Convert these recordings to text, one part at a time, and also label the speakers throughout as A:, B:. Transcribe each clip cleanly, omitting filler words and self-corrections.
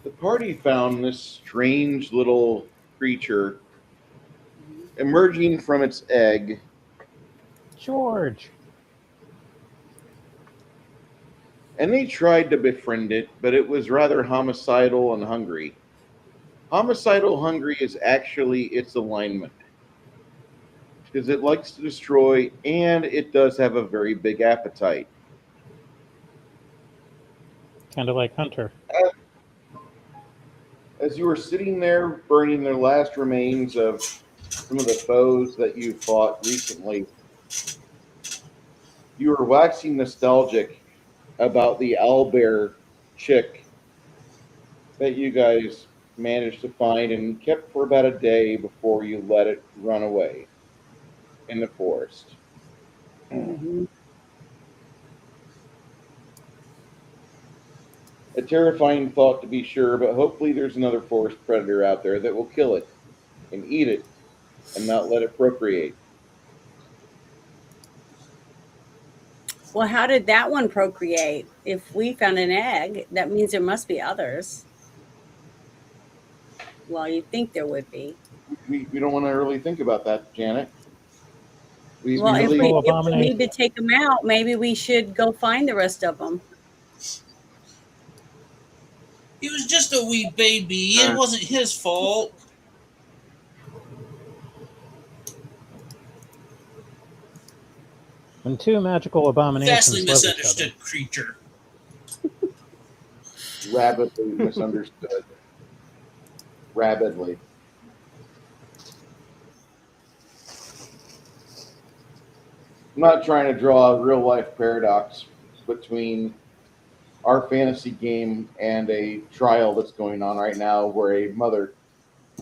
A: The party found this strange little creature emerging from its egg,
B: George.
A: and they tried to befriend it, but it was rather homicidal and hungry. Homicidal hungry is actually its alignment because it likes to destroy and it does have a very big appetite.
B: Kind of like Hunter.
A: As you were sitting there burning the last remains of some of the foes that you fought recently, you were waxing nostalgic about the owlbear chick that you guys managed to find and kept for about a day before you let it run away in the forest. A terrifying thought to be sure, but hopefully there's another forest predator out there that will kill it and eat it and not let it procreate.
C: Well, how did that one procreate? If we found an egg, that means there must be others. Well, you'd think there would be.
A: We don't want to really think about that, Janet.
C: Well, if
A: really,
C: we need to take them out, maybe we should go find the rest of them.
D: He was just a wee baby. It wasn't his fault.
B: When two magical abominations
D: Vastly
B: love each
D: misunderstood creature.
A: Rabidly misunderstood. Rabidly. I'm not trying to draw a real life paradox between our fantasy game and a trial that's going on right now where a mother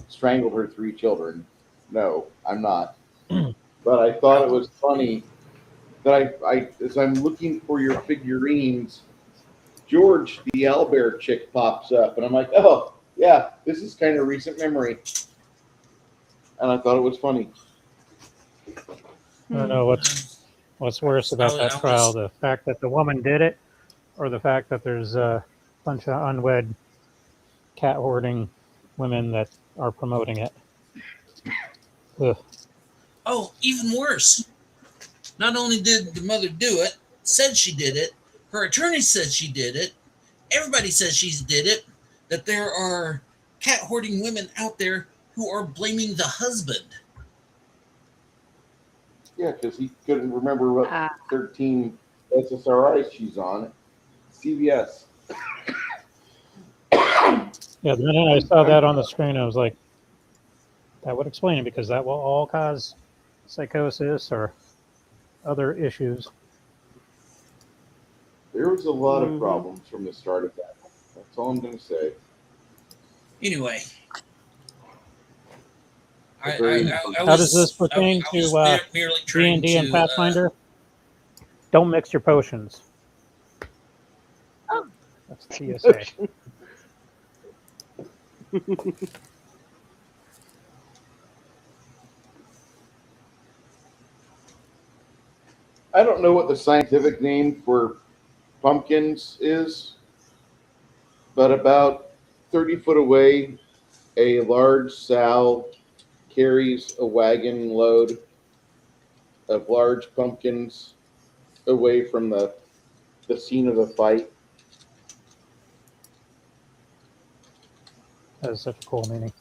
A: strangled her 3 children. No, I'm not. But I thought it was funny that I as I'm looking for your figurines, George, the owlbear chick, pops up, and I'm like, oh, yeah, this is kind of recent memory. And I thought it was funny.
B: I don't know what's worse about that trial, the fact that the woman did it, or the fact that there's a bunch of unwed cat hoarding women that are promoting it. Ugh.
D: Oh, even worse. Not only did the mother do it, said she did it, her attorney said she did it, everybody says she did it, that there are cat hoarding women out there who are blaming the husband.
A: Yeah, because he couldn't remember what 13 SSRIs she's on. CVS.
B: Yeah, the minute I saw that on the screen, I was like, that would explain it, because that will all cause psychosis or other issues.
A: There was a lot of problems from the start of that. That's all I'm going to say.
D: Anyway.
B: How does this pertain to D&D and Pathfinder? Don't mix your potions.
E: Oh.
B: That's TSA.
A: I don't know what the scientific name for pumpkins is, but about 30 foot away, a large sow carries a wagon load of large pumpkins away from the scene of the fight.
B: That is such a cool meaning.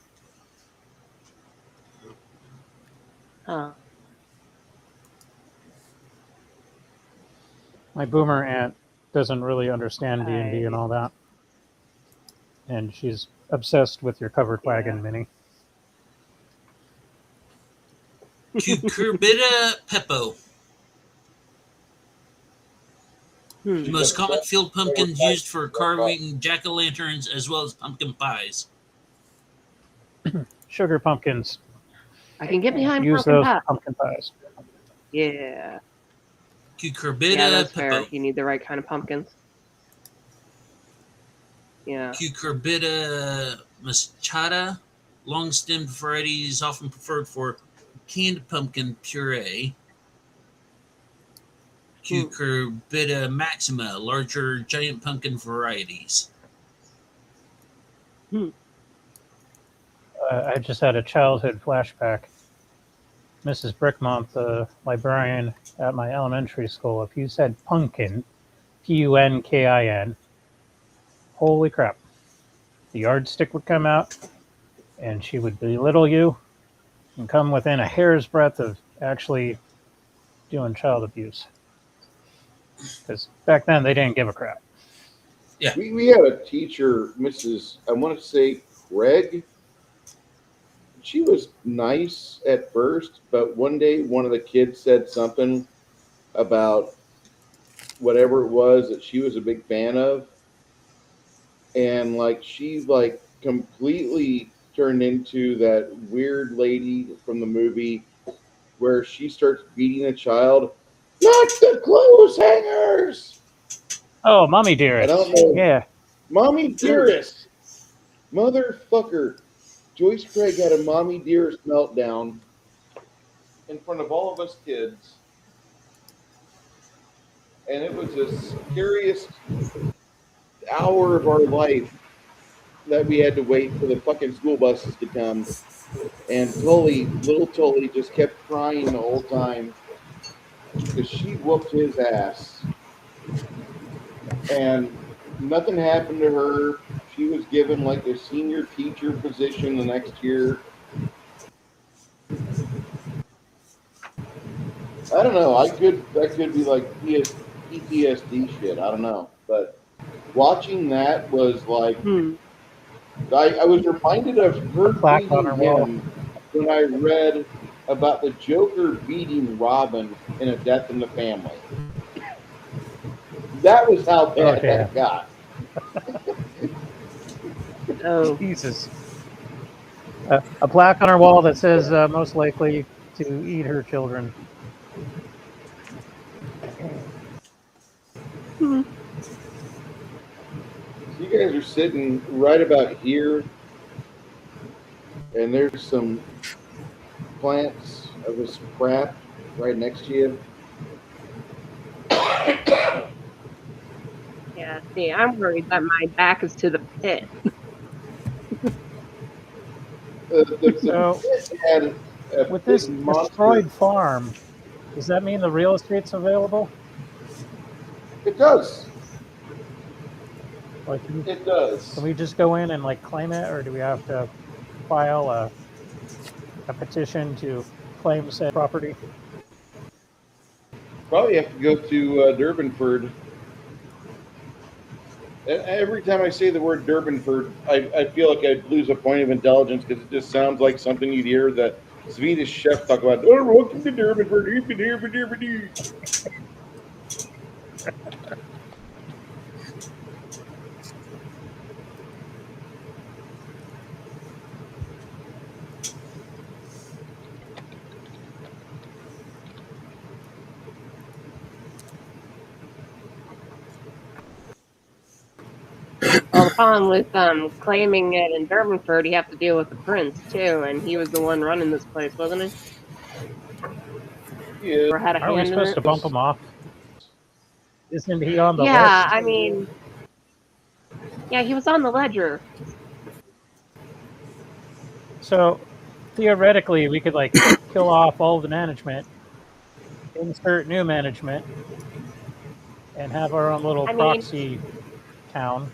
B: My boomer aunt doesn't really understand D&D and all that. And she's obsessed with your covered wagon, Minnie.
D: Cucurbita pepo. The most common field pumpkins used for carving jack-o'-lanterns as well as pumpkin pies.
B: Sugar pumpkins.
E: I can get behind
B: Use
E: pumpkin
B: those
E: pie.
B: pumpkin pies.
E: Yeah.
D: Cucurbita
E: that's
D: pepo.
E: fair. You need the right kind of pumpkins. Yeah.
D: Cucurbita machata. Long-stemmed varieties often preferred for canned pumpkin puree. Cucurbita maxima, larger giant pumpkin varieties.
B: I just had a childhood flashback. Mrs. Brickmont, the librarian at my elementary school, if you said pumpkin, Punkin, holy crap, the yardstick would come out and she would belittle you and come within a hair's breadth of actually doing child abuse. Because back then they didn't give a crap.
D: Yeah.
A: We had a teacher, Mrs. I want to say Craig. She was nice at first, but one day one of the kids said something about whatever it was that she was a big fan of, and like she like completely turned into that weird lady from the movie where she starts beating a child. Not the clothes hangers.
B: Oh, mommy
A: I
B: dearest.
A: don't know.
B: Yeah.
A: Mommy dearest. Motherfucker. Joyce Craig had a mommy dearest meltdown in front of all of us kids. And it was the scariest hour of our life that we had to wait for the fucking school buses to come. And little Tully just kept crying the whole time because she whooped his ass. And nothing happened to her. She was given like a senior teacher position the next year. I don't know. That could be like PTSD shit. I don't know. But watching that was like I was reminded of her
B: Plaque on her
A: beating
B: wall.
A: him when I read about the Joker beating Robin in A Death in the Family. That was how bad that got.
E: Oh,
B: Jesus. A plaque on her wall that says most likely to eat her children.
A: So you guys are sitting right about here, and there's some plants of this crap right next to you.
E: yeah. See, I'm worried that my back is to the pit.
B: So, with this destroyed farm, does that mean the real estate's available?
A: It does.
B: Like,
A: It does.
B: can we just go in and like claim it, or do we have to file a petition to claim said property?
A: Probably have to go to Durbanford. Every time I say the word Durbanford, I feel like I'd lose a point of intelligence because it just sounds like something you'd hear the Swedish chef talk about. Oh, welcome to Durbanford.
E: Well, the problem with claiming it in Durbanford, you have to deal with the prince too, and he was the one running this place, wasn't he?
A: Yeah.
E: Or had a
B: Are we
E: hand in
B: supposed
E: it?
B: to bump him off? Isn't he on the
E: Yeah,
B: list?
E: I mean, yeah, he was on the ledger.
B: So theoretically, we could like kill off all the management, insert new management, and have our own little proxy town.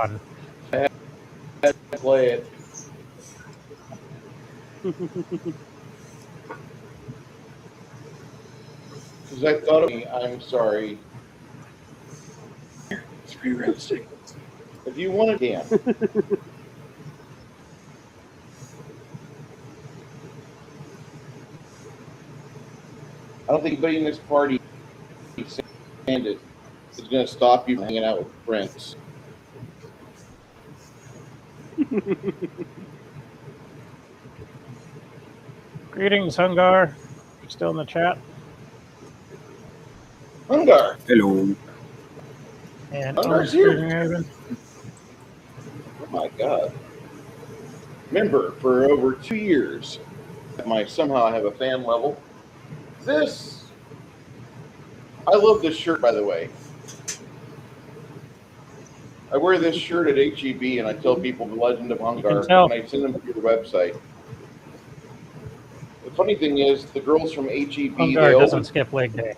B: On.
A: Play it. Because I thought of me, I'm sorry.
D: 3 rounds.
A: If you want to, can. I don't think anybody in this party is going to stop you from hanging out with Prince.
B: Greetings, Hungar. You still in the chat?
A: Hungar.
F: Hello.
B: And
A: Hungar's here.
B: Raven.
A: Oh my God. member for over 2 years. Somehow I have a fan level. I love this shirt, by the way. I wear this shirt at HEB, and I tell people the Legend of Hungar, and I send them to the website. The funny thing is, the girls from HEB,
B: Hungar doesn't skip leg day.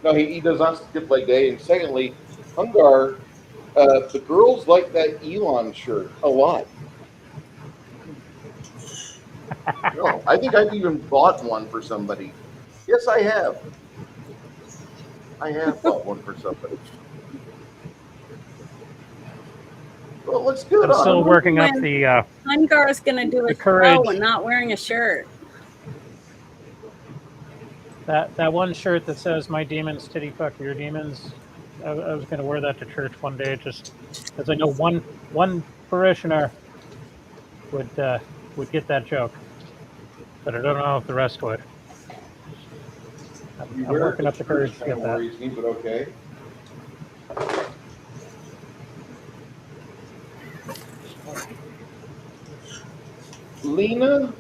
A: No, he does not skip leg day. And secondly, Hungar, the girls like that Elon shirt a lot. No, I think I've even bought one for somebody. Yes, I have. I have bought one for somebody. Well, it looks good.
B: I'm still working up
C: When
B: the
C: Hungar is going to do a
B: courage.
C: show and not wearing a shirt.
B: that one shirt that says "My demons titty fuck your demons." I was going to wear that to church one day, just because I know one parishioner would get that joke, but I don't know if the rest would. I'm working up the courage to get that.
A: Me, but okay. Lena,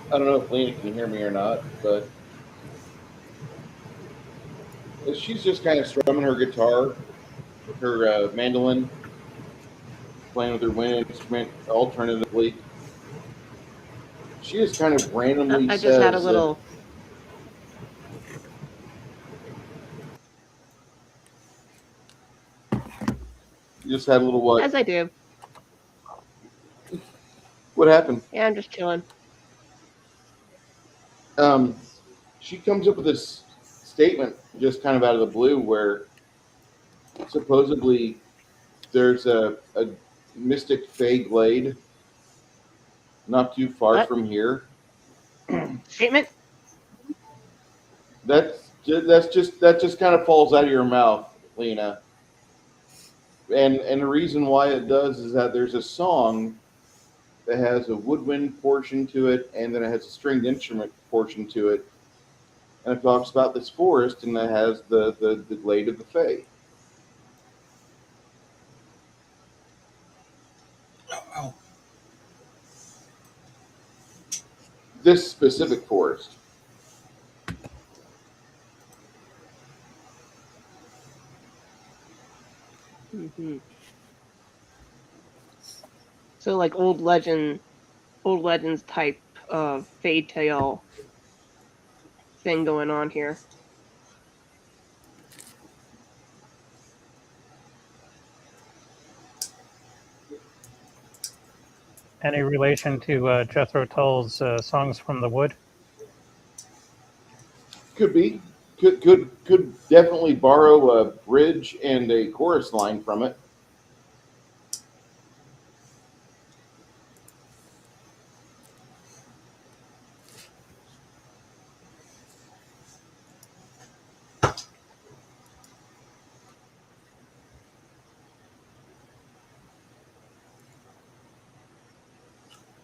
A: I don't know if Lena can hear me or not, but she's just kind of strumming her guitar, her mandolin, playing with her wind instrument alternatively. She just kind of randomly
E: I just had a little.
A: You just had a little what?
E: As I do.
A: What happened?
E: Yeah, I'm just chilling.
A: She comes up with this statement just kind of out of the blue where supposedly there's a mystic Fey glade not too far from here.
E: Statement?
A: That just kind of falls out of your mouth, Lena. And the reason why it does is that there's a song that has a woodwind portion to it, and then it has a stringed instrument portion to it, and it talks about this forest, and it has the glade of the Fae.
D: Oh.
A: This specific forest.
E: Mm-hmm. So like old legends type of fairy tale thing going on here.
B: Any relation to Jethro Tull's Songs from the Wood?
A: Could be. Could definitely borrow a bridge and a chorus line from it.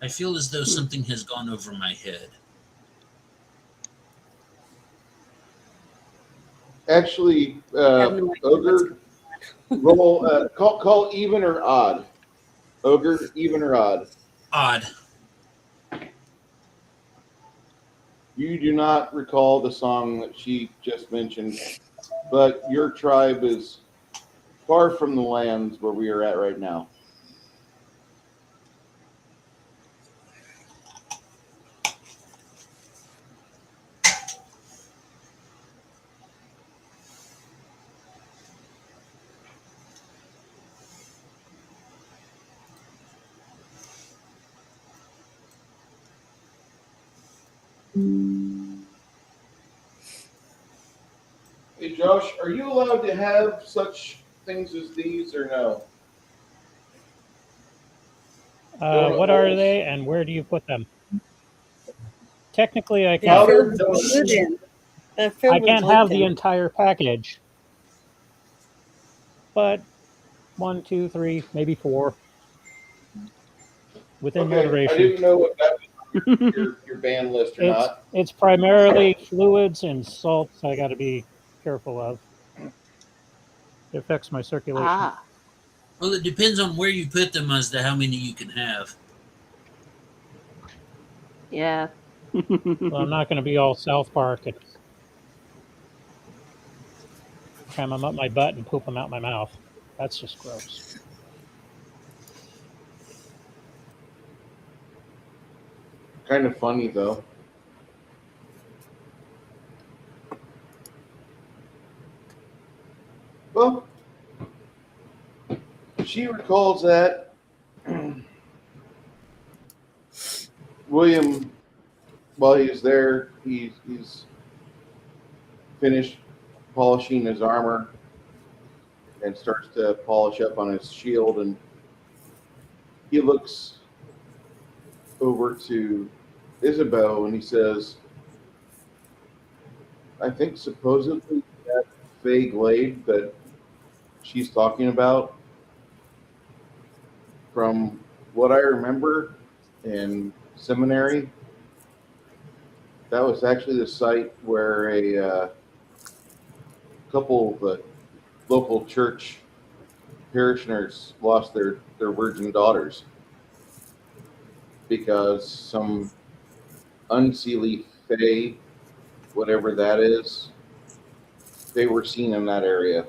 D: I feel as though something has gone over my head.
A: Actually, Ogre, roll, call even or odd. Ogre, even or odd.
D: Odd.
A: You do not recall the song that she just mentioned, but your tribe is far from the lands where we are at right now. Hey Josh, are you allowed to have such things as these or no?
B: What are they, and where do you put them? Technically, I
C: They're
B: can't.
C: filled with gluten. They're filled
B: I
C: with
B: can't have the
C: gluten.
B: entire package, but 1, 2, 3, maybe 4 within moderation.
A: I didn't know if that was your ban list or not.
B: It's primarily fluids and salts I got to be careful of. It affects my circulation.
E: Ah.
D: Well, it depends on where you put them as to how many you can have.
E: Yeah.
B: Well, I'm not going to be all South Park and cram them up my butt and poop them out my mouth. That's just gross.
A: Kind of funny though. Well, she recalls that William, while he's there, he's finished polishing his armor and starts to polish up on his shield, and he looks over to Isabeau and he says, I think supposedly that Fey Glade that she's talking about, from what I remember in seminary, that was actually the site where a couple of the local church parishioners lost their virgin daughters because some unseelie Fey, whatever that is, they were seen in that area.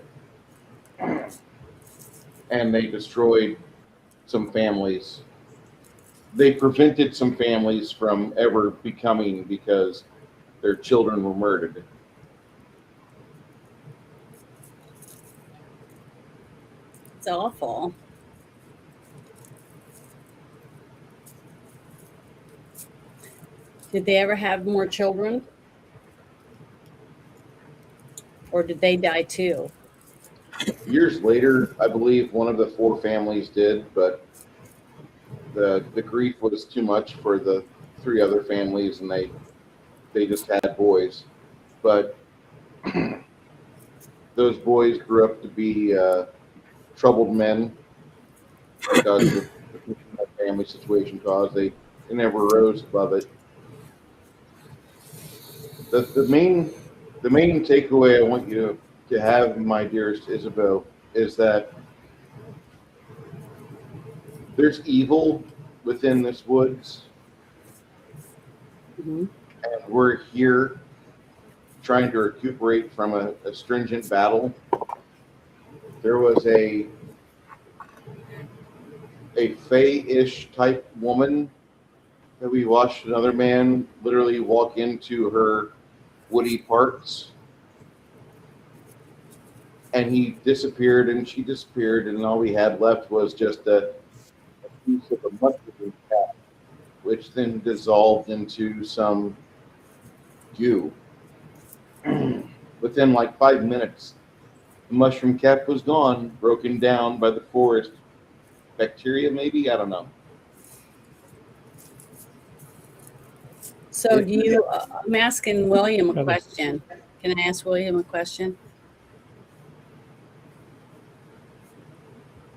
A: And they destroyed some families. They prevented some families from ever becoming because their children were murdered.
C: It's awful. Did they ever have more children? Or did they die too?
A: Years later, I believe one of the four families did, but the grief was too much for the three other families, and they just had boys. But those boys grew up to be troubled men because of the family situation caused. They never rose above it. The main takeaway I want you to have, my dearest Isabel, is that there's evil within this woods,
C: Mm-hmm.
A: and we're here trying to recuperate from a stringent battle. There was a Fey-ish type woman that we watched another man literally walk into her woody parts, and he disappeared and she disappeared, and all we had left was just a piece of a mushroom cap, which then dissolved into some goo. Within like 5 minutes, the mushroom cap was gone, broken down by the forest bacteria, maybe, I don't know.
C: So do you, I'm asking William a question. Can I ask William a question?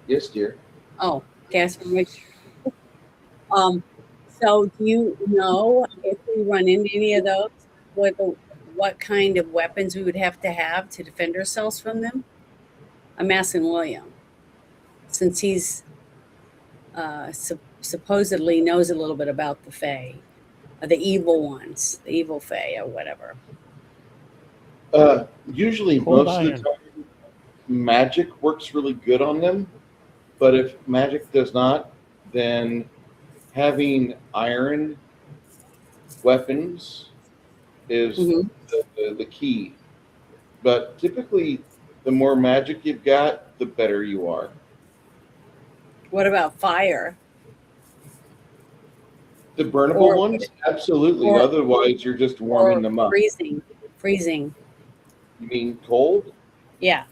A: Yes, dear.
C: Oh, gas for which. So do you know if we run into any of those, what kind of weapons we would have to defend ourselves from them? I'm asking William, since he's supposedly knows a little bit about the Fae, the evil ones, the evil Fae or whatever.
A: Usually,
B: Cold
A: most
B: iron.
A: of the time, magic works really good on them. But if magic does not, then having iron weapons is
C: Mhm.
A: the key. But typically, the more magic you've got, the better you are.
C: What about fire?
A: The burnable
C: Or-
A: ones, absolutely.
C: or-
A: Otherwise, you're just warming
C: Or
A: them up.
C: freezing.
A: You mean cold?
C: Yeah.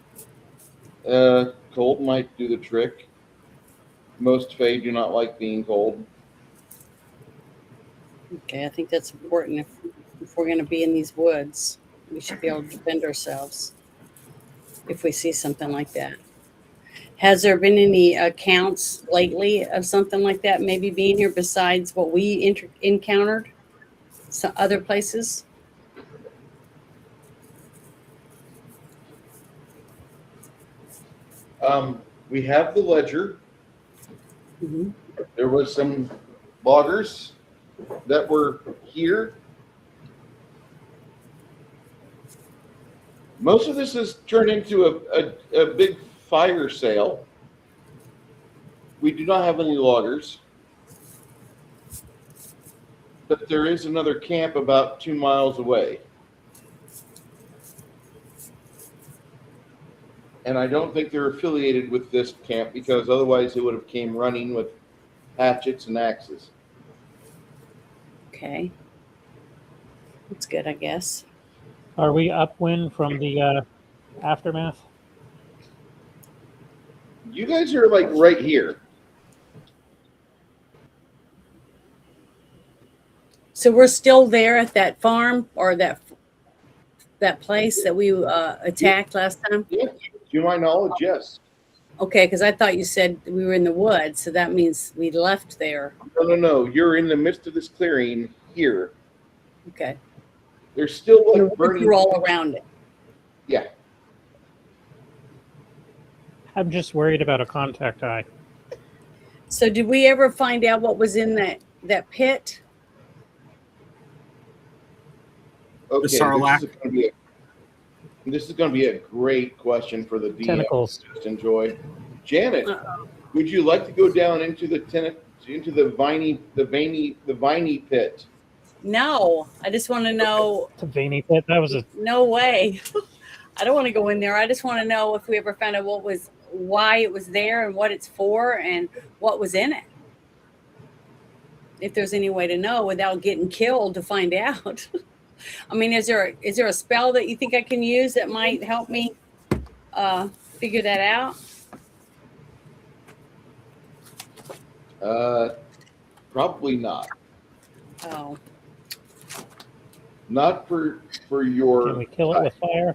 A: Cold might do the trick. Most Fae do not like being cold.
C: Okay, I think that's important. If we're going to be in these woods, we should be able to defend ourselves if we see something like that. Has there been any accounts lately of something like that maybe being here besides what we encountered? Some other places?
A: We have the ledger.
C: Mm-hmm.
A: There was some loggers that were here. Most of this has turned into a big fire sale. We do not have any loggers, but there is another camp about 2 miles away. And I don't think they're affiliated with this camp because otherwise they would have came running with hatchets and axes.
C: Okay. That's good, I guess.
B: Are we upwind from the aftermath?
A: You guys are like right here.
C: So we're still there at that farm or that place that we attacked last time?
A: Yeah. To my knowledge, yes.
C: Okay, because I thought you said we were in the woods, so that means we left there.
A: No. You're in the midst of this clearing here.
C: Okay.
A: There's still
C: And the
A: like
C: woods
A: burning.
C: are all around it.
A: Yeah.
B: I'm just worried about a contact eye.
C: So did we ever find out what was in that pit?
A: Okay.
F: Sarlacc.
A: This is going to be a great question for the DM.
B: Tentacles.
A: Just enjoy. Janet,
C: Uh-oh.
A: would you like to go down into the viney pit?
C: No, I just want to know.
B: The veiny pit. That was a
C: No way. I don't want to go in there. I just want to know if we ever found out why it was there and what it's for and what was in it. If there's any way to know without getting killed to find out. I mean, is there a spell that you think I can use that might help me figure that out?
A: Probably not.
C: Oh,
A: Not for your.
B: Can we kill it with fire?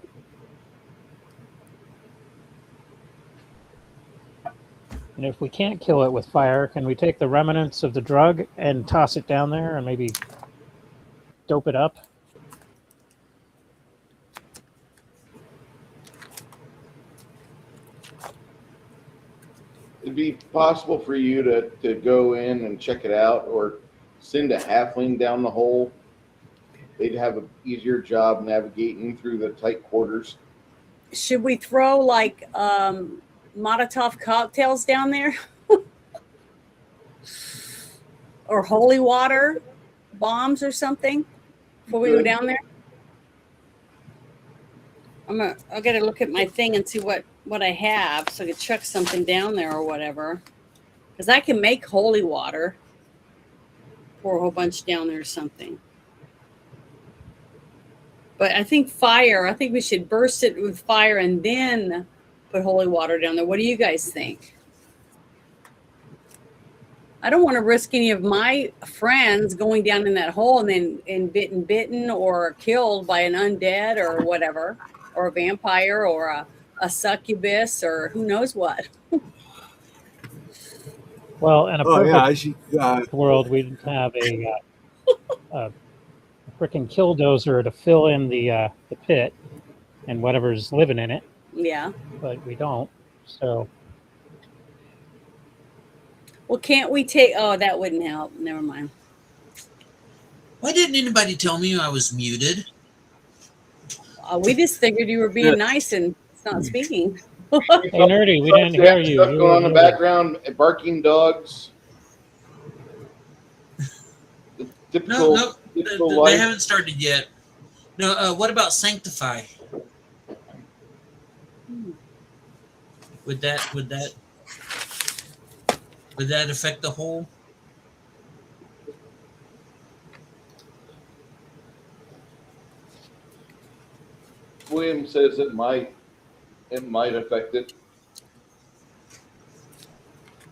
B: And if we can't kill it with fire, can we take the remnants of the drug and toss it down there and maybe dope it up?
A: It'd be possible for you to go in and check it out or send a halfling down the hole. They'd have an easier job navigating through the tight quarters.
C: should we throw like Molotov cocktails down there? Or holy water bombs or something before we go down there? I gotta look at my thing and see what I have so I could chuck something down there or whatever. Because I can make holy water. Pour a whole bunch down there or something. But I think we should burst it with fire and then put holy water down there. What do you guys think? I don't want to risk any of my friends going down in that hole and then bitten or killed by an undead or whatever, or a vampire or a succubus or who knows what.
B: Well, in a perfect
F: she,
B: world, we'd have a freaking killdozer to fill in the pit and whatever's living in it,
C: Yeah.
B: but we don't. So
C: Well, can't we take? Oh, that wouldn't help. Never mind.
D: Why didn't anybody tell me I was muted?
C: We just figured you were being nice and not speaking.
B: hey, Nerdy, we didn't hear you.
A: Stuff
B: You
A: going
B: were
A: on in the
B: muted.
A: background, barking dogs. The typical,
D: No,
A: typical
D: they
A: life.
D: haven't started yet. No, what about Sanctify? Would that affect the whole?
A: William says it might affect it.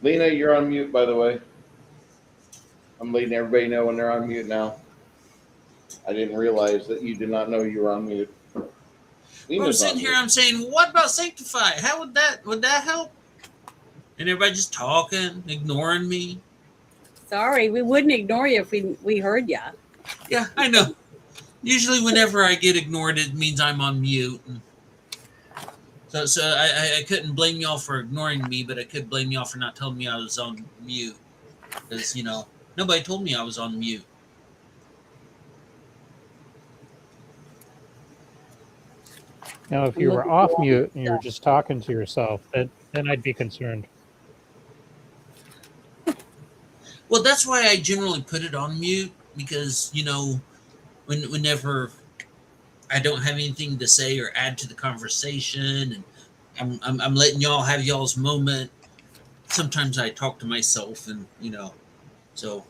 A: Lena, you're on mute, by the way. I'm letting everybody know when they're on mute now. I didn't realize that you did not know you were on mute.
D: I'm
A: Lena's on
D: sitting here,
A: mute.
D: I'm saying, what about Sanctify? How would that help? And everybody just talking, ignoring me.
C: Sorry, we wouldn't ignore you if we heard you.
D: Yeah, I know. Usually whenever I get ignored, it means I'm on mute. So I couldn't blame y'all for ignoring me, but I could blame y'all for not telling me I was on mute. Because, nobody told me I was on mute.
B: Now, if
C: I'm
B: you were
C: looking
B: off
C: for all
B: mute
C: this
B: and you were
C: stuff.
B: just talking to yourself, then I'd be concerned.
D: Well, that's why I generally put it on mute, because, whenever I don't have anything to say or add to the conversation, and I'm letting y'all have y'all's moment. Sometimes I talk to myself, and so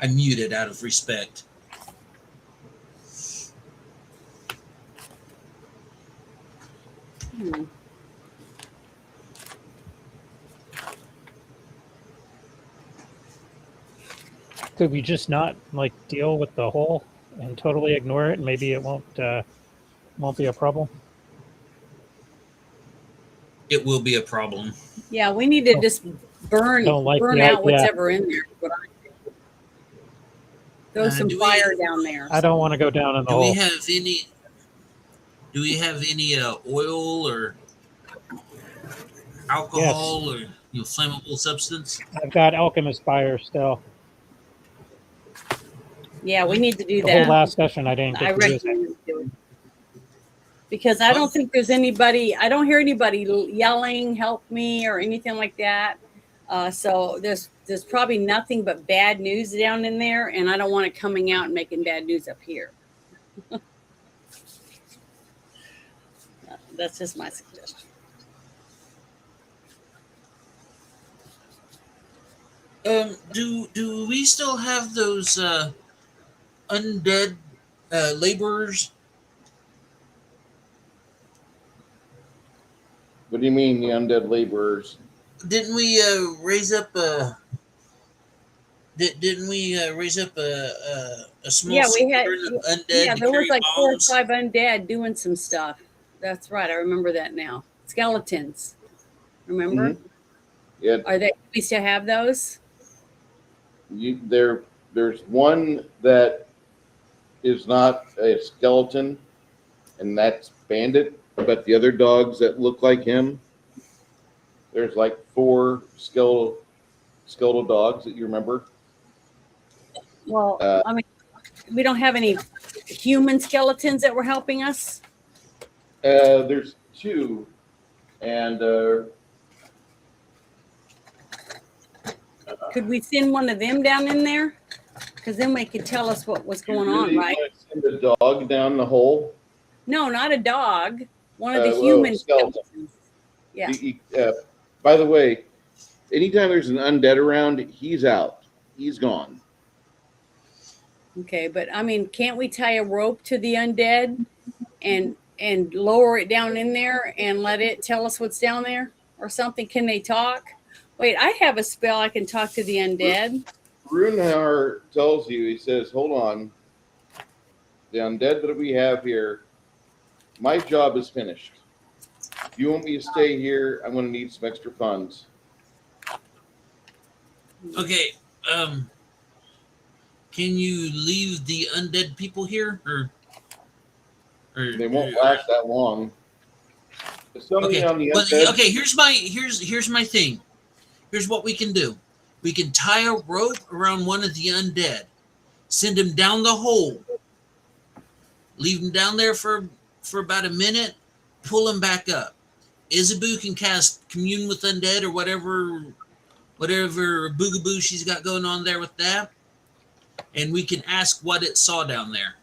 D: I mute it out of respect.
C: Hmm.
B: Could we just not like deal with the hole and totally ignore it? Maybe it won't be a problem.
D: It will be a problem.
C: Yeah, we need to just
B: Don't like
C: burn
B: the
C: out
B: idea.
C: whatever in there. What I think. Throw some
D: Do
C: fire down there.
B: I don't want to go down in the
D: Do we
B: hole.
D: have any? Do we have any oil or
B: Yes,
D: alcohol or flammable substance?
B: I've got alchemist fire still.
C: Yeah, we need to do
B: The whole
C: that.
B: last session I didn't
C: I
B: get to use it.
C: recommend we do it. Because I
D: Oh.
C: don't think there's anybody, I don't hear anybody yelling, help me, or anything like that. So there's probably nothing but bad news down in there, and I don't want it coming out and making bad news up here. That's just my suggestion.
D: Do we still have those undead laborers?
A: What do you mean, the undead laborers?
D: Didn't we raise up a? Didn't we raise up a small
C: Yeah, we had,
D: squadron of undead
C: yeah,
D: to
C: there was
D: carry
C: like 4 or
D: bombs?
C: 5 undead doing some stuff. That's right. I remember that now. Skeletons. Remember?
A: Mhm. Yeah,
C: Are they, we still have those?
A: there's one that is not a skeleton, and that's Bandit. But the other dogs that look like him, there's like 4 skeletal dogs that you remember.
C: Well,
A: Uh,
C: I mean, we don't have any human skeletons that were helping us.
A: there's 2, and
C: Could we send one of them down in there? Because then they could tell us what was
A: you
C: going
A: really
C: on, right?
A: want to send a dog down the hole?
C: No, not a dog. One of the
A: Well,
C: human
A: skeleton.
C: skeletons. Yeah.
A: By the way, anytime there's an undead around, he's out. He's gone.
C: Okay, but I mean, can't we tie a rope to the undead and lower it down in there and let it tell us what's down there or something? Can they talk? Wait, I have a spell I can talk to the undead.
A: Runhauer tells you, he says, hold on. The undead that we have here, my job is finished. If you want me to stay here, I'm going to need some extra funds.
D: Okay. Can you leave the undead people here, or
A: They won't last that long. There's somebody
D: Okay.
A: on the
D: Well,
A: undead.
D: okay. Here's my thing. Here's what we can do. We can tie a rope around one of the undead, send him down the hole, leave him down there for about a minute, pull him back up. Isabu can cast commune with undead or whatever boogaboo she's got going on there with that, and we can ask what it saw down there.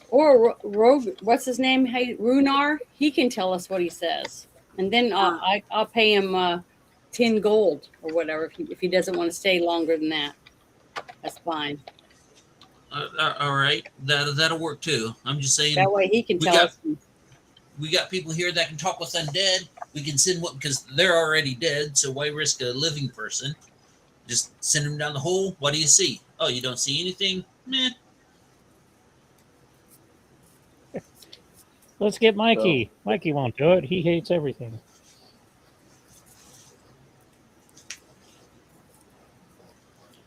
C: Or Rogue, what's his name? Hey, Runar. He can tell us what he says, and then I'll pay him 10 gold or whatever if he doesn't want to stay longer than that. That's fine.
D: All right, that'll work too. I'm just saying.
C: That way he can
D: we
C: tell
D: got-
C: us.
D: We got people here that can talk with undead. We can send one because they're already dead. So why risk a living person? Just send them down the hole. What do you see? Oh, you don't see anything? Meh.
B: Let's get Mikey. Mikey won't do it. He hates everything.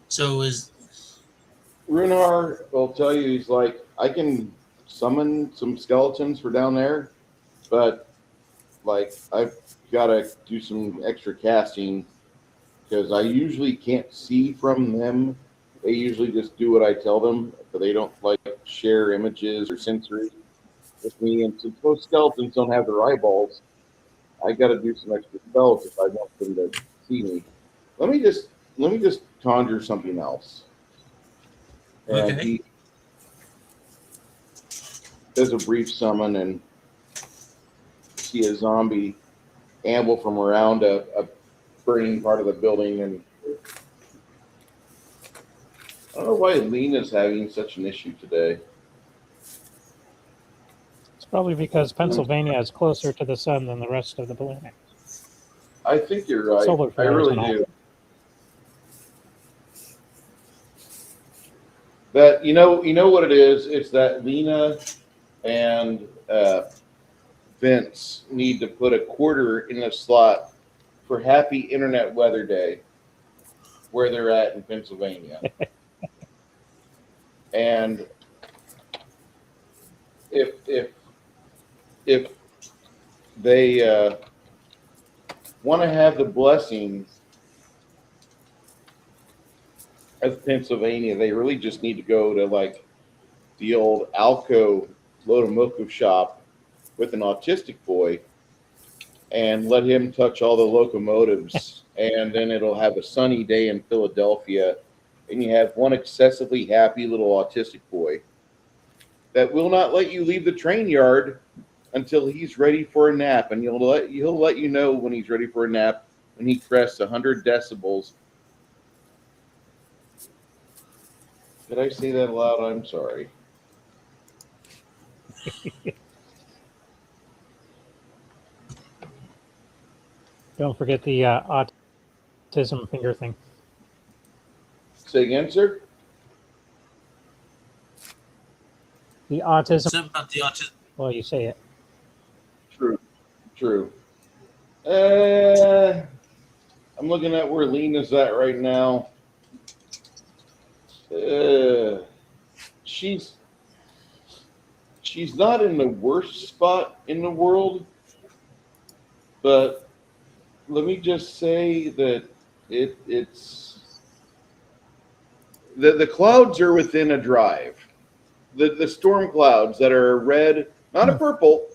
D: So is
A: Runar will tell you, he's like, I can summon some skeletons for down there, but like I've got to do some extra casting because I usually can't see from them. They usually just do what I tell them, but they don't like share images or sensory with me. And since most skeletons don't have their eyeballs, I got to do some extra spells if I want them to see me. Let me just conjure something else. And
D: Okay.
A: he does a brief summon and see a zombie amble from around a burning part of the building. And I don't know why Lena's having such an issue today.
B: It's probably because Pennsylvania is closer to the sun than the rest of the planet.
A: I think you're right.
B: Solar
A: I
B: flares
A: really
B: and all.
A: do. That you know what it is. It's that Lena and Vince need to put a quarter in a slot for Happy Internet Weather Day, where they're at in Pennsylvania. And if they want to have the blessing of Pennsylvania, they really just need to go to like the old Alco Lotomoko shop with an autistic boy and let him touch all the locomotives, and then it'll have a sunny day in Philadelphia, and you have one excessively happy little autistic boy that will not let you leave the train yard until he's ready for a nap, and he'll let you know when he's ready for a nap when he crests 100 decibels. Did I say that aloud? I'm sorry.
B: Don't forget the autism finger thing.
A: Say again, sir?
B: The autism.
D: Something about the autism.
B: Well, you say it.
A: True. I'm looking at where Lena's at right now. She's not in the worst spot in the world, but let me just say that it's the clouds are within a drive. The storm clouds that are red, not a purple,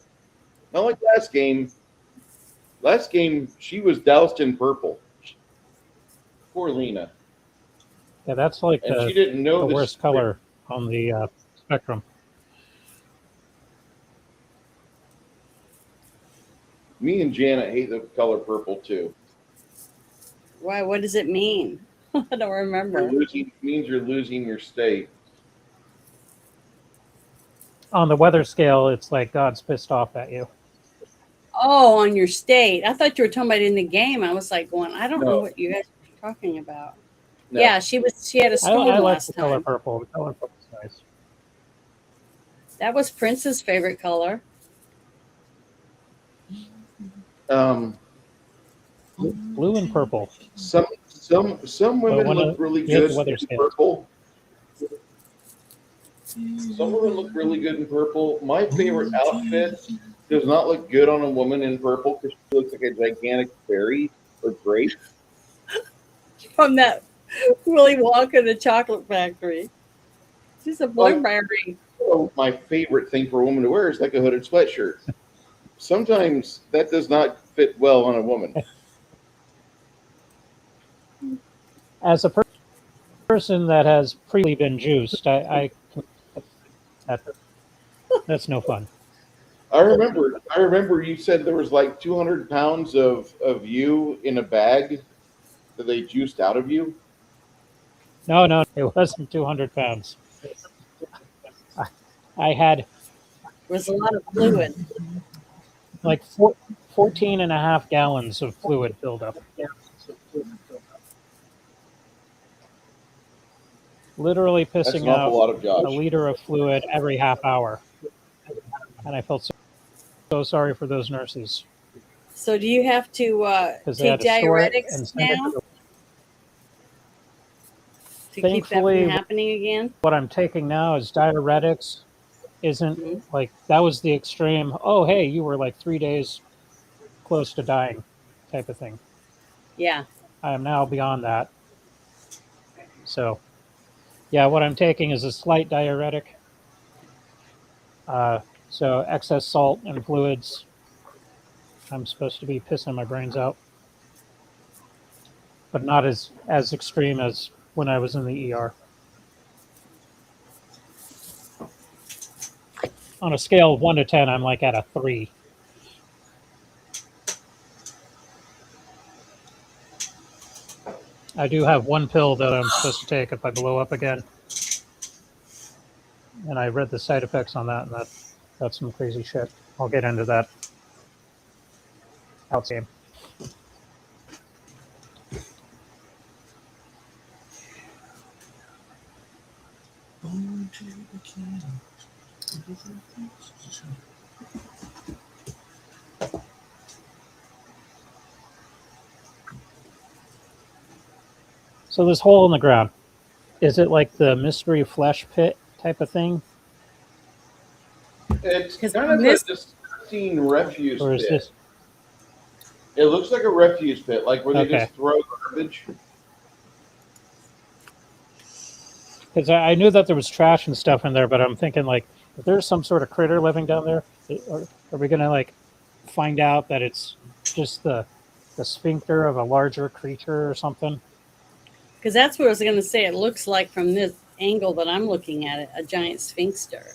A: not like last game. Last game she was doused in purple. Poor Lena.
B: Yeah, that's like
A: And she
B: the
A: didn't know
B: worst color on the spectrum.
A: Me and Janet hate the color purple too.
C: Why? What does it mean? I don't remember.
A: Means you're losing your state.
B: On the weather scale, it's like God's pissed off at you.
C: Oh, on your state. I thought you were talking about in the game. I was like going, I don't know
A: No.
C: what you guys are talking about.
A: No.
C: Yeah, she had a storm
B: I like
C: last
B: the color
C: time.
B: purple. The color purple's nice.
C: That was Prince's favorite color.
B: Blue and purple.
A: Some women
B: one
A: look
B: of-
A: really
B: here's
A: good
B: the weather
A: in
B: scale.
A: purple. Some women look really good in purple. My favorite outfit does not look good on a woman in purple because she looks like a gigantic berry or grape.
C: From that Willy Wonka the Chocolate Factory. She's a blueberry.
A: Oh, my favorite thing for a woman to wear is like a hooded sweatshirt. Sometimes that does not fit well on a woman.
B: As a person that has previously been juiced, that's no fun.
A: I remember you said there was like 200 pounds of you in a bag that they juiced out of you.
B: No, it wasn't 200 pounds. I had
C: There was a lot of fluid.
B: like 14 and a half gallons of fluid filled up. Literally
A: That's
B: pissing
A: an awful
B: out
A: lot of
B: a
A: Josh.
B: liter of fluid every half hour. And I felt so sorry for those nurses.
C: So do you have to
B: Because they
C: take
B: had to store it
C: diuretics
B: and send it
C: now
B: to
C: to keep that
B: Thankfully,
C: from happening again?
B: what I'm taking now is diuretics isn't
C: Mhm.
B: like that was the extreme. Oh, hey, you were like 3 days close to dying, type of thing.
C: Yeah.
B: I am now beyond that. So, yeah, what I'm taking is a slight diuretic. Uh, so excess salt and fluids. I'm supposed to be pissing my brains out, but not as extreme as when I was in the ER. On a scale of 1 to 10, I'm like at a 3. I do have one pill that I'm supposed to take if I blow up again, and I read the side effects on that, and that's some crazy shit. I'll get into that outside. So this hole in the ground, is it like the mystery flesh pit type of thing,
A: It's
C: 'Cause
A: kind of
C: this-
A: a disgusting refuse
B: or is
A: pit.
B: this
A: It looks like a refuse pit, like where they
B: Okay.
A: just throw garbage.
B: because I knew that there was trash and stuff in there, but I'm thinking like if there's some sort of critter living down there, are we gonna like find out that it's just the sphincter of a larger creature or something?
C: Because that's what I was going to say. It looks like from this angle that I'm looking at it, a giant sphinxter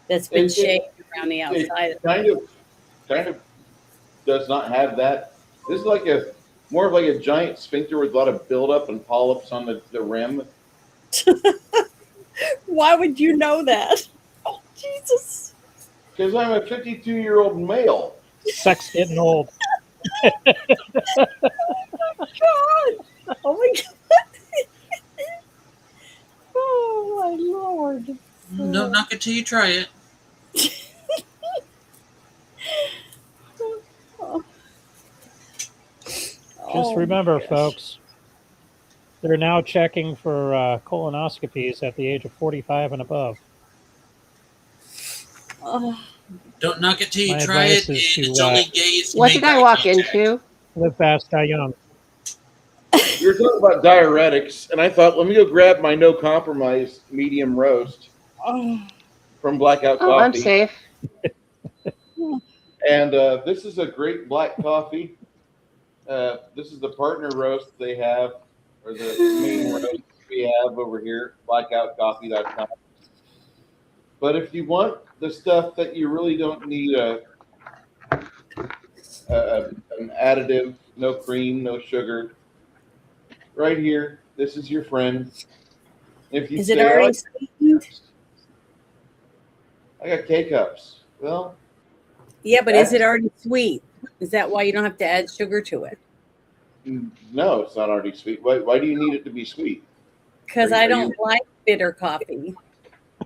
C: that's been
A: It-
C: shaped around the outside.
A: It kind of does not have that. This is like a more of like a giant sphincter with a lot of buildup and polyps on the rim.
C: Why would you know that? Oh, Jesus.
A: Because I'm a 52-year-old male.
B: Sex getting old.
C: God. Oh, my God. Oh, my Lord.
D: Don't knock it till you try it.
B: Just remember, folks, they're now checking for colonoscopies at the age of 45 and above.
C: Oh,
D: Don't knock it till you
B: My
D: try
B: advice
D: it.
B: is
D: And
B: to,
D: it's only gays.
E: What
D: make
E: did I
D: eye
E: walk
D: contact.
E: into?
B: live fast, die young.
A: We were talking about diuretics, and I thought, let me go grab my no compromise medium roast
C: oh.
A: from Blackout
E: Oh, I'm
A: Coffee.
E: safe.
A: And this is a great black coffee. This is the partner roast they have, or the main roast we have over here, blackoutcoffee.com. But if you want the stuff that you really don't need an additive, no cream, no sugar, right here, this is your friend. If you
C: Is it
A: say,
C: already sweetened?
A: I got K-cups. Well,
C: Yeah, but is it already sweet? Is that why you don't have to add sugar to it?
A: no, it's not already sweet. Why do you need it to be sweet?
C: Because
A: Are
C: I
A: you-
C: don't like bitter coffee.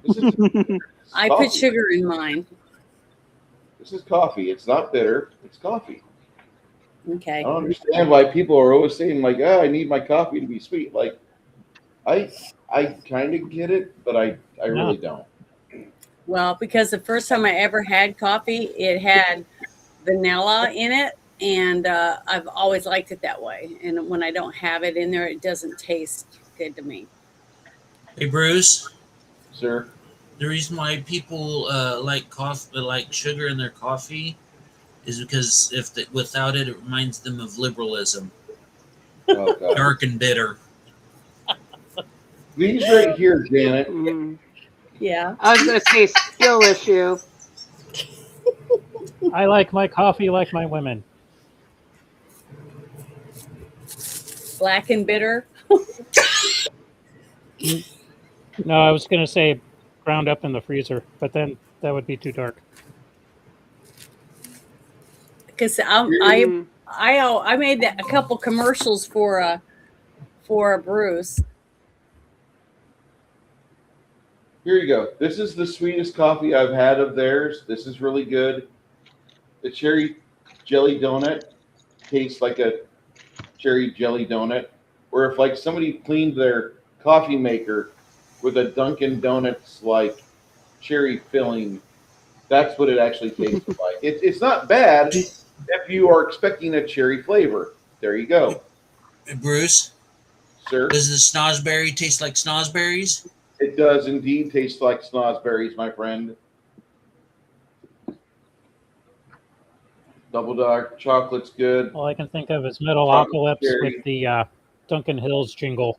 A: This is
C: I
A: coffee.
C: put sugar in mine.
A: This is coffee. It's not bitter. It's coffee. I
C: Okay.
A: don't understand why people are always saying like, "Oh, I need my coffee to be sweet." Like, I kind of get it, but I really don't.
C: Well, because the first time I ever had coffee, it had vanilla in it, and I've always liked it that way. And when I don't have it in there, it doesn't taste good to me.
D: Hey, Bruce.
A: Sir,
D: The reason why people like coffee, like sugar in their coffee, is because without it, it reminds them of liberalism,
A: oh god,
D: dark and bitter.
A: these right here, Janet.
E: Mm.
C: Yeah.
E: I was going to say skill issue.
B: I like my coffee like my women.
C: Black and bitter.
B: No, I was going to say ground up in the freezer, but then that would be too dark.
C: Because
E: Mm.
C: I made a couple commercials for Bruce.
A: Here you go. This is the sweetest coffee I've had of theirs. This is really good. The cherry jelly donut tastes like a cherry jelly donut. Or if like somebody cleaned their coffee maker with a Dunkin' Donuts like cherry filling. That's what it actually tastes like. It's not bad if you are expecting a cherry flavor. There you go,
D: Bruce,
A: sir.
D: does the snozberry taste like snozberries?
A: It does indeed taste like snozberries, my friend. Double dark chocolate's good.
B: All I can think of is
A: Chocolate
B: Metalocalypse
A: cherry.
B: with the Duncan Hills jingle.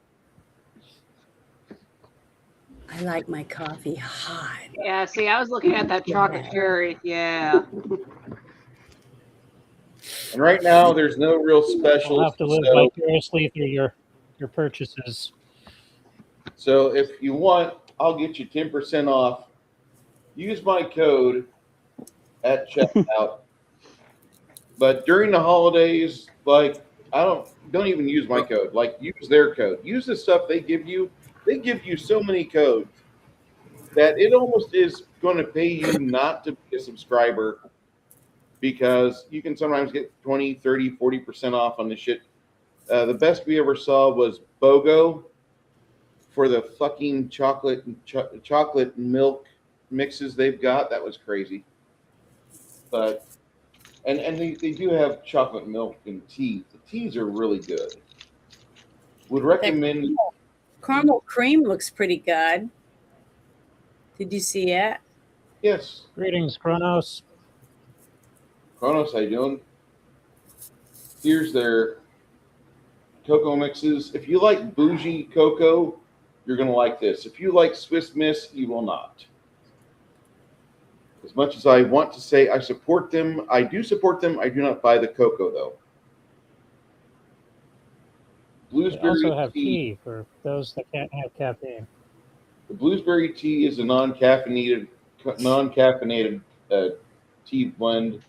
C: I like my coffee hot.
E: Yeah, see, I was looking at that chocolate cherry. Yeah.
A: And right now, there's no real
B: I'll
A: specials.
B: have to live
A: So,
B: vicariously through your purchases.
A: so if you want, I'll get you 10% off. Use my code at checkout. But during the holidays, like don't even use my code. Like use their code. Use the stuff they give you. They give you so many codes that it almost is going to pay you not to be a subscriber because you can sometimes get 20, 30, 40% off on the shit. The best we ever saw was BOGO for the fucking chocolate milk mixes they've got. That was crazy. But and they do have chocolate milk and tea. The teas are really good. Would recommend.
C: Caramel cream looks pretty good. Did you see it?
A: Yes,
B: Greetings, Kronos.
A: Kronos, how you doing? Here's their cocoa mixes. If you like bougie cocoa, you're gonna like this. If you like Swiss Miss, you will not. As much as I want to say I support them, I do support them. I do not buy the cocoa though.
B: They
A: Blueberry
B: also have
A: tea.
B: tea for those that can't have caffeine.
A: The blueberry tea is a non-caffeinated tea blend.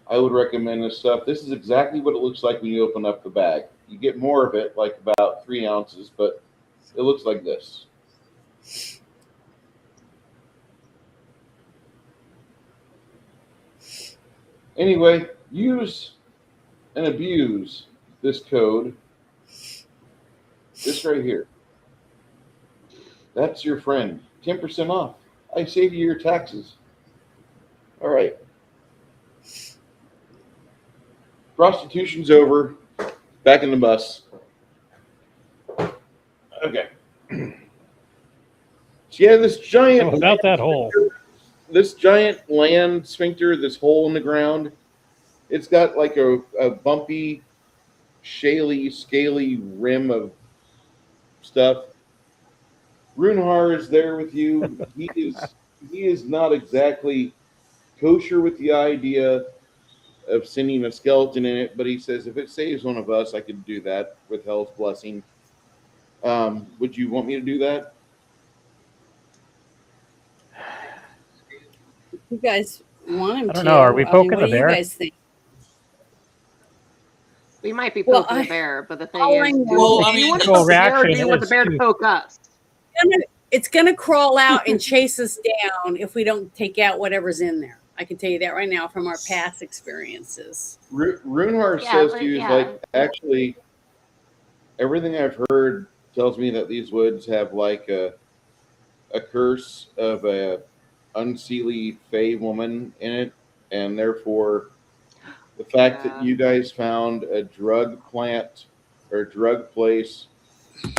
A: I would recommend this stuff. This is exactly what it looks like when you open up the bag. You get more of it, like about 3 ounces, but it looks like this. Anyway, use and abuse this code. This right here. That's your friend. 10% off. I save you your taxes. All right. Prostitution's over. Back in the bus. Okay. So yeah, this giant
B: About that hole.
A: this giant land sphincter, this hole in the ground, it's got like a bumpy, scaly rim of stuff. Runhar is there with you. He is not exactly kosher with the idea of sending a skeleton in it, but he says if it saves one of us, I could do that with Hell's blessing. Would you want me to do that?
C: You guys want him to?
B: I don't know. Are we poking
C: what
B: the
C: do you
B: bear?
C: guys think?
E: We might be
C: Well,
E: poking the bear, but the thing
C: all I
E: is,
C: know-
D: Well, I
E: do you
D: mean,
E: want to
B: well,
E: poke the bear or do
B: reaction
E: you want the
B: is
E: bear to
B: to-
E: poke us?
C: It's gonna crawl out and chase us down if we don't take out whatever's in there. I can tell you that right now from our past experiences.
A: Runhar
E: Yeah,
A: says
E: but
A: to you,
E: yeah.
A: like, actually, everything I've heard tells me that these woods have like a curse of a unseelie fey woman in it, and therefore the fact that
E: Yeah.
A: you guys found a drug plant or drug place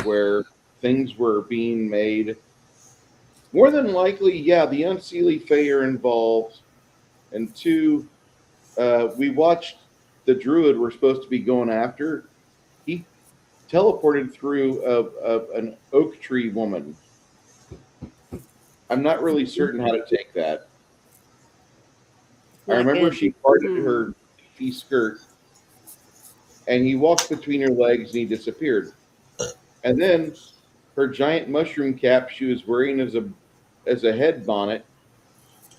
A: where things were being made, more than likely, yeah, the unseelie fey are involved. And two, we watched the druid we're supposed to be going after. He teleported through an oak tree woman. I'm not really certain how to take that. I
C: Not
A: remember
C: good.
A: she parted her leafy skirt, and he walked between her legs and he disappeared. And then her giant mushroom cap she was wearing as a head bonnet,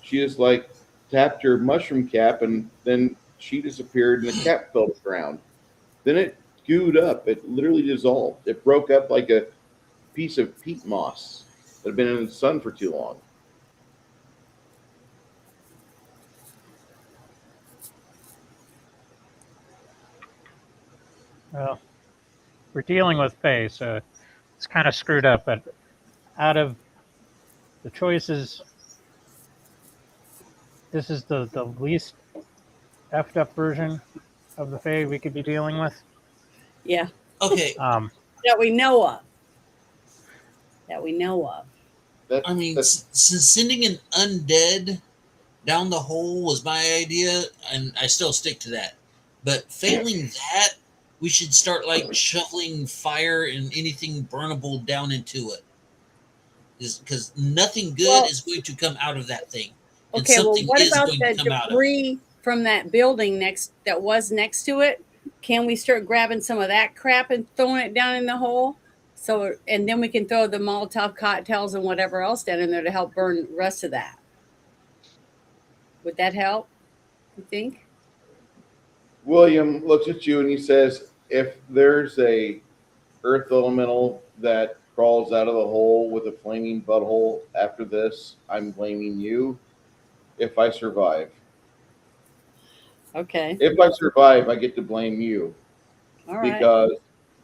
A: she just like tapped her mushroom cap, and then she disappeared, and the cap fell to the ground. Then it gooed up. It literally dissolved. It broke up like a piece of peat moss that had been in the sun for too long.
B: Well, we're dealing with Faye, so it's kind of screwed up. But out of the choice is this is the least effed up version of the Fae we could be dealing with.
C: Yeah.
D: Okay,
C: That we know of. That we know of.
A: That,
D: I mean,
A: that's,
D: since sending an undead down the hole was my idea, and I still stick to that. But failing that, we should start like shoveling fire and anything burnable down into it. Because nothing good
C: Well,
D: is going to come out of that thing, and
C: okay, well,
D: something
C: what
D: is
C: about
D: going to
C: the
D: come out of it.
C: debris from that building that was next to it? Can we start grabbing some of that crap and throwing it down in the hole? So, and then we can throw the Molotov cocktails and whatever else down in there to help burn the rest of that. Would that help? You think?
A: William looks at you and he says, if there's a earth elemental that crawls out of the hole with a flaming butthole after this, I'm blaming you if I survive.
C: Okay.
A: If I survive, I get to blame you
C: All right.
A: because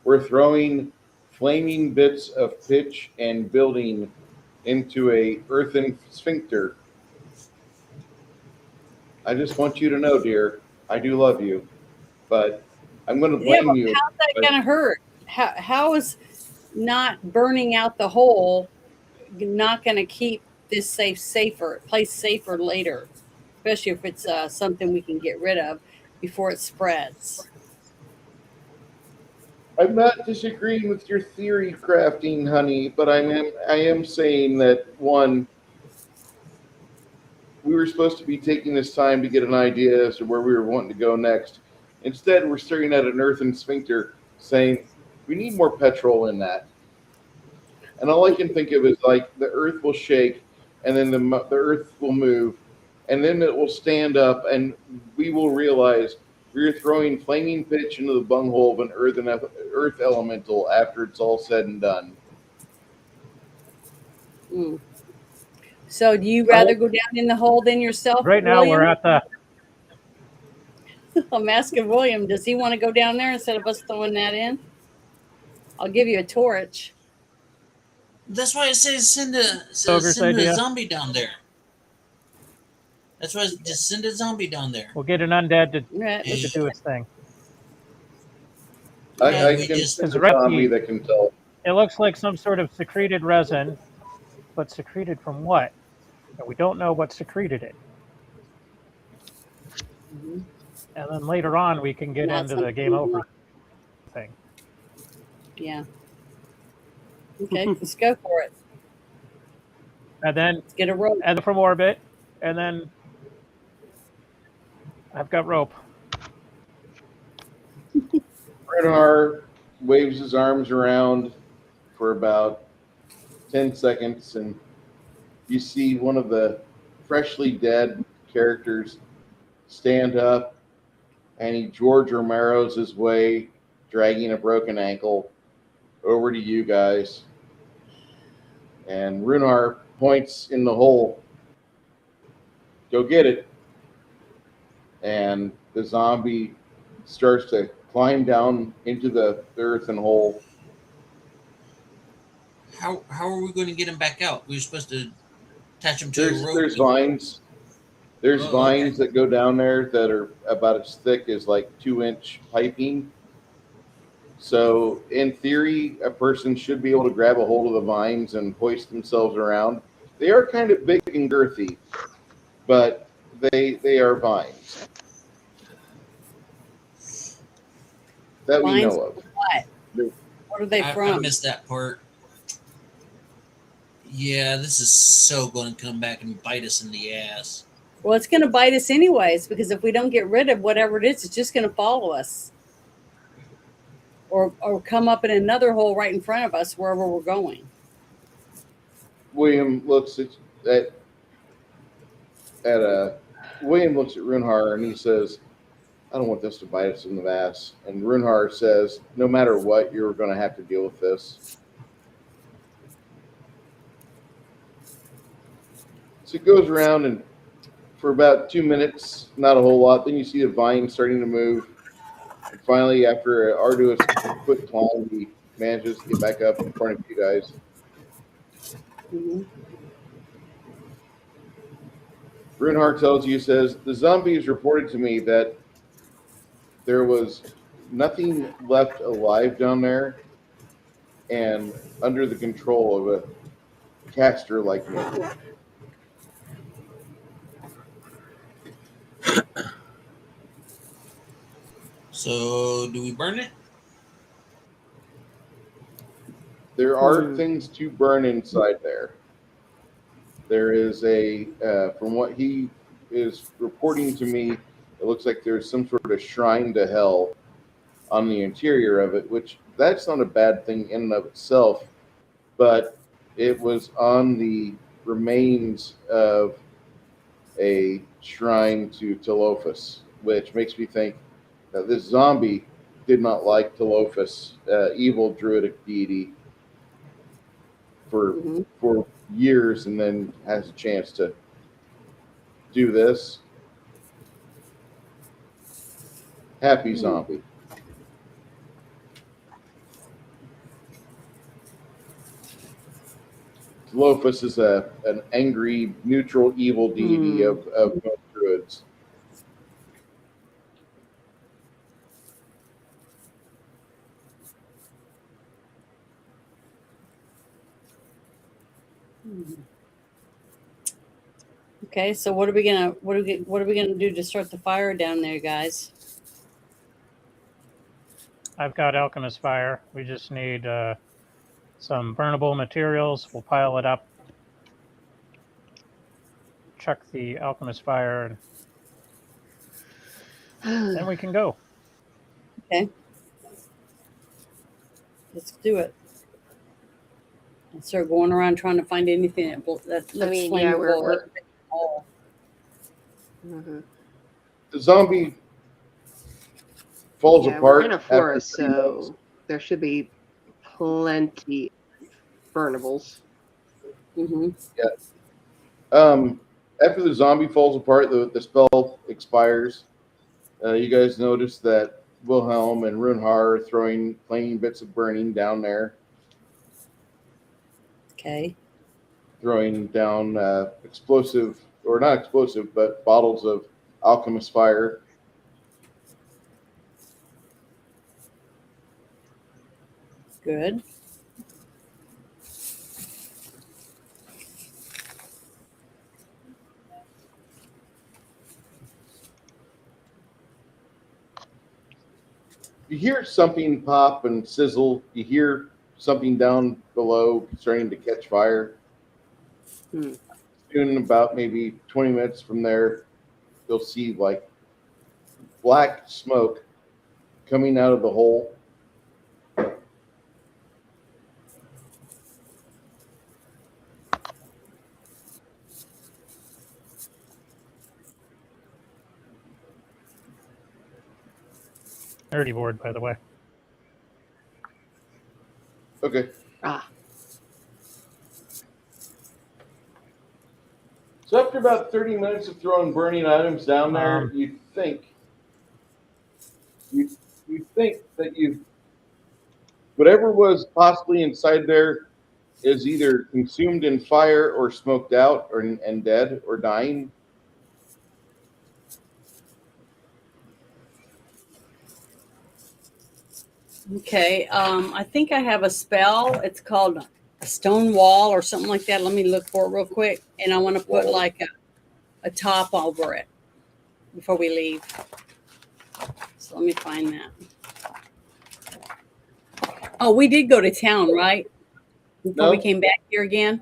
A: we're throwing flaming bits of pitch and building into a earthen sphincter. I just want you to know, dear, I do love you, but I'm going to
C: Yeah,
A: blame
C: but
A: you.
C: how's that going to hurt? How is not burning out the hole not going to keep this place safer later, especially if it's something we can get rid of before it spreads.
A: I'm not disagreeing with your theory crafting, honey, but I am saying that one, we were supposed to be taking this time to get an idea as to where we were wanting to go next. Instead, we're staring at an earthen sphincter saying, we need more petrol in that. And all I can think of is like the earth will shake and then the earth will move and then it will stand up and we will realize we are throwing flaming pitch into the bunghole of an earth elemental after it's all said and done.
C: Mm. So, do you rather go down in the hole than yourself,
B: Right now,
C: William?
B: we're at the
C: I'm asking William, does he want to go down there instead of us throwing that in? I'll give you a torch.
D: That's why I say send
B: Ogre's
D: a
B: idea.
D: zombie down there. That's why just send a zombie down there.
B: We'll get an undead to
C: Right.
D: Yeah.
B: do its thing.
A: I
D: we
A: can
D: just-
A: send a
B: Because
A: zombie that can tell.
B: It looks like some sort of secreted resin, but secreted from what? And we don't know what secreted it.
C: Mhm.
B: And then later on, we can get
C: Not
B: into the
C: something
B: game
C: we
B: over
C: want.
B: thing.
C: Yeah. Okay, let's go for it.
B: And then,
C: Let's get a rope.
B: from orbit, and then I've got rope.
A: Bernhard waves his arms around for about 10 seconds, and you see one of the freshly dead characters stand up, and he George Romero's his way, dragging a broken ankle over to you guys. And Runar points in the hole. Go get it. And the zombie starts to climb down into the earthen hole.
D: How are we going to get him back out? We were supposed to attach him to a rope.
A: There's vines. There's
D: Oh,
A: vines that go down there that are about as thick as like 2-inch piping. So in theory, a person should be able to grab a hold of the vines and hoist themselves around. They are kind of big and girthy, but they are vines that we
C: Vines
A: know of.
C: What? What are they
D: I
C: from?
D: missed that part. Yeah, this is so going to come back and bite us in the ass.
C: Well, it's going to bite us anyways, because if we don't get rid of whatever it is, it's just going to follow us. Or come up in another hole right in front of us wherever we're going.
A: William looks at William looks at Runhar and he says, I don't want this to bite us in the ass. And Runhar says, no matter what, you're going to have to deal with this. So it goes around and for about 2 minutes, not a whole lot. Then you see the vine starting to move. And finally, after an arduous quick climb, he manages to get back up in front of you guys.
C: Mhm.
A: Runehart tells you, says, the zombies reported to me that there was nothing left alive down there and under the control of a caster like me.
D: So, do we burn it?
A: There are things to burn inside there. There is from what he is reporting to me, it looks like there's some sort of shrine to hell on the interior of it, which that's not a bad thing in and of itself, but it was on the remains of a shrine to Telophus, which makes me think that this zombie did not like Telophus, evil druidic deity, for years, and then has a chance to do this. Happy zombie. Telophus is an angry, neutral, evil deity of most druids.
C: Okay, so what are we gonna do to start the fire down there, guys?
B: I've got alchemist fire. We just need some burnable materials. We'll pile it up, chuck the alchemist fire, and then we can go.
C: Okay, let's do it. And start going around trying to find anything that looks flammable.
A: The zombie falls apart.
E: We're in a forest,
A: after 3 minutes.
E: so there should be plenty of burnables.
A: After the zombie falls apart, the spell expires. You guys notice that Wilhelm and Runhar are throwing flaming bits of burning down there.
C: Okay.
A: Throwing down explosive, or not explosive, but bottles of alchemist fire.
C: Good.
A: You hear something pop and sizzle. You hear something down below starting to catch fire. Soon, about maybe 20 minutes from there, you'll see like black smoke coming out of the hole.
B: Nerdy board, by the way.
A: Okay. So after about 30 minutes of throwing burning items down there, you think that whatever was possibly inside there is either consumed in fire or smoked out and dead or dying.
C: Okay. I think I have a spell. It's called a stone wall or something like that. Let me look for it real quick. And I want to put like a top over it before we leave. So let me find that. Oh, we did go to town, right? Before we came back here again?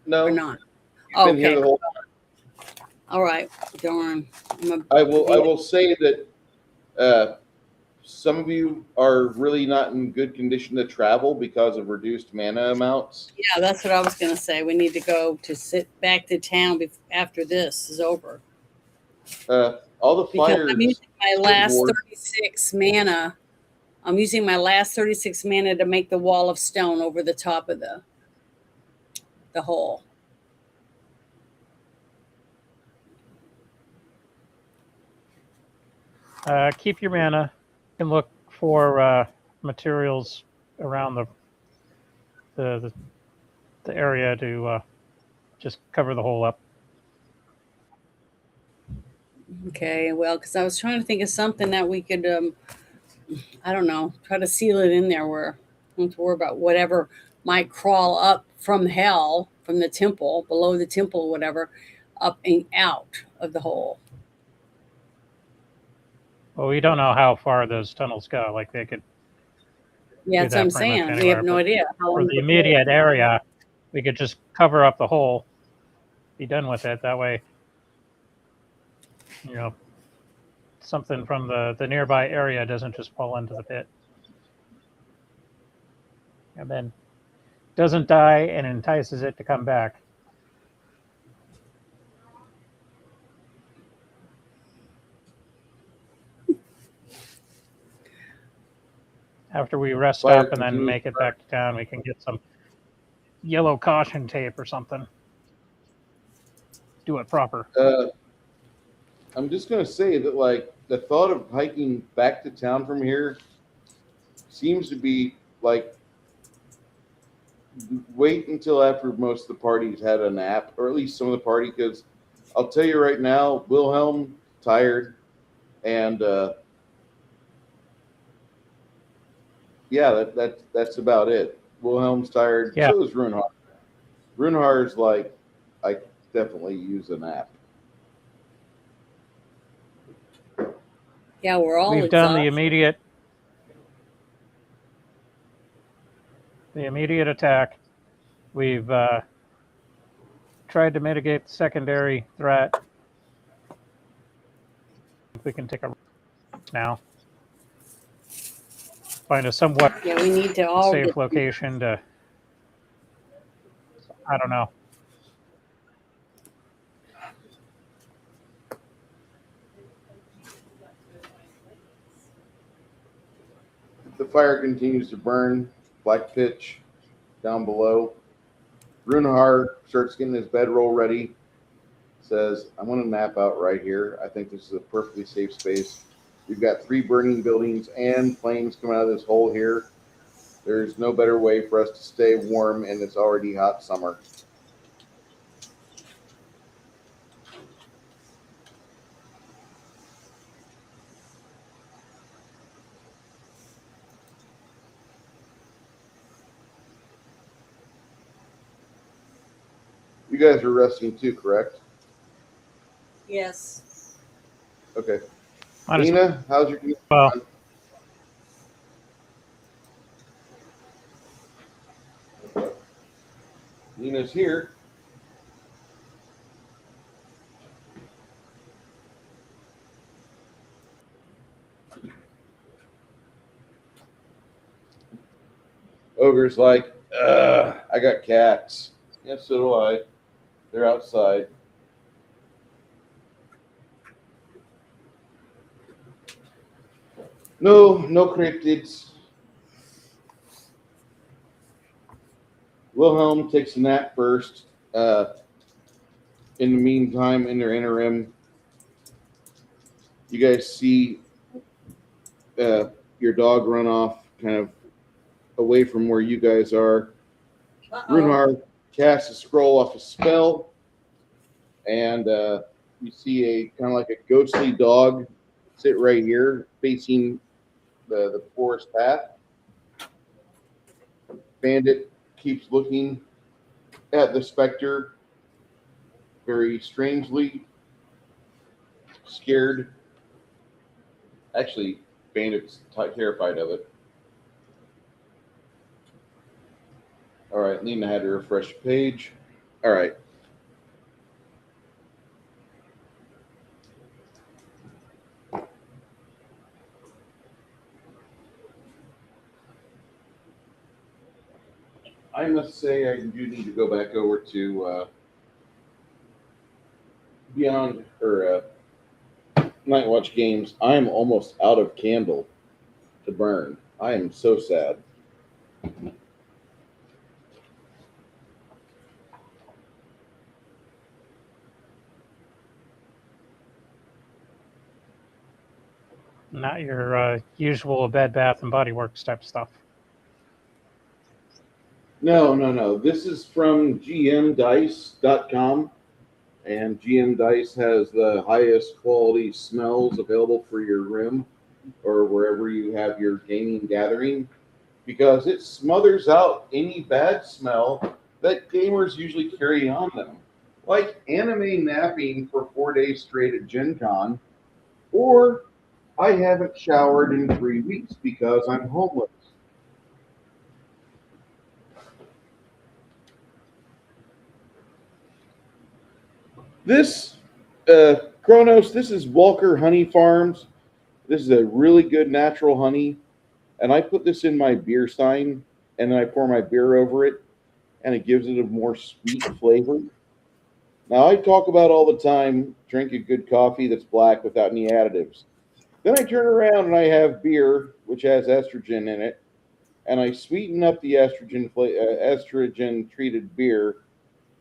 A: No.
C: Or not?
A: Been here the whole time.
C: All right. Darn.
A: I will say that some of you are really not in good condition to travel because of reduced mana amounts.
C: Yeah, that's what I was going to say. We need to go to sit back to town after this is over.
A: All the fires.
C: I'm using my last 36 mana. I'm using my last 36 mana to make the wall of stone over the top of the hole.
B: Keep your mana. You can look for materials around the area to just cover the hole up.
C: Okay, well, because I was trying to think of something that we could, I don't know, try to seal it in there where we don't have to worry about whatever might crawl up from hell, from the temple, below the temple, whatever, up and out of the hole.
B: Well, we don't know how far those tunnels go. Like they could
C: Yeah,
B: do
C: that's what I'm
B: that pretty much
C: saying. We have
B: anywhere.
C: no
B: But
C: idea how
B: for
C: long
B: the
C: the pole.
B: immediate area, we could just cover up the hole, be done with it. That way, you know, something from the nearby area doesn't just fall into the pit. And then doesn't die and entices it to come back. After we rest
A: Fire
B: up and then
A: continues
B: make
A: to
B: it
A: burn.
B: back to town, we can get some yellow caution tape or something. Do it proper.
A: I'm just gonna say that like the thought of hiking back to town from here seems to be like wait until after most of the parties had a nap, or at least some of the party. Because I'll tell you right now, Wilhelm tired, and yeah, that's about it. Wilhelm's tired.
B: Yeah.
A: So is Runhard. Runhard's like, I definitely use a nap.
C: Yeah, we're all
B: We've done the
C: exhausted.
B: immediate attack. We've tried to mitigate the secondary threat. We can take a rest now. Find a somewhat
C: Yeah, we need to all
B: safe
C: get.
B: location to, I don't know.
A: The fire continues to burn. Black pitch down below. Runhard starts getting his bedroll ready. Says, I'm going to nap out right here. I think this is a perfectly safe space. We've got 3 burning buildings and flames coming out of this hole here. There's no better way for us to stay warm in this already hot summer. You guys are resting too, correct?
C: Yes.
A: Okay.
B: Might as
A: Nina, how's your
B: well.
A: Nina's here. Ogre's like, I got cats. Yes, so do I. They're outside. No cryptids. Wilhelm takes a nap first. In the meantime, in their interim, you guys see your dog run off kind of away from where you guys are. Runhard casts a scroll off a spell, and you see a kind of like a ghostly dog sit right here facing the forest path. Bandit keeps looking at the specter very strangely, scared. Actually, Bandit's terrified of it. All right, Nina had to refresh the page. All right. I must say I do need to go back over to Beyond or Night Watch Games. I am almost out of candle to burn. I am so sad.
B: Not your usual Bed Bath and Body Works type stuff.
A: No. This is from gmdice.com. And GM Dice has the highest quality smells available for your room or wherever you have your gaming gathering, because it smothers out any bad smell that gamers usually carry on them, like anime napping for 4 days straight at Gen Con, or I haven't showered in 3 weeks because I'm homeless. This, Kronos, this is Walker Honey Farms. This is a really good natural honey. And I put this in my beer stein, and then I pour my beer over it, and it gives it a more sweet flavor. Now, I talk about all the time drink a good coffee that's black without any additives. Then I turn around and I have beer, which has estrogen in it, and I sweeten up the estrogen treated beer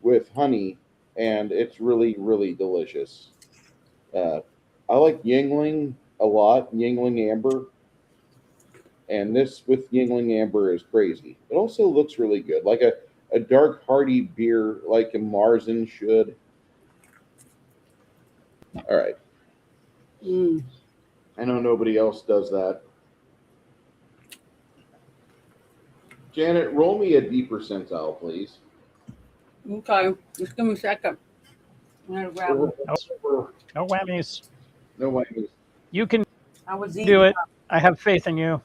A: with honey, and it's really, really delicious. Uh, I like Yingling a lot, Yingling Amber, and this with Yingling Amber is crazy. It also looks really good, like a dark, hearty beer, like a Marzen should. All right.
C: Mm.
A: I know nobody else does that. Janet, roll me a D percentile, please.
C: Okay, just give me a second. I'm gonna grab them.
B: No whammies.
A: No way.
B: You can
C: I was eating.
B: do it. I have faith in you.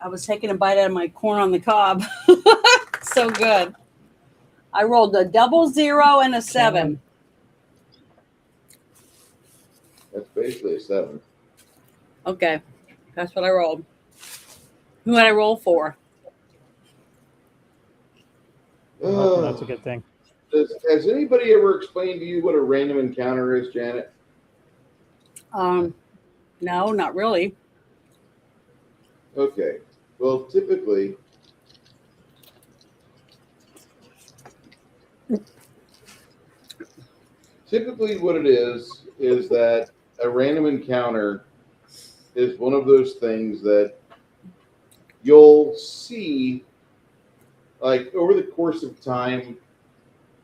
C: I was taking a bite out of my corn on the cob. So good. I rolled a 00 and a 7.
A: That's basically a 7.
C: Okay, that's what I rolled. Who did I roll for?
B: I'm hoping that's a good thing.
A: Has anybody ever explained to you what a random encounter is, Janet?
C: No, not really.
A: Okay. Well, typically, what it is that a random encounter is one of those things that you'll see, like, over the course of time,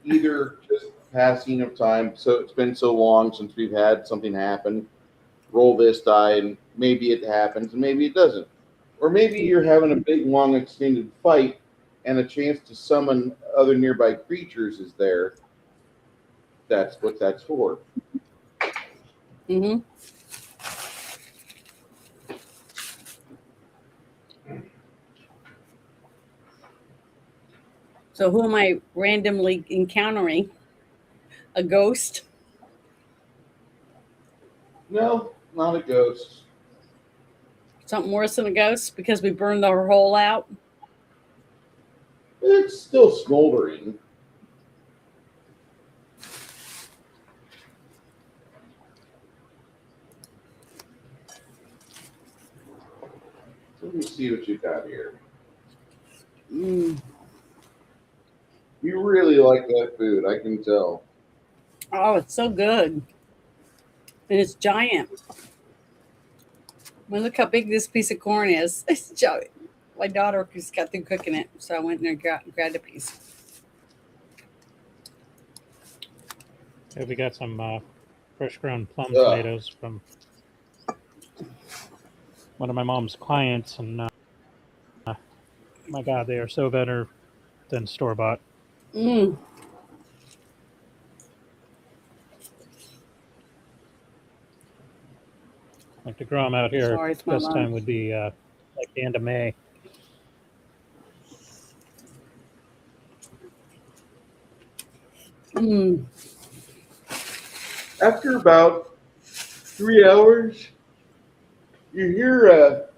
A: either just passing of time, so it's been so long since we've had something happen, roll this die, and maybe it happens, and maybe it doesn't. Or maybe you're having a big, long, extended fight, and a chance to summon other nearby creatures is there. That's what that's for.
C: Mm-hmm. So who am I randomly encountering? A ghost?
A: No, not a ghost.
C: Something worse than a ghost because we burned our hole out?
A: It's still smoldering. Let me see what you got here.
C: Mm.
A: You really like that food, I can tell.
C: Oh, it's so good. And it's giant. Well, look how big this piece of corn is. It's giant. My daughter just got through cooking it, so I went in there and grabbed a piece.
B: Here we got some fresh ground plum tomatoes from one of my mom's clients, and my God, they are so better than store bought.
C: Mm.
B: Like to grow them out here.
C: Sorry, it's my
B: Best
C: lunch.
B: time would be like the end of May.
C: Mm.
A: After about 3 hours, you hear a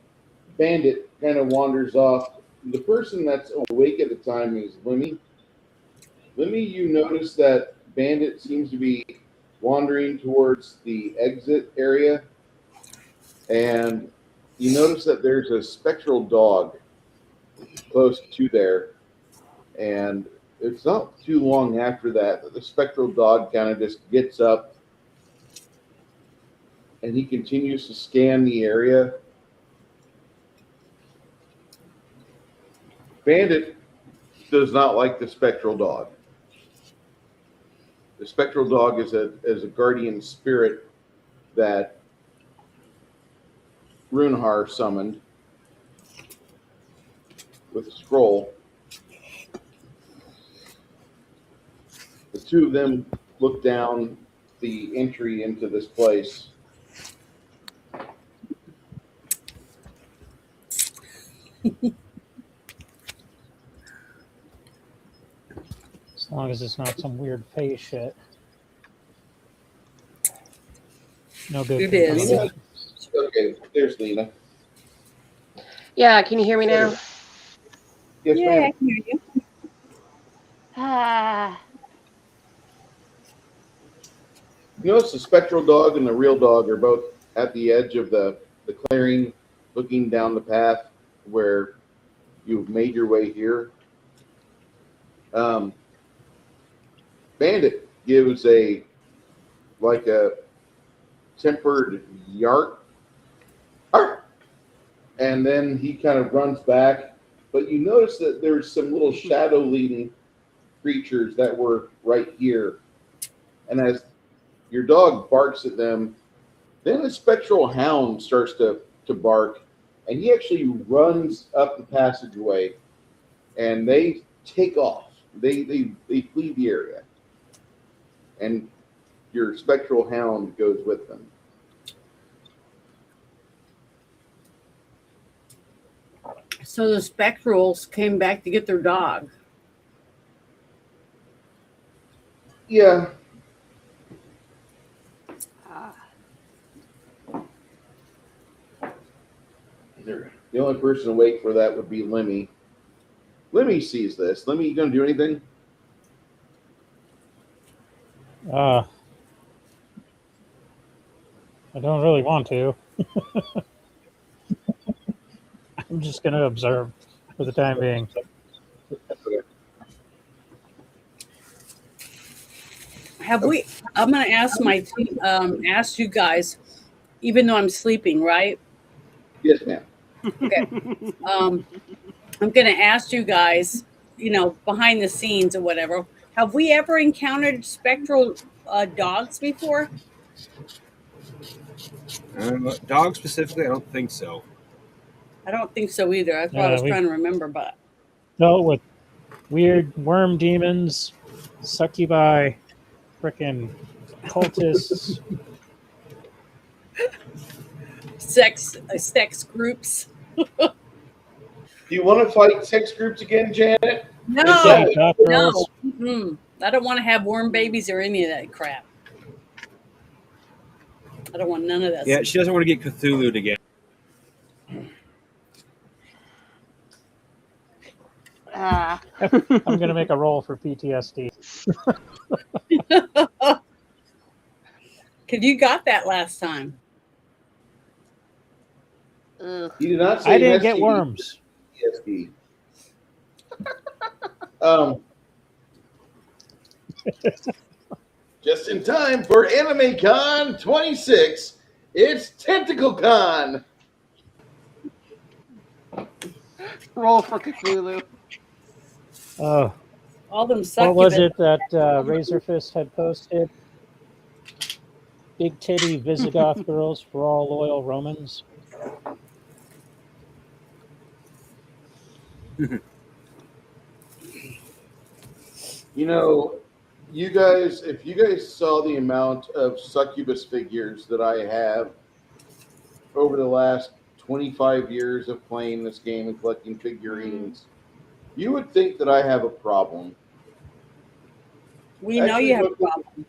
A: bandit kind of wanders off. The person that's awake at the time is Lemmy. Lemmy, you notice that bandit seems to be wandering towards the exit area, and you notice that there's a spectral dog close to there, and it's not too long after that the spectral dog kind of just gets up and he continues to scan the area. Bandit does not like the spectral dog. The spectral dog is a guardian spirit that Runehar summoned with a scroll. The two of them look down the entry into this place.
B: As long as it's not some weird face shit. No good.
C: It is.
A: Okay, there's Lena.
E: Yeah, can you hear me now?
A: Yes,
C: Yeah,
A: ma'am.
C: I can hear you.
E: Ah,
A: You notice the spectral dog and the real dog are both at the edge of the clearing, looking down the path where you've made your way here. Bandit gives a tempered yark, ark, and then he kind of runs back. But you notice that there's some little shadow-leading creatures that were right here. And as your dog barks at them, then a spectral hound starts to bark, and he actually runs up the passageway, and they take off. They flee the area, and your spectral hound goes with them.
C: So the spectrals came back to get their dog.
A: Yeah. The only person awake for that would be Lemmy. Lemmy sees this. Lemmy, you gonna do anything?
B: I don't really want to. I'm just going to observe for the time being.
C: Have we? I'm going to ask ask you guys, even though I'm sleeping, right?
A: Yes, ma'am.
C: Okay. I'm going to ask you guys, behind the scenes or whatever. Have we ever encountered spectral dogs before?
F: Dogs specifically, I don't think so.
C: I don't think so either. That's what I was trying to remember, but
B: No, with weird worm demons, succubi, frickin' cultists.
C: sex groups.
A: Do you want to fight sex groups again, Janet?
C: No,
B: No.
C: Mm-mm. I don't want to have worm babies or any of that crap. I don't want none of that.
F: Yeah,
C: stuff.
F: she doesn't want to get Cthulhu'd again.
B: I'm going to make a roll for PTSD.
C: Because you got that last time.
E: ugh.
A: You did not say
B: I didn't get
A: STD.
B: worms.
A: PTSD. Just in time for Anime Con 26. It's Tentacle Con.
E: Roll for Cthulhu.
C: All them
B: What
C: succubus.
B: was it that Razorfist had posted? Big titty Visigoth girls for all loyal Romans.
A: You guys, if you guys saw the amount of succubus figures that I have over the last 25 years of playing this game and collecting figurines, you would think that I have a problem.
C: We know you have a
A: Actually,
C: problem.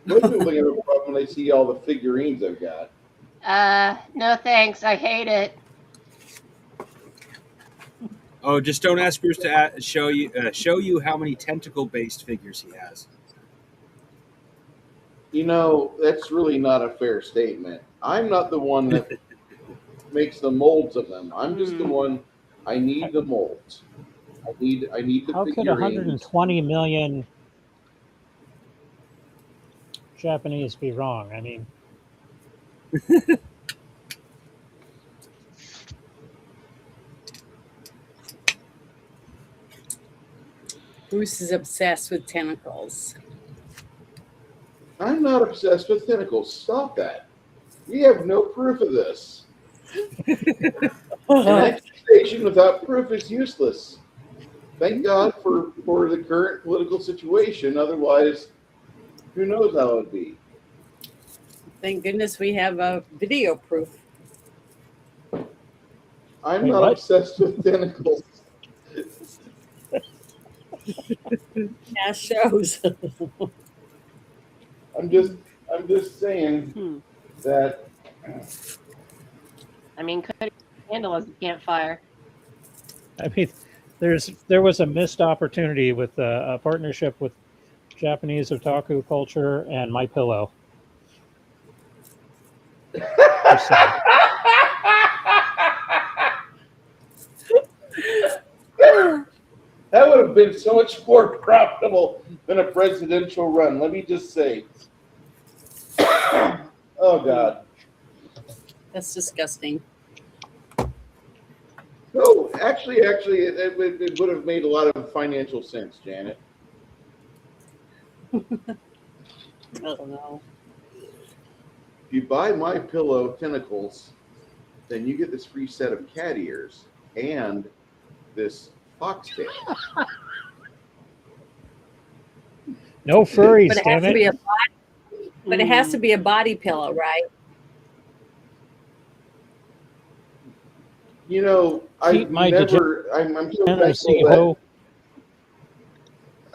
A: most people think I have a problem when they see all the figurines I've got.
E: No thanks. I hate it.
F: Oh, just don't ask Bruce to show you how many tentacle-based figures he has.
A: That's really not a fair statement. I'm not the one that makes the molds of them. I'm just the one. I need the molds. I need the
B: How could
A: figurines.
B: 120 million Japanese be wrong? I mean,
C: Bruce is obsessed with tentacles.
A: I'm not obsessed with tentacles. Stop that. We have no proof of this. An accusation without proof is useless. Thank God for the current political situation. Otherwise, who knows how it would be.
C: Thank goodness we have a video proof.
A: I'm
B: Wait,
A: not
B: what?
A: obsessed with tentacles.
C: Yeah, shows.
A: I'm just saying that
E: I mean, could handle as a campfire.
B: I mean, there was a missed opportunity with a partnership with Japanese otaku culture and My Pillow. Just saying.
A: that would have been so much more profitable than a presidential run. Let me just say. Oh God.
C: That's disgusting.
A: No, actually, it would have made a lot of financial sense, Janet.
C: I don't know.
A: If you buy My Pillow tentacles, then you get this free set of cat ears and this foxtail.
B: No furries,
C: But it
B: damn
C: has to be
B: it.
C: a body. But it has to be a body pillow, right?
A: You know,
B: Keep my
A: I'm so
B: degeneracy
A: thankful
B: ho.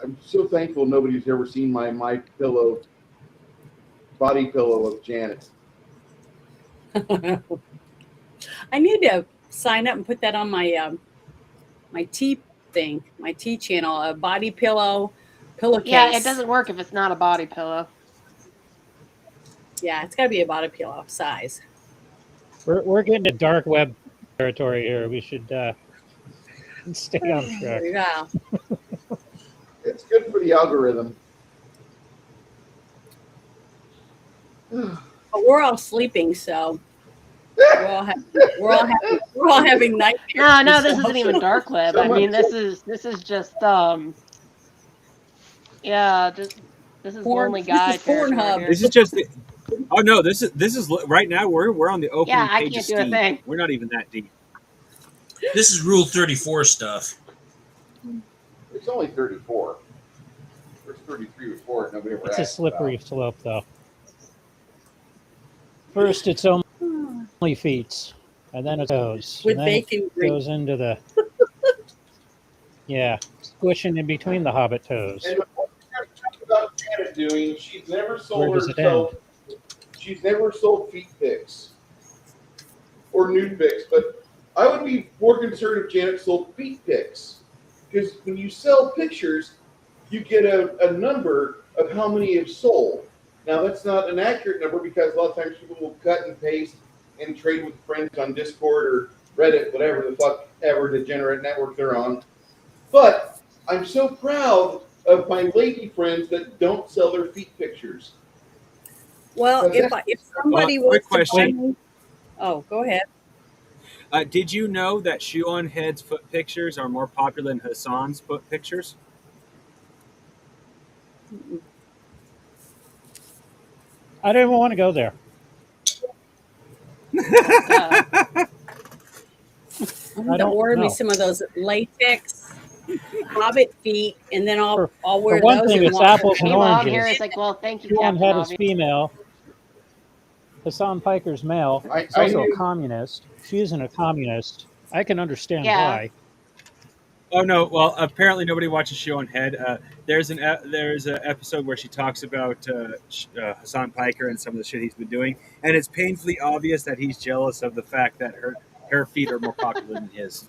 A: I'm so thankful nobody's ever seen my pillow body pillow of Janet.
C: I need to sign up and put that on my my tea thing, my tea channel. A body pillow, pillowcase.
E: Yeah, it doesn't work if it's not a body pillow.
C: Yeah, it's got to be a body pillow size.
B: We're getting to dark web territory here. We should stay on track.
C: Yeah.
A: It's good for the algorithm.
C: But we're all sleeping, so we're all having nightmares.
E: No, this isn't even dark web. I mean, this is just yeah, this is lonely guy
C: This is Pornhub.
E: territory here.
F: This is just. Oh no! This is right now. We're on the opening
E: Yeah, I
F: page
E: can't
F: of
E: do a
F: Steam.
E: thing.
F: We're not even that deep.
D: This is Rule 34 stuff.
A: It's only 34. There's 33 before. Nobody ever
B: It's a
A: asked
B: slippery
A: about.
B: slope, though. First, it's only feet, and then it's toes.
C: With
B: and then
C: bacon
B: it
C: grease.
B: goes into the squishing in between the hobbit toes.
A: And what we're going to talk about Janet doing, she's never sold
B: Where does it
A: herself. She's never sold feet pics or nude pics, but I would be more concerned if Janet sold feet pics, because when you sell pictures, you get a number of how many have sold. Now that's not an accurate number because a lot of times people will cut and paste and trade with friends on Discord or Reddit, whatever the fuck ever degenerate network they're on. But I'm so proud of my lady friends that don't sell their feet pictures.
C: Well, if somebody
F: Quick
C: wants to buy
F: question.
C: me, oh, go ahead.
F: Did you know that Shoe-on Head's foot pictures are more popular than Hassan's foot pictures?
B: I don't even want to go there.
E: Uh,
C: I'm going to order me some of those latex hobbit feet, and then I'll wear
B: For one
C: those.
B: thing,
C: and
B: it's
C: walk
B: apples and
E: meanwhile, I'm
B: oranges.
E: here. It's like, well, thank you,
B: Shoe-on
E: Captain
B: Head is
E: Obvious.
B: female. Hassan Piker's male.
A: I
B: He's also
A: knew-
B: a communist. She isn't a communist. I can understand
E: Yeah.
B: why.
F: Oh no! Well, apparently nobody watches Shoe-on Head. There's an episode where she talks about Hassan Piker and some of the shit he's been doing, and it's painfully obvious that he's jealous of the fact that her feet are more popular than his.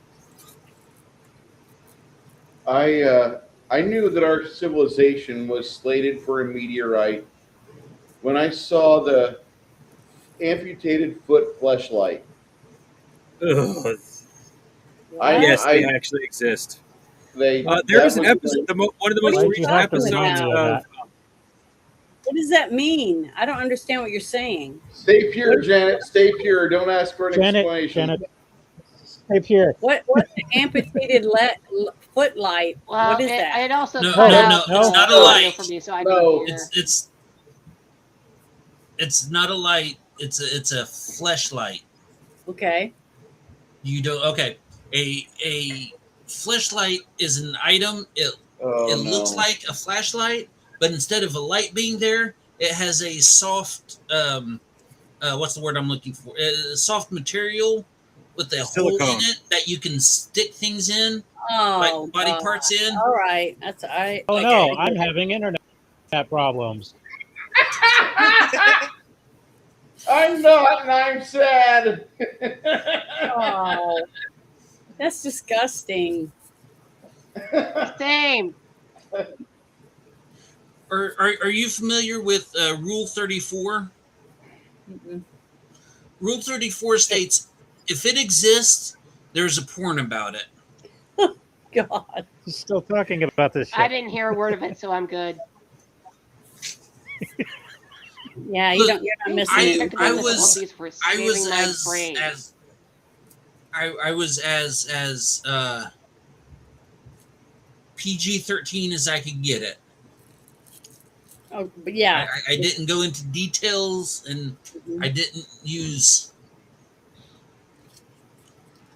A: I knew that our civilization was slated for a meteorite when I saw the amputated foot fleshlight.
F: Ugh.
C: What?
F: Yes, they actually exist. There
A: That
F: was an
A: was
F: episode, one of the
C: What
F: most
C: are you
F: recent
C: talking
F: episodes
C: about?
F: of.
C: What does that mean? I don't understand what you're saying.
A: Stay pure, Janet. Stay pure. Don't ask for an explanation.
B: Janet, stay pure.
C: What's an amputated footlight?
E: Well,
C: What is that?
E: it also
D: No,
E: cut
B: no,
E: out
B: no, it's
E: the
D: not a
E: audio
D: light.
E: for me, so I
A: No.
E: didn't hear.
D: It's not a light. It's a fleshlight.
C: Okay.
D: You don't. Okay. A fleshlight is an item. It
A: Oh
D: looks
A: no.
D: like a flashlight, but instead of a light being there, it has a soft what's the word I'm looking for? Soft material with a hole in
F: Silicone.
D: it that you can stick things in, like
C: Oh
D: body
C: God.
D: parts in.
C: All right. That's I.
B: Oh
D: Okay.
B: no, I'm having internet problems.
A: I'm not, and I'm sad.
C: Oh, that's disgusting.
E: Same.
D: Are you familiar with Rule 34?
C: Mm-mm.
D: Rule 34 states if it exists, there's a porn about it.
C: God.
B: He's still talking about this
E: I
B: shit.
E: didn't hear a word of it, so I'm good.
C: Yeah,
D: Look,
C: you're not missing
D: I
C: anything.
E: I
D: was
E: saving my
D: as
E: brain.
D: I was as PG-13 as I could get it.
C: Oh, but yeah.
D: I didn't go into details, and
C: Mhm.
D: I didn't use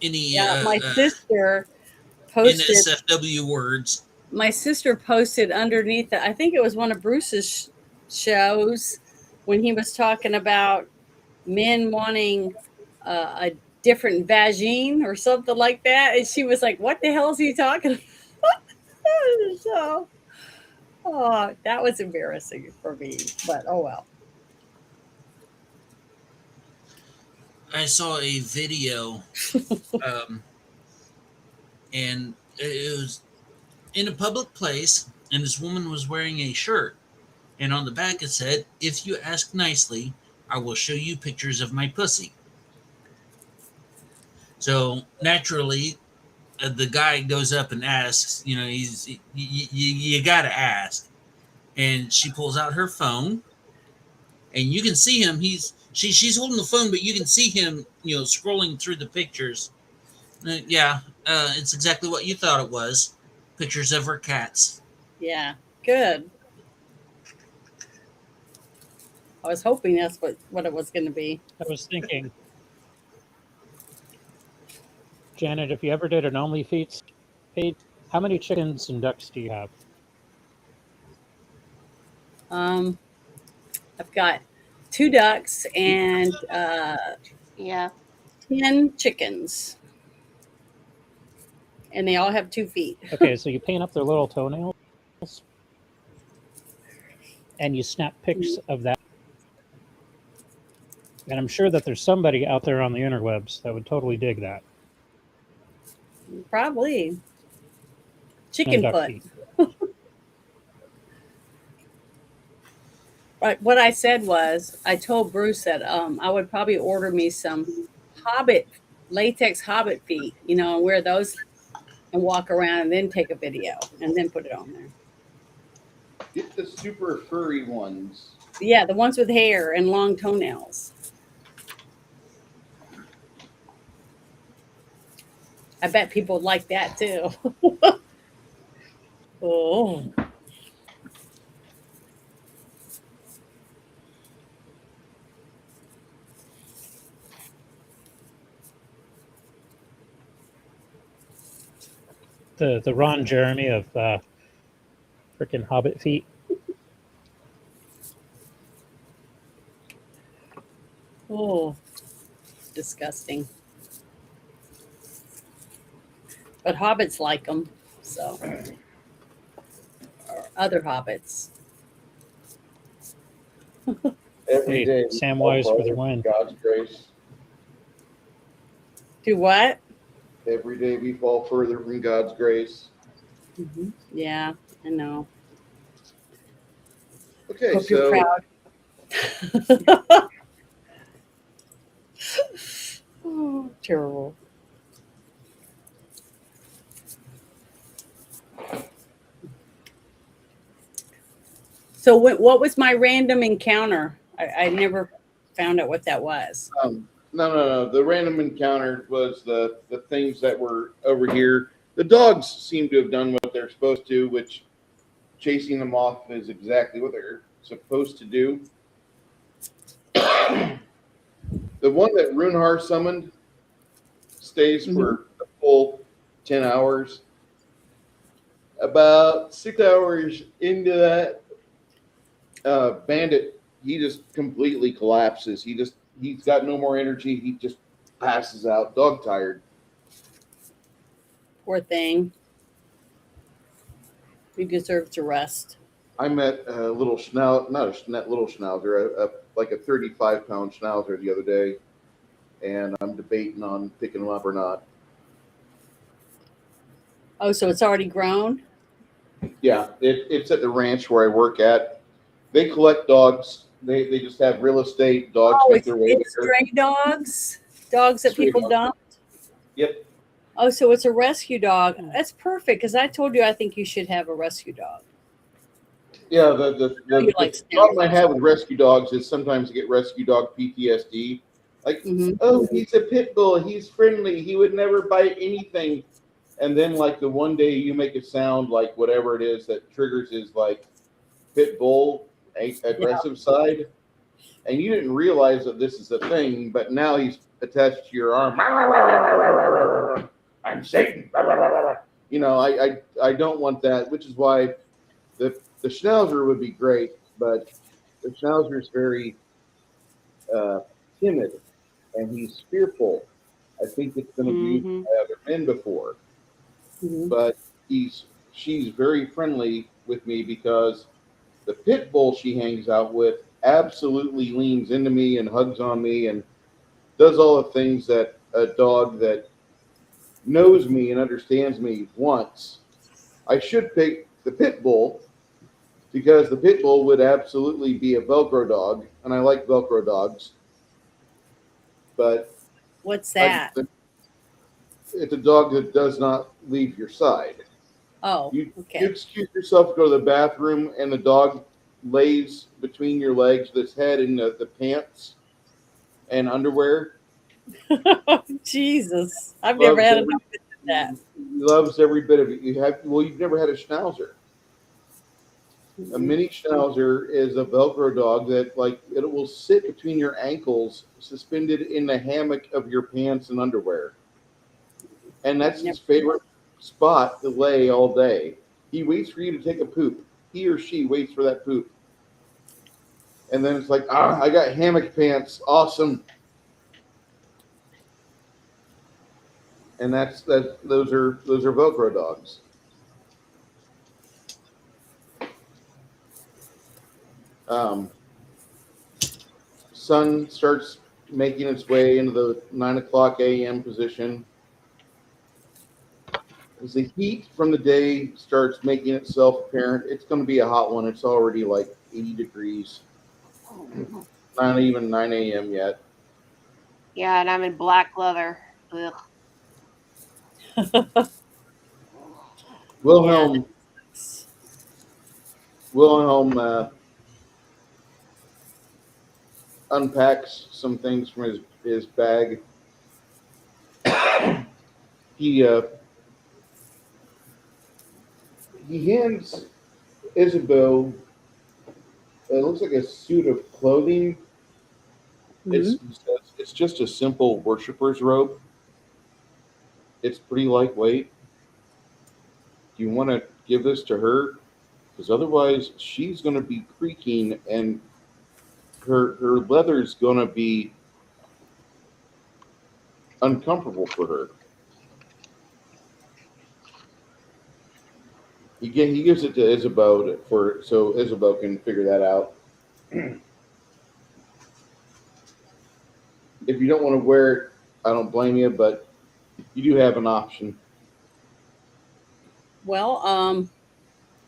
D: any
C: Yeah, my sister posted.
D: NSFW words.
C: My sister posted underneath it. I think it was one of Bruce's shows when he was talking about men wanting a different vagine or something like that, and she was like, "What the hell is he talking about?" So, oh, that was embarrassing for me, but oh well.
D: I saw a video, and it was in a public place, and this woman was wearing a shirt, and on the back it said, "If you ask nicely, I will show you pictures of my pussy." So naturally, the guy goes up and asks, you got to ask, and she pulls out her phone, and you can see him. She's holding the phone, but you can see him, scrolling through the pictures. It's exactly what you thought it was. Pictures of her cats.
C: Yeah, good. I was hoping that's what it was going to be.
B: I was thinking, Janet, if you ever did an OnlyFeeds page, how many chickens and ducks do you have?
C: I've got 2 ducks and
E: Yeah.
C: 10 chickens, and they all have 2 feet.
B: Okay, so you paint up their little toenails, and you snap pics of that. And I'm sure that there's somebody out there on the interwebs that would totally dig that.
C: Probably
B: And
C: chicken
B: duck
C: foot.
B: feet.
C: Right. What I said was, I told Bruce that I would probably order me some latex hobbit feet, and wear those and walk around and then take a video and then put it on there.
A: Get the super furry ones.
C: Yeah, the ones with hair and long toenails. I bet people would like that too. Oh.
B: The Ron Jeremy of freaking Hobbit feet.
C: Oh, disgusting. But hobbits like them, so. Or other hobbits.
A: Every
B: Hey,
A: day, we
B: Samwise
A: fall
B: for the
A: further
B: win.
A: from God's grace.
C: Do what?
A: Every day we fall further from God's grace.
C: Mm-hmm. Yeah, I know.
A: Okay,
C: Hope you're
A: so
C: proud. Oh, terrible. So what was my random encounter? I never found out what that was.
A: no. The random encounter was the things that were over here. The dogs seem to have done what they're supposed to, which chasing them off is exactly what they're supposed to do. The one that Runehar summoned stays for a full 10 hours. About 6 hours into that, Bandit, he just completely collapses. He's got no more energy. He just passes out, dog tired.
C: Poor thing. He deserves to rest.
A: I met a little little schnauzer, like a 35-pound schnauzer the other day, and I'm debating on picking him up or not.
C: Oh, so it's already grown?
A: Yeah, it's at the ranch where I work at. They collect dogs. They just have real estate. Dogs
C: Oh,
A: make their way
C: it's
A: there.
C: stray dogs? Dogs that
A: Stray
C: people
A: dogs.
C: dump?
A: Yep.
C: Oh, so it's a rescue dog. That's perfect because I told you I think you should have a rescue dog.
A: Yeah, the
C: You like
A: problem I
C: snails.
A: have with rescue dogs is sometimes I get rescue dog PTSD. Like,
C: Mhm.
A: oh, he's a pit bull. He's friendly. He would never bite anything. And then, like, the one day you make it sound like whatever it is that triggers his, like, pit bull aggressive side. And you didn't realize that this is a thing, but now he's attached to your arm. I'm Satan. You know, I don't want that, which is why the Schnauzer would be great, but the Schnauzer is very timid and he's fearful. I think it's been abused by other men before, but she's very friendly with me because the pit bull she hangs out with absolutely leans into me and hugs on me and does all the things that a dog that knows me and understands me wants. I should pick the pit bull because the pit bull would absolutely be a Velcro dog, and I like Velcro dogs. But
C: What's that?
A: it's a dog that does not leave your side.
C: Oh,
A: You
C: okay.
A: excuse yourself to go to the bathroom, and the dog lays between your legs, with its head in the pants and underwear.
C: Jesus. I've never had enough of that.
A: He loves every bit of it. You've never had a Schnauzer. A mini Schnauzer is a Velcro dog that, like, it will sit between your ankles, suspended in the hammock of your pants and underwear. And that's his favorite spot to lay all day. He waits for you to take a poop. He or she waits for that poop. And then it's like, I got hammock pants. Awesome. And those are Velcro dogs. Sun starts making its way into the 9 o'clock a.m. position. As the heat from the day starts making itself apparent, it's going to be a hot one. It's already like 80 degrees. Not even 9 a.m. yet.
E: Yeah, and I'm in black leather. Ugh.
A: Wilhelm unpacks some things from his bag. He hands Isabeau, it looks like a suit of clothing. It's just a simple worshiper's robe. It's pretty lightweight. Do you want to give this to her? Because otherwise she's going to be creaking and her leather's going to be uncomfortable for her. He gives it to Isabeau so Isabeau can figure that out. If you don't want to wear it, I don't blame you, but you do have an option.
C: Well,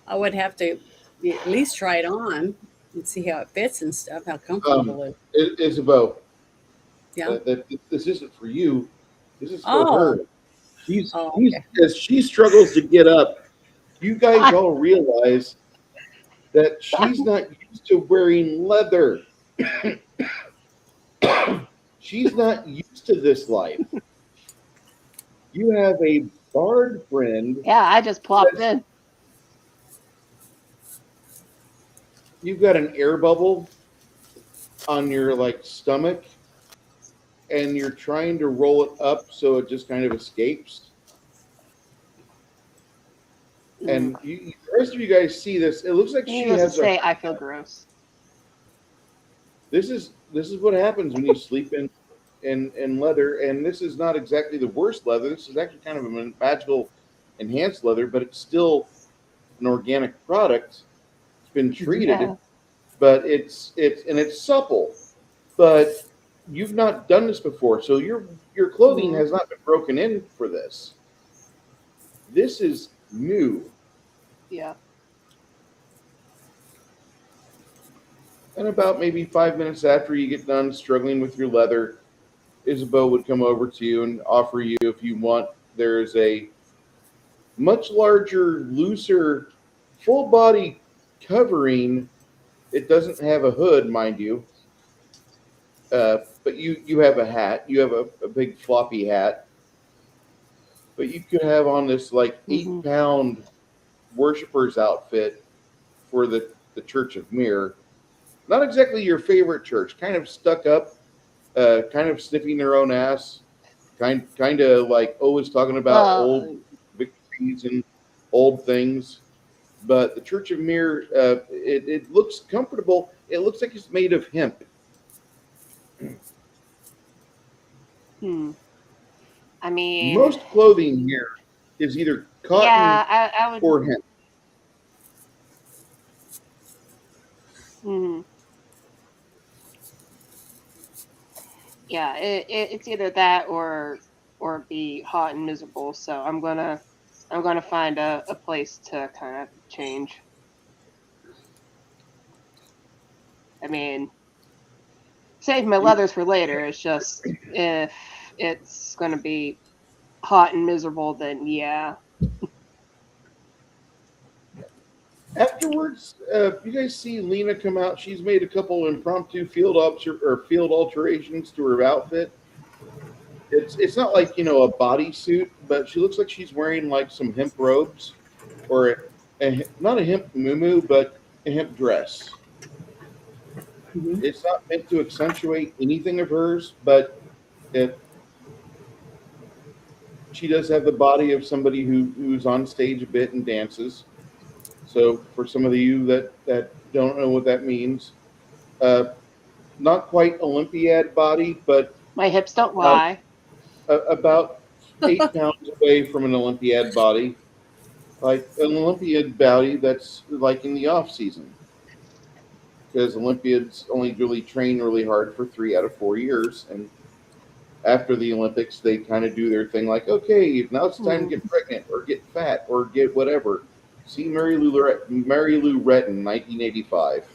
C: I would have to at least try it on and see how it fits and stuff, how comfortable it is.
A: Isabeau,
C: Yeah.
A: this isn't for you. This is for
C: Oh.
A: her.
C: Okay.
A: As she struggles to get up, you guys all realize that she's not used to wearing leather. She's not used to this life. You have a bard friend.
E: Yeah, I just plopped in.
A: You've got an air bubble on your like stomach, and you're trying to roll it up so it just kind of escapes. And the rest of you guys see this. It looks like she
E: Needless to
A: has
E: say, I feel gross.
A: This is what happens when you sleep in leather, and this is not exactly the worst leather. This is actually kind of a magical enhanced leather, but it's still an organic product. It's been treated,
E: Yeah.
A: but it's supple. But you've not done this before, so your clothing has not been broken in for this. This is new.
E: Yeah.
A: And about maybe 5 minutes after you get done struggling with your leather, Isabel would come over to you and offer you, if you want, there's a much larger, looser, full body covering. It doesn't have a hood, mind you, but you have a hat. You have a big floppy hat. But you could have on this like 8-pound worshiper's outfit for the Church of Mir. Not exactly your favorite church, kind of stuck up, kind of sniffing their own ass, kind of like always talking about old victories and old things. But the Church of Mir, it looks comfortable. It looks like it's made of hemp.
E: I mean,
A: most clothing here is either cotton
E: I would,
A: or hemp.
E: Yeah, it's either that or be hot and miserable. So I'm gonna find a place to kind of change. I mean, save my leathers for later. It's just if it's gonna be hot and miserable, then yeah.
A: Afterwards, you guys see Lena come out. She's made a couple impromptu field alterations to her outfit. It's not like, a bodysuit, but she looks like she's wearing like some hemp robes, or not a hemp muumuu, but a hemp dress. It's not meant to accentuate anything of hers, but she does have the body of somebody who's on stage a bit and dances. So for some of you that don't know what that means, not quite Olympiad body, but
E: My hips don't lie.
A: About 8 pounds away from an Olympiad body, like an Olympiad body that's like in the off season, because Olympiads only really train really hard for 3 out of 4 years, and after the Olympics they kind of do their thing, like, okay, now it's time to get pregnant or get fat or get whatever. See Mary Lou Retton, 1985.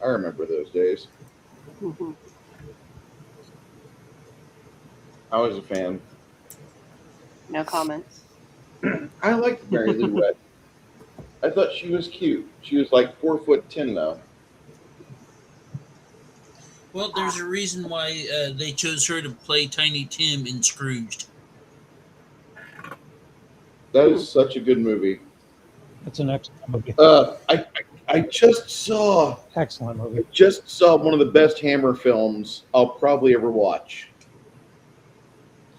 A: I remember those days. I was a fan.
E: No comments.
A: I liked Mary Lou Retton. I thought she was cute. She was like 4'10" though.
D: Well, there's a reason why they chose her to play Tiny Tim in Scrooged.
A: That is such a good movie.
B: It's an excellent movie.
A: I just saw.
B: Excellent movie.
A: I just saw one of the best Hammer films I'll probably ever watch.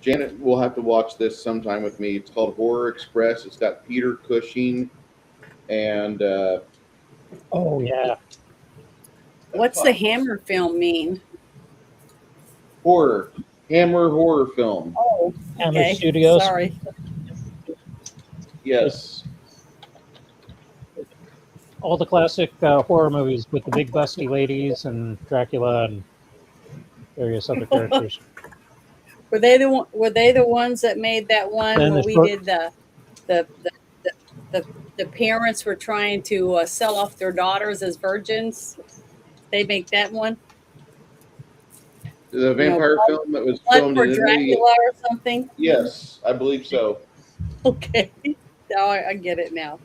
A: Janet will have to watch this sometime with me. It's called Horror Express. It's got Peter Cushing and.
B: Oh yeah.
C: What's the Hammer film mean?
A: Horror. Hammer horror film.
C: Oh,
B: Hammer
C: okay.
B: Studios.
C: Sorry.
A: Yes.
B: All the classic horror movies with the big busty ladies and Dracula and various other characters.
C: Were they the ones that made that one
B: Then
C: where
B: the
C: we
B: short-
C: did the parents were trying to sell off their daughters as virgins? They make that one.
A: The vampire film that was
C: Blood
A: filmed
C: for
A: in
C: Dracula
A: Italy.
C: or something.
A: Yes, I believe so.
C: Okay, now I get it now.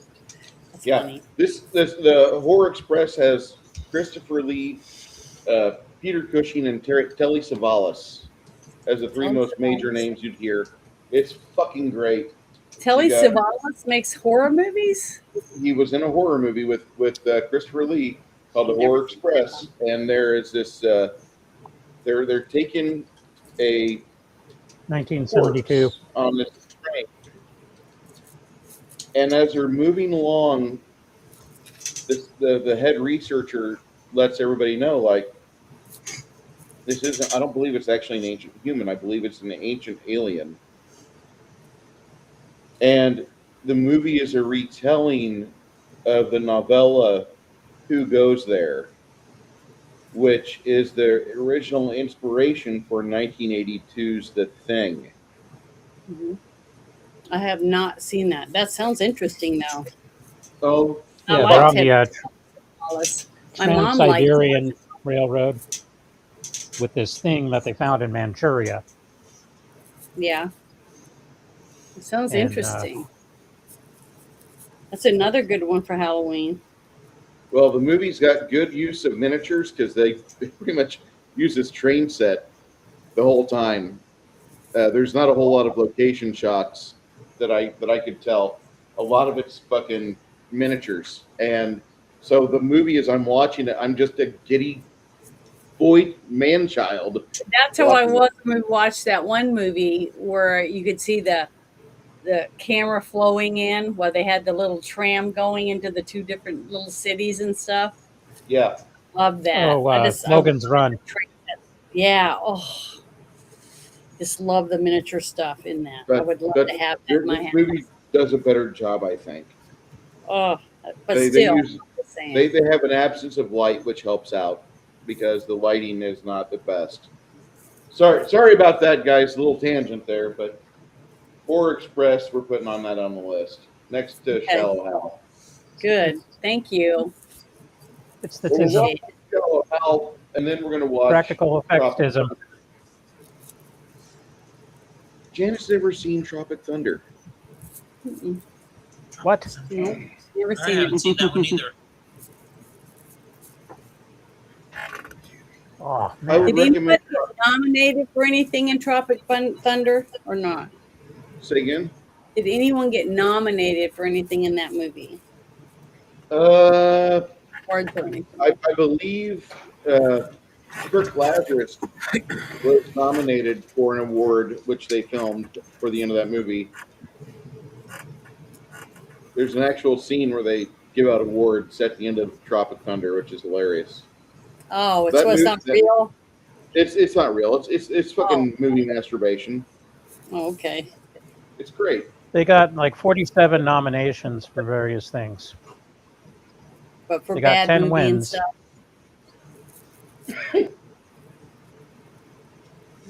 C: That's funny.
A: The Horror Express has Christopher Lee, Peter Cushing, and Telly Savalas as the 3 most major names you'd hear. It's fucking great.
C: Telly Savalas makes horror movies?
A: He was in a horror movie with Christopher Lee. called the
C: Never
A: Horror
C: seen that
A: Express, and there is this. They're taking a
B: 1972.
A: corpse on this train, and as they're moving along, the head researcher lets everybody know, like, this isn't. I don't believe it's actually an ancient human. I believe it's an ancient alien. And the movie is a retelling of the novella "Who Goes There," which is the original inspiration for 1982's The Thing.
C: Mhm. I have not seen that. That sounds interesting, though.
A: Oh,
C: I
B: Yeah, they're
C: like
B: on
C: Ted
B: the
C: Wallace. My mom likes
B: Trans-Siberian Railroad with this thing that they found in Manchuria.
C: Yeah, it sounds
B: And
C: interesting. That's another good one for Halloween.
A: well, the movie's got good use of miniatures because they pretty much use this train set the whole time. There's not a whole lot of location shots that I could tell. A lot of it's fucking miniatures, and so the movie, as I'm watching it, I'm just a giddy boy man child.
C: That's how I was when we watched that one movie where you could see the camera flowing in while they had the little tram going into the two different little cities and stuff.
A: Yeah,
C: Love that. I
B: Logan's Run.
C: yeah. Oh, just love the miniature stuff in that. I would love to have that in my
A: this
C: house.
A: movie does a better job, I think.
C: Oh, but
A: They
C: still,
A: use
C: the same.
A: they have an absence of light, which helps out because the lighting is not the best. Sorry about that, guys. A little tangent there, but Horror Express, we're putting on that on the list next to Shallow Hal.
C: Good. Thank you.
B: It's the
A: Well, we're
B: tism.
A: watching Shallow Hal, and then we're going to watch
B: Practical effectism.
A: Thunder. Janet's never seen Tropic Thunder.
C: Mm-mm.
B: What?
C: Nope. Never
D: I
C: seen
D: haven't
C: it.
D: seen that one either.
B: Oh,
A: I
B: man.
A: would
C: Did
A: recommend.
C: anybody get nominated for anything in Tropic Thunder or not?
A: Say again.
C: Did anyone get nominated for anything in that movie?
A: Uh,
C: Awards or anything?
A: I believe Kirk Lazarus was nominated for an award, which they filmed for the end of that movie. There's an actual scene where they give out awards at the end of Tropic Thunder, which is hilarious.
C: Oh,
A: That
C: it's not real?
A: It's not real. It's fucking movie masturbation.
C: Oh, okay.
A: It's great.
B: They got like 47 nominations for various things.
C: But for
B: They got
C: bad
B: 10
C: movie and
B: wins.
C: stuff.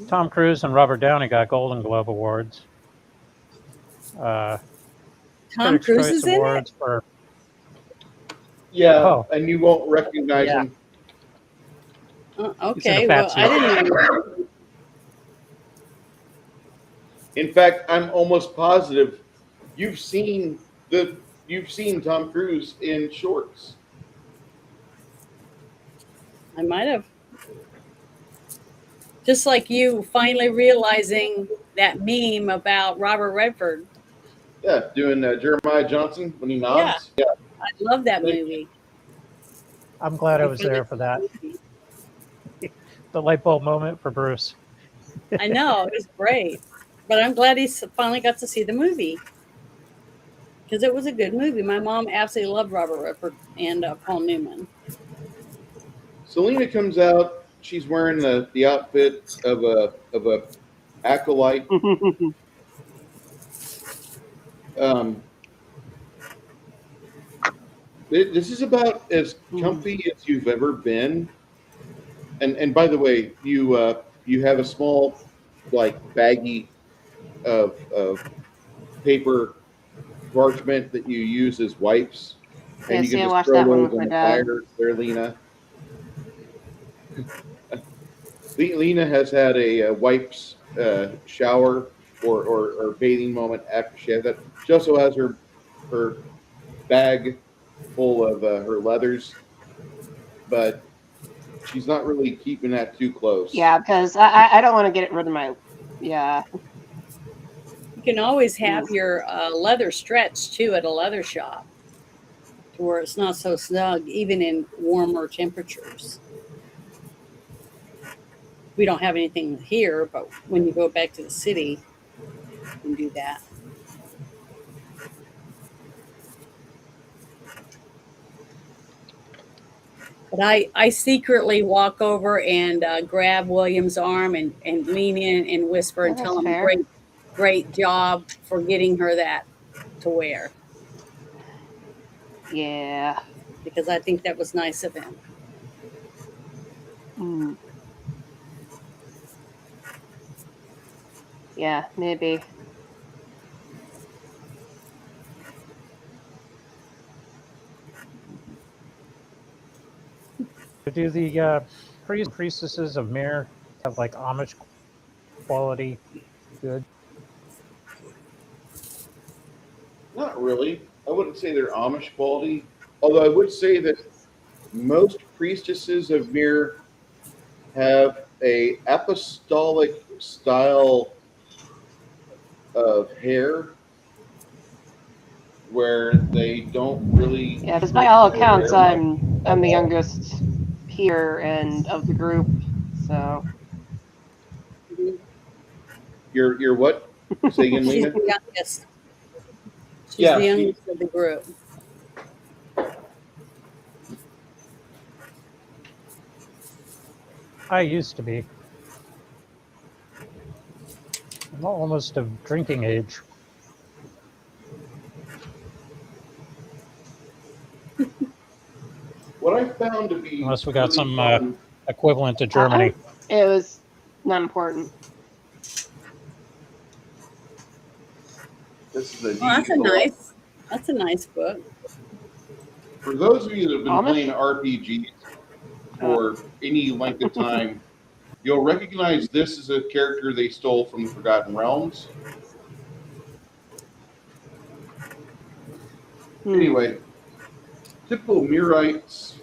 B: Tom Cruise and Robert Downey got Golden Globe awards.
C: Tom
B: Critics'
C: Cruise
B: Choice
C: is in it?
B: awards for
A: Yeah,
B: Oh.
A: and you won't recognize
C: Yeah.
A: him.
C: Okay,
B: a fat
C: well, I didn't know.
A: In fact, I'm almost positive you've seen Tom Cruise in shorts.
C: I might have. Just like you finally realizing that meme about Robert Redford.
A: Yeah, doing Jeremiah Johnson when he nods. Yeah.
C: I love that movie.
B: I'm glad I was there for that. The light bulb moment for Bruce.
C: I know, it was great. But I'm glad he finally got to see the movie. Because it was a good movie. My mom absolutely loved Robert Redford and Paul Newman.
A: Selena comes out. She's wearing the outfit of a acolyte. This is about as comfy as you've ever been. And by the way, you have a small like baggie of paper parchment that you use as wipes,
E: Yeah,
A: and you
E: see, I
A: can just
E: watched
A: throw
E: that one
A: those
E: with
A: on
E: my
A: the
E: dad.
A: fire there, Lena. Lena has had a wipes shower or bathing moment after she had that. She also has her bag full of her leathers, but she's not really keeping that too close.
E: Yeah, because I don't want to get rid of my. Yeah.
C: You can always have your leather stretched too at a leather shop to where it's not so snug, even in warmer temperatures. We don't have anything here, but when you go back to the city, you can do that. But I secretly walk over and grab William's arm and lean in and whisper and
E: Yeah,
C: tell
E: that's
C: him,
E: fair.
C: great job for getting her that to wear.
E: Yeah.
C: Because I think that was nice of him.
E: Mm. Yeah, maybe.
B: Do the priestesses of Mir have like Amish quality good?
A: Not really. I wouldn't say they're Amish quality, although I would say that most priestesses of Mir have a apostolic style of hair where they don't really
E: Yeah, because by all
A: cut their
E: accounts,
A: hair much
E: I'm
A: at
E: the
A: all.
E: youngest here and of the group. So
A: You're what? Say again,
C: She's
A: Lena?
C: the youngest. She's
A: Yeah,
C: the youngest of the group.
B: I used to be. I'm almost of drinking age.
A: what I found to be
B: Unless we got
A: really
B: some
A: fun.
B: equivalent to Germany.
E: it was not important.
A: This is a
C: Oh,
A: D100.
C: that's a nice book.
A: For those of you that have been playing
E: Amish?
A: RPGs for any length of time, you'll recognize this as a character they stole from the Forgotten Realms. Anyway, typical Mirites.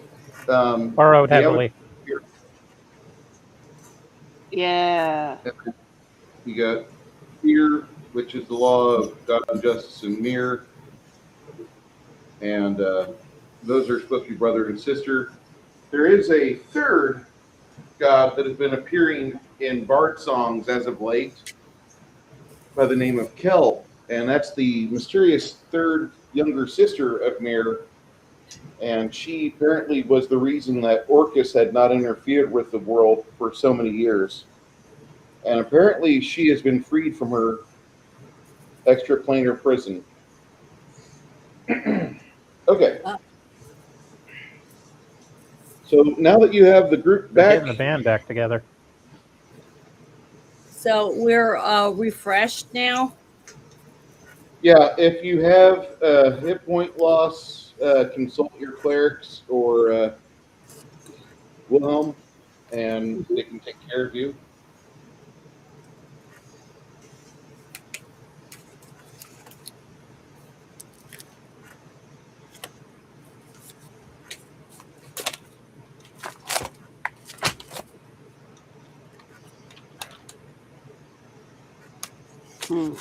B: Borrowed
A: they have
B: heavily.
E: Yeah.
A: You got fear, which is the law of God and justice and Mir, and those are supposed to be brother and sister. There is a third god that has been appearing in bard songs as of late by the name of Kel, and that's the mysterious third younger sister of Mir, and she apparently was the reason that Orcus had not interfered with the world for so many years. And apparently she has been freed from her extraplanar prison. Okay. So now that you have the group
B: They're
A: back,
B: getting the band back together.
C: So we're refreshed now.
A: yeah, if you have hit point loss, consult your clerics or Wilhelm, and they can take care of you.
E: Hmm.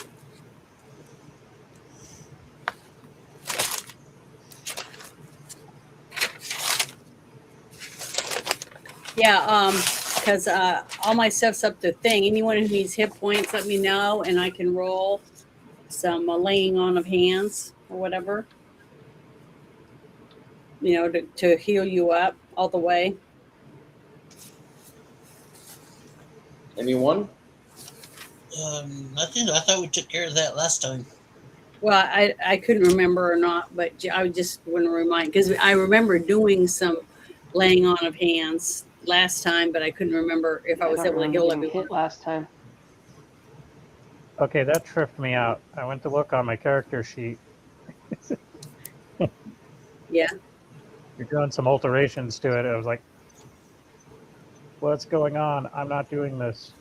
C: Yeah, because all my stuff's up to thing. Anyone who needs hit points, let me know, and I can roll some laying on of hands or whatever. You know, to heal you up all the way.
A: Anyone?
D: Nothing. I thought we took care of that last time.
C: Well, I couldn't remember or not, but I just want to remind because I remember doing some laying on of hands last time, but I couldn't remember if I was
E: don't
C: able to
E: remember
C: heal
E: getting
C: everyone.
E: hit last time.
B: Okay, that tripped me out. I went to look on my character sheet.
C: Yeah.
B: You're doing some alterations to it. I was like, what's going on? I'm not doing this.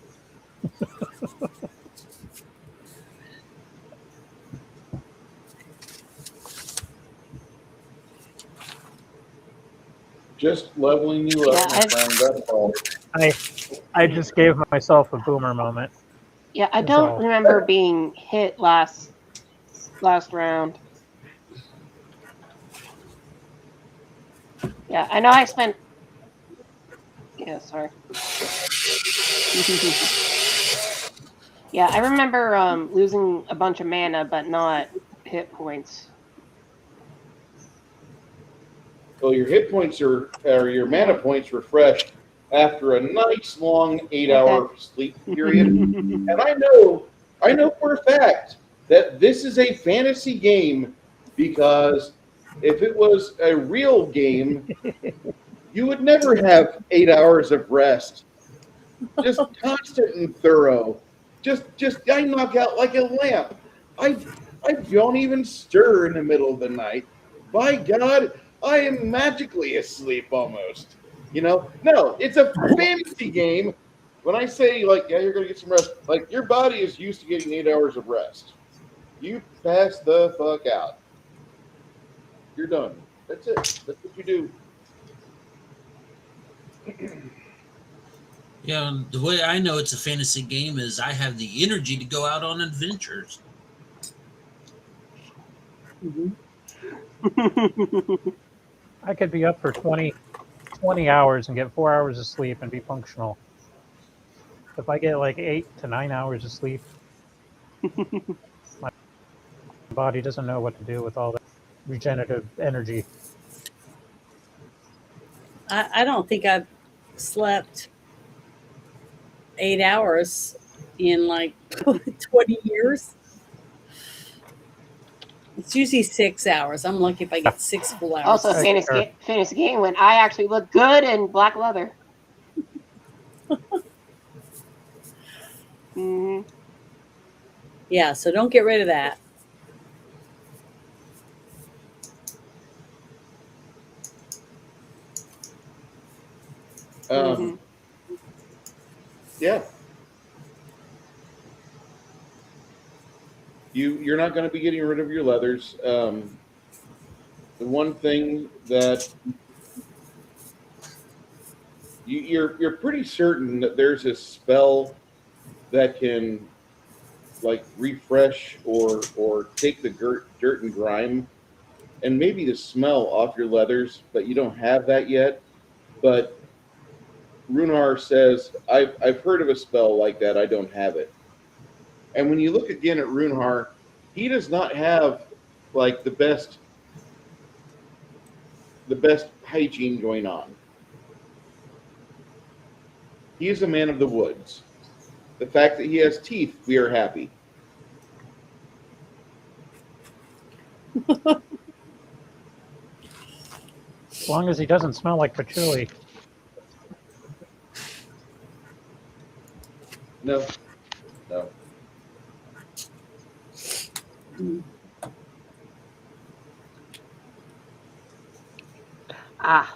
A: Just leveling you up,
E: Yeah,
A: my friend. That's all.
B: I just gave myself a boomer moment.
E: Yeah, I
B: That's
E: don't
B: all.
E: remember being hit last round. Yeah, I know I spent. Yeah, sorry. Yeah, I remember losing a bunch of mana, but not hit points.
A: So your hit points or your mana points refresh after a nice long 8-hour sleep period. And I know for a fact that this is a fantasy game because if it was a real game, you would never have 8 hours of rest. Just constant and thorough. Just I knock out like a lamp. I don't even stir in the middle of the night. By God, I am magically asleep almost. No, it's a fantasy game. When I say like, yeah, you're gonna get some rest, like your body is used to getting 8 hours of rest. You pass the fuck out. You're done. That's it. That's what you do.
D: Yeah, the way I know it's a fantasy game is I have the energy to go out on adventures.
B: I could be up for 20 hours and get 4 hours of sleep and be functional. If I get like 8 to 9 hours of sleep, my body doesn't know what to do with all that regenerative energy.
C: I don't think I've slept 8 hours in like 20 years. It's usually 6 hours. I'm lucky if I get 6 full hours.
E: Also, fantasy game when I actually look good in black leather.
C: Yeah, so don't get rid of that.
A: Yeah. You're not going to be getting rid of your leathers. The one thing that you're pretty certain that there's a spell that can like refresh or take the dirt and grime and maybe the smell off your leathers, but you don't have that yet. But Runar says, I've heard of a spell like that. I don't have it. And when you look again at Runar, he does not have like the best hygiene going on. He is a man of the woods. The fact that he has teeth, we are happy.
B: As long as he doesn't smell like patchouli.
A: No.
E: Ah.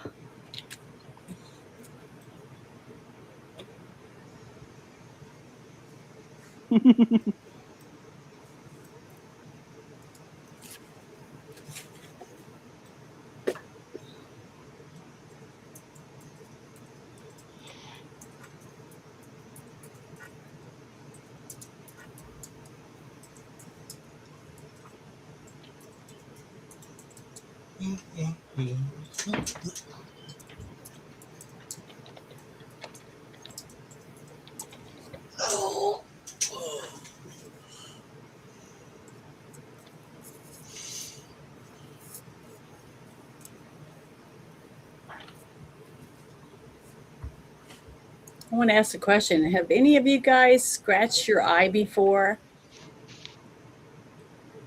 C: I want to ask a question. Have any of you guys scratched your eye before?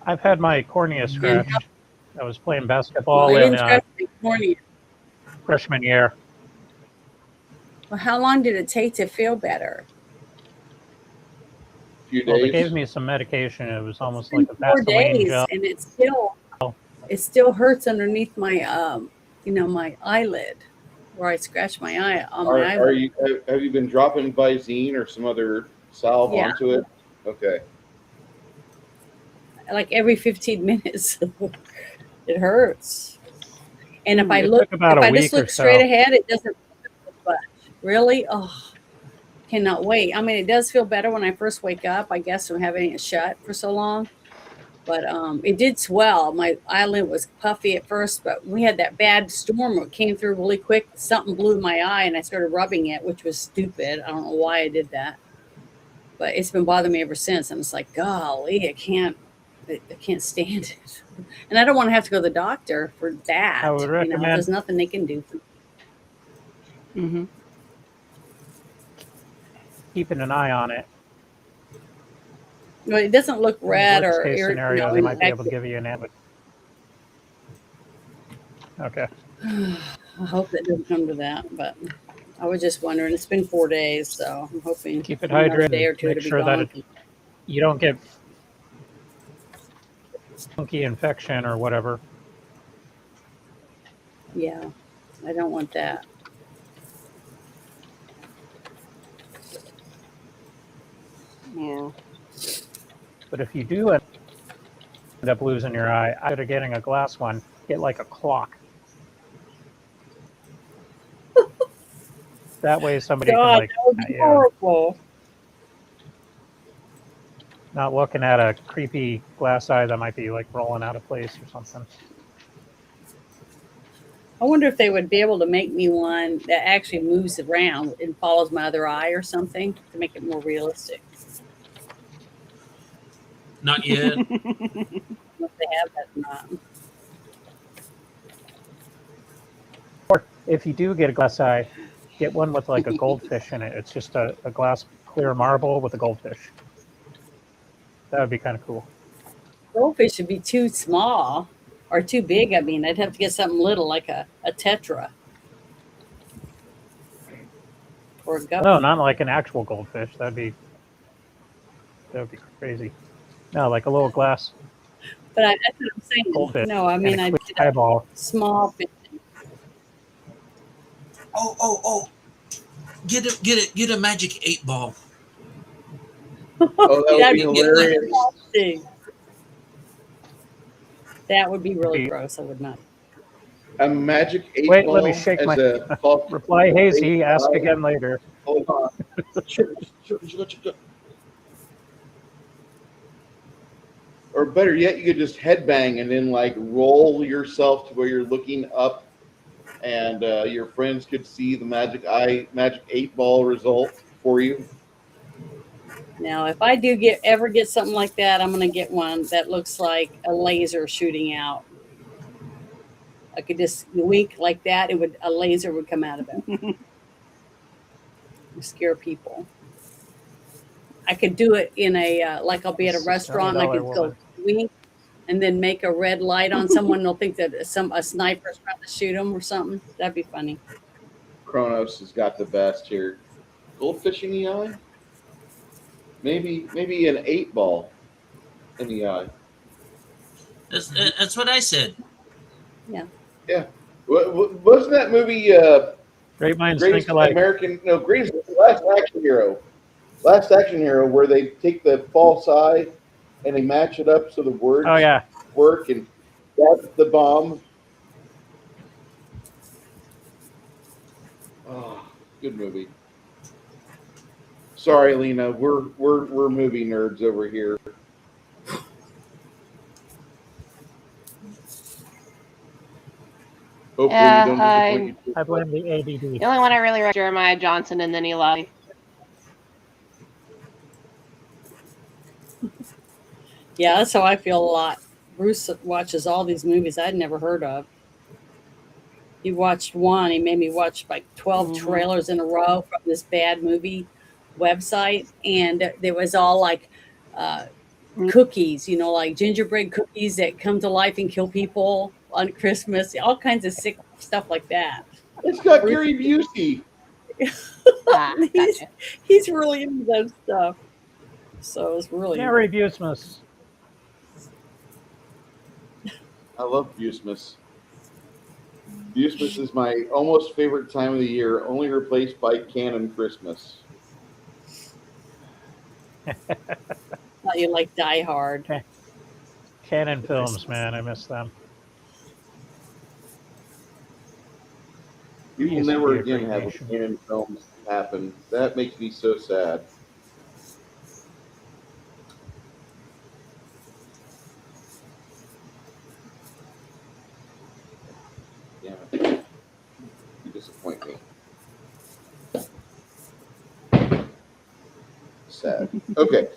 B: I've had my cornea scratched. I was playing basketball
C: I
B: in
C: didn't scratch my cornea.
B: freshman year.
C: Well, how long did it take to feel better?
A: Few
B: Well, they
A: days.
B: gave me some medication. It was almost like a
C: 4
B: Vaseline
C: days,
B: gel.
C: and it still hurts underneath my my eyelid where I scratch my eye on my eyelid.
A: Have you been dropping Visine or some other salve onto it? Okay.
C: Like every 15 minutes. It hurts. And if I
B: It
C: look,
B: took about
C: if
B: a
C: I
B: week
C: just
B: or
C: look straight
B: so.
C: ahead, it doesn't feel much. Really? Oh, cannot wait. I mean, it does feel better when I first wake up, I guess, from having it shut for so long. But it did swell. My eyelid was puffy at first, but we had that bad storm that came through really quick. Something blew in my eye, and I started rubbing it, which was stupid. I don't know why I did that, but it's been bothering me ever since. I'm just like, golly, I can't stand it, and I don't want to have to go to the doctor for that.
B: I would recommend
C: there's nothing they can do.
E: Mm-hmm.
B: keeping an eye on it.
C: Well, it doesn't look red
B: Worst
C: or
B: case scenario, they might be able to give you an antibiotic. Okay.
C: I hope it doesn't come to that, but I was just wondering. It's been 4 days, so I'm hoping
B: Keep it
C: another
B: hydrated.
C: day or two
B: Make
C: to be
B: sure that
C: gone.
B: you don't get funky infection or whatever.
C: Yeah, I don't want that.
E: Yeah.
B: But if you do end up losing your eye, instead of getting a glass one, get like a clock. That way somebody can
C: God,
B: like,
C: that would be
B: you know,
C: horrible.
B: not looking at a creepy glass eye that might be like rolling out of place or something.
C: I wonder if they would be able to make me one that actually moves around and follows my other eye or something to make it more realistic.
D: Not yet.
C: If they have that or not.
B: Or if you do get a glass eye, get one with like a goldfish in it. It's just a glass clear marble with a goldfish. That would be kind of cool.
C: Goldfish would be too small or too big. I mean, I'd have to get something little like a tetra or a guppy.
B: No, not like an actual goldfish. That would be crazy. No, like a little glass
C: But that's what I'm saying.
B: goldfish.
C: No, I mean,
B: and a
C: I'd
B: clear
C: get a
B: eyeball.
C: small fish.
D: Oh! Get a magic 8-ball.
A: Oh, that would
C: That'd
A: be
C: be
A: hilarious.
C: disgusting. That would be really
B: Be-
C: gross. I would not.
A: A magic 8
B: Wait,
A: ball
B: let me shake
A: as
B: my-
A: a bulk.
B: Reply hazy. Ask again later.
A: Hold on. Sure. Or better yet, you could just headbang and then like roll yourself to where you're looking up, and your friends could see the magic 8-ball result for you.
C: Now, if I do ever get something like that, I'm going to get one that looks like a laser shooting out. I could just wink like that; a laser would come out of it. Scare people. I could do it in a like I'll be at a restaurant. And I could go wink and then make a red light on someone. And they'll think that a sniper's trying to shoot them or something. That'd be funny.
A: Kronos has got the best here. Goldfish in the eye? Maybe an 8-ball in the eye.
D: That's what I said.
A: Yeah. Wasn't that movie
B: Great minds
A: Greatest
B: think alike.
A: Greatest Last Action Hero? Last Action Hero, where they take the false eye and they match it up so the words
B: Oh yeah.
A: work, and that's the bomb. Oh, good movie. Sorry, Lena, we're movie nerds over here. Hopefully,
E: Yeah,
A: we don't disappoint you.
B: I blame the
E: The
B: ADD.
E: only one I really like Jeremiah Johnson and then Eli.
C: Yeah, that's how I feel a lot. Bruce watches all these movies I'd never heard of. He watched one. He made me watch like 12 trailers in a row from this bad movie website. And there was all like cookies, like gingerbread cookies that come to life and kill people on Christmas. All kinds of sick stuff like that.
A: It's got Gary Busey.
E: Gotcha.
C: He's really into that stuff. So it's really...
B: Gary Busey.
A: I love Busmas. Busmas is my almost favorite time of the year, only replaced by Canon Christmas.
C: Thought you like Die Hard.
B: Canon films, man. I miss them.
A: You will
B: Used to
A: never
B: be a
A: again
B: great
A: have
B: nation.
A: Canon films happen. That makes me so sad. Damn it. You disappoint me. Sad. Okay.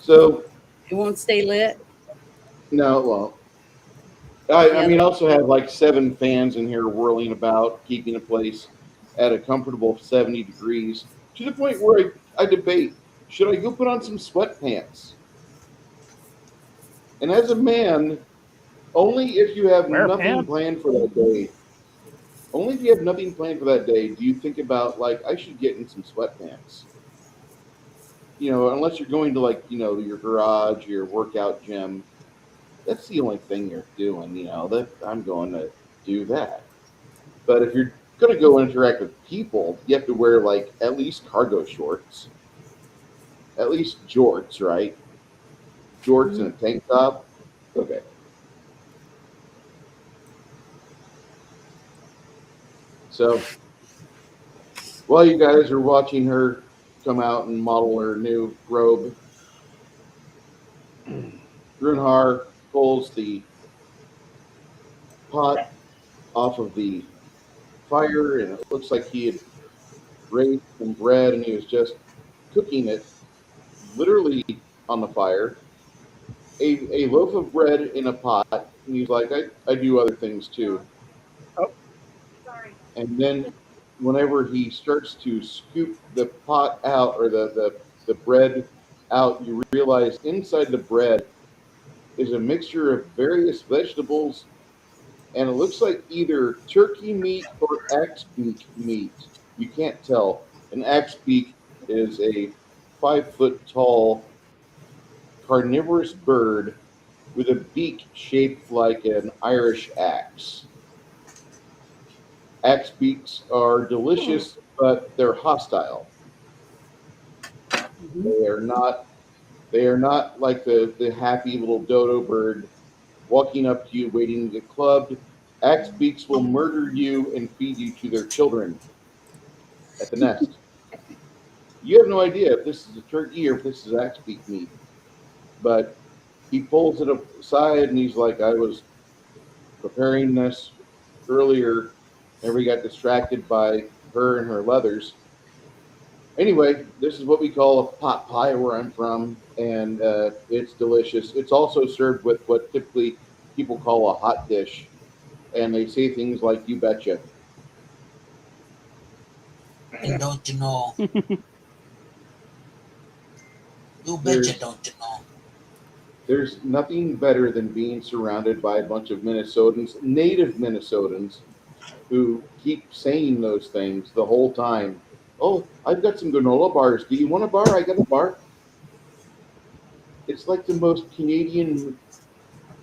A: So,
C: It won't stay lit.
A: no, it won't. I mean, I also have like 7 fans in here whirling about, keeping the place at a comfortable 70 degrees, to the point where I debate, should I go put on some sweatpants? And as a man, only if you have
B: Wear
A: nothing
B: pants.
A: planned for that day, only if you have nothing planned for that day, do you think about, like, I should get in some sweatpants. You know, unless you're going to, like, you know, your garage, your workout gym. That's the only thing you're doing, you know, that I'm going to do that. But if you're going to go interact with people, you have to wear, like, at least cargo shorts, at least jorts, right? Jorts and a tank top. Okay. So while you guys are watching her come out and model her new robe, Grunhar pulls the pot off of the fire, and it looks like he had raised some bread and he was just cooking it literally on the fire. A loaf of bread in a pot, and he's like, I do other things too.
B: Oh.
A: And then whenever he starts to scoop the pot out, or the bread out, you realize inside the bread is a mixture of various vegetables, and it looks like either turkey meat or axe beak meat. You can't tell. An axe beak is a 5-foot tall carnivorous bird with a beak shaped like an Irish axe. Axe beaks are delicious, but they're hostile. They are not. They are not like the happy little dodo bird walking up to you, waiting to get clubbed. Axe beaks will murder you and feed you to their children at the nest. You have no idea if this is a turkey or if this is axe beak meat. But he pulls it aside and he's like, I was preparing this earlier, and we got distracted by her and her leathers. Anyway, this is what we call a pot pie where I'm from, and it's delicious. It's also served with what typically people call a hot dish, and they say things like, you betcha.
D: And don't you know? You
A: There's-
D: betcha, don't you know?
A: There's nothing better than being surrounded by a bunch of Minnesotans, native Minnesotans, who keep saying those things the whole time. Oh, I've got some granola bars. Do you want a bar? I got a bar. It's like the most Canadian,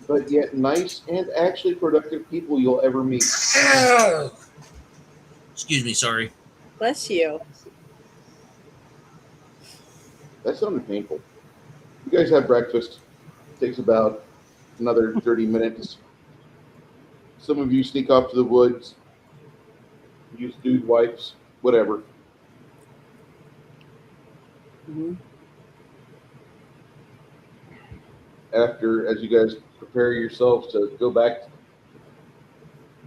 A: but yet nice and actually productive people you'll ever meet.
D: Excuse me, sorry.
C: Bless you.
A: That sounded painful. You guys have breakfast. It takes about another 30 minutes. Some of you sneak off to the woods, use dude wipes, whatever.
C: Mm-hmm.
A: After, as you guys prepare yourselves to go back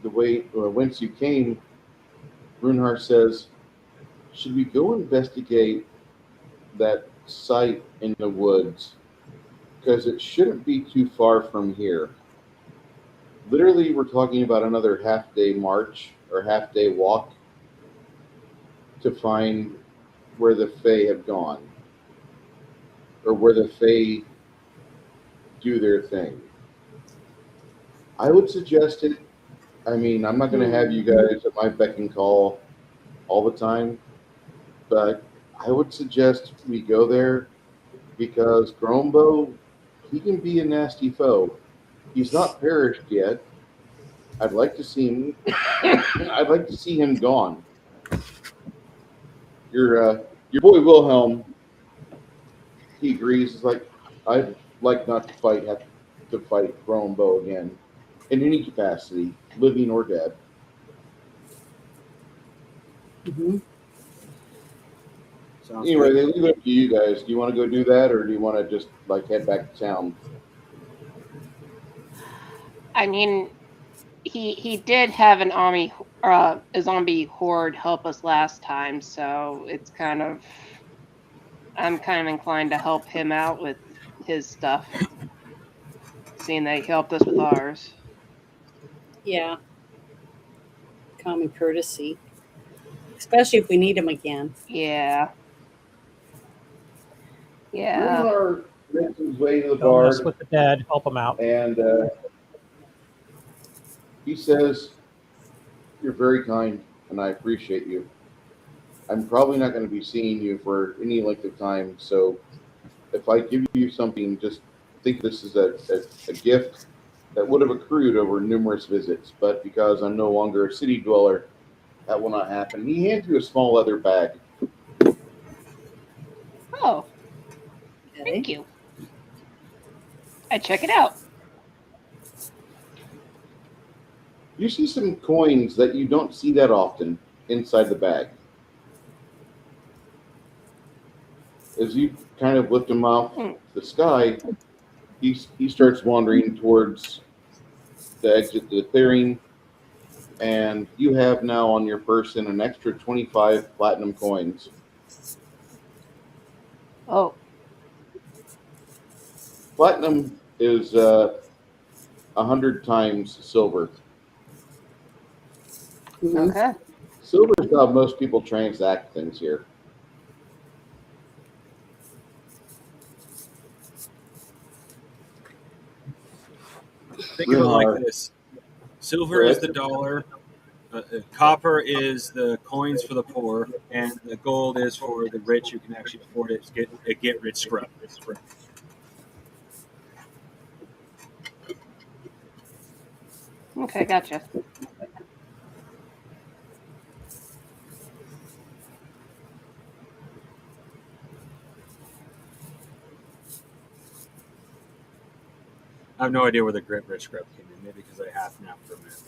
A: the way whence you came, Brunhar says, should we go investigate that site in the woods? Because it shouldn't be too far from here. Literally, we're talking about another half-day march or half-day walk to find where the Fae have gone, or where the Fae do their thing. I would suggest it. I mean, I'm not going to have you guys at my beck and call all the time, but I would suggest we go there because Grombo, he can be a nasty foe. He's not perished yet. I'd like to see him. I'd like to see him gone. Your boy Wilhelm, he agrees. He's like, I'd like not to have to fight Grombo again, in any capacity, living or dead.
C: Mm-hmm.
F: Sounds
A: Anyway,
F: good.
A: they leave it up to you guys. Do you want to go do that, or do you want to just like head back to town?
E: I mean, he did have a zombie horde help us last time, so it's kind of I'm kind of inclined to help him out with his stuff, seeing that he helped us with ours.
C: Yeah, common courtesy, especially if we need him again.
E: Yeah. Yeah.
A: Runar makes his way to the
B: Don't mess
A: bard,
B: with the dead. Help them out.
A: and he says, "You're very kind, and I appreciate you. I'm probably not going to be seeing you for any length of time, so if I give you something, just think this is a gift that would have accrued over numerous visits, but because I'm no longer a city dweller, that will not happen." He hands you a small leather bag.
E: Oh,
C: Okay.
E: thank you. I check it out.
A: You see some coins that you don't see that often inside the bag. As you kind of lift him off the sky, he starts wandering towards the exit to the clearing, and you have now on your person an extra 25 platinum coins.
E: Oh,
A: Platinum is 100 times silver.
C: Mhm.
E: okay.
A: Silver is how most people transact things here.
F: Think of it like
A: Runar,
F: this: silver is the dollar, copper is the coins for the poor, and the gold is for the rich who can actually afford it. Get rich scrub.
E: Okay, gotcha.
F: I have no idea where the Get Rich Scrub came in. Maybe because I half napped for a minute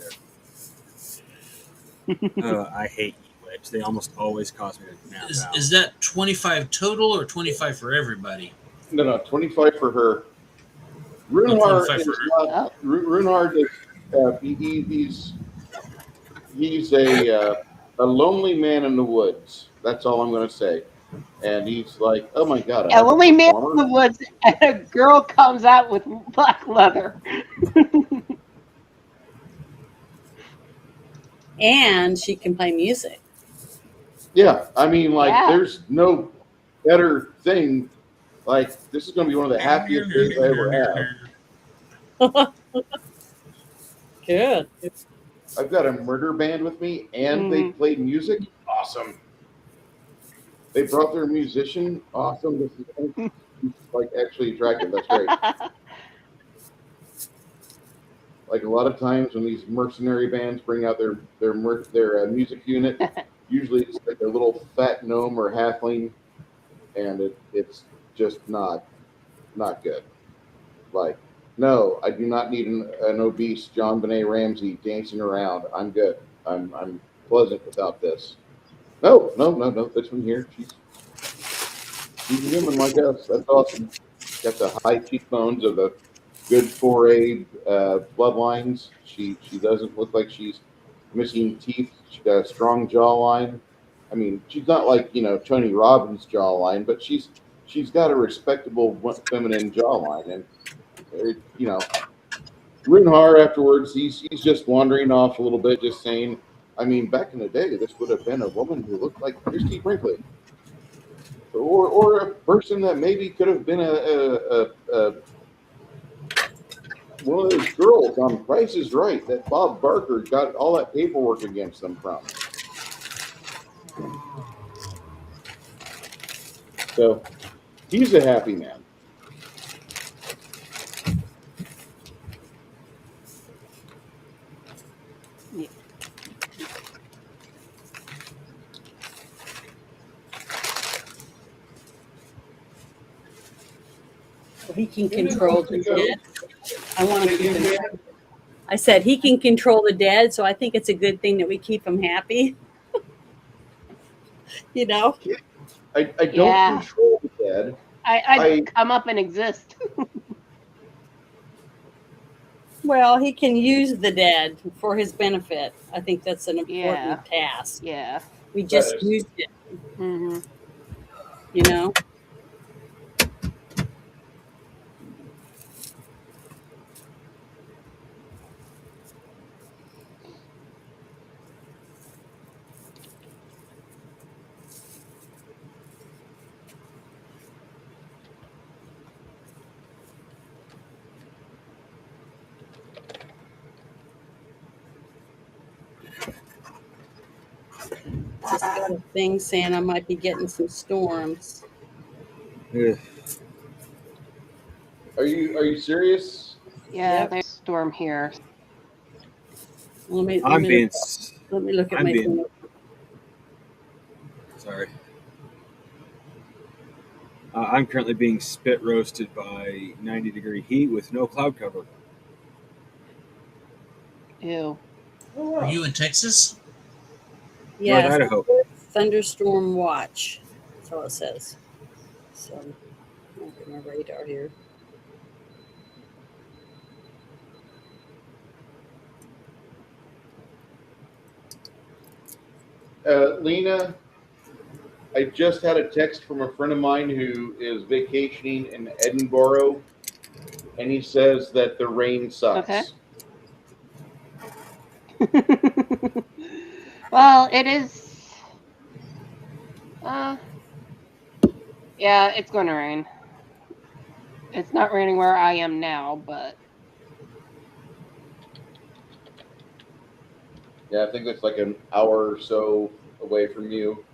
F: there. I hate e-lips. They almost always cause me to nap out.
D: Is that 25 total or 25 for everybody?
A: no, 25 for her.
D: Oh,
A: Runar
D: 25
A: is
D: for her.
A: not.
E: Oh,
A: Runar he's a lonely man in the woods. That's all I'm going to say. And he's like, "Oh my god,
E: yeah,
A: another
E: when we man in
A: performer?"
E: the woods and a girl comes out with black leather.
C: And she can play music.
A: Yeah, I mean, like,
E: Yeah.
A: there's no better thing. Like, this is going to be one of the happiest days I ever have.
C: Good.
A: I've got a murder band with me, and they play music. Awesome. They brought their musician. Awesome. This is like actually attractive. That's great. Like a lot of times when these mercenary bands bring out their music unit, usually it's like a little fat gnome or halfling, and it's just not good. Like, no, I do not need an obese John Benet Ramsey dancing around. I'm good. I'm pleasant without this. No. This one here, she's a human like us. That's awesome. Got the high cheekbones of the good 4A bloodlines. She doesn't look like she's missing teeth. She got a strong jawline. I mean, she's not like Tony Robbins' jawline, but she's got a respectable feminine jawline. And Runhar afterwards, he's just wandering off a little bit, just saying, I mean, back in the day, this would have been a woman who looked like Christy Brinkley. Or a person that maybe could have been a one of those girls on Price is Right that Bob Barker got all that paperwork against them from. So he's a happy man.
E: Yeah.
C: He can control the dead. I want to keep him. I said he can control the dead, so I think it's a good thing that we keep him happy.
A: I don't
E: Yeah.
A: control the dead.
E: I come up and exist.
C: Well, he can use the dead for his benefit. I think that's an important task.
E: Yeah.
C: We just
A: That is.
C: used it,
E: Mm-hmm.
C: you know. Just got a thing saying I might be getting some storms.
F: Ugh.
A: Are you serious?
E: Yeah,
C: Yep.
E: there's a storm here.
C: Let me
F: I'm
C: look,
F: being.
C: let me look at
F: I'm
C: my
F: being.
C: phone.
F: Sorry. I'm currently being spit roasted by 90-degree heat with no cloud cover.
E: Ew.
A: Oh,
D: Are
A: wow.
D: you in Texas?
F: North
C: Yes,
F: Idaho.
C: thunderstorm watch. That's all it says. So, I'll get my radar here.
A: Lena, I just had a text from a friend of mine who is vacationing in Edinburgh, and he says that the rain sucks.
E: Okay. Well, it is. Yeah, it's going to rain. It's not raining where I am now, but
A: Yeah, I think it's like an hour or so away from you.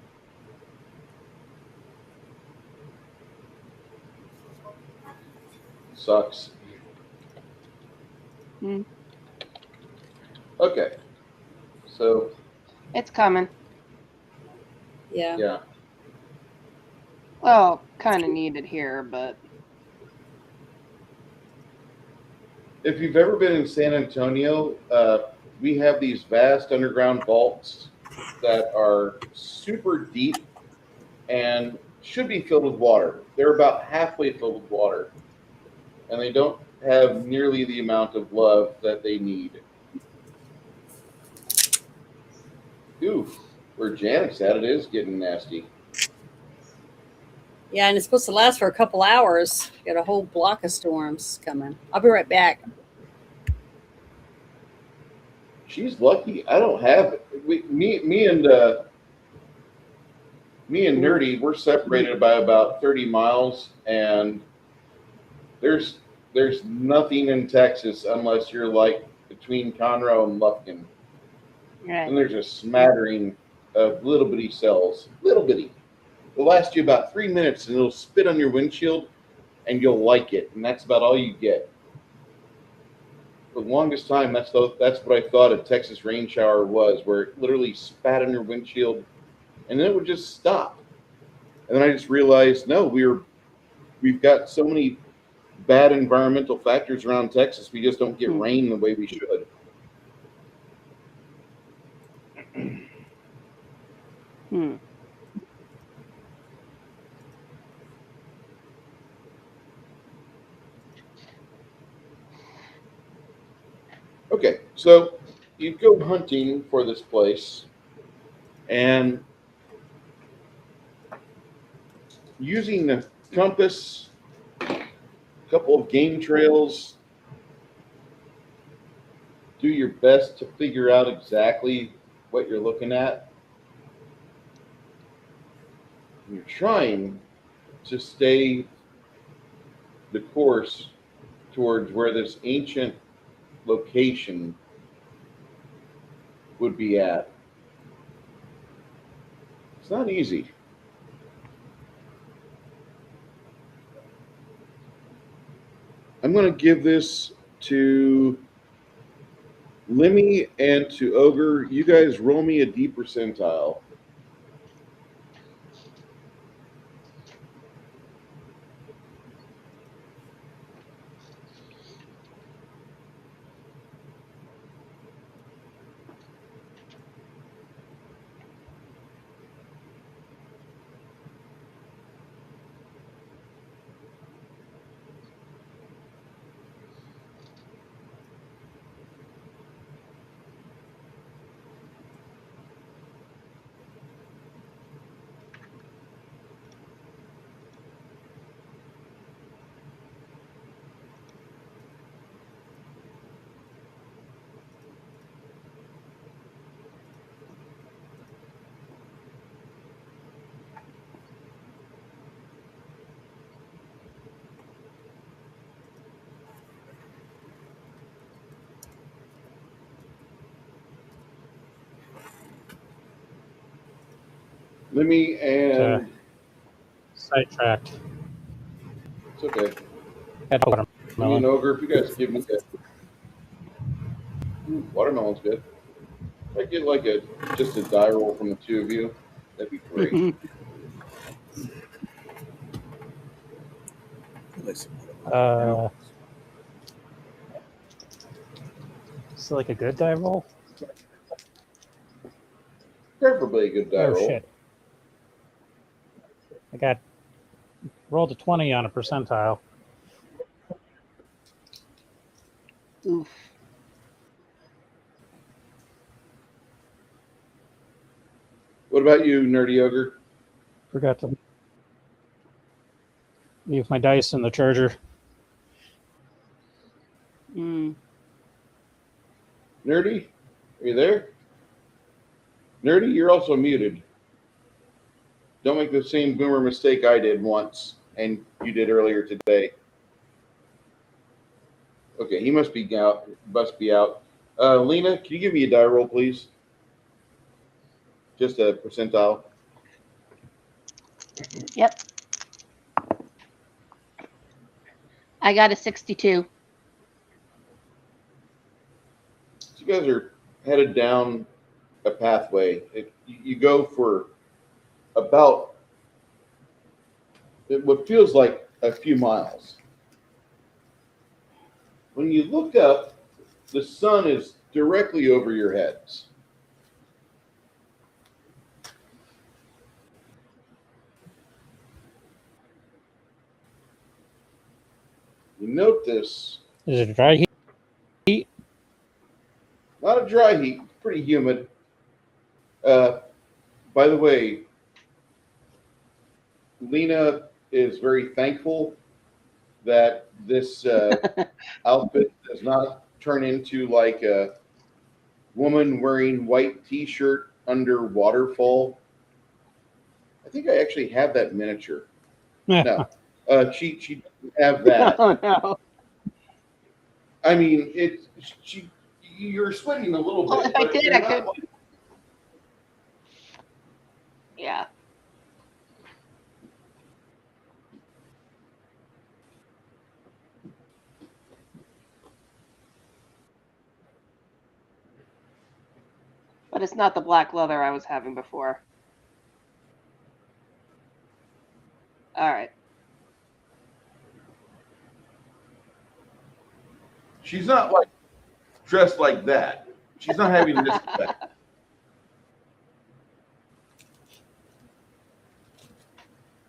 A: Sucks. Okay, so
E: it's coming.
C: Yeah.
A: yeah,
E: Well, kind of needed here, but
A: if you've ever been in San Antonio, we have these vast underground vaults that are super deep and should be filled with water. They're about halfway filled with water, and they don't have nearly the amount of love that they need. Oof, where Janet's at, it is getting nasty.
C: Yeah, and it's supposed to last for a couple hours. Got a whole block of storms coming. I'll be right back.
A: She's lucky. I don't have it. Me and Nerdy, we're separated by about 30 miles, and there's there's nothing in Texas unless you're like between Conroe and Lufkin.
E: right.
A: And there's a smattering of little bitty cells. Little bitty. It'll last you about 3 minutes and it'll spit on your windshield and you'll like it. And that's about all you get. For the longest time, that's what I thought a Texas rain shower was, where it literally spat on your windshield and then it would just stop. And then I just realized, no, we've got so many bad environmental factors around Texas. We just don't get rain the way we should. Okay, so you go hunting for this place, and using the compass, a couple of game trails, do your best to figure out exactly what you're looking at. And you're trying to stay the course towards where this ancient location would be at. It's not easy. I'm going to give this to Lemmy and to Ogre. You guys roll me a D percentile. Let me and
B: Sidetracked.
A: it's okay.
B: Had
A: Me and
B: watermelon.
A: Ogre, if you guys give me that. Ooh, watermelon's good. If I get like just a die roll from the two of you, that'd be great.
B: It's like a good die roll.
A: Preferably a good die
B: Oh
A: roll.
B: shit! I got rolled a 20 on a percentile.
E: Oof.
A: What about you, Nerdy Ogre?
B: Forgot to leave my dice in the charger.
E: Mm.
A: Nerdy, are you there? Nerdy, you're also muted. Don't make the same boomer mistake I did once and you did earlier today. Okay, he must be out. Lena, can you give me a die roll, please? Just a percentile.
E: Yep. I got a 62.
A: So you guys are headed down a pathway. You go for about what feels like a few miles. When you look up, the sun is directly over your heads. You notice
B: Is it dry heat?
A: not a dry heat, pretty humid. By the way, Lena is very thankful that this outfit does not turn into like a woman wearing white t-shirt under waterfall. I think I actually have that miniature. No, she doesn't have that.
E: Oh no.
A: I mean, you're sweating a little
E: Well,
A: bit.
E: if I
A: but
E: did,
A: you're
E: I
A: not
E: could.
A: like-
E: Yeah. But it's not the black leather I was having before. All right.
A: She's not like dressed like that. She's not having this effect.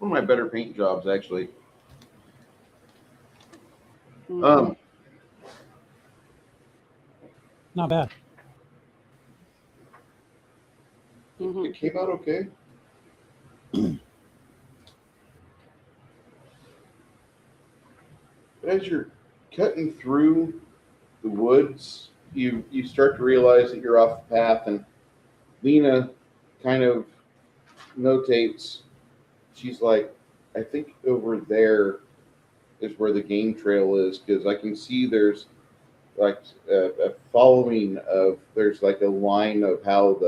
A: One of my better paint jobs, actually.
E: Mhm.
B: Not bad.
E: Mhm.
A: It came out okay. But as you're cutting through the woods, you start to realize that you're off the path, and Lena kind of notates. She's like, I think over there is where the game trail is, because I can see there's like a following of there's like a line of how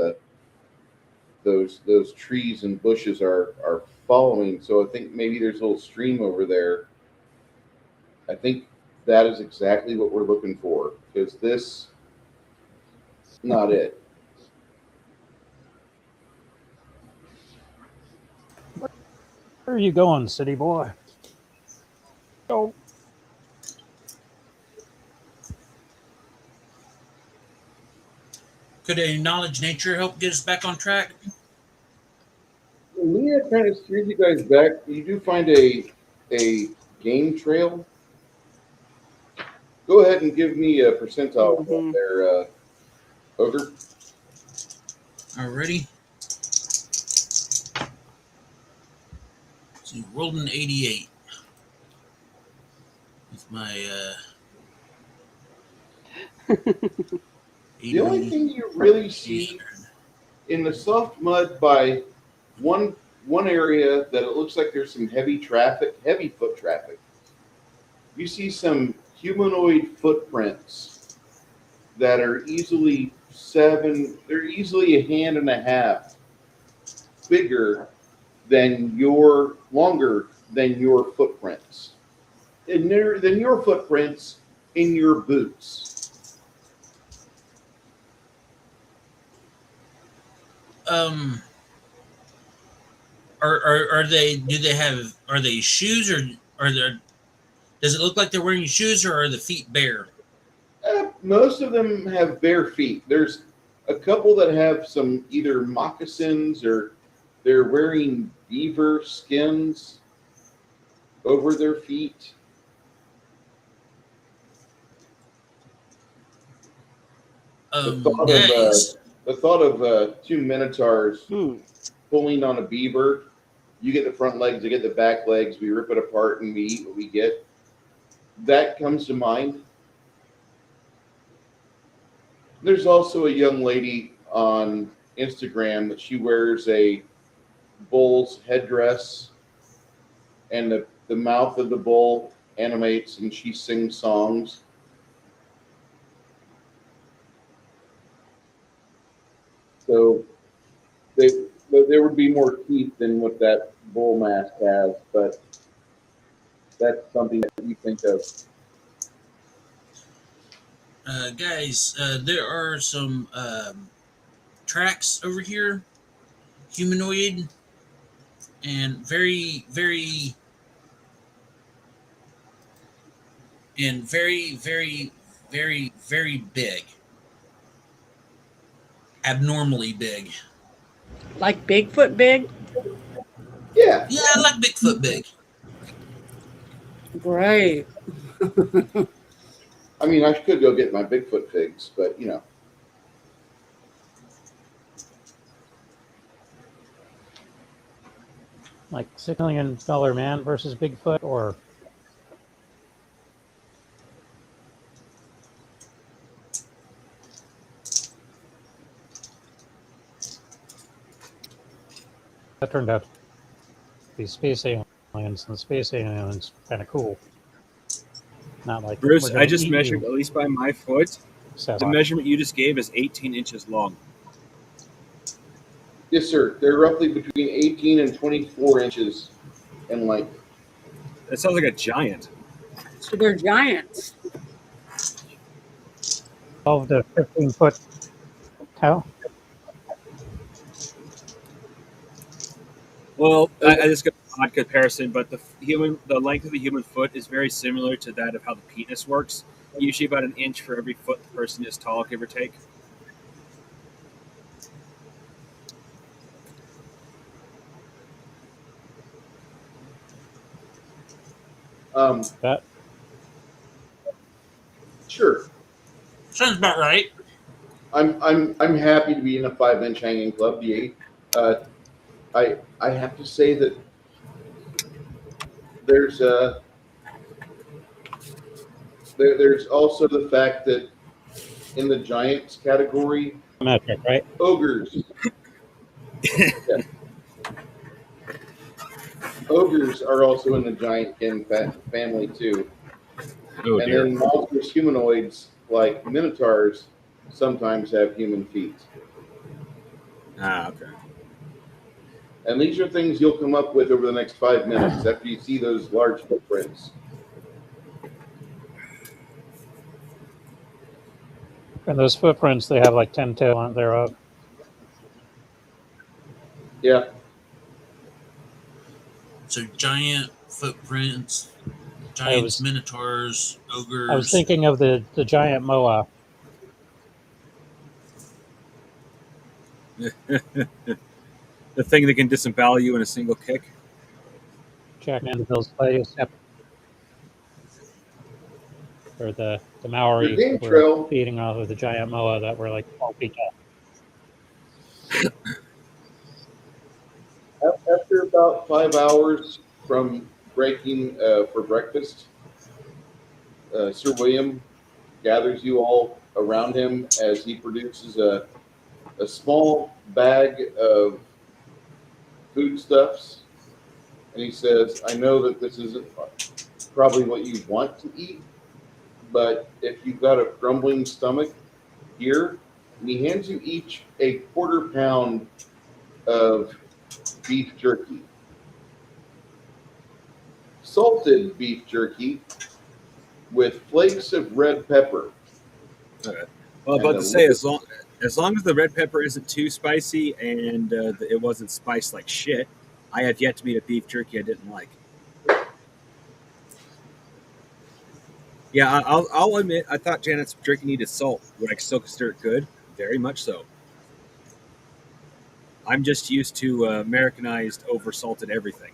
A: those trees and bushes are following. So I think maybe there's a little stream over there. I think that is exactly what we're looking for, because this is not it.
B: Where are you going, city boy? Oh,
D: Could a knowledge nature help get us back on track?
A: Lena kind of steers you guys back. You do find a game trail. Go ahead and give me a percentile
E: Mhm.
A: there, Ogre.
D: Alrighty. So you rolled an 88. With my
A: The only thing you really see in the soft mud by one area that it looks like there's some heavy foot traffic. You see some humanoid footprints that are easily they're easily a hand and a half bigger longer than your footprints, and than your footprints in your boots.
D: Are they? Do they have? Are they shoes or are there? Does it look like they're wearing shoes or are the feet bare?
A: Most of them have bare feet. There's a couple that have some either moccasins or they're wearing beaver skins over their feet.
D: Guys,
A: The thought of two minotaurs pulling on a beaver. You get the front legs, I get the back legs. We rip it apart and we eat what we get. That comes to mind. There's also a young lady on Instagram that she wears a bull's headdress, and the mouth of the bull animates and she sings songs. So there would be more teeth than what that bull mask has, but that's something that you think of.
D: guys, there are some tracks over here, humanoid, and very, very, very big, abnormally big.
C: Like Bigfoot big?
A: Yeah.
D: Yeah, I like Bigfoot big.
C: Right.
A: I mean, I could go get my Bigfoot figs, but you know.
B: Like $6 Million Man versus Bigfoot, or that turned out to be space aliens, and the space aliens kind of cool. Not like
F: Bruce,
B: we're
F: I
B: gonna
F: just
B: eat
F: measured,
B: you,
F: at least by my foot,
B: says
F: the
B: I.
F: measurement you just gave is 18 inches long.
A: Yes, sir. They're roughly between 18 and 24 inches in length.
F: That sounds like a giant.
C: So they're giants.
B: 12 to 15 foot tall.
F: Well, I just got an odd comparison, but the length of the human foot is very similar to that of how the penis works. Usually about an inch for every foot the person is tall, give or take.
B: That
A: Sure.
D: Sounds about right.
A: I'm happy to be in a 5-inch hanging club. I have to say that there's also the fact that in the giants category,
B: metric, right?
A: ogres. Yeah. Ogres are also in the giant kin family too.
F: Oh,
A: And
F: dear.
A: then monstrous humanoids like minotaurs sometimes have human feet.
F: Ah, okay.
A: And these are things you'll come up with over the next 5 minutes after you see those large footprints.
B: And those footprints, they have like 10 tail on thereof.
A: Yeah.
D: So giant footprints, giants,
B: was-
D: minotaurs, ogres.
B: I was thinking of the giant moa.
F: The thing that can disembowel you in a single kick.
B: Jack Mandeville's play, except or the Maori
A: The game
B: were
A: trail.
B: feeding off of the giant moa that were like 12 feet tall.
A: After about 5 hours from breaking for breakfast, Sir William gathers you all around him as he produces a small bag of foodstuffs, and he says, "I know that this isn't probably what you want to eat, but if you've got a grumbling stomach, here," and he hands you each a 1/4 pound of beef jerky. Salted beef jerky with flakes of red pepper.
F: Okay. Well,
A: And
F: about
A: a
F: to say,
A: little-
F: as long as the red pepper isn't too spicy and it wasn't spiced like shit, I have yet to meet a beef jerky I didn't like. Yeah, I'll admit, I thought Janet's jerky needed salt. Would I still consider it good? Very much so. I'm just used to Americanized, over-salted everything.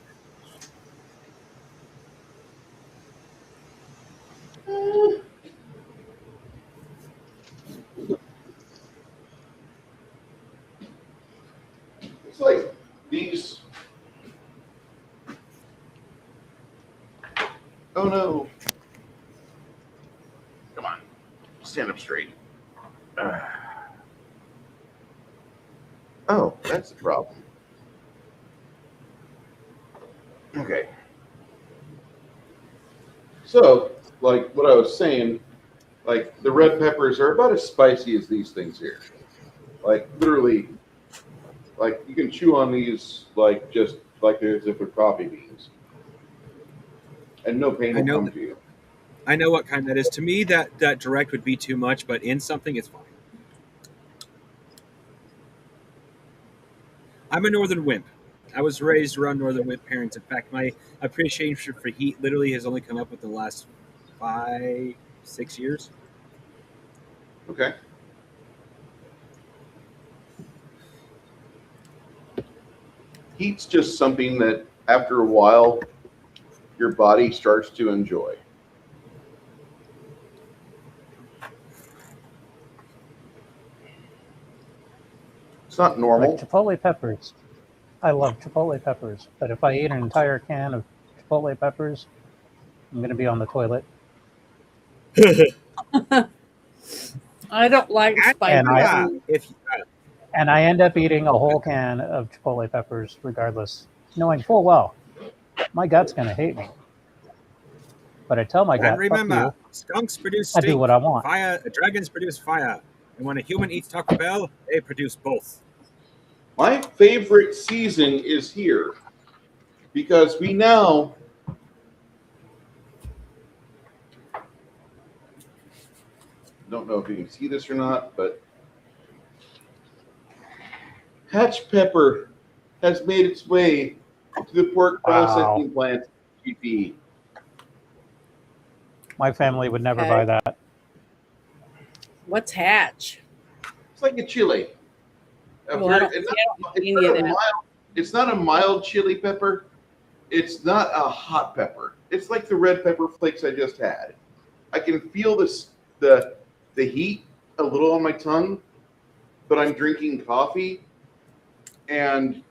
A: It's like these. Oh no. Come on. Stand up straight. Oh, that's the problem. Okay. So, like what I was saying, like the red peppers are about as spicy as these things here. Like literally, like you can chew on these like just like as if they're coffee beans, and no pain will come to you.
F: I know what kind that is. To me, that direct would be too much, but in something, it's fine. I'm a northern wimp. I was raised around northern wimp parents. In fact, my appreciation for heat literally has only come up within the last 5, 6 years.
A: Okay. Heat's just something that after a while your body starts to enjoy. It's not normal.
B: Like chipotle peppers. I love chipotle peppers, but if I eat an entire can of chipotle peppers, I'm going to be on the toilet.
C: I don't like spicy
B: And I-
C: food.
B: And I end up eating a whole can of chipotle peppers regardless, knowing full well my gut's going to hate me. But I tell my gut,
F: And remember,
B: fuck
F: skunks produce
B: you, I
F: stink.
B: do what I want.
F: Dragons produce fire. And when a human eats Taco Bell, they produce both.
A: My favorite season is here because we now don't know if you can see this or not, but hatch pepper has made its way to the pork processing plant. GP.
B: My family would never
C: Okay.
B: buy that.
C: What's hatch?
A: It's like a chili.
C: Oh, I don't,
A: It's
C: I
A: not-
C: don't eat
A: it's
C: any of
A: not a
C: that.
A: mild- it's not a mild chili pepper. It's not a hot pepper. It's like the red pepper flakes I just had. I can feel the heat a little on my tongue, but I'm drinking coffee and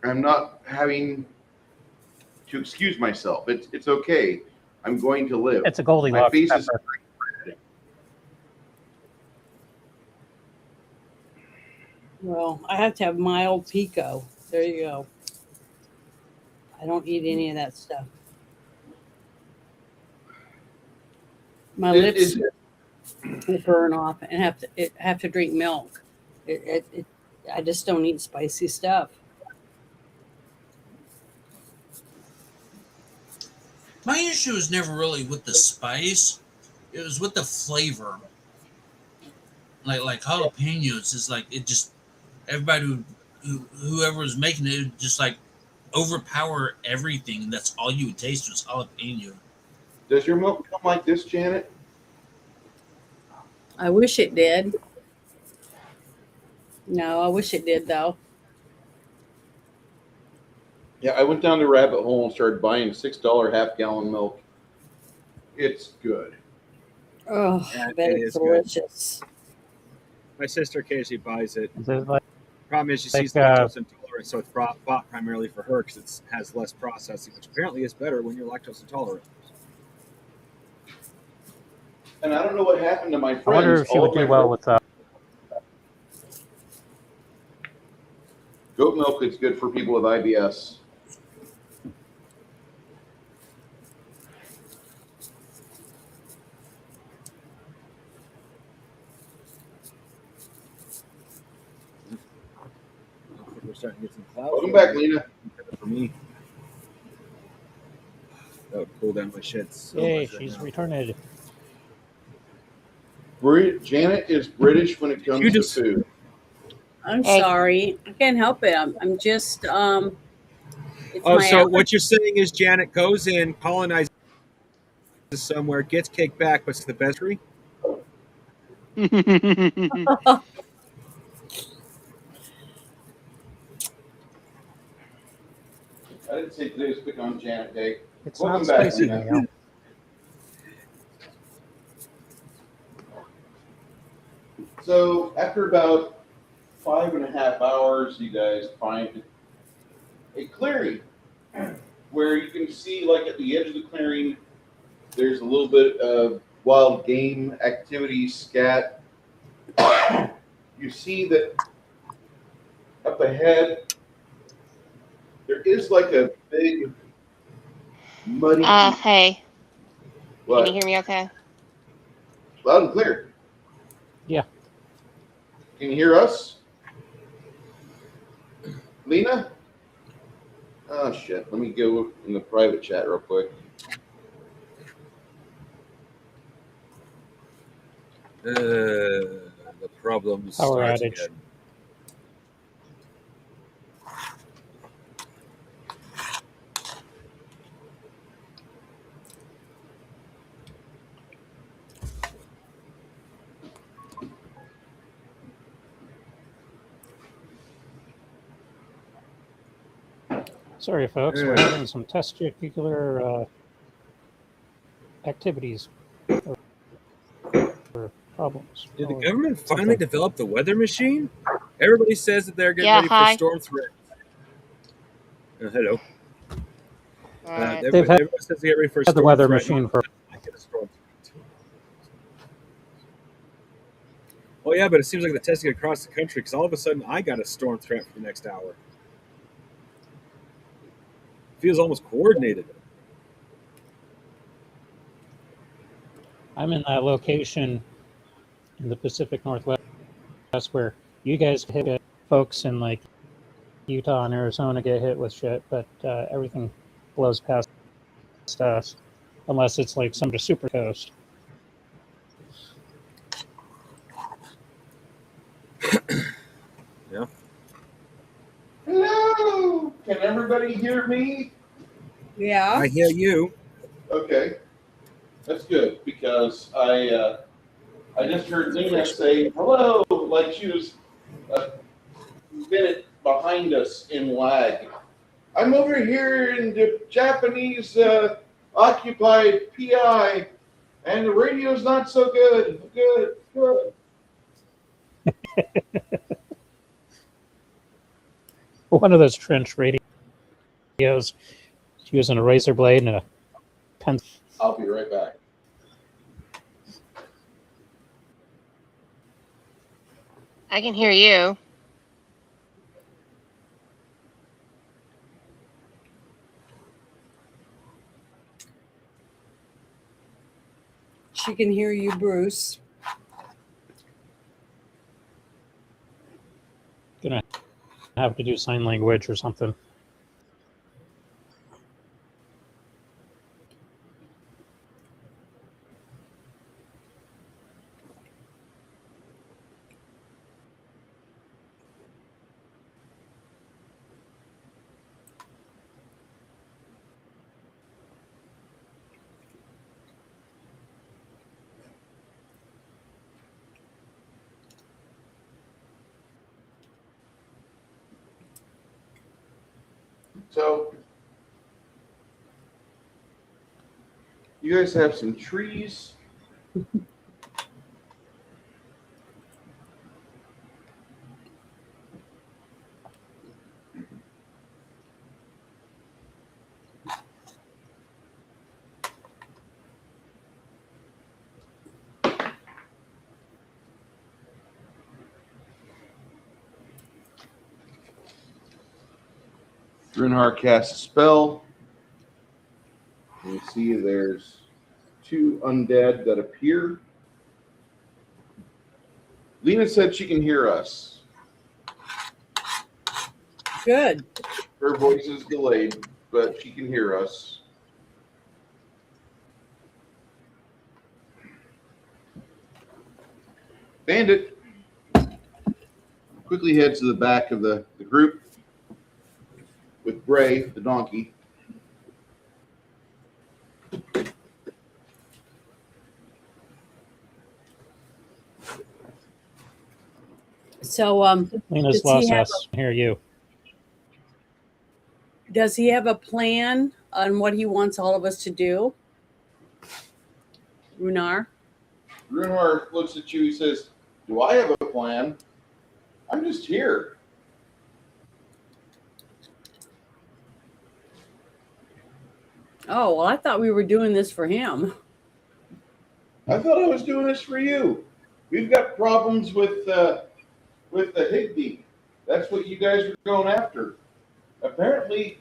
A: I'm not having to excuse myself. It's okay. I'm going to live.
B: It's a
A: My
B: Goldilocks
A: face is
B: pepper.
C: Well, I have to have mild pico. There you go. I don't eat any of that stuff. My
A: It-
C: lips
A: it's-
C: will burn off and have to drink milk. I just don't eat spicy stuff.
D: My issue is never really with the spice; it was with the flavor. Like jalapenos is like it just everybody whoever was making it would just like overpower everything. And that's all you would taste was jalapeno.
A: Does your milk come like this, Janet?
C: I wish it did. No, I wish it did though.
A: Yeah, I went down the rabbit hole and started buying $6 half-gallon milk. It's good.
C: Oh,
F: Yeah,
C: I bet
F: it
C: it's
F: is good.
C: delicious.
F: My sister occasionally buys it.
B: Is it like,
F: Problem is, she's
B: Like,
F: lactose intolerant, so it's bought primarily for her because it has less processing, which apparently is better when you're lactose intolerant.
A: And I don't know what happened to my friends.
B: I wonder if she
A: All
B: would
A: of my
B: do well with
A: goat milk is good for people with IBS.
F: starting to get some clouds.
A: Welcome back, Lena.
F: For me. That would cool down my shit so
B: Yay,
F: much right
B: she's
F: now.
B: returned.
A: Janet is British when it comes
F: You
A: to
F: just-
A: food.
C: I'm
E: Hey.
C: sorry. I can't help it. I'm just it's
F: Oh,
C: my
F: so what you're saying is Janet goes in, colonizes somewhere, gets kicked back, but it's the best tree?
A: I didn't say today was pick on Janet Day.
B: It's
A: Welcome
B: not
A: back,
B: spicy,
A: Lena.
B: Danielle.
A: So after about 5.5 hours, you guys find a clearing where you can see, like at the edge of the clearing, there's a little bit of wild game activity, scat. You see that up ahead, there is like a big muddy.
E: Hey,
A: What?
E: can you hear me okay?
A: Loud and clear.
B: Yeah.
A: Can you hear us? Lena? Oh, shit. Let me go in the private chat real quick.
F: The problems
B: Power
F: starts
B: outage.
F: again.
B: Sorry, folks. We're having some testicular activities or problems.
F: Did the
B: or
F: government finally
B: something.
F: develop the weather machine? Everybody says that they're getting
E: Yeah,
F: ready
E: hi.
F: for storm threats. Hello.
E: Alright.
B: They've had
F: Everyone says they get ready for a
B: the
F: storm
B: weather
F: threat.
B: machine for
F: I get a storm threat. Oh yeah, but it seems like they're testing it across the country because all of a sudden I got a storm threat for the next hour. Feels almost coordinated.
B: I'm in that location in the Pacific Northwest where you guys hit it. Folks in like Utah and Arizona get hit with shit, but everything blows past us unless it's like some super coast.
F: Yeah.
A: Hello! Can everybody hear me?
C: yeah.
F: I hear you.
A: Okay. That's good because I just heard Lena say hello like she was a minute behind us in lag. I'm over here in the Japanese occupied PI and the radio's not so good. Good.
B: One of those trench radios using a razor blade and a pencil.
A: I'll be right back.
E: I can hear you.
C: She can hear you, Bruce.
B: Gonna have to do sign language or something.
A: So, you guys have some trees. Drinhar casts a spell. You see there's 2 undead that appear. Lena said she can hear us.
C: Good.
A: Her voice is delayed, but she can hear us. Bandit quickly heads to the back of the group with Bray, the donkey.
C: So,
B: Lena's
C: does he
B: lost
C: have
B: us. Hear you.
C: does he have a plan on what he wants all of us to do? Runar?
A: Runhar looks at you. He says, "Do I have a plan? I'm just here."
C: Oh, well, I thought we were doing this for him.
A: I thought I was doing this for you. We've got problems with the Higby. That's what you guys are going after. Apparently,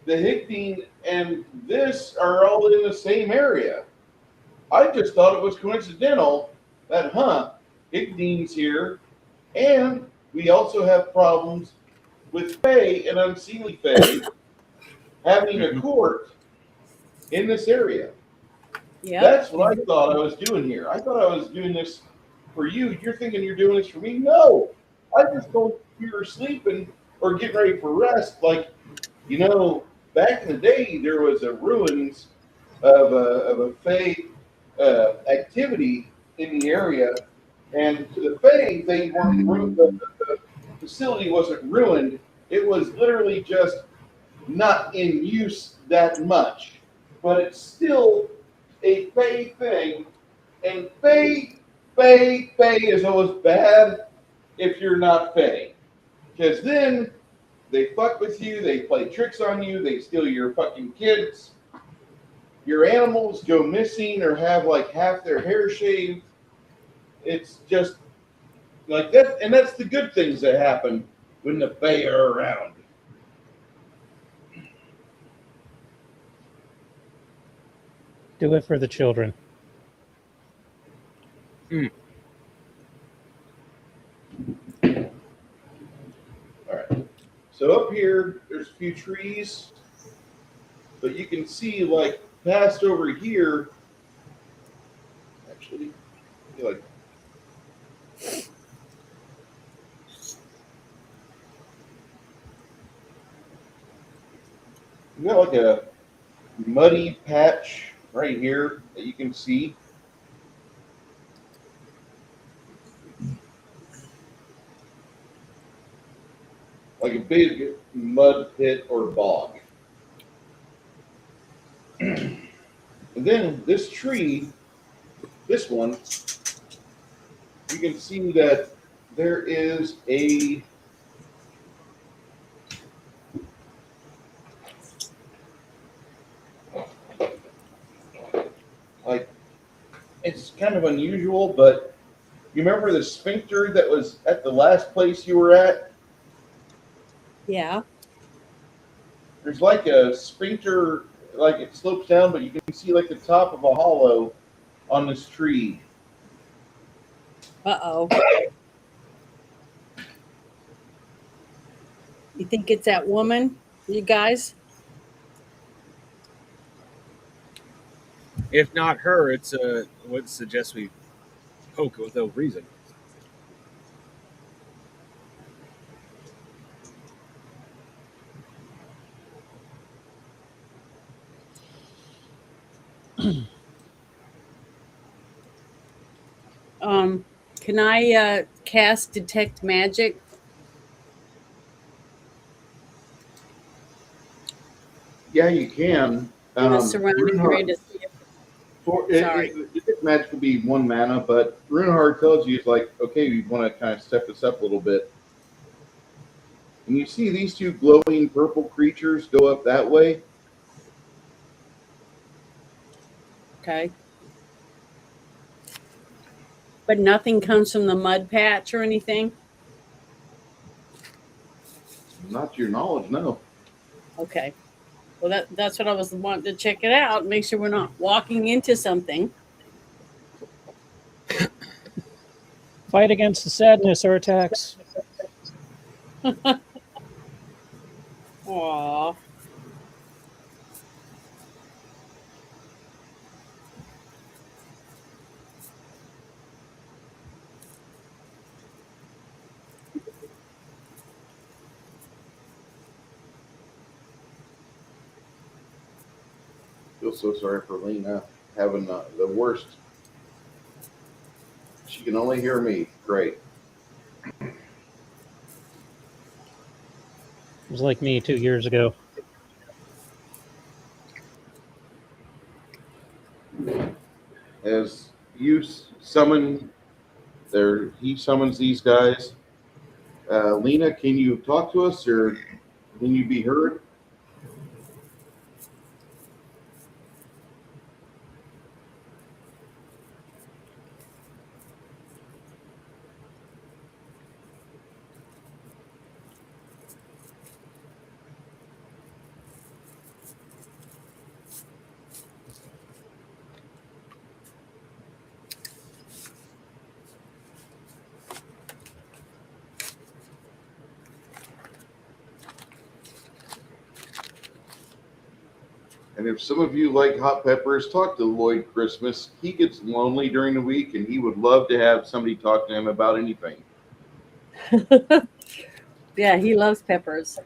A: the Higby and this are all in the same area. I just thought it was coincidental that, Higby's here, and we also have problems with Fae and Unseelie Fae having a court in this area.
C: Yeah.
A: That's what I thought I was doing here. I thought I was doing this for you. You're thinking you're doing this for me? No. I just don't you're sleeping or getting ready for rest. Like, back in the day, there was a ruins of a Fae activity in the area. And to the Fae, they weren't ruined. The facility wasn't ruined. It was literally just not in use that much. But it's still a Fae thing, and Fae is always bad if you're not Fae, because then they fuck with you, they play tricks on you, they steal your fucking kids, your animals go missing or have like half their hair shaved. It's just like that, and that's the good things that happen when the Fae are around.
B: Do it for the children.
A: All right. So up here, there's a few trees, but you can see like past over here. Actually, like we got like a muddy patch right here that you can see. Like a big mud pit or bog. And then this tree, this one, you can see that there is a like it's kind of unusual, but you remember the sphincter that was at the last place you were at?
C: Yeah.
A: There's like a sphincter, like it slopes down, but you can see like the top of a hollow on this tree.
C: Uh-oh. You think it's that woman, you guys?
F: If not her, it's would suggest we poke with no reason.
C: Can I cast detect magic?
A: Yeah, you can.
C: In the surrounding area to see if Sorry.
A: Detect magic will be 1 mana, but Runehard tells you it's like, okay, you want to kind of step this up a little bit. And you see these two glowing purple creatures go up that way.
C: Okay. But nothing comes from the mud patch or anything?
A: Not to your knowledge, no.
C: Okay. Well, that's what I was wanting to check it out. Make sure we're not walking into something.
B: Fight against the sadness or attacks.
C: Aw.
A: Feel so sorry for Lena having the worst. She can only hear me. Great.
B: It was like me 2 years ago.
A: As you summon there, he summons these guys. Lena, can you talk to us, or can you be heard? And if some of you like hot peppers, talk to Lloyd Christmas. He gets lonely during the week, and he would love to have somebody talk to him about anything.
C: Yeah, he loves peppers.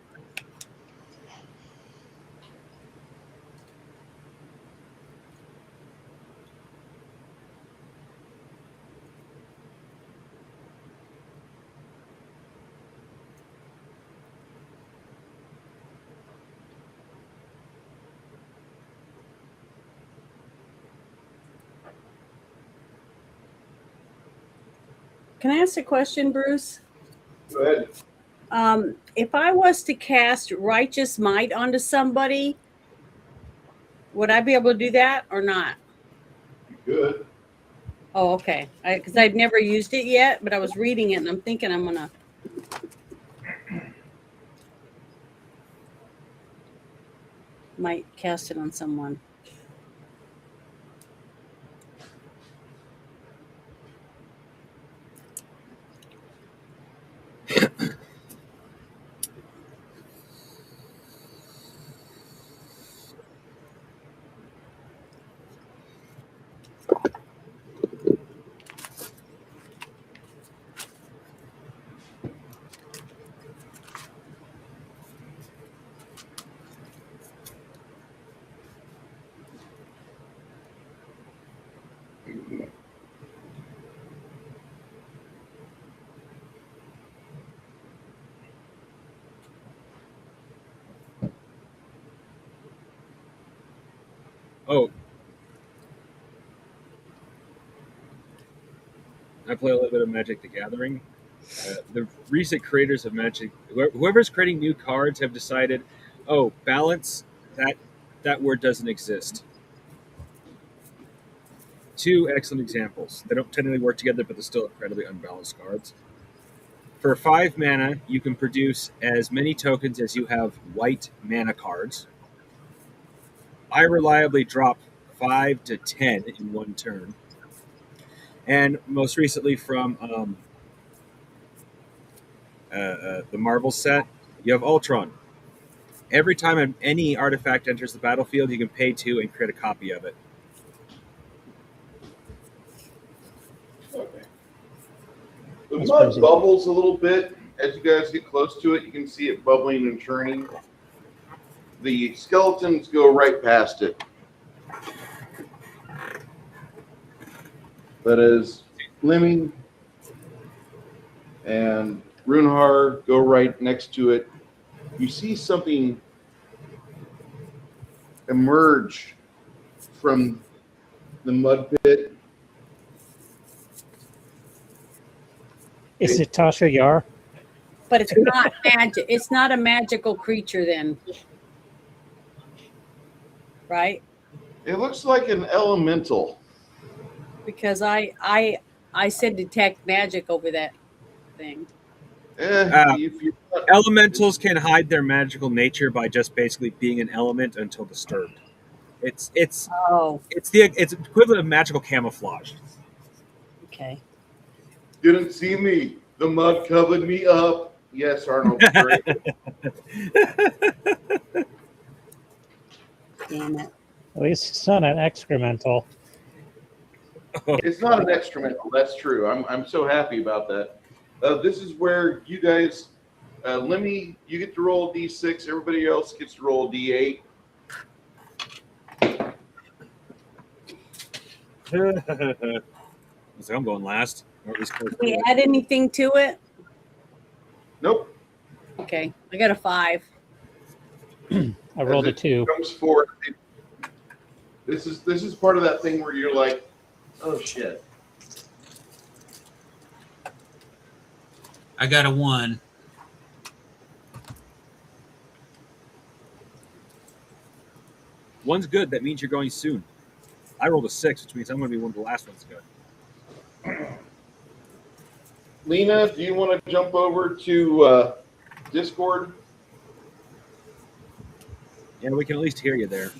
C: Can I ask a question, Bruce?
A: Go ahead.
C: If I was to cast righteous might onto somebody, would I be able to do that or not?
A: Good.
C: Oh, okay. Because I've never used it yet, but I was reading it and I'm thinking I'm gonna. Might cast it on someone.
F: Oh, I play a little bit of Magic the Gathering. The recent creators of Magic, whoever's creating new cards, have decided, oh, balance, that word doesn't exist. Two excellent examples. They don't technically work together, but they're still incredibly unbalanced cards. For 5 mana, you can produce as many tokens as you have white mana cards. I reliably drop 5 to 10 in one turn. And most recently from the Marvel set, you have Ultron. Every time any artifact enters the battlefield, you can pay 2 and create a copy of it.
A: Okay. The mud bubbles a little bit. As you guys get close to it, you can see it bubbling and churning. The skeletons go right past it. But as Fleming and Runehar go right next to it, you see something emerge from the mud pit.
B: Is it Tasha Yar?
C: But it's not magic. It's not a magical creature then. Right?
A: It looks like an elemental.
C: Because I said detect magic over that thing.
A: If you're not,
F: Elementals can hide their magical nature by just basically being an element until disturbed. It's
C: Oh,
F: it's equivalent of magical camouflage.
C: okay.
A: didn't see me. The mud covered me up. Yes, Arnold. Great.
C: Damn it.
B: At least it's not an excremental.
A: It's not an excremental. That's true. I'm so happy about that. This is where you guys, Lemmy, you get to roll a d6. Everybody else gets to roll a d8.
F: So I'm going last. Or at least close
C: Can we
F: to it.
C: add anything to it?
A: Nope.
C: Okay, I got a 5.
B: I rolled a
A: As it
B: 2.
A: Comes forward. This is part of that thing where you're like, oh shit.
D: I got a 1.
F: One's good. That means you're going soon. I rolled a 6, which means I'm going to be one of the last ones to go.
A: Lena, do you want to jump over to Discord?
F: Yeah, we can at least hear you there.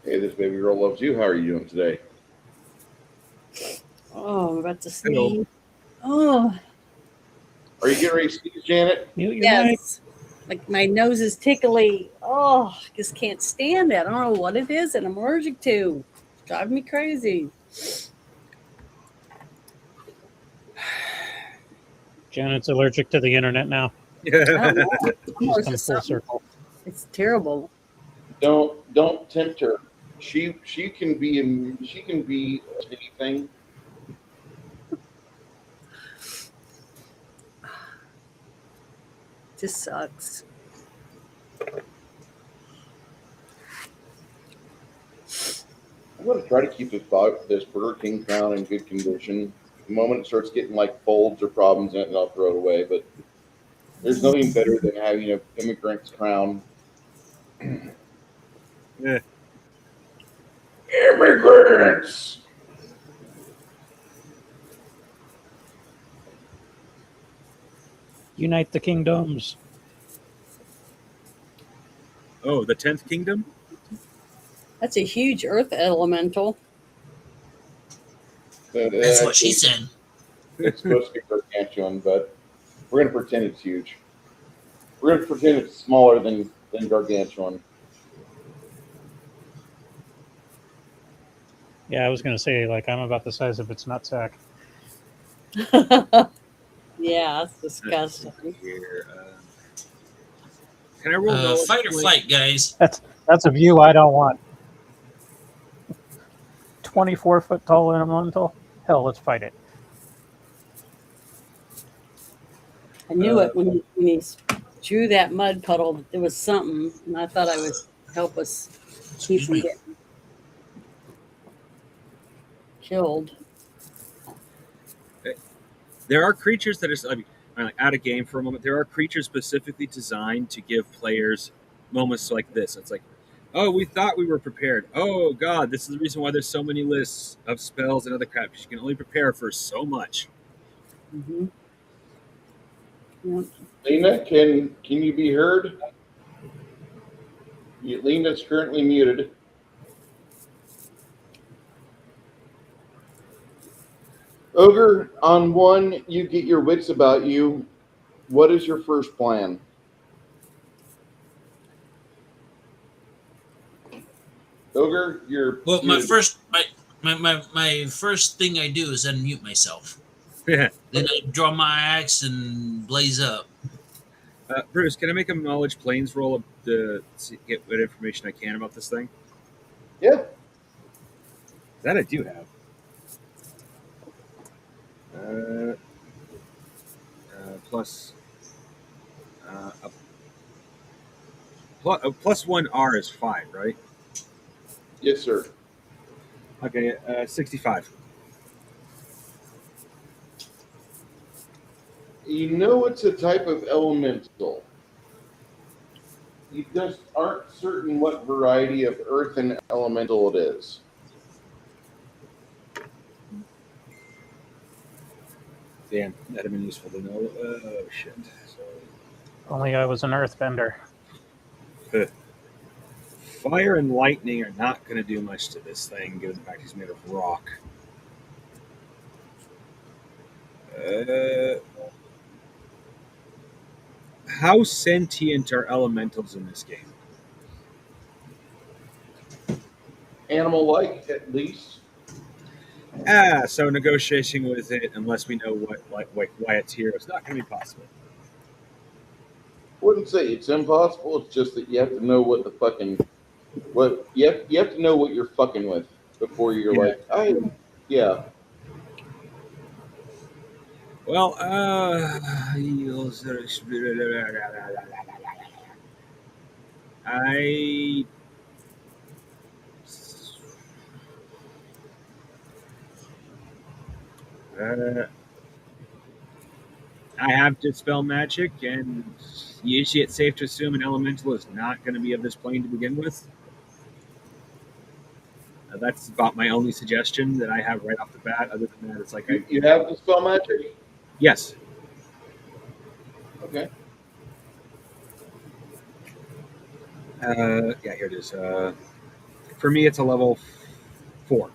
A: Hey, this baby girl loves you. How are you doing today?
C: Oh, I'm about to
F: Hello.
C: sneeze. Oh,
A: Are you getting ready to sneeze, Janet?
B: Mute your mic.
C: yes. Like my nose is tickly. Oh, I just can't stand it. I don't know what it is that I'm allergic to. It's driving me crazy.
B: Janet's allergic to the internet now.
C: I don't know.
B: She's
C: Or
B: come
C: is it
B: full
C: something?
B: circle.
C: It's terrible.
A: Don't tempt her. She can be anything.
C: Just sucks.
A: I'm going to try to keep this Burger King crown in good condition. The moment it starts getting like folds or problems in it, I'll throw it away. But there's nothing better than having an immigrant's crown.
F: Yeah.
A: Immigrants!
B: Unite the kingdoms.
F: Oh, the 10th Kingdom?
C: That's a huge earth elemental.
D: That's what she said.
A: It's supposed to be gargantuan, but we're going to pretend it's huge. We're going to pretend it's smaller than gargantuan.
B: Yeah, I was going to say, like, I'm about the size of its nutsack.
C: Yeah, that's disgusting.
F: Here, can I roll knowledge?
D: Fight or flight, guys.
B: That's a view I don't want. 24-foot tall elemental? Hell, let's fight it.
C: I knew it when he drew that mud puddle that there was something, and I thought I would help us keep from getting killed.
F: There are creatures that are, I'm like, out of game for a moment. There are creatures specifically designed to give players moments like this. It's like, oh, we thought we were prepared. Oh, God, this is the reason why there's so many lists of spells and other crap, because you can only prepare for so much.
C: Mm-hmm. Yep.
A: Lena, can you be heard? Lena's currently muted. Ogre, on 1, you get your wits about you. What is your first plan? Ogre, you're
D: Well, my
A: muted.
D: first thing I do is unmute myself.
F: Yeah.
D: Then I draw my axe and blaze up.
F: Bruce, can I make a knowledge planes roll to get what information I can about this thing?
A: Yeah.
F: That I do have. Plus, plus 1 R is 5, right?
A: Yes, sir.
F: Okay, 65.
A: You know it's a type of elemental. you just aren't certain what variety of earth and elemental it is.
F: Damn, that'd have been useful to know. Oh shit.
B: Only I was an earthbender.
F: So, fire and lightning are not going to do much to this thing, given the fact he's made of rock. How sentient are elementals in this game?
A: Animal-like, at least.
F: So negotiating with it, unless we know why it's here, it's not going to be possible.
A: Wouldn't say it's impossible. It's just that you have to know what the fucking you have to know what you're fucking with before you're like, yeah.
F: Well, I have Dispel Magic, and usually it's safe to assume an elemental is not going to be of this plane to begin with. That's about my only suggestion that I have right off the bat. Other than that, it's like
A: You have Dispel Magic?
F: Yes.
A: Okay.
F: Yeah, here it is. For me, it's a level 4.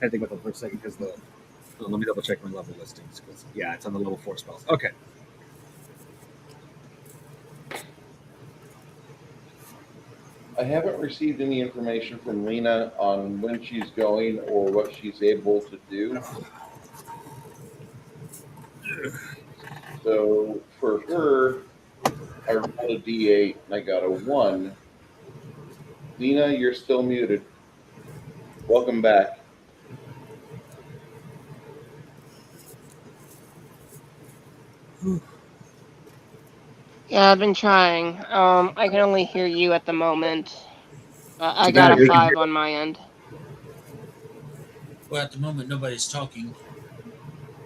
F: I think about that for a second because let me double check my level listings. Yeah, it's on the level 4 spells. Okay.
A: I haven't received any information from Lena on when she's going or what she's able to do. So for her, I rolled a D8 and I got a 1. Lena, you're still muted. Welcome back.
E: Yeah, I've been trying. I can only hear you at the moment. I got a 5 on my end.
D: Well, at the moment, nobody's talking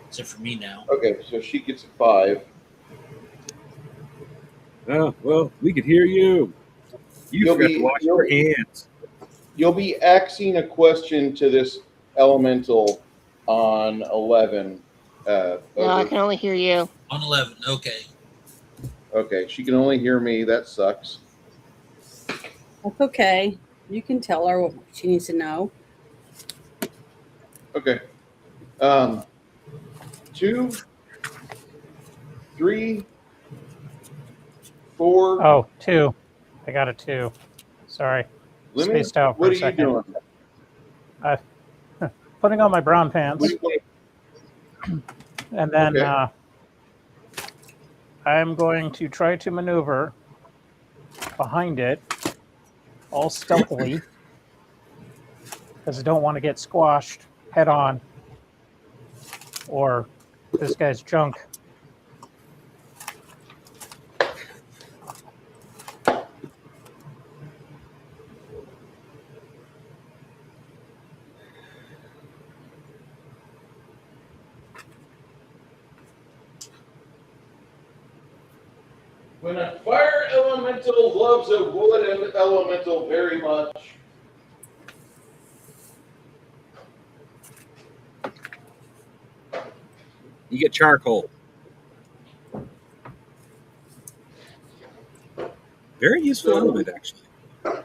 D: except for me now.
A: Okay, so she gets a 5.
F: Oh, well, we could hear you. You forgot to wash your hands.
A: You'll be asking a question to this elemental on 11.
E: No, I can only hear you.
D: On 11, okay.
A: Okay, she can only hear me. That sucks.
C: That's okay. You can tell her what she needs to know.
A: Okay. 2, 3, 4.
B: Oh, 2. I got a 2. Sorry. Spaced out for
A: what
B: a
A: are
B: second.
A: you doing?
B: Putting on my brown pants. And then
A: Okay.
B: I'm going to try to maneuver behind it, all stealthily, because I don't want to get squashed head on, or this guy's junk.
A: When a fire elemental loves a wood elemental very much,
F: You get charcoal. Very useful element, actually.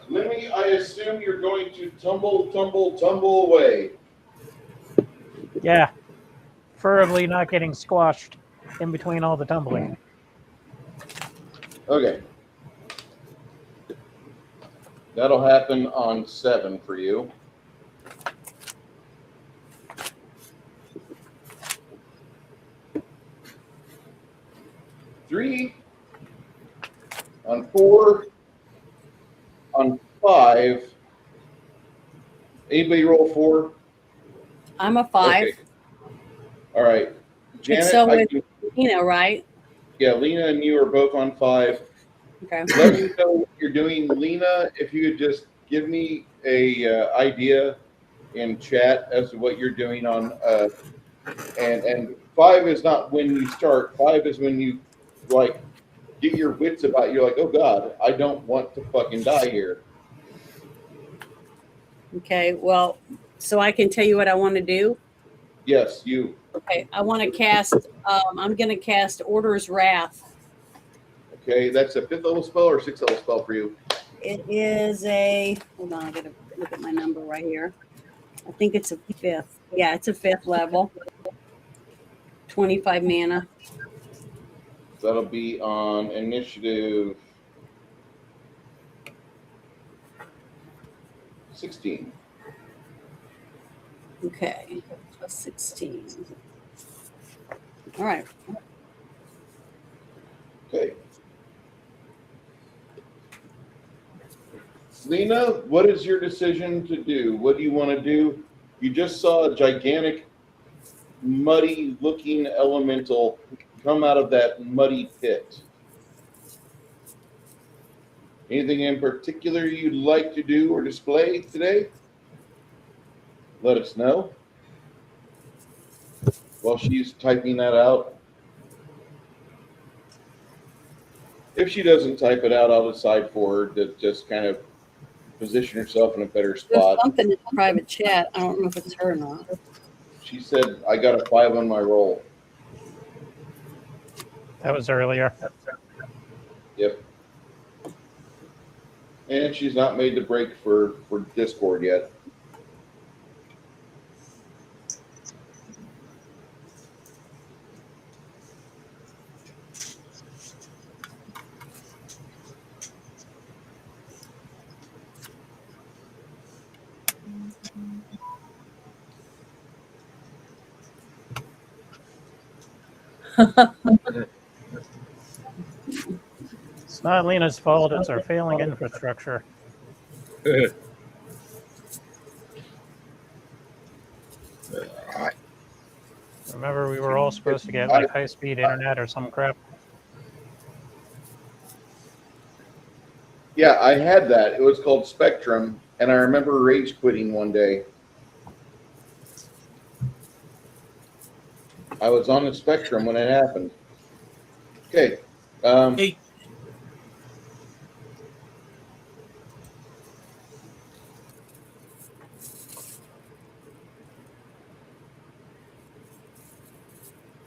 A: Lemmy, I assume you're going to tumble away.
B: Yeah, preferably not getting squashed in between all the tumbling.
A: Okay. That'll happen on 7 for you. Three, on 4, on 5. Anybody roll 4?
C: I'm a 5.
A: Okay. All right. Janet,
C: so with Lena, right?
A: Yeah, Lena and you are both on 5.
C: Okay.
A: Let me know what you're doing. Lena, if you could just give me a idea in chat as to what you're doing on and 5 is not when you start. 5 is when you like get your wits about you. You're like, oh God, I don't want to fucking die here.
C: Okay, well, so I can tell you what I want to do.
A: Yes, you.
C: Okay, I want to cast. I'm going to cast Order's Wrath.
A: Okay, that's a 5th level spell or 6th level spell for you.
C: It is a. Hold on, I got to look at my number right here. I think it's a 5th. Yeah, it's a 5th level. 25 mana.
A: That'll be on initiative 16.
C: Okay, plus 16. All right.
A: Okay. Lena, what is your decision to do? What do you want to do? You just saw a gigantic, muddy-looking elemental come out of that muddy pit. Anything in particular you'd like to do or display today? Let us know. While she's typing that out. If she doesn't type it out, I'll decide for her to just kind of position herself in a better
C: There's
A: spot.
C: something in the private chat. I don't know if it's her or not.
A: She said, I got a 5 on my roll.
B: That was earlier.
A: Yep. And she's not made the break for Discord yet.
B: It's not Lena's fault. It's our failing infrastructure. Remember, we were all supposed to get like high-speed internet or some crap.
A: Yeah, I had that. It was called Spectrum, and I remember rage quitting one day. I was on the Spectrum when it happened. Okay.
D: Hey,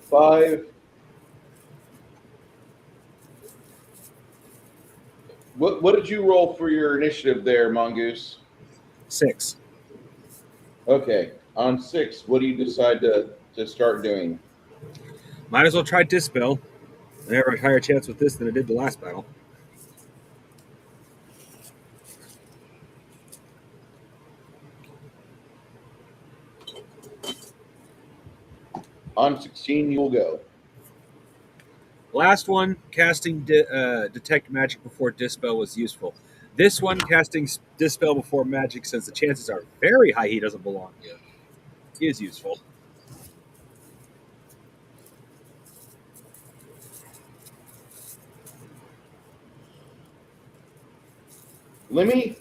A: 5. What did you roll for your initiative there, Mongoose?
F: 6.
A: Okay. On 6, what do you decide to start doing?
F: Might as well try Dispel. I have a higher chance with this than I did the last battle.
A: On 16, you will go.
F: Last one, casting Detect Magic before Dispel was useful. This one, casting Dispel before Magic, since the chances are very high he doesn't belong here, is useful.
A: Lemmy,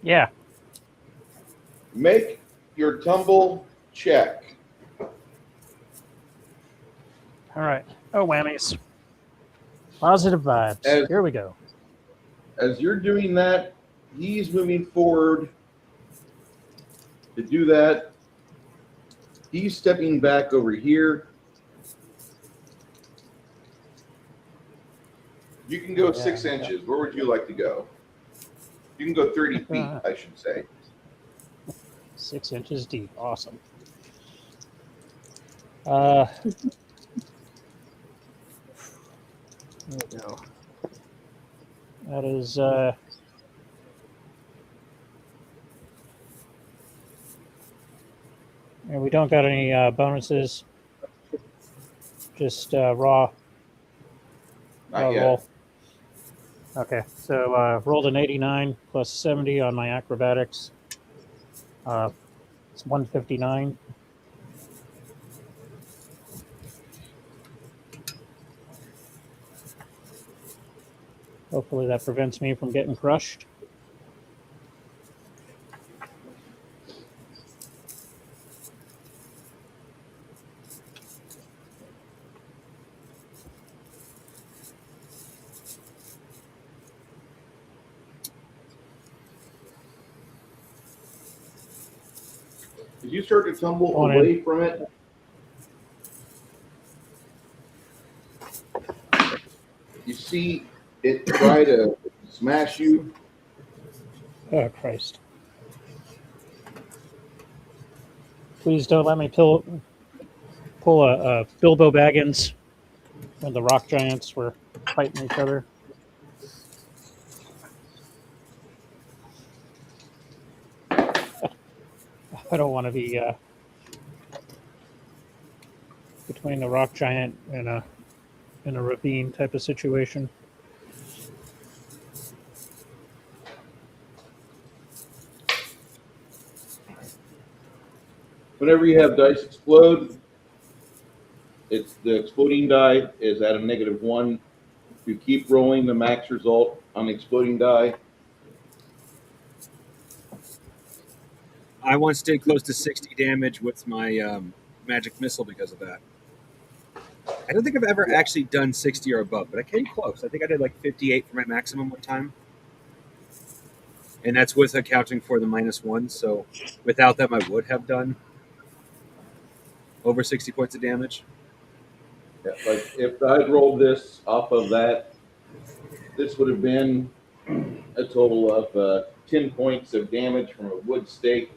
B: Yeah.
A: make your tumble check.
B: All right. Oh, whammies. Positive vibes. Here we go.
A: As you're doing that, he's moving forward to do that. He's stepping back over here. You can go 6 inches. Where would you like to go? You can go 30 feet, I should say.
B: 6 inches deep. Awesome. There we go. That is and we don't got any bonuses. Just raw
A: Not yet.
B: roll. Okay, so rolled an 89 plus 70 on my acrobatics. It's 159. Hopefully that prevents me from getting crushed.
A: you start to tumble
B: Going in.
A: away from it, you see it try to smash you.
B: Oh, Christ. Please don't let me pull a Bilbo Baggins when the rock giants were fighting each other. I don't want to be between the rock giant and a ravine type of situation.
A: Whenever you have dice explode, it's the exploding die is at a -1. You keep rolling the max result on the exploding die.
F: I once did close to 60 damage with my magic missile because of that. I don't think I've ever actually done 60 or above, but I came close. I think I did like 58 for my maximum one time. And that's with accounting for the -1. So without them, I would have done over 60 points of damage.
A: Yeah, like if I'd rolled this off of that, this would have been a total of 10 points of damage from a wood stake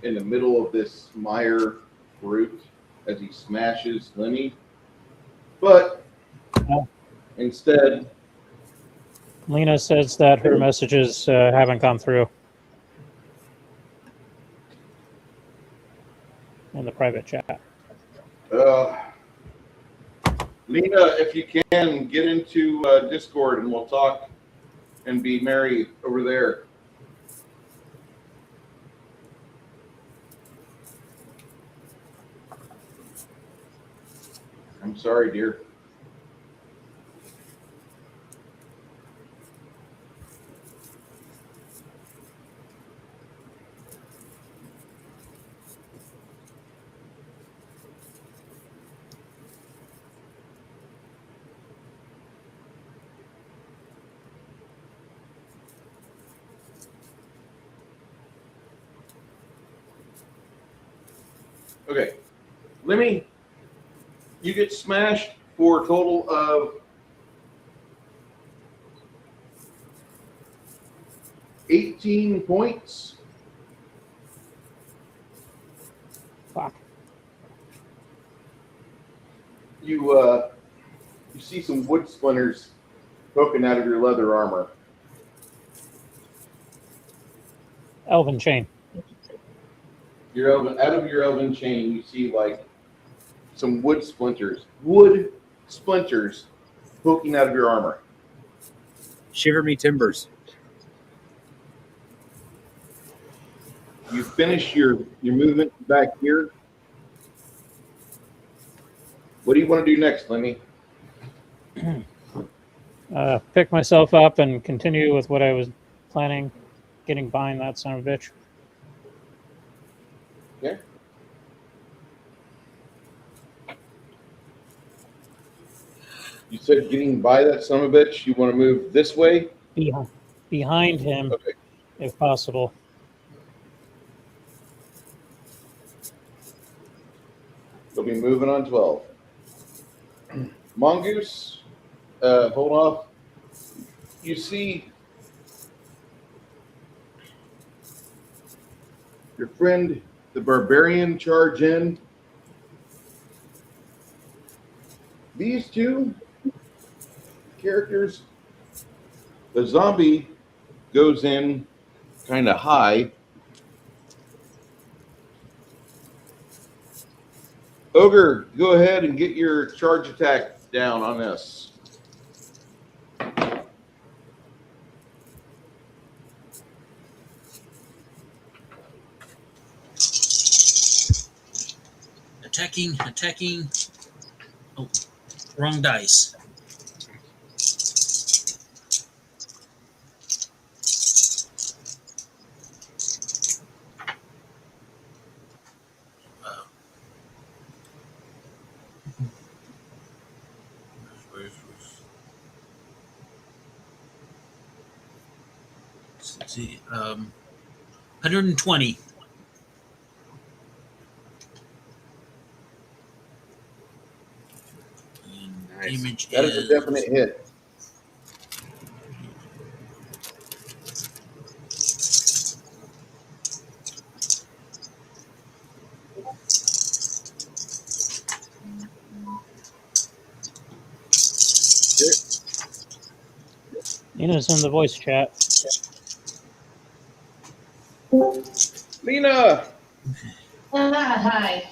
A: in the middle of this mire root as he smashes Lenny. But
B: Oh.
A: instead,
B: Lena says that her messages haven't gone through in the private chat.
A: Lena, if you can, get into Discord and we'll talk and be merry over there. I'm sorry, dear. Okay, Lemmy, you get smashed for a total of 18 points.
B: Fuck.
A: You see some wood splinters poking out of your leather armor.
B: Elven chain.
A: Out of your elven chain, you see like some wood splinters poking out of your armor.
F: Shiver me timbers.
A: You finish your movement back here. What do you want to do next, Lenny?
B: Pick myself up and continue with what I was planning, getting behind that son of a bitch.
A: Okay. You said getting by that son of a bitch. You want to move this way?
B: Behind him,
A: Okay.
B: if possible.
A: You'll be moving on 12. Mongoose, hold off. You see your friend, the barbarian, charge in. These two characters, the zombie goes in kind of high. Ogre, go ahead and get your charge attack down on this.
D: Attacking. Oh, wrong dice. Let's see. 120.
F: Nice.
D: Damage
A: That is a definite hit.
B: Nina's in the voice chat.
A: Lena!
G: Hi.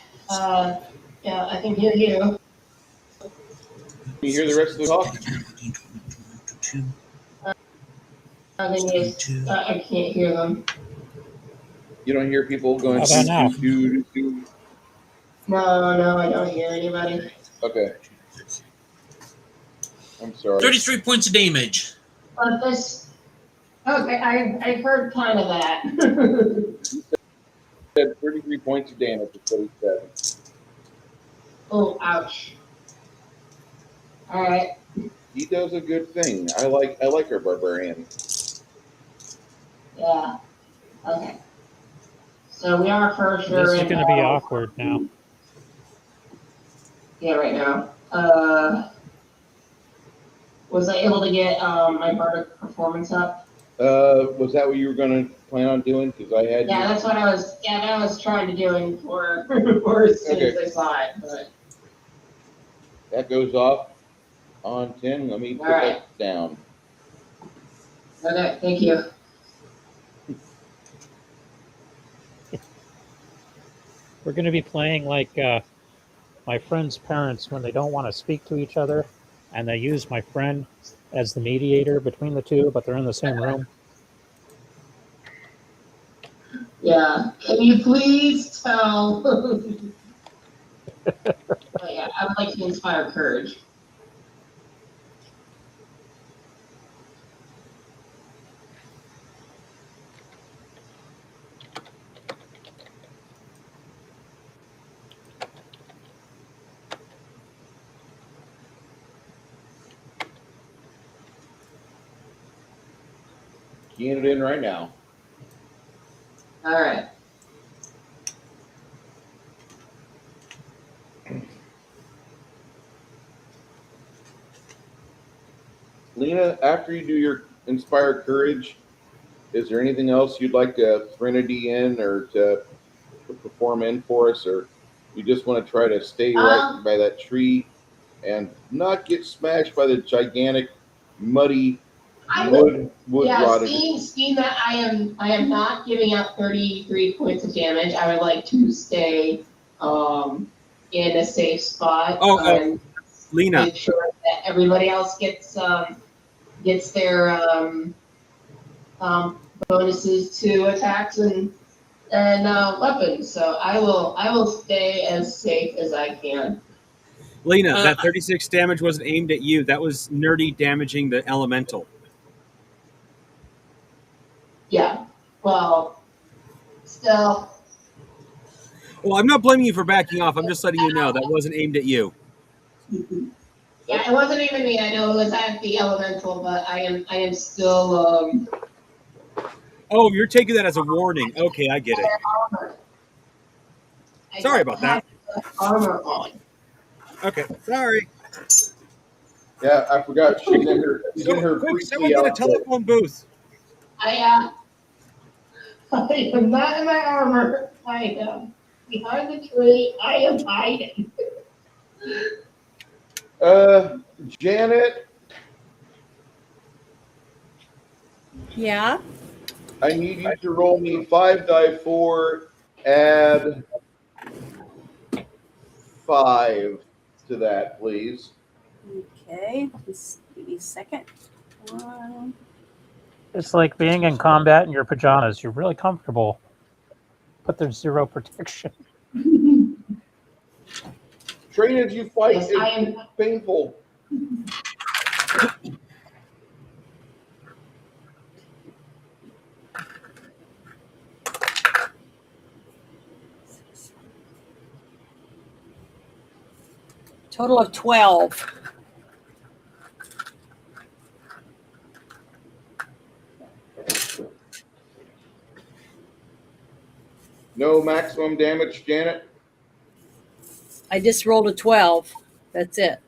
G: Yeah, I can hear you.
A: Can you hear the rest of the talk?
G: I can't hear them.
A: You don't hear people going,
B: How about now?
A: do.
G: No, I don't hear anybody.
A: Okay. I'm sorry.
D: 33 points of damage.
G: But this. Okay, I've heard kind of that.
A: Said 33 points of damage is what he said.
G: Oh, ouch. All right.
A: He does a good thing. I like our barbarian.
G: Yeah. Okay. So we are for sure.
B: This is going to be awkward now.
G: Yeah, right now. Was I able to get my bardic performance up?
A: Was that what you were going to plan on doing? Because I had.
G: Yeah, that's what I was. Yeah, that I was trying to do for as soon as I saw it. But
A: That goes off on 10. Let me put
G: right.
A: that down.
G: Okay, thank you.
B: We're going to be playing like my friend's parents when they don't want to speak to each other, and they use my friend as the mediator between the two, but they're in the same room.
G: Yeah, can you please tell? But yeah, I would like to inspire courage.
A: Keying it in right now.
G: All right.
A: Lena, after you do your inspire courage, is there anything else you'd like to Threnody in or to perform in for us, or you just want to try to stay right by that tree and not get smashed by the gigantic, muddy wood
G: Yeah,
A: rotted?
G: seeing that I am not giving out 33 points of damage, I would like to stay in a safe spot and
F: Lena.
G: make sure that everybody else gets their bonuses to attacks and weapons. So I will stay as safe as I can.
F: Lena, that 36 damage wasn't aimed at you. That was Nerdy damaging the elemental.
G: Yeah. Well, still.
F: Well, I'm not blaming you for backing off. I'm just letting you know that wasn't aimed at you.
G: Yeah, it wasn't even me. I know it was at the elemental, but I am still.
F: Oh, you're taking that as a warning. Okay, I get it. Sorry about that.
G: Armor on.
F: Okay, sorry.
A: Yeah, I forgot. She's in her
F: Quick, someone
A: priestly
F: get a
A: outfit.
F: telephone booth.
G: I am not in my armor. I am behind the tree. I am hiding.
A: Janet,
C: Yeah.
A: I need you to roll me 5 die 4, add 5 to that, please.
C: Okay. Just give me a second. One.
B: It's like being in combat in your pajamas. You're really comfortable, but there's zero protection.
A: Train as you fight
G: Yes,
A: is
G: I am.
A: painful.
C: Total of 12.
A: No maximum damage, Janet?
C: I just rolled a 12. That's it.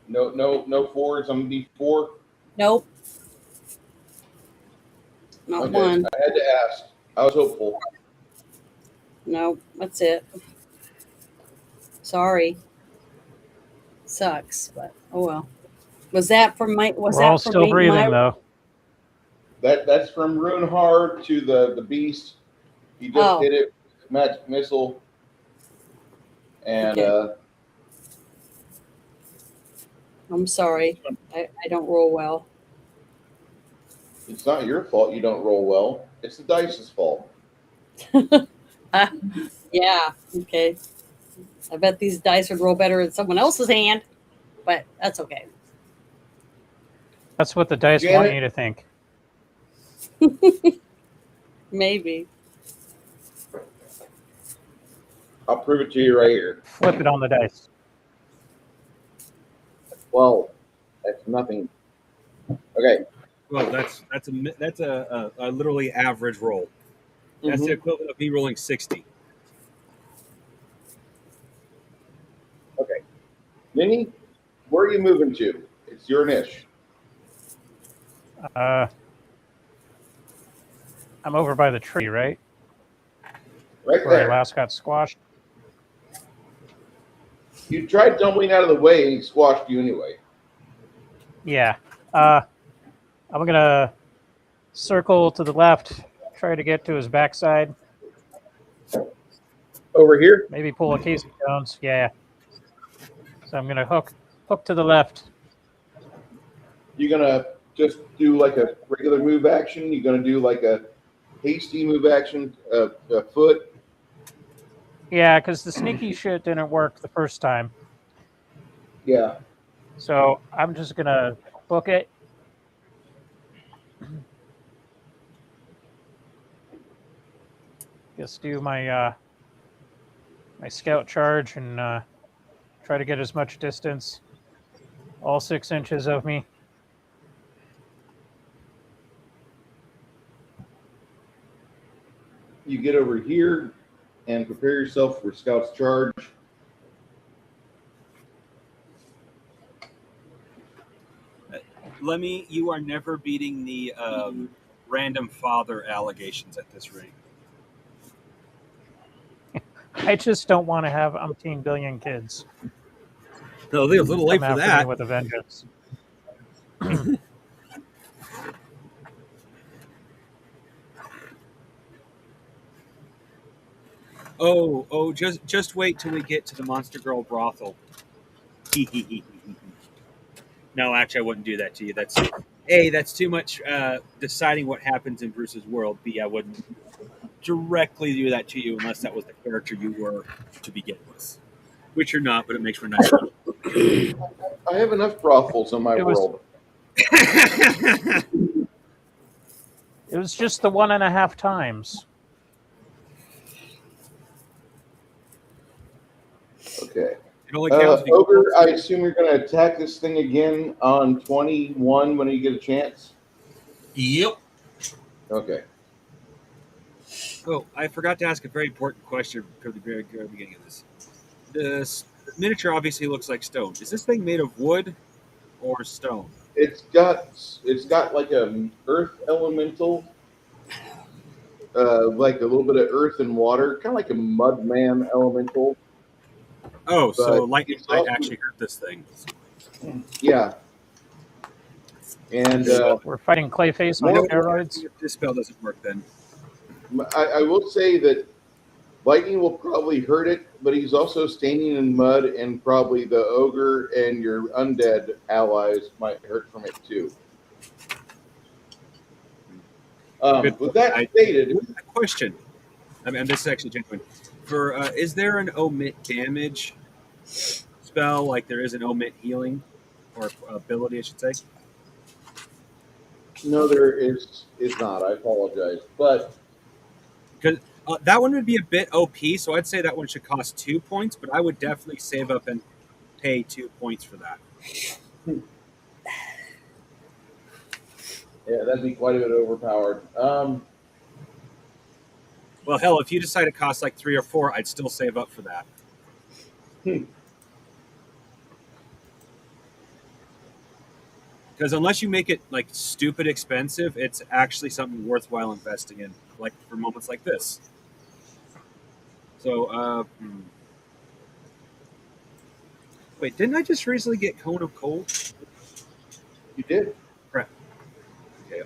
A: No fours on D4.
C: Nope. Not
A: Okay,
C: one.
A: I had to ask. I was hopeful.
C: Nope. That's it. Sorry. Sucks, but oh well. Was that for my? Was
B: We're all
C: that for
B: still
C: me?
B: breathing, though.
A: That's from Rune Hard to the beast. He just
C: Oh.
A: hit it, magic missile, and
C: Okay. I'm sorry. I don't roll well.
A: it's not your fault you don't roll well. It's the dice's fault.
C: Yeah. Okay. I bet these dice would roll better in someone else's hand, but that's okay.
B: That's what the dice
A: Janet?
B: want you to think.
C: Maybe.
A: I'll prove it to you right here.
B: Flip it on the dice.
A: 12. That's nothing. Okay.
F: Well, that's a literally average roll. That's the equivalent of me rolling 60.
A: Okay. Minnie, where are you moving to? It's your niche.
B: I'm over by the tree, right?
A: Right
B: Where I
A: there.
B: last got squashed.
A: You tried tumbling out of the way and he squashed you anyway.
B: Yeah. I'm gonna circle to the left, try to get to his backside.
A: Over here?
B: Maybe pull a Casey Jones. Yeah. So I'm gonna hook to the left.
A: You're going to just do like a regular move action? You're going to do like a hasty move action, a foot?
B: Yeah, because the sneaky shit didn't work the first time.
A: Yeah.
B: So I'm just gonna book it. Just do my my scout charge and try to get as much distance. All 6 inches of me.
A: You get over here and prepare yourself for Scout's charge.
F: Lemmy, you are never beating the random father allegations at this rate.
B: I just don't want to have umpteen billion kids.
F: No, they're a little late
B: come
F: for
B: after
F: that.
B: me with a vengeance.
F: Oh, just wait till we get to the Monster Girl brothel. No, actually, I wouldn't do that to you. That's A, that's too much deciding what happens in Bruce's world. B, I wouldn't directly do that to you unless that was the character you were to begin with. Which you're not, but it makes for nice.
A: I have enough brothels in my world.
B: It was just the 1.5 times.
A: Okay.
F: It only counts if you
A: Ogre, I assume you're going to attack this thing again on 21 when you get a chance?
D: Yep.
A: Okay.
F: Oh, I forgot to ask a very important question from the very beginning of this. This miniature obviously looks like stone. Is this thing made of wood or stone?
A: It's got like a earth elemental, like a little bit of earth and water, kind of like a mudman elemental.
F: Oh, so
A: But
F: lightning
A: it's
F: might
A: also-
F: actually hurt this thing.
A: Yeah. And
B: We're fighting Clayface on
A: More-
B: steroids.
F: This spell doesn't work then.
A: I will say that lightning will probably hurt it, but he's also standing in mud, and probably the ogre and your undead allies might hurt from it too. With that stated,
F: A question. I mean, this is actually genuine. For is there an omit damage spell like there is an omit healing or ability, I should say?
A: no, there is not. I apologize, but
F: Because that one would be a bit OP, so I'd say that one should cost 2 points, but I would definitely save up and pay 2 points for that.
A: yeah, that'd be quite a bit overpowered.
F: Well, hell, if you decide it costs like 3 or 4, I'd still save up for that. Because unless you make it like stupid expensive, it's actually something worthwhile investing in, like for moments like this. So, wait, didn't I just recently get Cone of Cold?
A: You did.
F: Crap. Okay.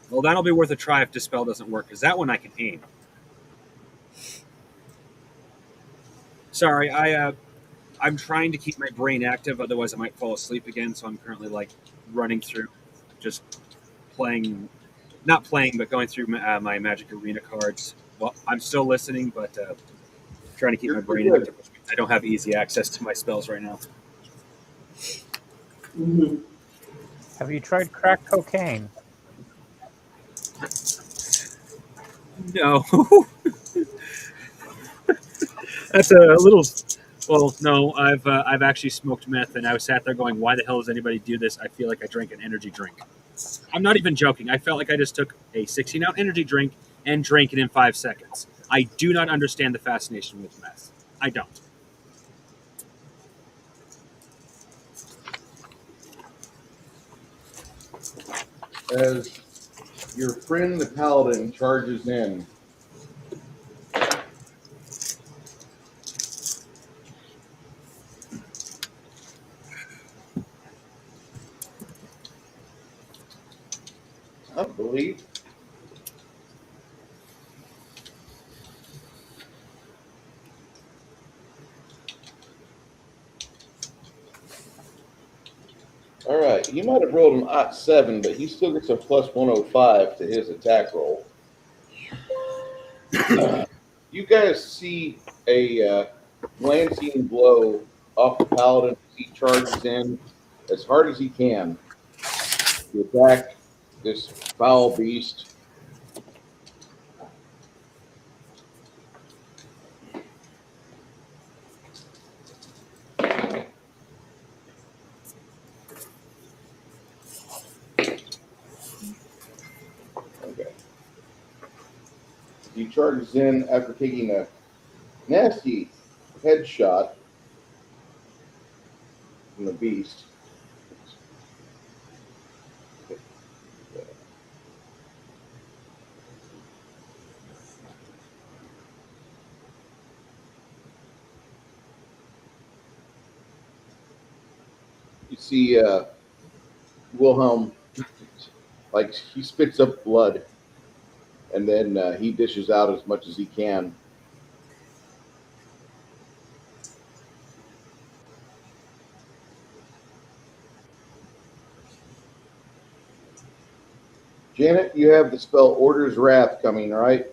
F: Well, that'll be worth a try if Dispel doesn't work, because that one I can aim. Sorry, I'm trying to keep my brain active, otherwise I might fall asleep again. So I'm currently like running through, just playing, not playing, but going through my Magic Arena cards. Well, I'm still listening, but trying to keep my brain active. I don't have easy access to my spells right now.
G: Mm-hmm.
B: Have you tried crack cocaine?
F: No, that's a little. Well, no, I've actually smoked meth, and I was sat there going, "Why the hell does anybody do this?" I feel like I drank an energy drink. I'm not even joking. I felt like I just took a 16-ounce energy drink and drank it in 5 seconds. I do not understand the fascination with meth. I don't.
A: As your friend the paladin charges in, I believe. All right, he might have rolled an odd 7, but he still gets a plus 105 to his attack roll. You guys see a glancing blow off the paladin as he charges in as hard as he can to attack this foul beast. Okay. He charges in after taking a nasty headshot from the beast. You see Wilhelm, like he spits up blood, and then he dishes out as much as he can. Janet, you have the spell Order's Wrath coming, right?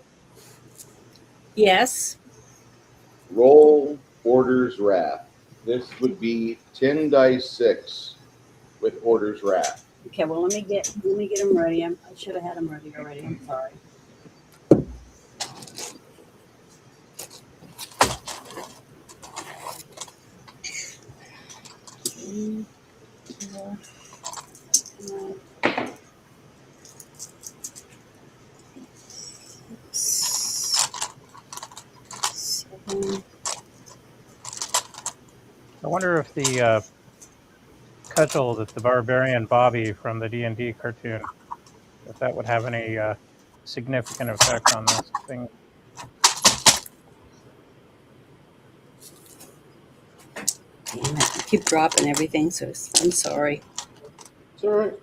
C: Yes.
A: Roll Order's Wrath. This would be 10 dice 6 with Order's Wrath.
C: Okay. Well, let me get them ready. I should have had them ready already. I'm sorry.
B: I wonder if the cudgel that the barbarian Bobby from the D&D cartoon, if that would have any significant effect on this thing.
C: Damn it. I keep dropping everything, so I'm sorry.
A: It's all right.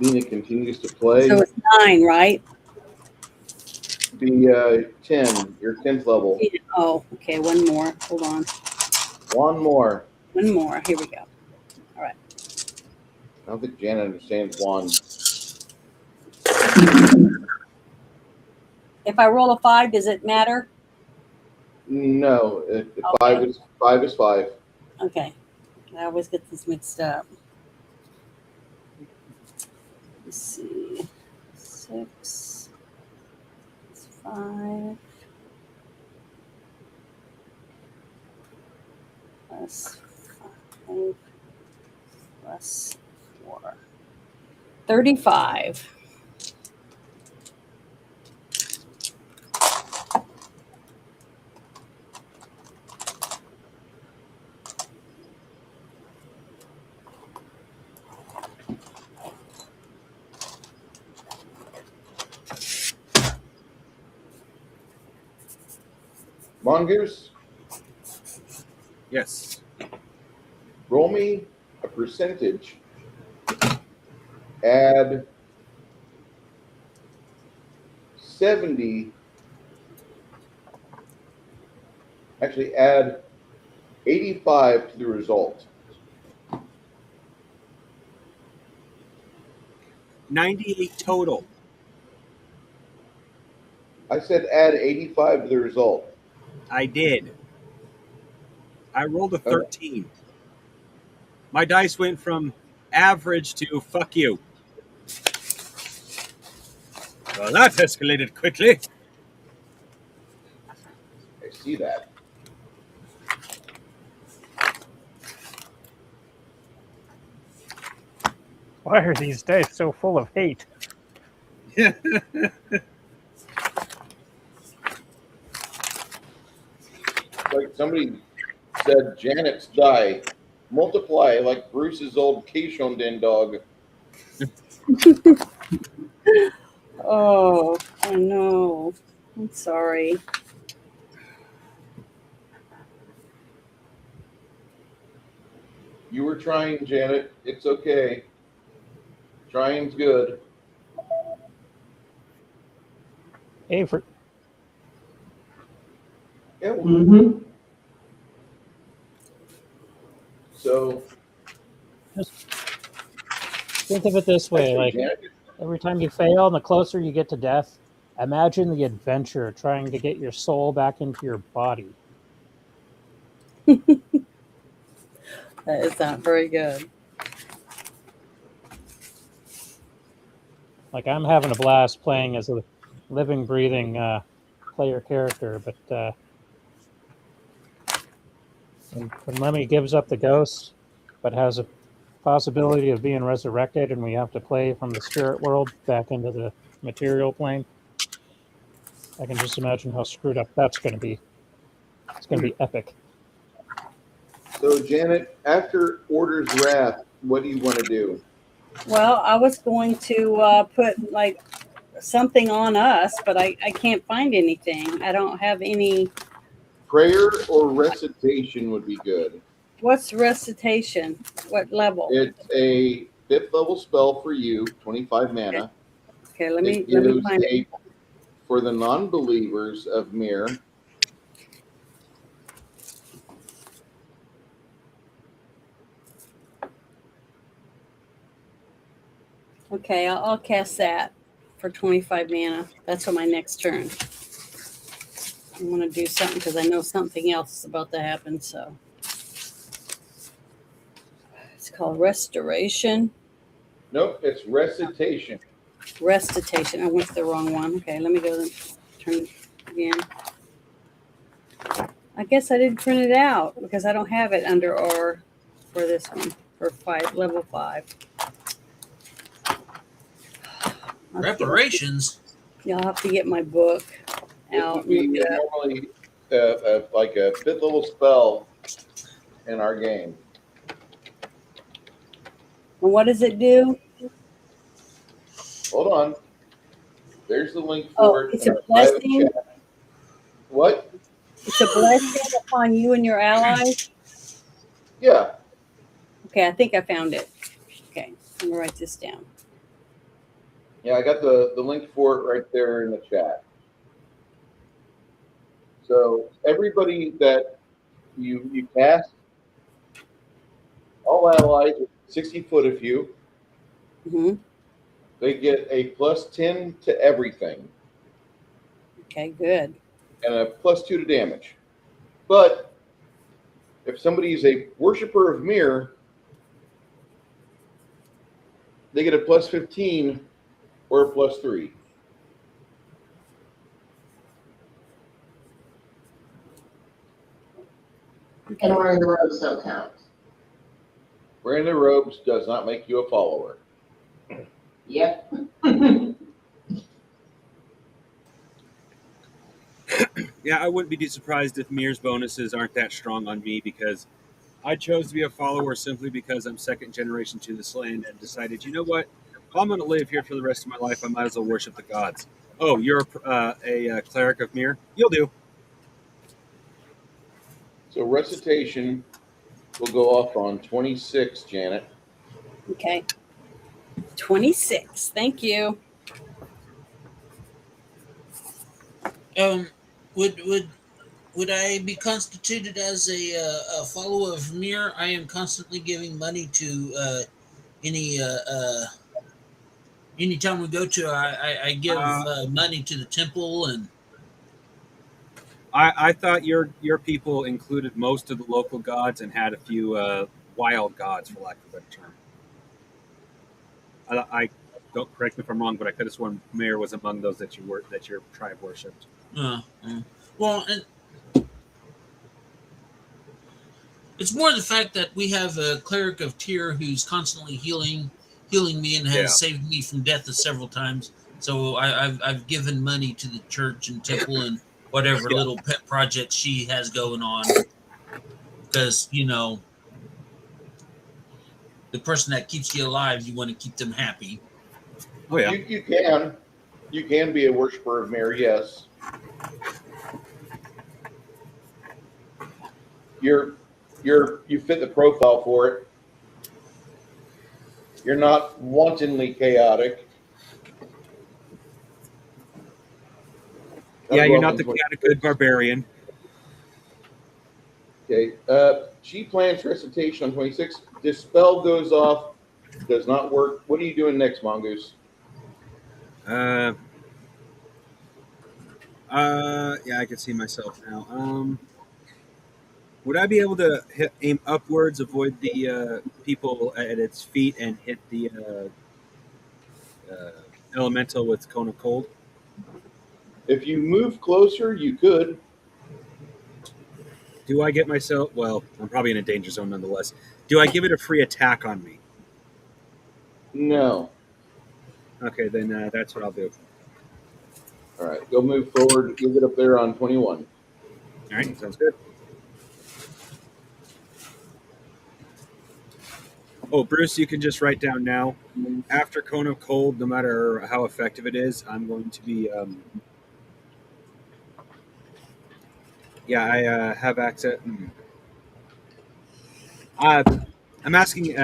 A: Nina continues to play.
C: So it's 9, right?
A: The 10, your 10th level.
C: Oh, okay. One more. Hold on.
A: One more.
C: One more. Here we go. All right.
A: I don't think Janet understands one.
C: If I roll a 5, does it matter?
A: No,
C: Okay.
A: 5 is 5.
C: Okay. I always get this mixed up. Let's see. 6. It's 5. Plus 5. Plus 4. 35.
A: Mongoose,
F: Yes.
A: roll me a percentage. Add 70. Actually, add 85 to the result.
F: 98 total.
A: I said add 85 to the result.
F: I did. I rolled a 13. My dice went from average to fuck you. Well, that escalated quickly.
A: I see that.
B: Why are these dice so full of hate?
A: Like somebody said, Janet's die. Multiply like Bruce's old Keishon dog.
C: Oh, I know. I'm sorry.
A: You were trying, Janet. It's okay. Trying's good.
B: Avery,
A: Yeah.
G: Mm-hmm.
A: So
B: just think of it this way:
A: actually,
B: like
A: Janet,
B: every time you fail, and the closer you get to death, imagine the adventure trying to get your soul back into your body.
C: That is not very good.
B: Like I'm having a blast playing as a living, breathing player character, but when Lemmy gives up the ghost, but has a possibility of being resurrected, and we have to play from the spirit world back into the material plane, I can just imagine how screwed up that's going to be. It's going to be epic.
A: so Janet, after Order's Wrath, what do you want to do?
C: Well, I was going to put like something on us, but I can't find anything. I don't have any.
A: Prayer or recitation would be good.
C: What's recitation? What level?
A: It's a 5th level spell for you, 25 mana.
C: Okay, let
A: It
C: me
A: gives
C: find it.
A: for the non-believers of Mir.
C: Okay, I'll cast that for 25 mana. That's on my next turn. I want to do something because I know something else is about to happen. So it's called restoration.
A: Nope, it's recitation.
C: Recitation. I went to the wrong one. Okay, let me go and turn it again. I guess I didn't print it out because I don't have it under R for this one for level 5.
D: Reparations.
C: Y'all have to get my book
A: It
C: out.
A: would be normally like a 5th level spell in our game.
C: And what does it do?
A: Hold on. There's the link for it.
C: It's a
A: in our private
C: blessing.
A: chat. What?
C: It's a blessing upon you and your allies.
A: Yeah.
C: Okay, I think I found it. Okay, I'm gonna write this down.
A: Yeah, I got the link for it right there in the chat. So everybody that you cast, all allies, 60 foot of you,
C: Mm-hmm.
A: they get a +10 to everything
C: Okay, good.
A: and a +2 to damage. But if somebody is a worshiper of Mir, they get a +15 or a +3.
G: And wearing the robes don't count.
A: Wearing the robes does not make you a follower.
G: Yep.
F: Yeah, I wouldn't be too surprised if Mir's bonuses aren't that strong on me because I chose to be a follower simply because I'm second generation to this land and decided, you know what? If I'm going to live here for the rest of my life, I might as well worship the gods. Oh, you're a cleric of Mir? You'll do.
A: So recitation will go off on 26, Janet.
C: Okay. 26. Thank you.
D: Would I be constituted as a follower of Mir? I am constantly giving money to any anytime we go to. I give money to the temple, and
F: I thought your people included most of the local gods and had a few wild gods, for lack of a better term. I don't, correct me if I'm wrong, but I could have sworn Mayor was among those that your tribe worshipped.
D: Well, and it's more the fact that we have a cleric of Tyr who's constantly healing me and has saved me from death several times. So I've given money to the church and temple and whatever little pet projects she has going on, because the person that keeps you alive, you want to keep them happy.
F: Oh yeah,
A: You can be a worshiper of Mary, yes. You fit the profile for it. You're not wantonly chaotic.
F: Yeah, you're not the chaotic barbarian.
A: Okay. She plans recitation on 26. Dispel goes off. Does not work. What are you doing next, Mongoose?
F: Yeah, I can see myself now. Would I be able to aim upwards, avoid the people at its feet, and hit the elemental with cone of cold?
A: If you move closer, you could.
F: Do I get myself? Well, I'm probably in a danger zone nonetheless. Do I give it a free attack on me?
A: No.
F: Okay, then that's what I'll do.
A: All right. Go move forward. You'll get up there on 21.
F: All right, sounds good. Oh, Bruce, you can just write down now. After Cone of Cold, no matter how effective it is, I'm going to be. I have access. I'm asking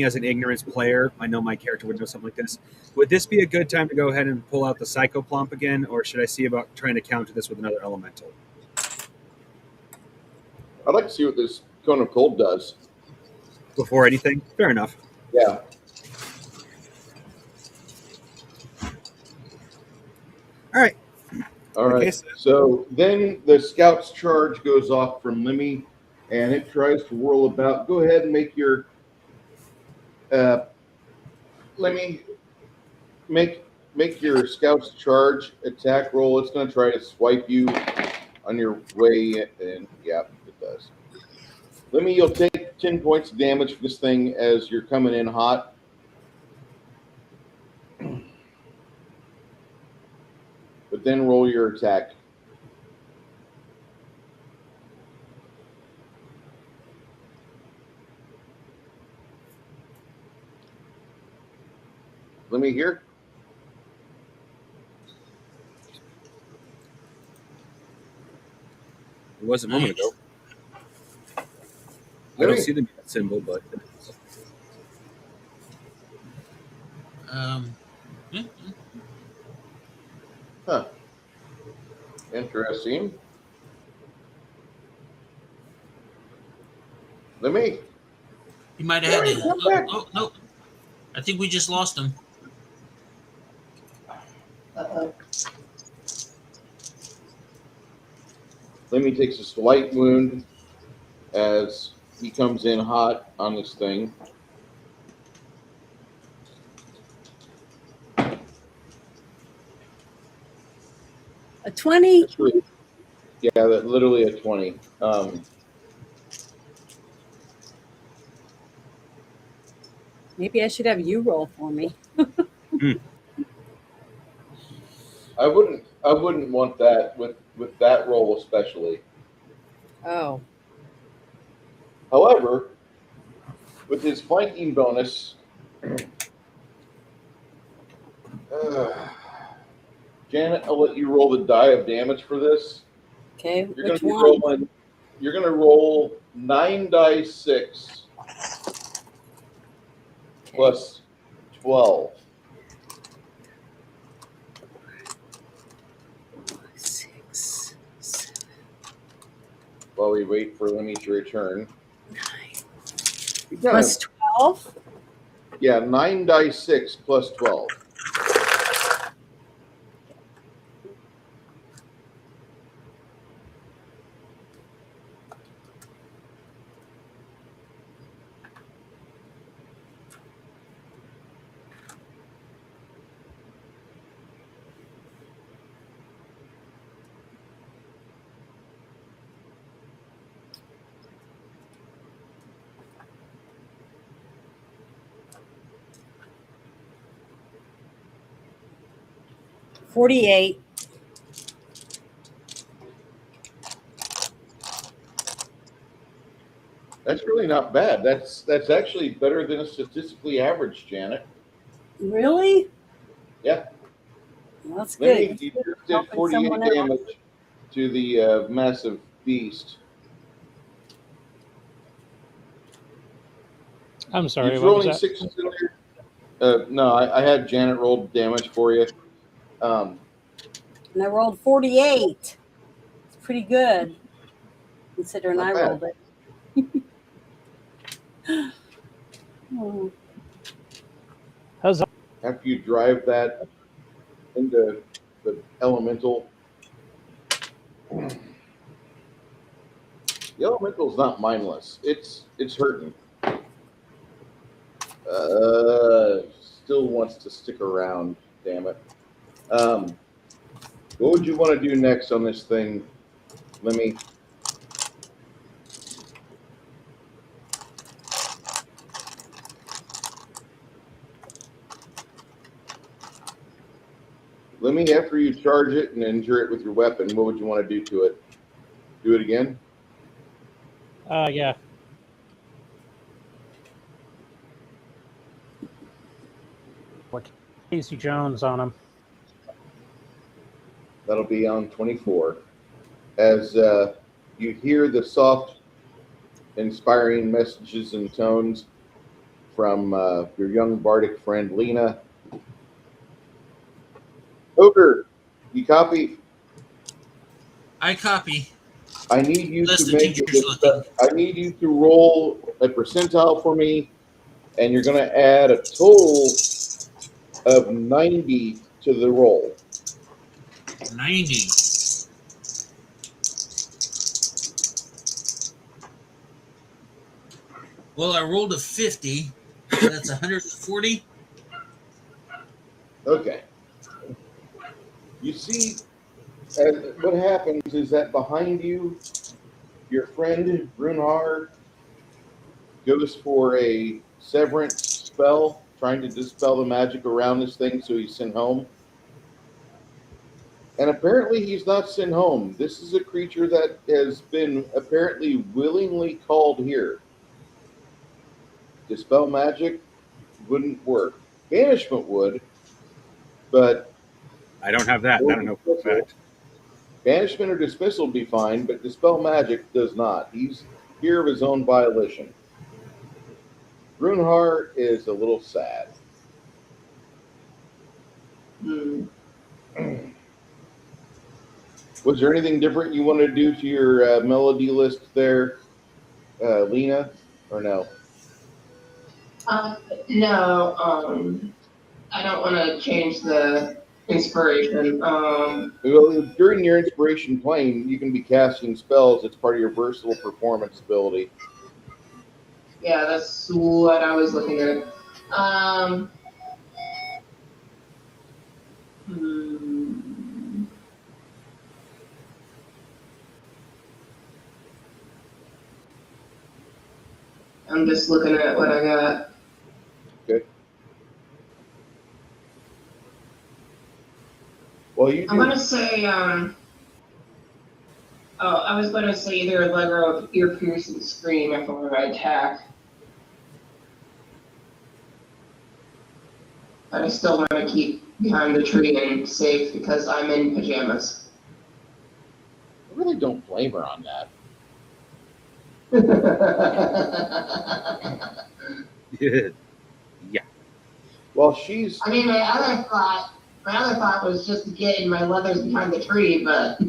F: as an ignorance player. I know my character would know something like this. Would this be a good time to go ahead and pull out the Psychoplomp again, or should I see about trying to counter this with another elemental?
A: I'd like to see what this Cone of Cold does.
F: Before anything? Fair enough.
A: Yeah.
F: All right.
A: All right.
F: Okay,
A: so then the scout's charge goes off from Lemmy, and it tries to whirl about. Go ahead and make your Lemmy, make your scout's charge attack roll. It's going to try to swipe you on your way, and yeah, it does. Lemmy, you'll take 10 points of damage for this thing as you're coming in hot. But then roll your attack. Let me hear.
F: It was a moment ago. I don't see the symbol, but.
A: Huh. Interesting. Let me.
D: You might have had it. Oh, no. I think we just lost him.
G: Uh-oh.
A: Lemmy takes a slight wound as he comes in hot on this thing.
C: A 20.
A: Really, yeah, that literally a 20.
C: Maybe I should have you roll for me.
A: I wouldn't want that with that roll especially.
C: Oh.
A: However, with his flanking bonus, Janet, I'll let you roll the die of damage for this.
C: Okay.
A: You're going
C: Which
A: to be
C: one?
A: rolling you're gonna roll 9 dice 6 plus 12.
C: 6, 7,
A: While we wait for Lemmy to return.
C: 9. Plus 12?
A: Yeah, 9 dice 6 plus 12.
C: $48.
A: That's really not bad. That's actually better than a statistically average, Janet.
C: Really?
A: Yeah.
C: Well, that's
A: Lemmy,
C: good.
A: you just did
C: Helping
A: 48
C: someone else.
A: damage to the massive beast.
B: I'm sorry.
A: You're
B: What was
A: rolling
B: that?
A: 6 no, I had Janet roll damage for you.
C: And I rolled 48. It's pretty good, considering
A: Not
C: I
A: bad.
C: rolled it. Oh,
B: How's that?
A: After you drive that into the elemental, the elemental's not mindless. It's hurting. Still wants to stick around. Damn it. What would you want to do next on this thing, Lemmy? Lemmy, after you charge it and injure it with your weapon, what would you want to do to it? Do it again?
B: Yeah. What Casey Jones on him?
A: That'll be on 24. As you hear the soft, inspiring messages and tones from your young bardic friend, Lena. Ogre, you copy?
D: I copy.
A: I need you
D: Unless
A: to
D: the
A: make
D: teacher's
A: it.
D: looking.
A: I need you to roll a percentile for me, and you're going to add a total of 90 to the roll.
D: 90. Well, I rolled a 50. So that's 140.
A: Okay. You see, what happens is that behind you, your friend Brunhard goes for a severance spell, trying to dispel the magic around this thing so he's sent home. And apparently he's not sent home. This is a creature that has been apparently willingly called here. Dispel magic wouldn't work. Banishment would, but
F: I don't have that. I don't know for a fact.
A: banishment or dismissal would be fine, but dispel magic does not. He's here of his own volition. Brunhard is a little sad. Was there anything different you wanted to do to your melody list there, Lena, or no?
G: No, I don't want to change the inspiration.
A: Well, during your inspiration plane, you can be casting spells. It's part of your versatile performance ability.
G: Yeah, that's what I was looking at. I'm just looking at what I got.
A: Okay. Well, you.
G: I'm gonna say. I was gonna say either Allegro ear piercing scream if I were to attack. But I still want to keep behind the tree and safe because I'm in pajamas.
A: I really don't blame her on that.
F: Yeah.
A: Well, she's
G: I mean, my other thought was just to get in my leathers behind the tree, but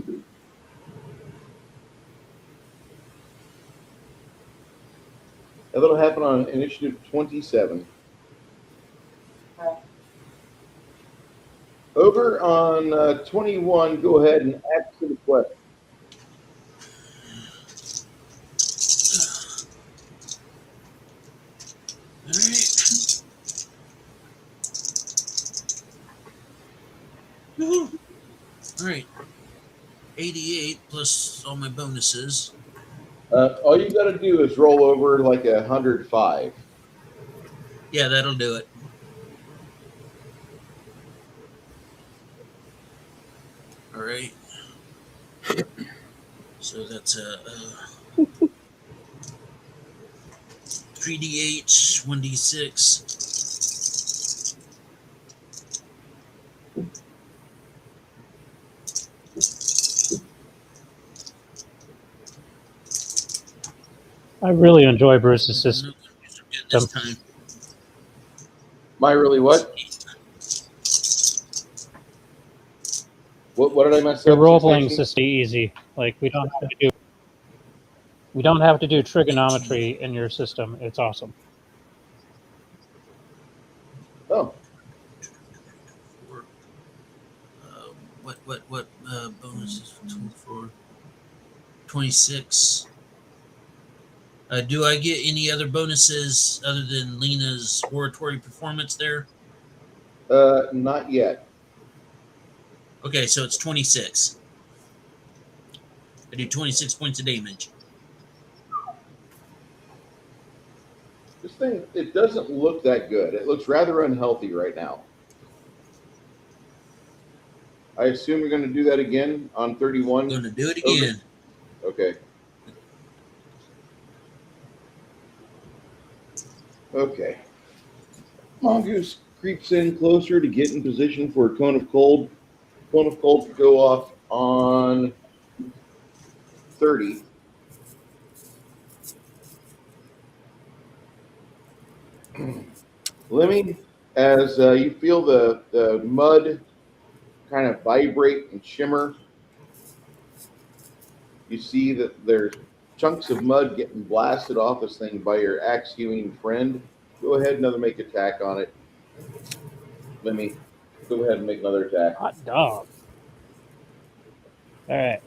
A: that'll happen on initiative 27. Over on 21, go ahead and add to the quest.
D: All right. Woo-hoo. All right. 88 plus all my bonuses.
A: All you got to do is roll over like 105.
D: Yeah, that'll do it. All right. So that's a 3d8, 1d6.
B: I really enjoy Bruce's system.
D: This time.
A: Am I really what? What did I mess up?
B: Your role playing
A: Stacey?
B: system easy. Like we don't have to do trigonometry in your system. It's awesome.
A: Oh,
D: What bonuses for 26? Do I get any other bonuses other than Lena's oratory performance there?
A: not yet.
D: Okay, so it's 26. I do 26 points of damage.
A: This thing, it doesn't look that good. It looks rather unhealthy right now. I assume you're going to do that again on 31?
D: I'm going to do it again.
A: Okay. Okay. Mongoose creeps in closer to get in position for a cone of cold. Cone of cold to go off on 30. Lemmy, as you feel the mud kind of vibrate and shimmer, you see that there's chunks of mud getting blasted off this thing by your axe hewing friend. Go ahead, another make attack on it. Lemmy, go ahead and make another attack.
B: Hot dog. All right.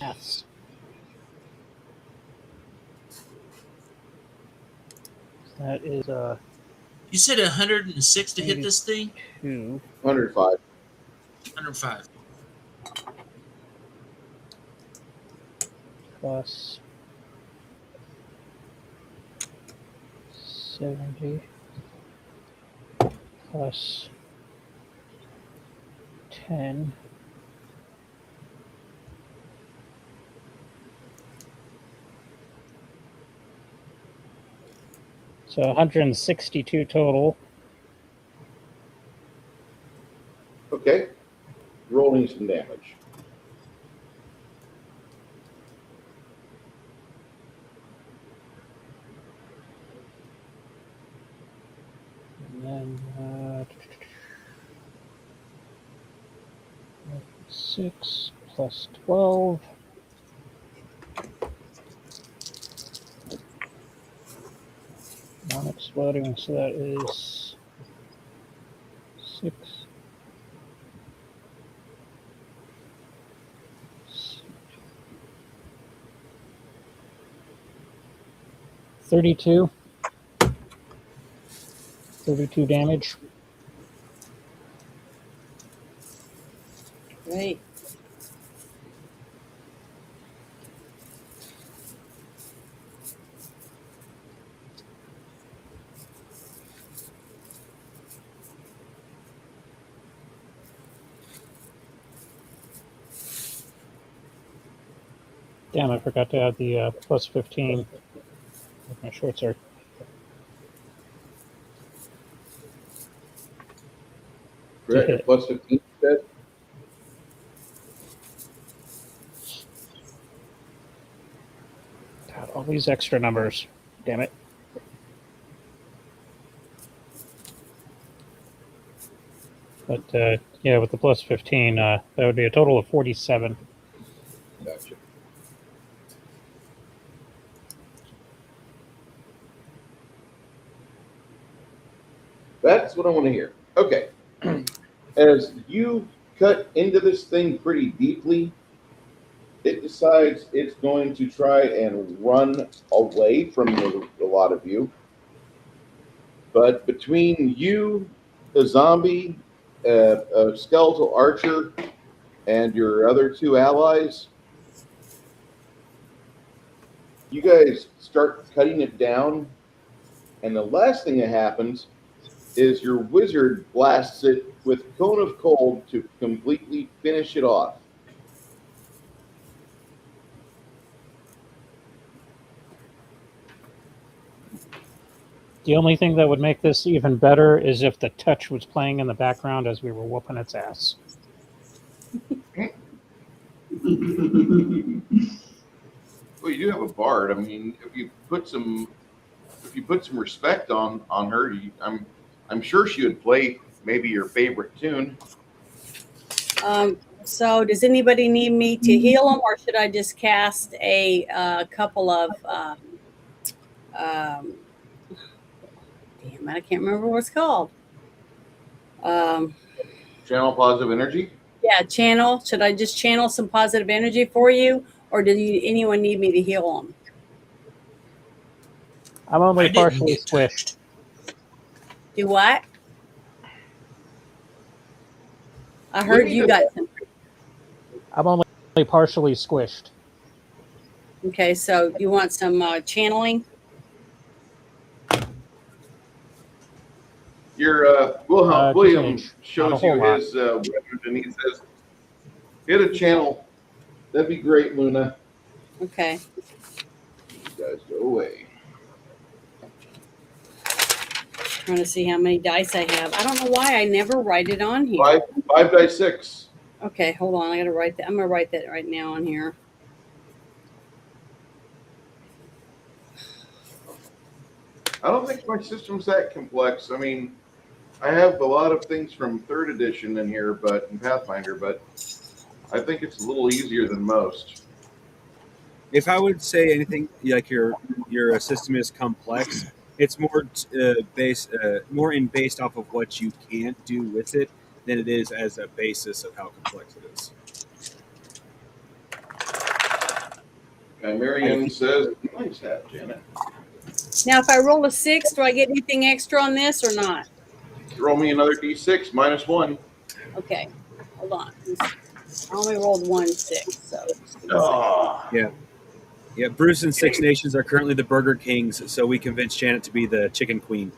B: Maths. That is
D: You said 106 to hit this thing?
B: 2
A: 105.
D: 105.
B: plus 70 plus 10 so 162 total.
A: Okay. Rolling some damage.
B: And then 6 plus 12. Non-exploding, so that is 6. 32 damage.
C: Great.
B: Damn, I forgot to add the plus 15 with my short sword.
A: Correct. Plus 15 instead.
B: God, all these extra numbers. Damn it. But yeah, with the plus 15, that would be a total of 47.
A: Gotcha. That's what I want to hear. Okay. As you cut into this thing pretty deeply, it decides it's going to try and run away from a lot of you. But between you, the zombie, a skeletal archer, and your other two allies, you guys start cutting it down. And the last thing that happens is your wizard blasts it with Cone of Cold to completely finish it off.
B: The only thing that would make this even better is if the touch was playing in the background as we were whooping its ass.
A: Well, you do have a bard. I mean, if you put some respect on her, I'm sure she would play maybe your favorite tune.
C: So does anybody need me to heal them, or should I just cast a couple of damn, I can't remember what it's called.
A: Channel positive energy.
C: Yeah, channel. Should I just channel some positive energy for you, or anyone need me to heal them?
B: I'm only partially squished.
C: Do what? I heard you got some.
B: I'm only partially squished.
C: Okay, so you want some channeling?
A: Your William shows you
B: lot.
A: his weapon, and he says, "Hit a channel. That'd be great, Luna."
C: Okay.
A: You guys go away.
C: I'm going to see how many dice I have. I don't know why I never write it on here.
A: Five dice 6.
C: Okay, hold on. I got to write that. I'm going to write that right now on here.
A: I don't think my system's that complex. I mean, I have a lot of things from 3rd edition in here, but in Pathfinder, but I think it's a little easier than most.
F: If I would say anything like your system is complex, it's more based off of what you can't do with it than it is as a basis of how complex it is.
A: And Marianne says, "Nice hat, Janet."
C: Now, if I roll a 6, do I get anything extra on this or not?
A: Roll me another d6 -1.
C: Okay, hold on. I only rolled 1 6, so.
F: Yeah. Yeah, Bruce and Six Nations are currently the Burger Kings, so we convinced Janet to be the Chicken Queen.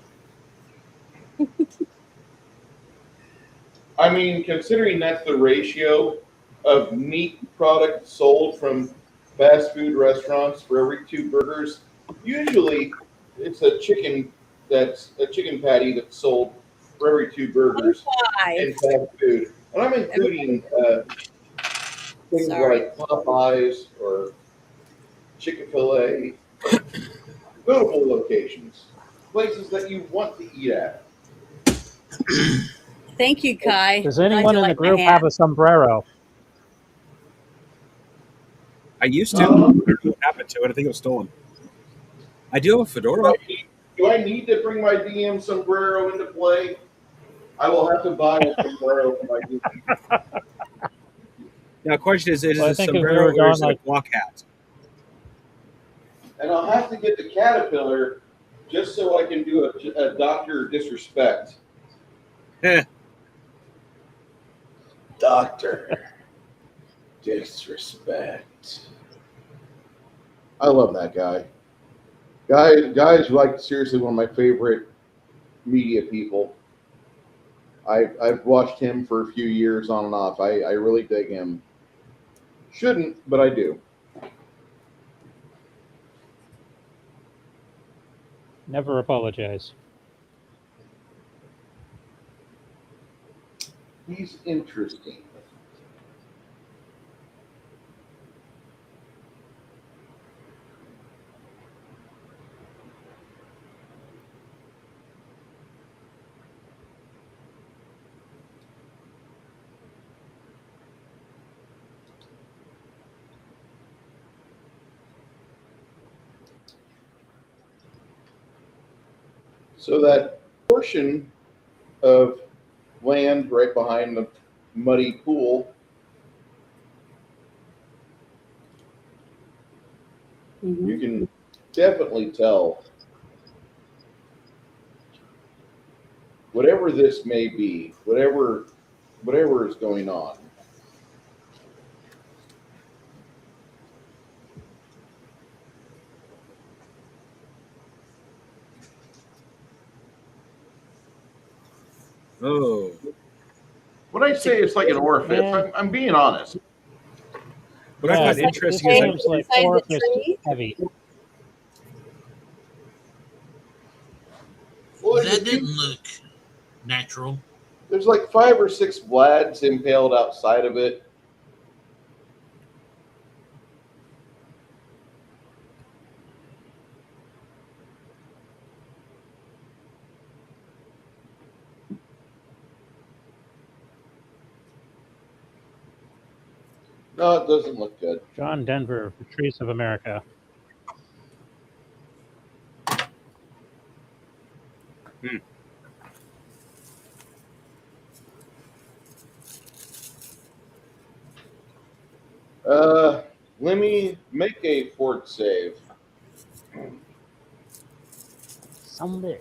A: I mean, considering that's the ratio of meat product sold from fast food restaurants for every 2 burgers, usually it's a chicken patty that's sold for every 2 burgers in fast food. And I'm including things like Popeyes or Chick-fil-A, notable locations, places that you want to eat at.
C: Thank you, Kai.
B: Does anyone in the group have a sombrero?
F: I used to. I don't know what happened to it. I think it was stolen. I do have a fedora.
A: Do I need to bring my DM sombrero into play? I will have to buy a sombrero for my DM.
F: Now, the question is it a sombrero or is it a block hat?
A: And I'll have to get the caterpillar just so I can do a Dr. Disrespect. Dr. Disrespect. I love that guy. Guy's like seriously one of my favorite media people. I've watched him for a few years on and off. I really dig him. Shouldn't, but I do.
B: Never apologize.
A: He's interesting. So that portion of land right behind the muddy pool, you can definitely tell whatever this may be, whatever is going on.
F: Oh.
A: When I say it's like an orifice,
B: Yeah.
A: I'm being honest.
F: What I
B: Yeah,
F: find
B: this
F: interesting is
B: seems like
C: Inside the
B: orifice
C: tree?
B: heavy.
A: Well,
D: That didn't look natural.
A: there's like 5 or 6 blads impaled outside of it. No, it doesn't look good.
B: John Denver, Patrice of America.
A: Let me make a fort save.
B: Some bitch.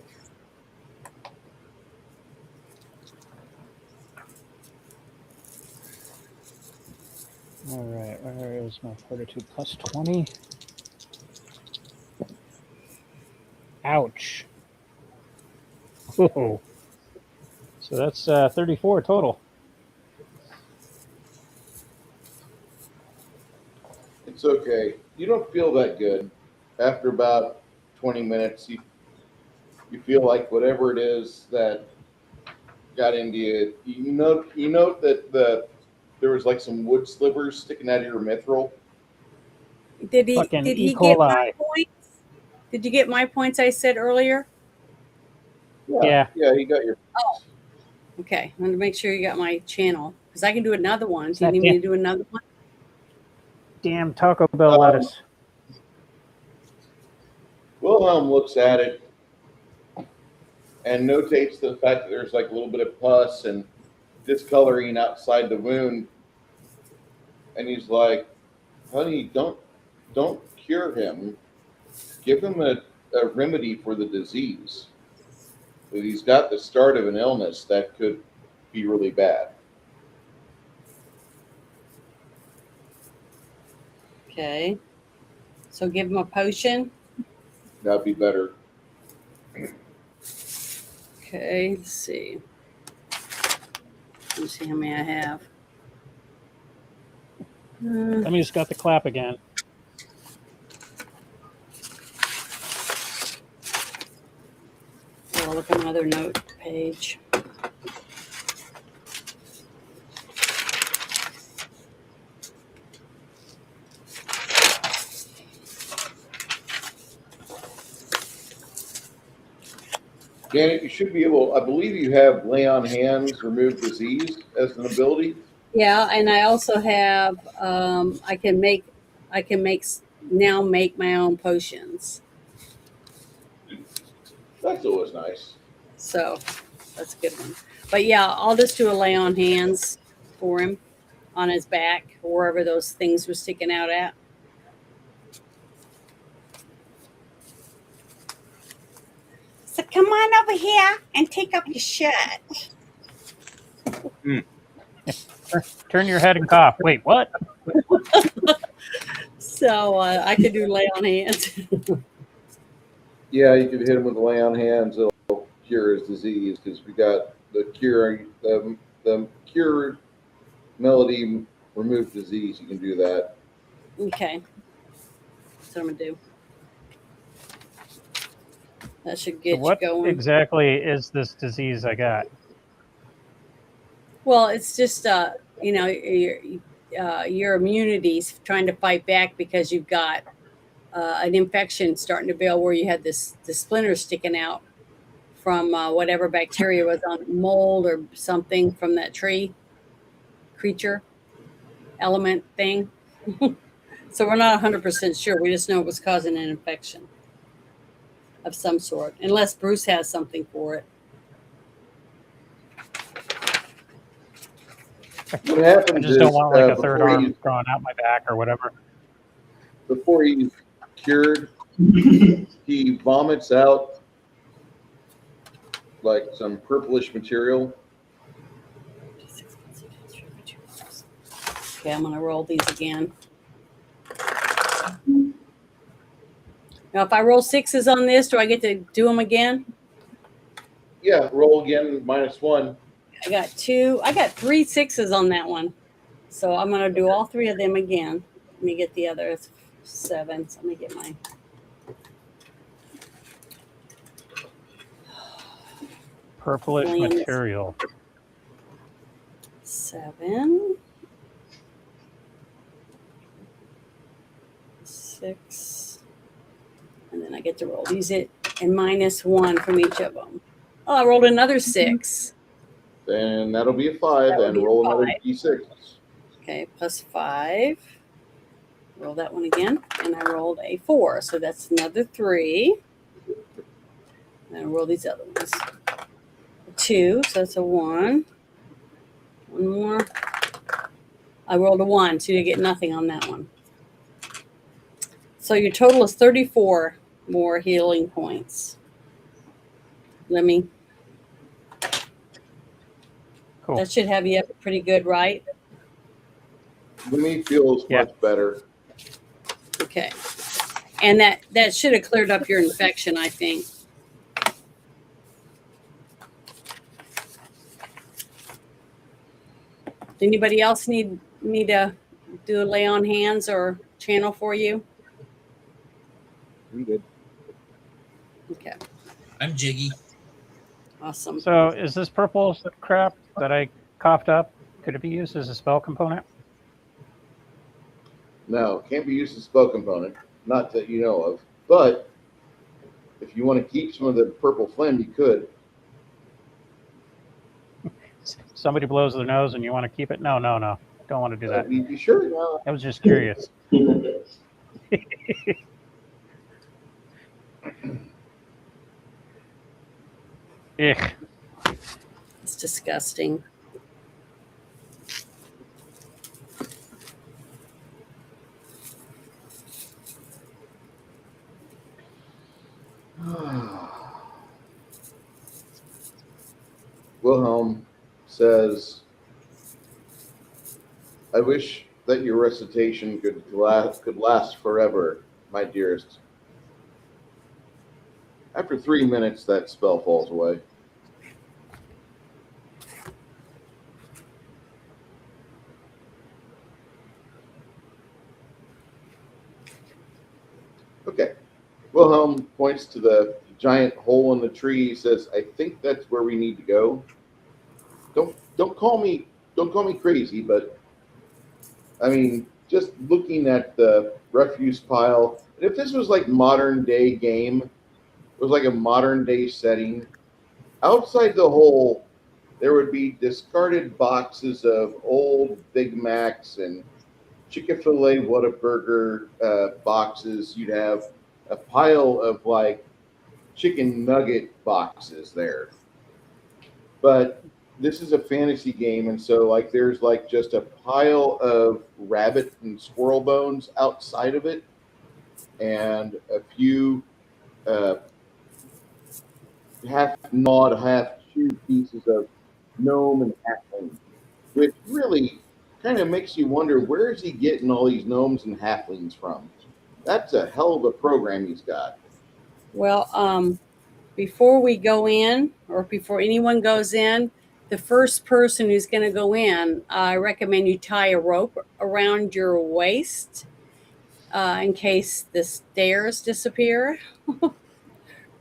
B: All right, where is my fortitude plus 20? Ouch. Whoa. So that's 34 total.
A: It's okay. You don't feel that good. After about 20 minutes, you feel like whatever it is that got into you. You note that there was like some wood slivers sticking out of your mithril.
C: Did he
B: Fucking
C: did
B: E.
C: he get my
B: coli.
C: points? Did you get my points I said earlier?
B: Yeah.
A: Yeah, he got your.
C: Oh, okay. I want to make sure you got my channel because I can do another one. Do you
B: That
C: need me to do another one?
B: Damn Taco Bell lettuce.
A: Wilhelm looks at it and notates the fact that there's like a little bit of pus and discoloring outside the wound, and he's like, "Honey, don't cure him. Give him a remedy for the disease. He's got the start of an illness that could be really bad."
C: Okay. So give him a potion.
A: That'd be better.
C: Okay. Let's see. Let's see how many I have.
B: Let me just got the clap again.
C: I'll look at another note page.
A: Janet, you should be able. I believe you have lay on hands, remove disease as an ability.
C: Yeah, and I also have I can make now make my own potions.
A: That's always nice.
C: So that's a good one. But yeah, I'll just do a lay on hands for him on his back, wherever those things were sticking out at. So come on over here and take off your shirt.
B: Turn your head and cough. Wait, what?
C: So I could do lay on hands.
A: Yeah, you could hit him with the lay on hands. It'll cure his disease because we got the cure melody, remove disease. You can do that.
C: Okay. That's what I'm gonna do. That should
B: So
C: get
B: what
C: you going.
B: exactly is this disease I got?
C: Well, it's just your immunity's trying to fight back because you've got an infection starting to build where you had the splinter sticking out from whatever bacteria was on mold or something from that tree creature element thing. So we're not 100% sure. We just know it was causing an infection of some sort, unless Bruce has something for it.
A: What
B: I
A: happens
B: just
A: is
B: don't want like a third
A: before
B: arm growing out my back or whatever.
A: he's cured, he vomits out like some purplish material.
C: Okay, I'm going to roll these again. Now, if I roll sixes on this, do I get to do them again?
A: Yeah, roll again, -1.
C: I got 3 sixes on that one. So I'm going to do all 3 of them again. Let me get the other 7. So let me get my.
B: Purplish
C: Lands.
B: material.
C: 7. 6. And then I get to roll these and -1 from each of them. Oh, I rolled another 6.
A: Then that'll be a 5,
C: That would
A: and
C: be a
A: roll another
C: 5.
A: d6.
C: Okay, +5. Roll that one again, and I rolled a 4, so that's another 3. And I roll these other ones. 2, so that's a 1. One more. I rolled a 1, so you get nothing on that one. So your total is 34 more healing points. Let me.
B: Cool.
C: That should have you up pretty good, right?
A: Lemmy feels
B: Yeah.
A: much better.
C: Okay. And that should have cleared up your infection, I think. Anybody else need me to do a lay on hands or channel for you?
A: I'm good.
C: Okay.
D: I'm jiggy.
C: Awesome.
B: So is this purple crap that I coughed up, could it be used as a spell component?
A: No, can't be used as a spell component, not that you know of. But if you want to keep some of the purple phlegm, you could.
B: Somebody blows their nose and you want to keep it? No. Don't want to do that.
A: You sure?
B: I was just curious. Ugh.
C: It's disgusting.
A: Wilhelm says, I wish that your recitation could last forever, my dearest. After 3 minutes, that spell falls away. Okay. Wilhelm points to the giant hole in the tree. He says, I think that's where we need to go. Don't call me crazy, but I mean, just looking at the refuse pile, and if this was like modern day game, it was like a modern day setting, outside the hole there would be discarded boxes of old Big Macs and Chick-fil-A Whataburger boxes. You'd have a pile of like chicken nugget boxes there. But this is a fantasy game, and so like there's like just a pile of rabbit and squirrel bones outside of it, and a few half gnawed, half chewed pieces of gnome and halfling, which really kind of makes you wonder, where is he getting all these gnomes and halflings from? That's a hell of a program he's got.
C: Well, before we go in, or before anyone goes in, the first person who's going to go in, I recommend you tie a rope around your waist in case the stairs disappear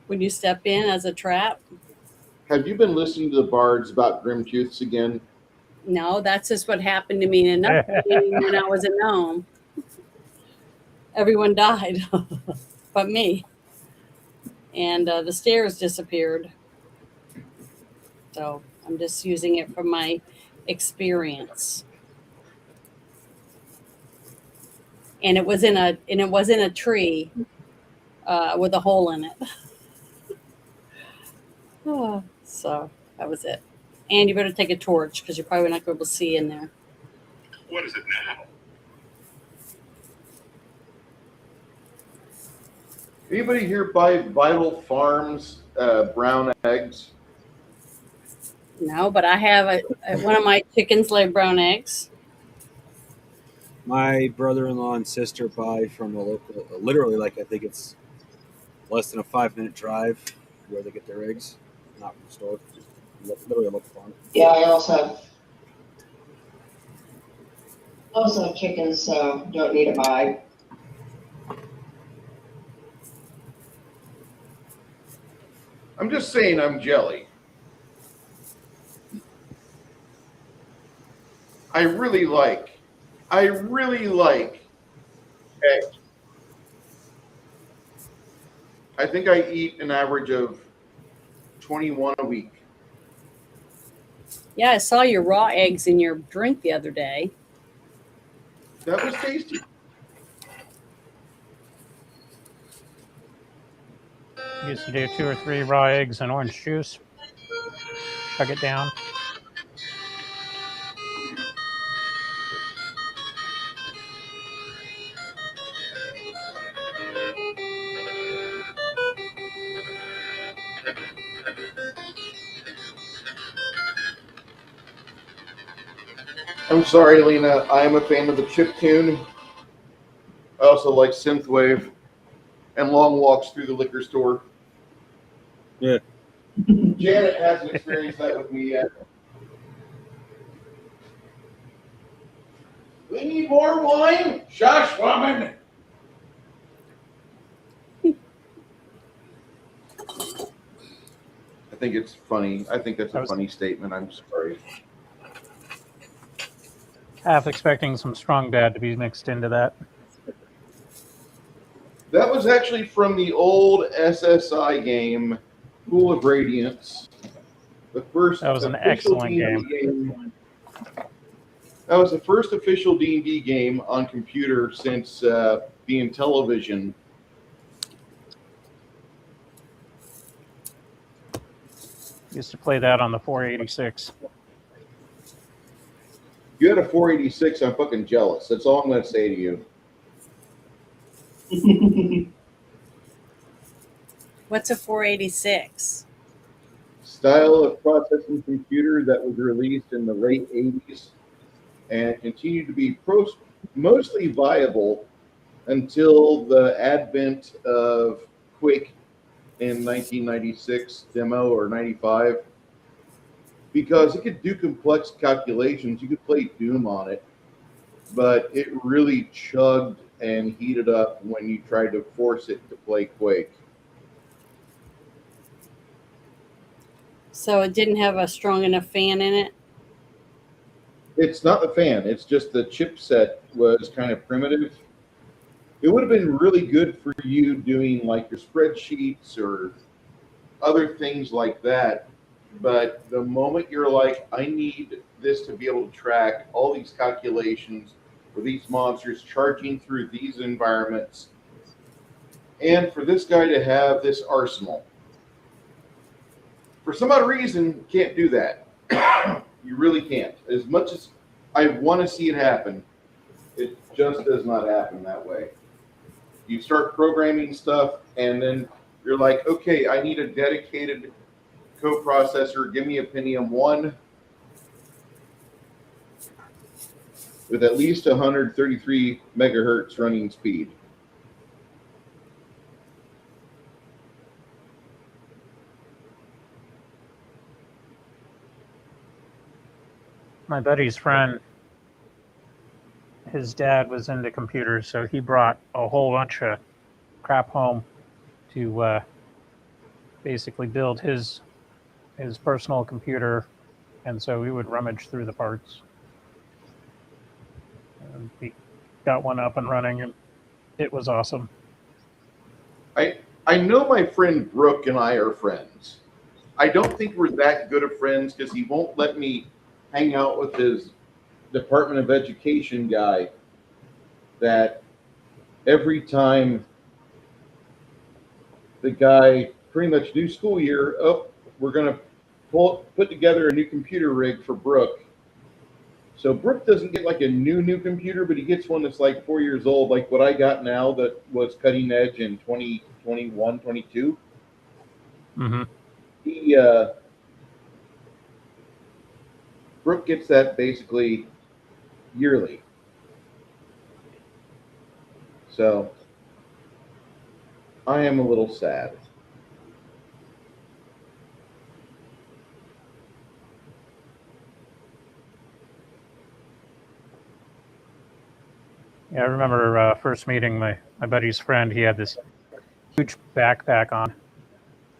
C: when you step in as a trap.
A: Have you been listening to the bards about Grimtooths again?
C: No, that's just what happened to me in another meeting when I was a gnome. Everyone died, but me. And the stairs disappeared. So I'm just using it from my experience. And it was in a tree with a hole in it. So that was it. And you better take a torch because you're probably not going to be able to see in there.
H: What is it now?
A: Anybody here buy Vital Farms brown eggs?
C: No, but I have one of my chickens lay brown eggs.
F: My brother-in-law and sister buy from a local, literally, like I think it's less than a 5-minute drive where they get their eggs, not from the store, literally a local farm.
G: Yeah, I also have chickens, so don't need to buy.
A: I'm just saying I'm jelly. I really like eggs. I think I eat an average of 21 a week.
C: Yeah, I saw your raw eggs in your drink the other day.
A: That was tasty.
B: Used to do 2 or 3 raw eggs and orange juice. Chug it down.
A: I'm sorry, Lena. I am a fan of the chip tune. I also like synthwave and long walks through the liquor store.
F: Yeah.
A: Janet hasn't experienced that with me yet. We need more wine? Shush, woman! I think it's funny. I think that's a funny statement. I'm sorry.
B: Half expecting some strong dad to be mixed into that.
A: That was actually from the old SSI game, Pool of Radiance. The first.
B: That was an
A: official
B: excellent
A: D&D game. That was the first official D&D game on computer since being television.
B: Used to play that on the 486.
A: You had a 486, I'm fucking jealous. That's all I'm going to say to you.
C: What's a 486?
A: Style of processing computer that was released in the late 80s and continued to be mostly viable until the advent of Quake in 1996 demo or 95. Because it could do complex calculations. You could play Doom on it, but it really chugged and heated up when you tried to force it to play Quake.
C: So it didn't have a strong enough fan in it?
A: It's not the fan. It's just the chipset was kind of primitive. It would have been really good for you doing like your spreadsheets or other things like that. But the moment you're like, I need this to be able to track all these calculations for these monsters charging through these environments, and for this guy to have this arsenal. For some odd reason, you can't do that. You really can't. As much as I want to see it happen, it just does not happen that way. You start programming stuff, and then you're like, okay, I need a dedicated coprocessor. Give me a Pentium 1 with at least 133 megahertz running speed.
B: My buddy's friend, his dad was into computers, so he brought a whole bunch of crap home to basically build his personal computer And so we would rummage through the parts. And we got one up and running, and it was awesome.
A: I know my friend Brooke and I are friends. I don't think we're that good of friends because he won't let me hang out with his Department of Education guy. That every time the guy, pretty much new school year, we're going to put together a new computer rig for Brooke. So Brooke doesn't get like a new computer, but he gets one that's like 4 years old, like what I got now that was cutting edge in 2021, 22.
B: Mm-hmm.
A: Brooke gets that basically yearly. So I am a little sad.
B: Yeah, I remember first meeting my buddy's friend. He had this huge backpack on,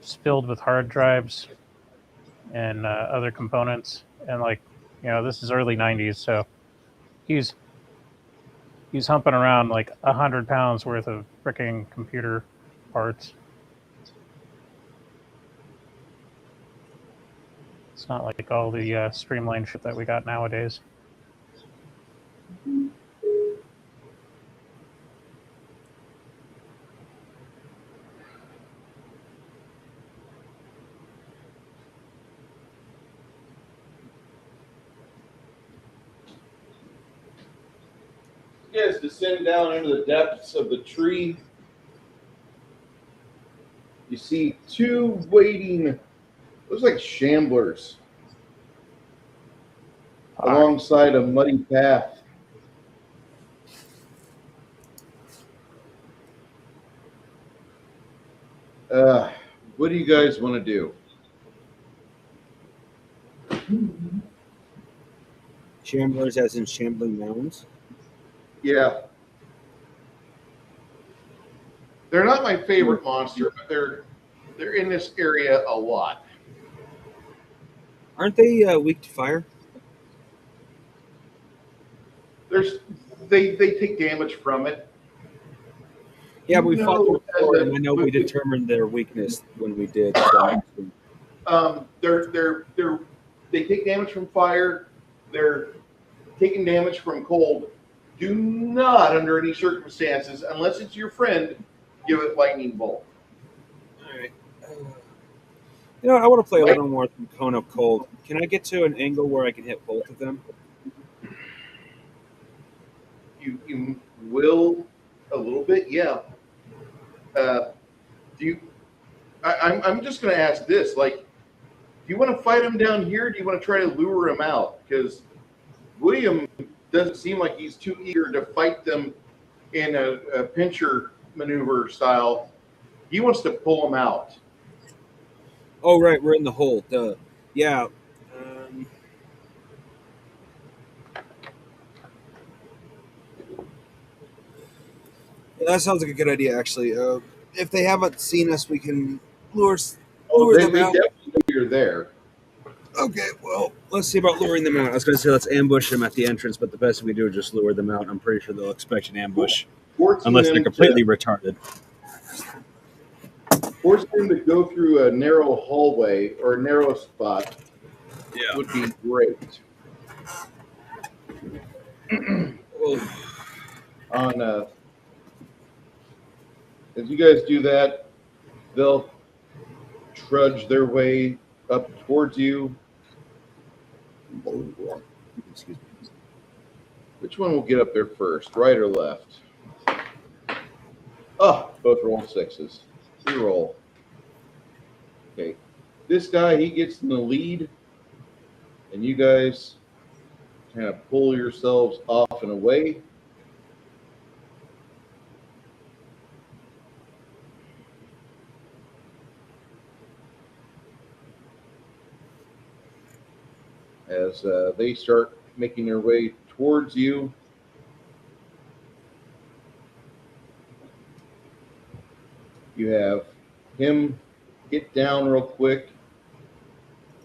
B: just filled with hard drives and other components. And like, this is early '90s, so he's humping around like 100 pounds worth of freaking computer parts. It's not like all the streamlined shit that we got nowadays.
A: You guys descend down into the depths of the tree. You see two waiting, looks like shamblers, alongside a muddy path. What do you guys want to do?
F: Shamblers as in shambling mounds?
A: Yeah. They're not my favorite monster, but they're in this area a lot.
F: Aren't they weak to fire?
A: They take damage from it.
F: Yeah, we fought them before, and I know we determined their weakness when we did. So.
A: They take damage from fire. They're taking damage from cold. Do not, under any circumstances, unless it's your friend, give it lightning bolt.
F: All right. I want to play a little more from Cone of Cold. Can I get to an angle where I can hit both of them?
A: You will a little bit, yeah. I'm just going to ask this: like, do you want to fight him down here? Or do you want to try to lure him out? Because William doesn't seem like he's too eager to fight them in a pincher maneuver style. He wants to pull them out.
F: Oh, right, we're in the hole. Duh. Yeah. That sounds like a good idea, actually. If they haven't seen us, we can lure them out.
A: They definitely know you're there.
F: Okay, well, let's see about luring them out. I was going to say let's ambush them at the entrance, but the best we do is just lure them out. I'm pretty sure they'll expect an ambush, unless they're completely retarded.
A: Force them to go through a narrow hallway or a narrow spot would be great. As you guys do that, they'll trudge their way up towards you. Excuse me. Which one will get up there first, right or left? Oh, both roll sixes. Reroll. Okay. This guy, he gets in the lead, and you guys kind of pull yourselves off and away. As they start making their way towards you. You have him get down real quick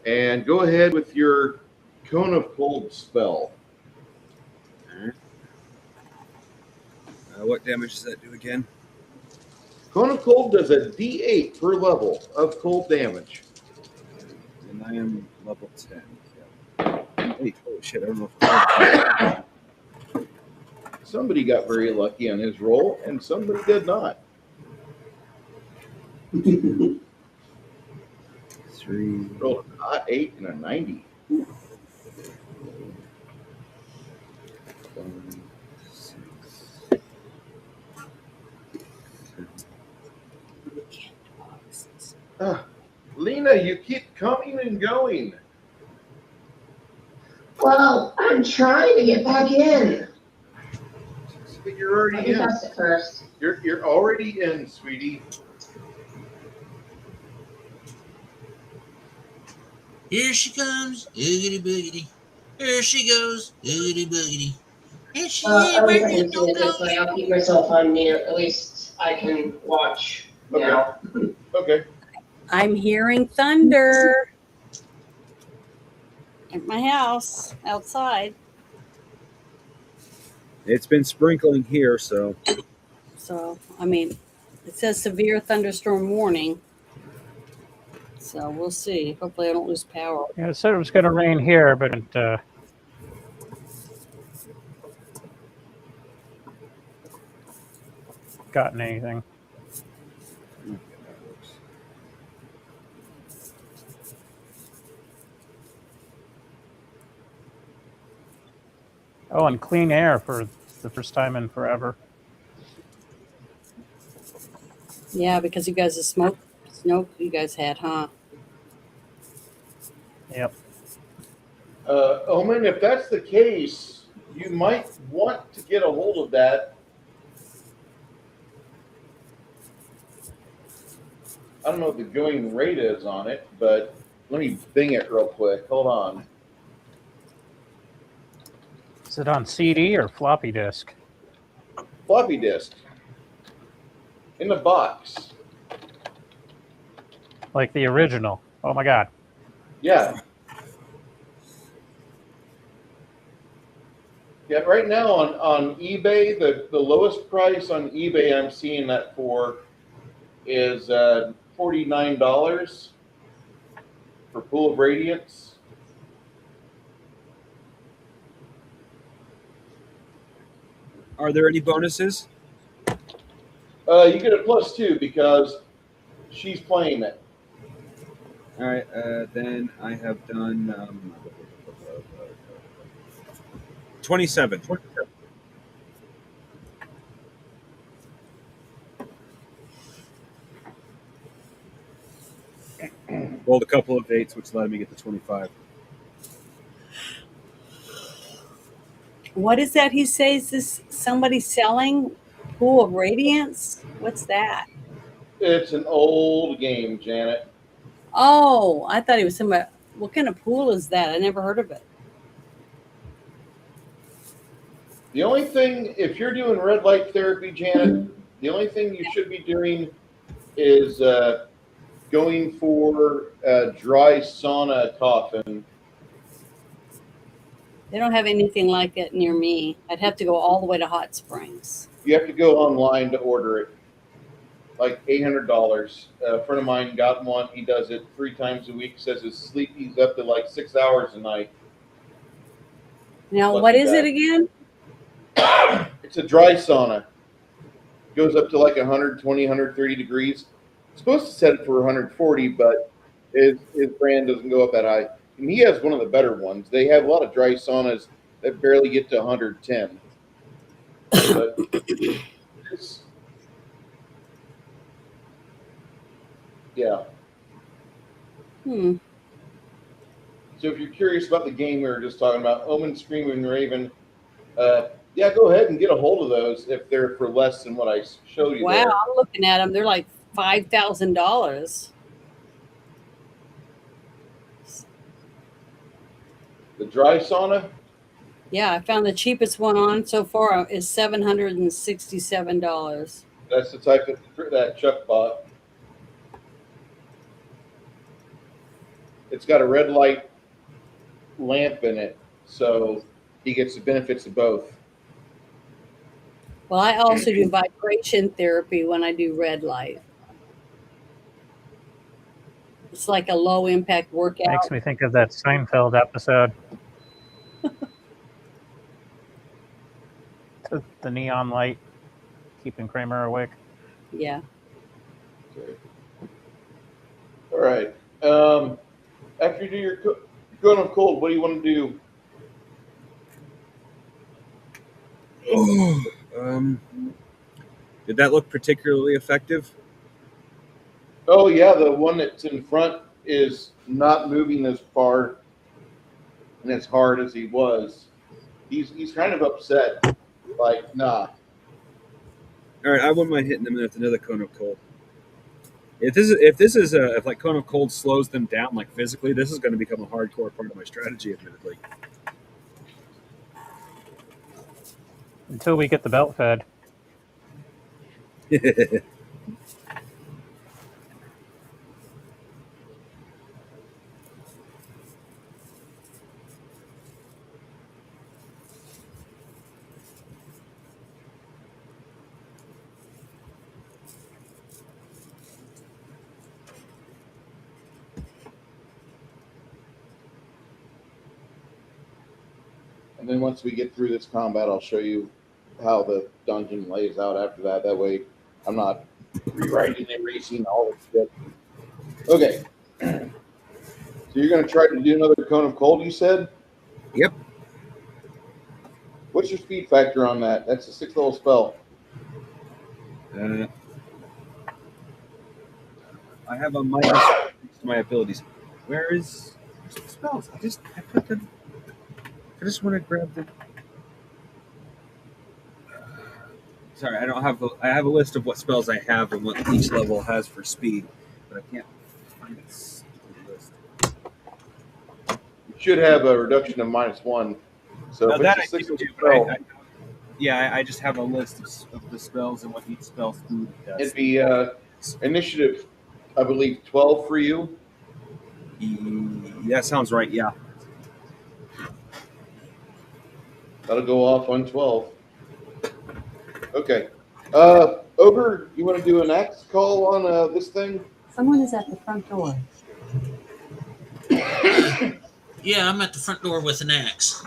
A: and go ahead with your Cone of Cold spell.
F: What damage does that do again?
A: Cone of Cold does a D8 per level of cold damage.
F: And I am level 10. Yeah. 8. Oh shit! I don't know if
A: Somebody got very lucky on his roll, and somebody did not.
F: 3.
A: Rolled an 8 and a 90.
F: 5, 6.
A: Lena, you keep coming and going.
G: Well, I'm trying to get back in.
A: But you're already
G: Let me
A: in.
G: test it first.
A: You're already in, sweetie.
D: Here she comes, oogity boogity. Here she goes, oogity boogity. Here she is,
G: At least
D: where
G: I
D: you
G: can see it this way. I'll keep myself on mute. At least I can watch now.
A: Okay.
C: I'm hearing thunder at my house outside.
F: It's been sprinkling here, so.
C: So, I mean, it says severe thunderstorm warning. So we'll see. Hopefully I don't lose power.
B: Yeah, it said it was going to rain here, but it gotten anything. Oh, and clean air for the first time in forever.
C: Yeah, because you guys, the smoke you guys had, huh?
B: Yep.
A: Omen, if that's the case, you might want to get a hold of that. I don't know what the going rate is on it, but let me bing it real quick. Hold on.
B: Is it on CD or floppy disk?
A: Floppy disk. In the box.
B: Like the original. Oh my God.
A: Yeah. Yeah, right now on eBay, the lowest price on eBay I'm seeing that for is $49 for Pool of Radiance.
F: Are there any bonuses?
A: You get a +2 because she's playing it.
F: All right, then I have done 27. Rolled a couple of 8s, which allowed me to get to 25.
C: What is that he says this somebody selling? Pool of Radiance? What's that?
A: It's an old game, Janet.
C: Oh, I thought he was somebody. What kind of pool is that? I never heard of it.
A: The only thing, if you're doing red light therapy, Janet, the only thing you should be doing is going for a dry sauna coffin.
C: They don't have anything like it near me. I'd have to go all the way to Hot Springs.
A: You have to go online to order it. Like $800. A friend of mine got one. He does it 3 times a week. Says his sleep, he's up to like 6 hours a night.
C: Now,
A: Lucky
C: what is
A: guy.
C: it again?
A: It's a dry sauna. Goes up to like 120, 130 degrees. It's supposed to set it for 140, but his brand doesn't go up that high. And he has one of the better ones. They have a lot of dry saunas that barely get to 110. But yeah.
C: Hmm.
A: So if you're curious about the game we were just talking about, Omen, Screaming Raven, yeah, go ahead and get a hold of those if they're for less than what I showed you.
C: Wow,
A: there.
C: I'm looking at them. They're like $5,000.
A: The dry sauna?
C: Yeah, I found the cheapest one on so far is $767.
A: That's the type that Chuck bought. It's got a red light lamp in it, so he gets the benefits of both.
C: Well, I also do vibration therapy when I do red light. It's like a low impact workout.
B: Makes me think of that Seinfeld episode. The neon light keeping Kramer awake.
C: Yeah.
A: Okay. All right. After you do your going on cold, what do you want to do?
F: Did that look particularly effective?
A: Oh yeah, the one that's in front is not moving as far and as hard as he was. He's kind of upset. Like, nah.
F: All right, I wouldn't mind hitting them with another cone of cold. If like cone of cold slows them down like physically, this is going to become a hardcore part of my strategy, admittedly.
B: Until we get the belt fed.
A: And then once we get through this combat, I'll show you how the dungeon lays out after that. That way I'm not rewriting and erasing all this shit. Okay. So you're going to try to do another cone of cold, you said?
F: Yep.
A: What's your speed factor on that? That's a 6th level spell.
F: I have a minus to my abilities. Where's the spells? I just want to grab the. Sorry, I don't have. I have a list of what spells I have and what each level has for speed, but I can't find this list.
A: You should have a reduction of -1. So
F: Now
A: if
F: that I
A: it's a 6th
F: do,
A: level
F: but
A: spell,
F: I just have a list of the spells and what each spell speed does.
A: it'd be initiative, I believe, 12 for you.
F: That sounds right. Yeah.
A: That'll go off on 12. Okay. Ogre, you want to do an axe call on this thing?
I: Someone is at the front door.
D: Yeah, I'm at the front door with an axe.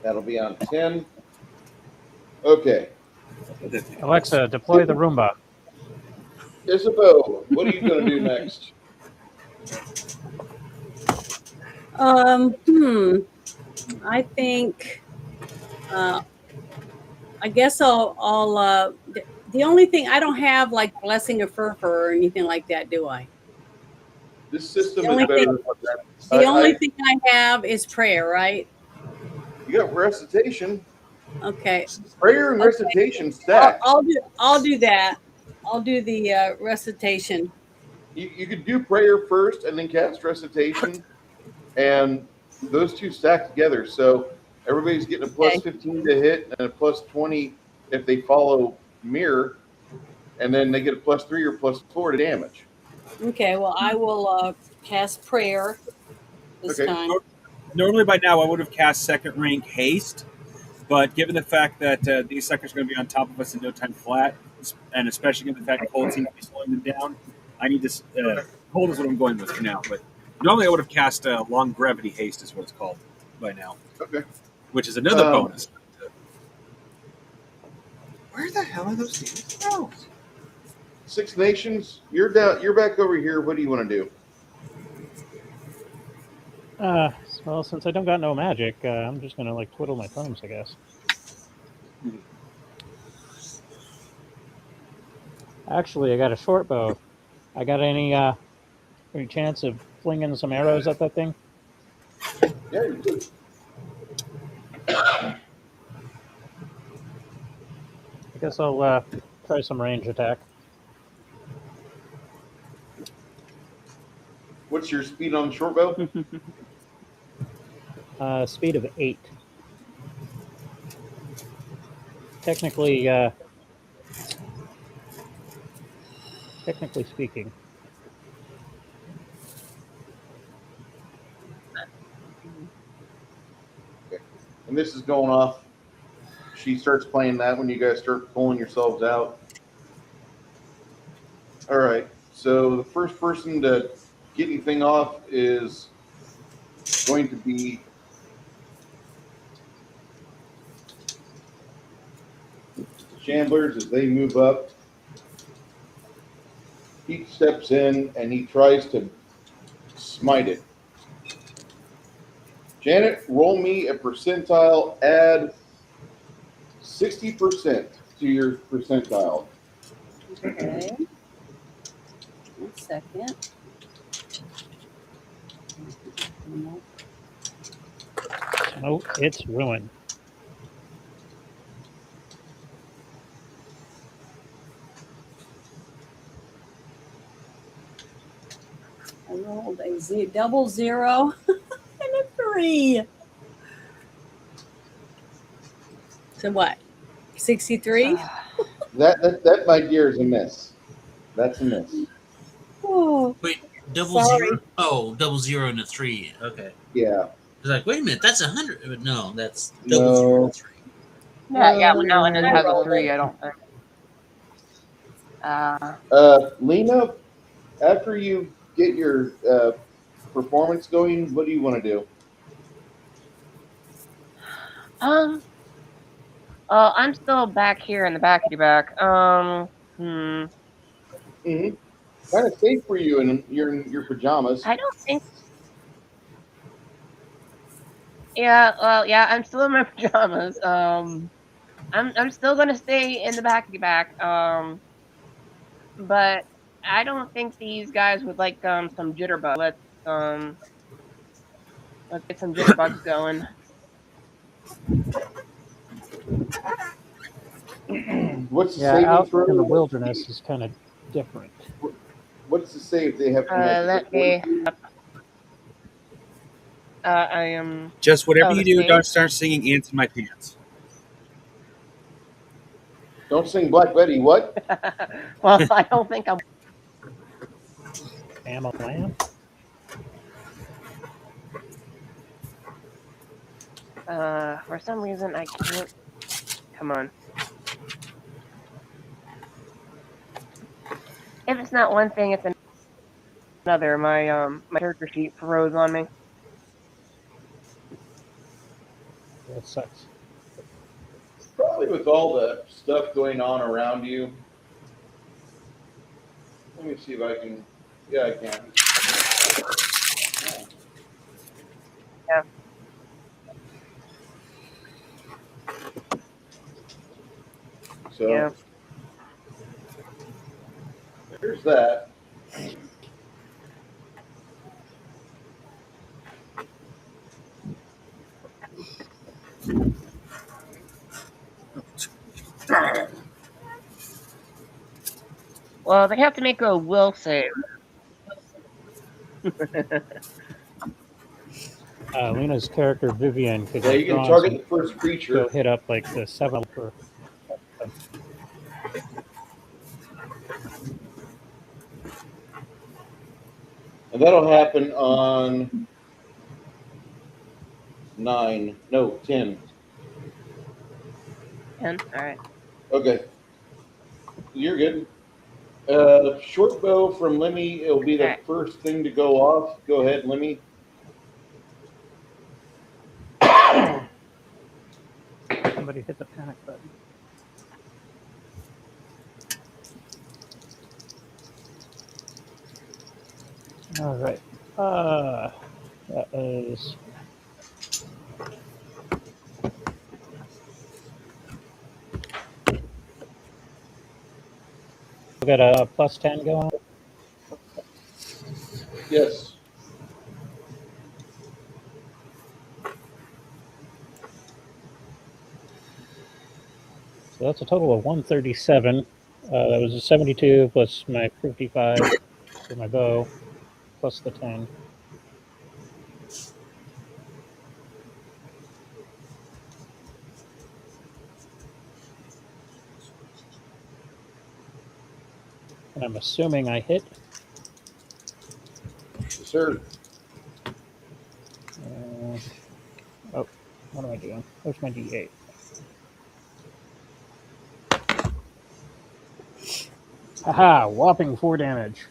A: That'll be on 10. Okay.
B: Alexa, deploy the Roomba.
A: Isabel, what are you going to do next?
C: I think, I guess I'll the only thing, I don't have like Blessing of Furfur or anything like that, do I?
A: This system
C: The
A: is
C: only
A: better
C: thing-
A: than that.
C: The only thing I have is prayer, right?
A: You got recitation.
C: Okay.
A: Prayer and
C: Okay.
A: recitation stack.
C: I'll do that. I'll do the recitation.
A: You could do prayer first and then cast recitation, and those two stack together. So everybody's getting a plus 15 to hit and a plus 20 if they follow mirror, and then they get a plus 3 or plus 4 to damage.
C: Okay, well, I will cast prayer this
A: Okay.
C: time.
F: Normally by now I would have cast second rank haste, but given the fact that these suckers are going to be on top of us in no time flat, and especially given the fact that cold seems to be slowing them down, I need to cold is what I'm going with for now. But normally I would have cast long brevity haste is what it's called by now.
A: Okay.
F: Which is another bonus. Where the hell are those spells?
A: Six Nations, you're down. You're back over here. What do you want to do?
B: Well, since I don't got no magic, I'm just gonna like twiddle my thumbs, I guess. Actually, I got a short bow. I got any chance of flinging some arrows at that thing?
A: Yeah, you do.
B: I guess I'll try some range attack.
A: What's your speed on the short bow?
B: Speed of 8. Technically speaking.
A: And this is going off. She starts playing that when you guys start pulling yourselves out. All right. So the first person to get anything off is going to be Chandler's as they move up. He steps in and he tries to smite it. Janet, roll me a percentile, add 60% to your percentile.
I: Okay. 1 second.
B: Oh, it's ruined.
I: I rolled a double 0 and a 3. So what? 63?
A: That my dear is a miss. That's a miss.
I: Oh,
D: Wait, double
I: sorry.
D: zero? Oh, double 0 and a 3. Okay.
A: Yeah.
D: I was like, wait a minute, that's 100. But no, that's double 0
A: No.
D: and a 3.
E: Yeah, but no, and it has a 3, I don't think.
A: Lena, after you get your performance going, what do you want to do?
E: I'm still back here in the back.
A: Mm-hmm. Kind of safe for you, and you're in your pajamas.
E: I don't think. Yeah, well, yeah, I'm still in my pajamas. I'm still gonna stay in the back. But I don't think these guys would like some jitterbug. Let's get some jitterbugs going.
A: What's the
B: Yeah,
A: saving
B: out
A: throw?
B: in the wilderness is kind of different.
A: What's the save they have to make?
E: Let me. I am.
F: Just whatever
E: Oh,
F: you
E: the
F: do,
E: save?
F: don't start singing "Ants in My Pants."
A: Don't sing Black Betty. What?
E: Well, I don't think I'm.
B: Am a lamb?
E: For some reason, I can't. Come on. If it's not one thing, it's another. My character sheet froze on me.
B: That sucks.
A: Probably with all the stuff going on around you. Let me see if I can. Yeah, I can.
E: Yeah.
A: So
E: Yeah.
A: there's that.
E: Well, they have to make a will save.
B: Luna's character Vivian could
A: Yeah,
B: like
A: you can
B: draw
A: target
B: some,
A: the first
B: go
A: creature.
B: hit up like the 7 for.
A: And that'll happen on 10.
E: 10. All right.
A: Okay. You're good. Short bow from Lemmy, it'll be the
E: Okay.
A: first thing to go off. Go ahead, Lemmy.
B: Somebody hit the panic button. All right. That is. We got a plus 10 going.
A: Yes.
B: So that's a total of 137. That was a 72 plus my 55 for my bow, plus the 10. And I'm assuming I hit.
A: Yes, sir.
B: Oh, What am I doing? Where's my D8? Haha, whopping 4 damage.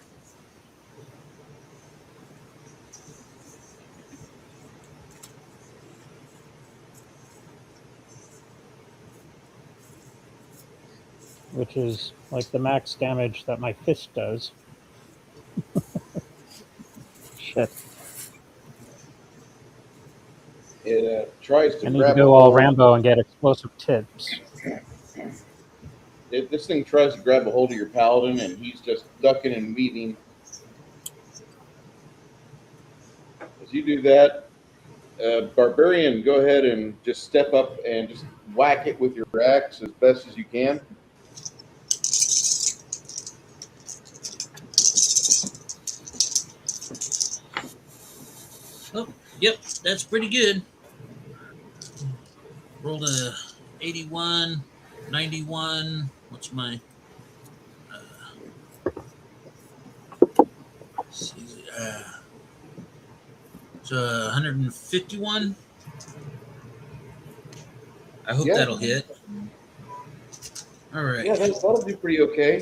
B: Which is like the max damage that my fist does. Shit.
A: It tries to
B: I need to
A: grab a
B: go all
A: hold.
B: Rambo and get explosive tips.
A: This thing tries to grab a hold of your paladin, and he's just ducking and weaving. As you do that, Barbarian, go ahead and just step up and just whack it with your axe as best as you can.
D: Oh, yep, that's pretty good. Rolled a 81, 91. What's my? So 151. I hope that'll hit. All right.
A: Yeah, that'll do pretty okay.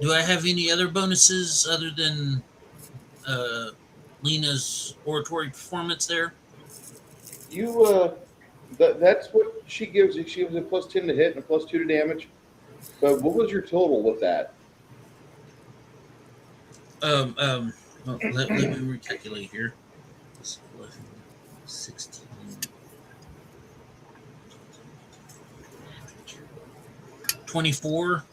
D: Do I have any other bonuses other than Lena's oratory performance there?
A: That's what she gives you. She gives a +10 to hit and a +2 to damage. But what was your total with that?
D: Well, let me recalculate here. 16. 24.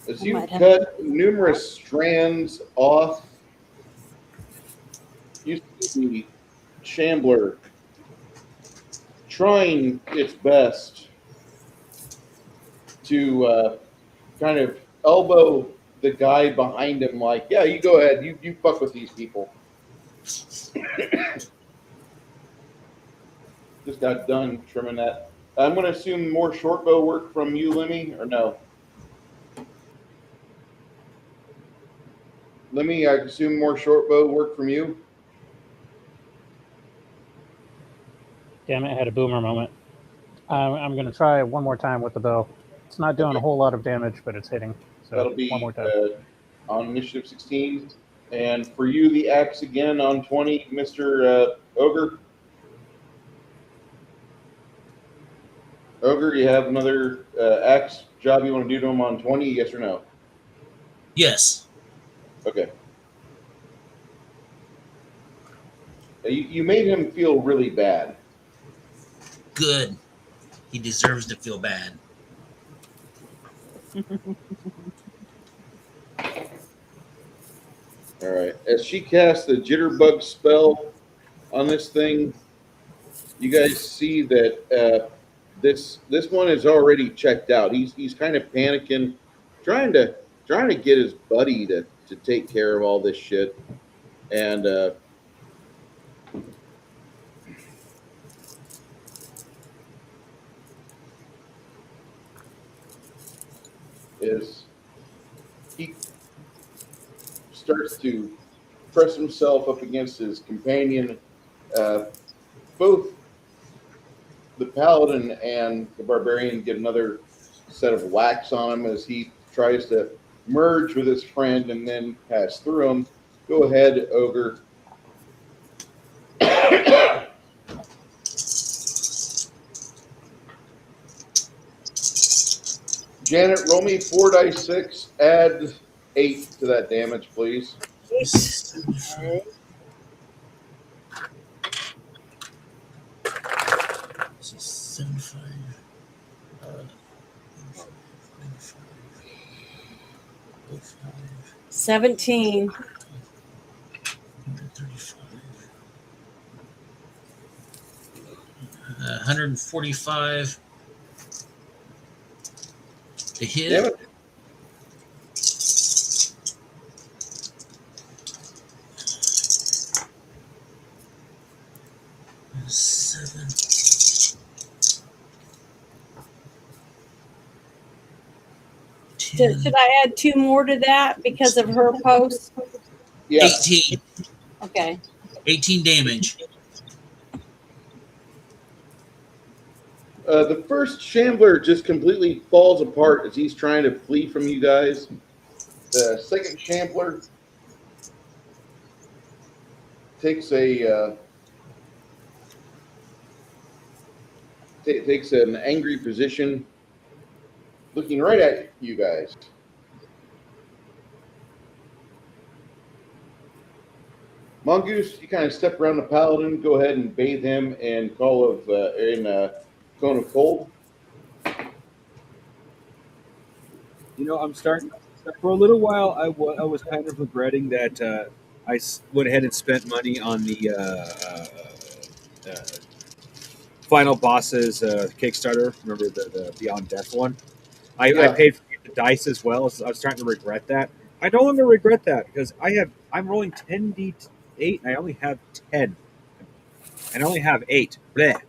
A: As you cut numerous strands off, you see the Shambler trying its best to kind of elbow the guy behind him, like, yeah, you go ahead, you fuck with these people. Just got done trimming that. I'm going to assume more short bow work from you, Lemmy, or no? Lemmy, I assume more short bow work from you?
B: Damn it, I had a boomer moment. I'm going to try one more time with the bow. It's not doing a whole lot of damage, but it's hitting. So
A: that'll be
B: one more time.
A: On initiative 16. And for you, the axe again on 20, Mr. Ogre. Ogre, you have another axe job you want to do to him on 20, yes or no?
D: Yes.
A: Okay. You made him feel really bad.
D: Good. He deserves to feel bad.
A: All right. As she casts the jitterbug spell on this thing, you guys see that this one is already checked out. He's kind of panicking, trying to get his buddy to take care of all this shit, and he starts to press himself up against his companion. Both the paladin and the barbarian get another set of whacks on him as he tries to merge with his friend and then pass through him. Go ahead, Ogre. Janet, roll me 4 dice 6. Add 8 to that damage, please.
I: Okay.
D: 75.
I: 17.
D: 135. 145 to hit.
A: Damn it.
D: Seven.
I: Should I add 2 more to that because of her post?
A: Yeah.
D: 18.
I: Okay.
D: 18 damage.
A: The first shambler just completely falls apart as he's trying to flee from you guys. The second shambler takes takes an angry position, looking right at you guys. Mongoose, you kind of step around the paladin. Go ahead and bathe him in cone of cold.
F: You know, I'm starting. For a little while, I was kind of regretting that I went ahead and spent money on the Final Bosses Kickstarter. Remember the Beyond Death one? I paid for the dice as well. So I was starting to regret that. I no longer regret that because I'm rolling 10d8. I only have 10. And I only have 8. Bleh.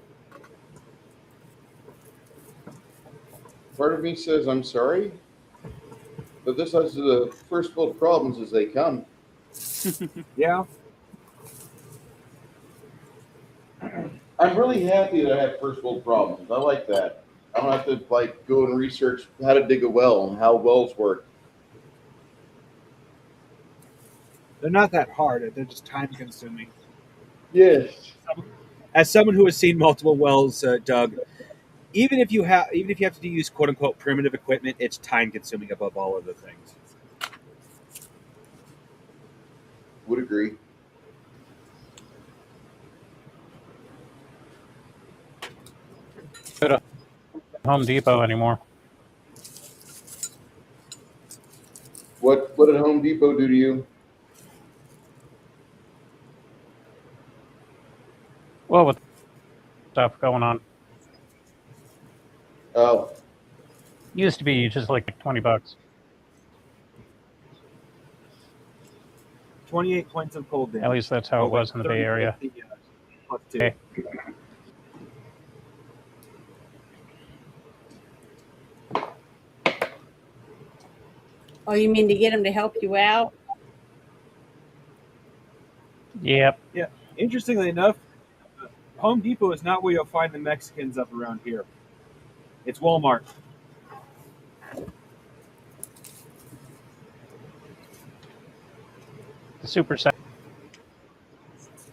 A: Part of me says I'm sorry, but this is the first world problems as they come.
F: Yeah.
A: I'm really happy that I have first world problems. I like that. I don't have to go and research how to dig a well and how wells work.
F: They're not that hard. They're just time consuming.
A: Yes.
F: As someone who has seen multiple wells dug, even if you have to use quote unquote primitive equipment, it's time consuming above all other things.
A: Would agree.
B: Go to Home Depot anymore.
A: What did Home Depot do to you?
B: Well, with stuff going on,
A: Oh,
B: used to be just like $20.
F: 28 points of cold damage.
B: At least that's how it was in the Bay Area.
F: Okay.
I: Oh, you mean to get him to help you out?
B: Yep.
F: Yeah. Interestingly enough, Home Depot is not where you'll find the Mexicans up around here. It's Walmart.
B: The super set.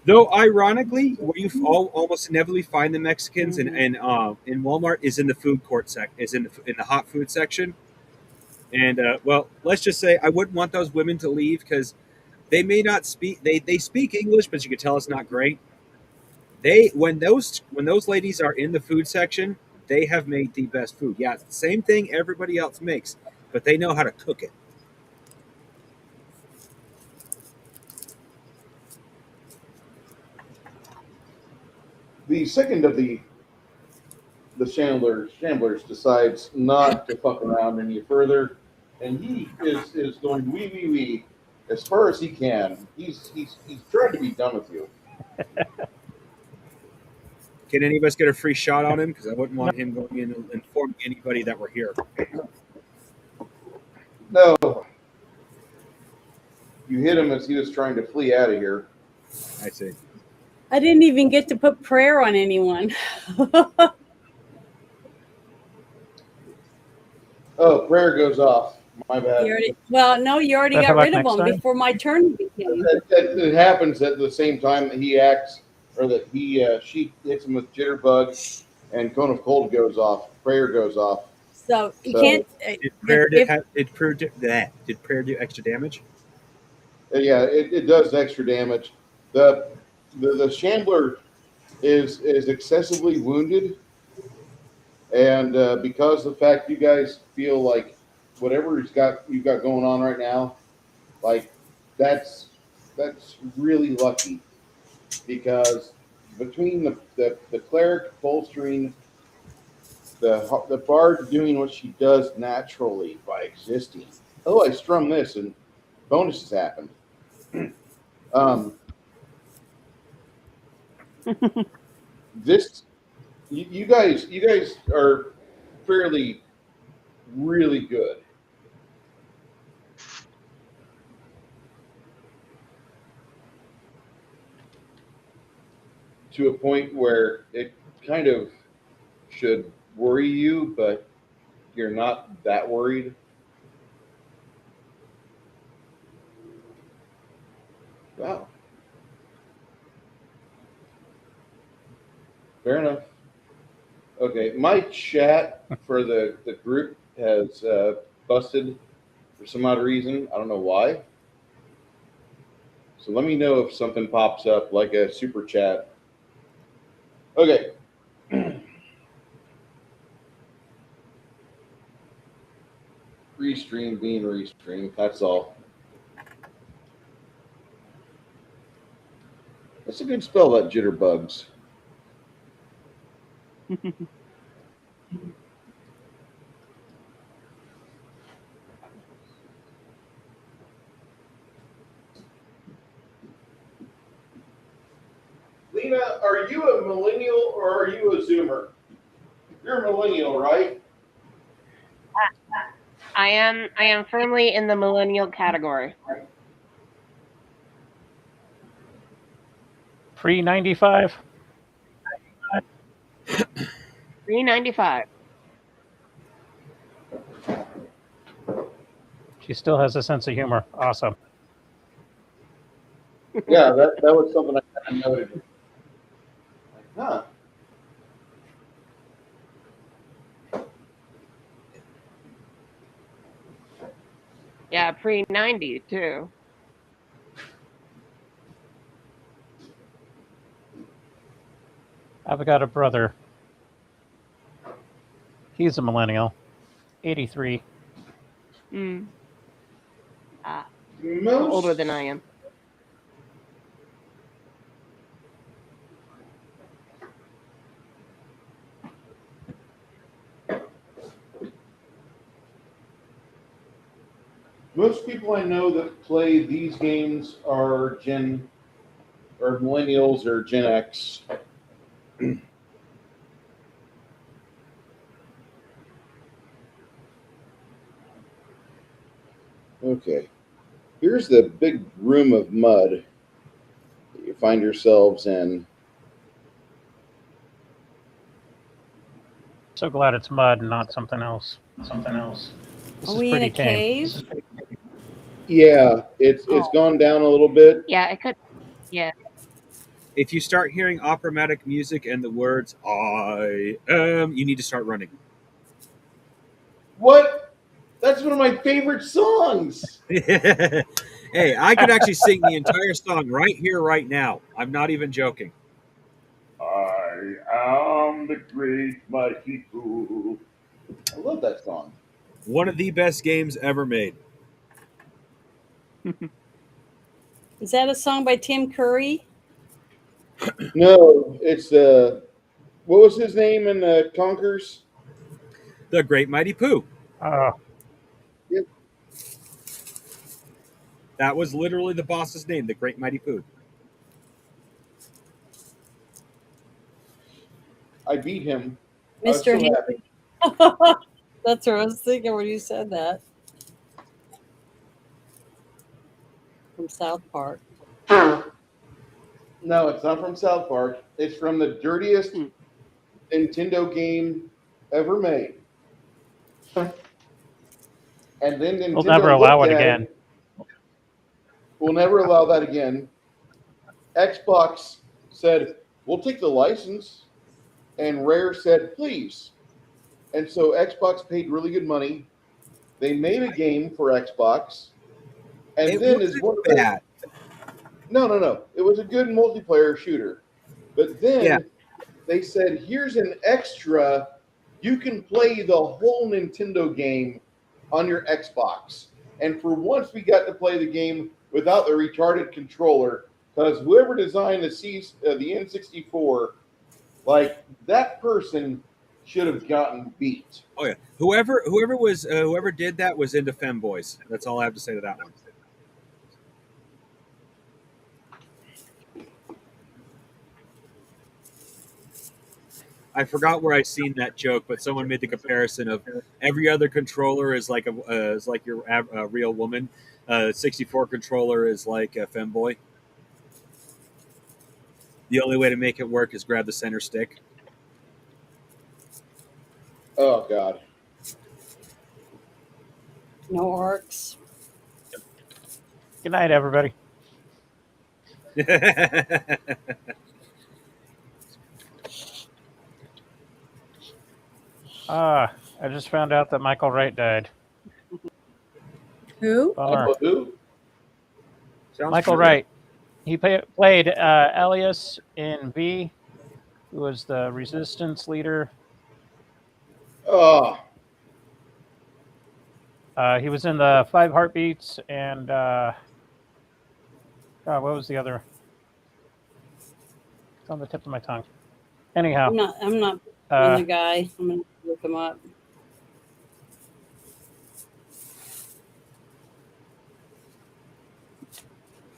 F: Though, ironically, where you almost inevitably find the Mexicans in Walmart is in the food court is in the hot food section. And well, let's just say I wouldn't want those women to leave because they may not speak. They speak English, but you can tell it's not great. When those ladies are in the food section, they have made the best food. Yeah, it's the same thing everybody else makes, but they know how to cook it.
A: the second of the shamblers decides not to fuck around any further, and he is going wee as far as he can. He's trying to be done with you.
F: Can any of us get a free shot on him? Because I wouldn't want him going in and informing anybody that we're here.
A: No. You hit him as he was trying to flee out of here.
F: I see.
I: I didn't even get to put prayer on anyone.
A: Oh, prayer goes off. My bad.
I: You already
B: That's
I: got
B: about
I: rid of
B: next
I: them
B: time?
I: before my turn became.
A: It happens at the same time that he acts, or that she hits him with jitterbug, and cone of cold goes off. Prayer goes off.
I: So you can't.
F: Did prayer do extra damage?
A: Yeah, it does extra damage. The shambler is excessively wounded, and because of the fact you guys feel like whatever you've got going on right now, like that's really lucky, because between the cleric bolstering, the bard doing what she does naturally by existing. Oh, I strum this and bonuses happened. This you guys are fairly really good. To a point where it kind of should worry you, but you're not that worried. Wow. Fair enough. Okay, my chat for the group has busted for some odd reason. I don't know why. So let me know if something pops up like a super chat. Okay. Restream being restream. That's all. That's a good spell, that jitterbugs. Lena, are you a millennial or are you a Zoomer? You're a millennial, right?
E: I am firmly in the millennial category.
B: Pre-95.
E: $3.95.
B: She still has a sense of humor. Awesome.
A: Yeah, that was something I kind of noted. Like, huh.
E: Yeah, pre-90 too.
B: I've got a brother. He's a millennial. 83.
E: Older than I am.
A: Most people I know that play these games are millennials or Gen X. Okay. Here's the big room of mud that you find yourselves in.
B: So glad it's mud and not something else. Something else. This
I: Are
B: is
I: we in
B: pretty
I: a
B: tame.
I: cave?
A: Yeah, it's gone down a little bit.
E: Yeah, it could. Yeah.
F: If you start hearing operatic music and the words "I am," you need to start running.
A: What? That's one of my favorite songs.
F: Hey, I could actually sing the entire song right here, right now. I'm not even joking.
A: I am the great mighty Pooh. I love that song.
F: One of the best games ever made.
I: Is that a song by Tim Curry?
A: No, it's what was his name in Conkers?
F: The Great Mighty Pooh.
A: Yep.
F: That was literally the boss's name, the Great Mighty Pooh.
A: I beat him.
I: Mr.
A: So happy.
I: That's what I was thinking when you said that. From South Park.
A: No, it's not from South Park. It's from the dirtiest Nintendo game ever made. And then Nintendo
B: We'll never allow
A: looked
B: it
A: at
B: again.
A: We'll never allow that again. Xbox said, we'll take the license. And Rare said, please. And so Xbox paid really good money. They made a game for Xbox. And
F: It
A: then
F: wasn't
A: is one of
F: bad.
A: No. It was a good multiplayer shooter. But then
F: Yeah.
A: they said, here's an extra. You can play the whole Nintendo game on your Xbox. And for once we got to play the game without the retarded controller. because whoever designed the N64, like that person should have gotten beat.
F: Oh yeah, whoever did that was into femboys. That's all I have to say to that one. I forgot where I seen that joke, but someone made the comparison of every other controller is like your real woman. 64 controller is like a femboy. The only way to make it work is grab the center stick.
A: Oh God.
C: No arcs.
B: Good night, everybody. I just found out that Michael Wright died.
C: Who?
B: Bummer.
A: Who?
B: Michael Wright. He played Elias in V, who was the resistance leader.
A: Oh.
B: He was in the 5 Heartbeats and what was the other? It's on the tip of my tongue. Anyhow,
C: I'm not the guy. I'm gonna look him up.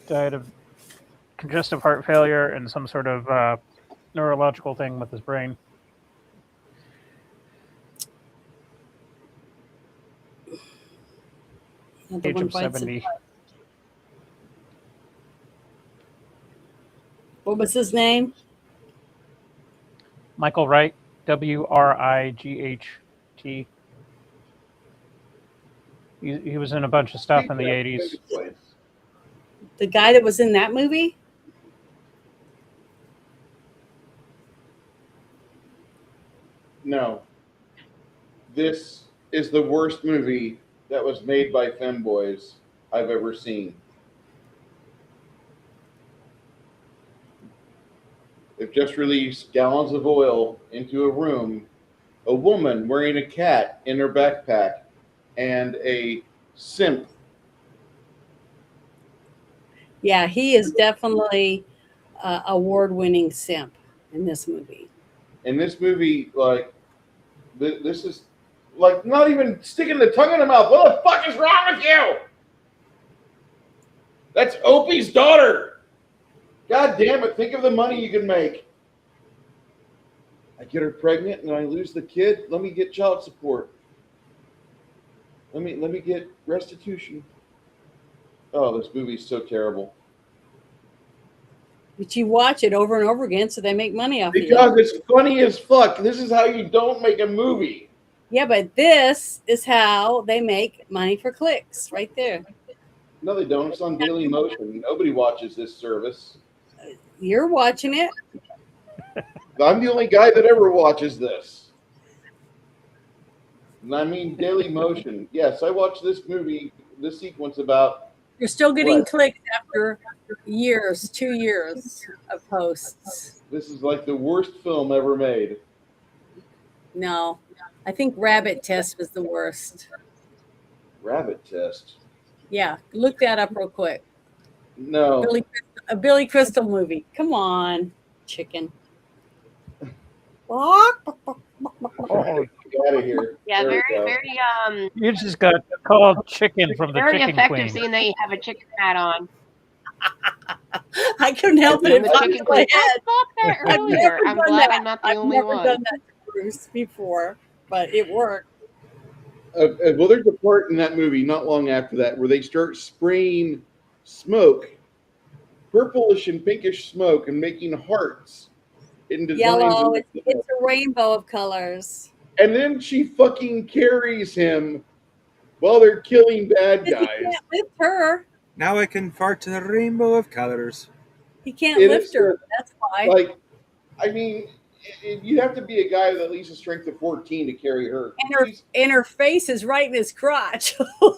B: died of congestive heart failure and some sort of neurological thing with his brain. Age of 70.
C: What was his name?
B: Michael Wright, Wright. He was in a bunch of stuff in the 80s.
C: The guy that was in that movie?
A: No. This is the worst movie that was made by femboys I've ever seen. They've just released gallons of oil into a room, a woman wearing a cat in her backpack, and a simp.
C: Yeah, he is definitely award-winning simp in this movie.
A: In this movie, like, this is like not even sticking the tongue in the mouth. What the fuck is wrong with you? That's Opie's daughter. God damn it! Think of the money you can make. I get her pregnant and I lose the kid. Let me get child support. Let me get restitution. Oh, this movie's so terrible.
C: But you watch it over and over again, so they make money off
A: Because
C: of it.
A: it's funny as fuck. This is how you don't make a movie.
C: Yeah, but this is how they make money for clicks, right there.
A: No, they don't. It's on Daily Motion. Nobody watches this service.
C: You're watching it.
A: I'm the only guy that ever watches this. And I mean Daily Motion. Yes, I watched this movie, this sequence about...
C: You're still getting
A: what?
C: clicks after years, 2 years of posts.
A: This is like the worst film ever made.
C: No, I think Rabbit Test was the worst.
A: Rabbit Test?
C: Yeah, look that up real quick.
A: No.
C: A Billy Crystal movie. Come on, chicken.
B: Oh,
A: Get out of here.
E: Yeah,
A: There we
E: very
A: go.
B: you just got called chicken from the
E: very
B: Chicken
E: effective
B: Queen.
E: seeing that you have a chicken hat on.
C: I couldn't help it.
E: The
C: It popped
E: chicken
C: in my
E: queen.
C: head.
E: I thought that
C: I've
E: earlier.
C: never
E: I'm
C: done
E: glad
C: that.
E: I'm not the
C: I've
E: only
C: never
E: one.
C: done that to Bruce before, but it worked.
A: Well, there's a part in that movie not long after that where they start spraying smoke, purplish and pinkish smoke, and making hearts in designs.
C: Yellow. It's a rainbow of colors.
A: And then she fucking carries him while they're killing bad
C: He
A: guys.
C: can't lift her.
F: Now I can fart to the rainbow of colors.
C: He can't
A: It
C: lift
A: is
C: her. That's why.
A: Like, I mean, you have to be a guy with at least a strength of 14 to carry her.
C: And her face is right in his crotch.
A: I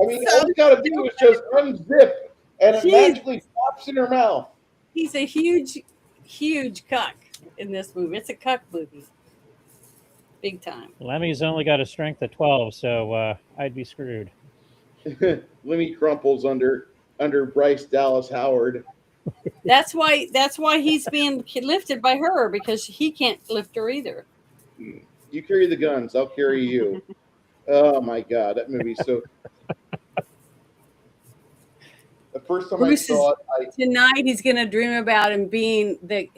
A: mean, all you gotta do is just unzip, and it
C: Jeez.
A: magically pops in her mouth.
C: He's a huge, huge cuck in this movie. It's a cuck movie. Big time.
B: Lemmy's only got a strength of 12, so I'd be screwed.
A: Lemmy crumples under Bryce Dallas Howard.
C: That's why he's being lifted by her, because he can't lift her either.
A: You carry the guns, I'll carry you. Oh my god, that movie's so. The first time
C: Bruce
A: I saw it,
C: tonight he's gonna dream about him being the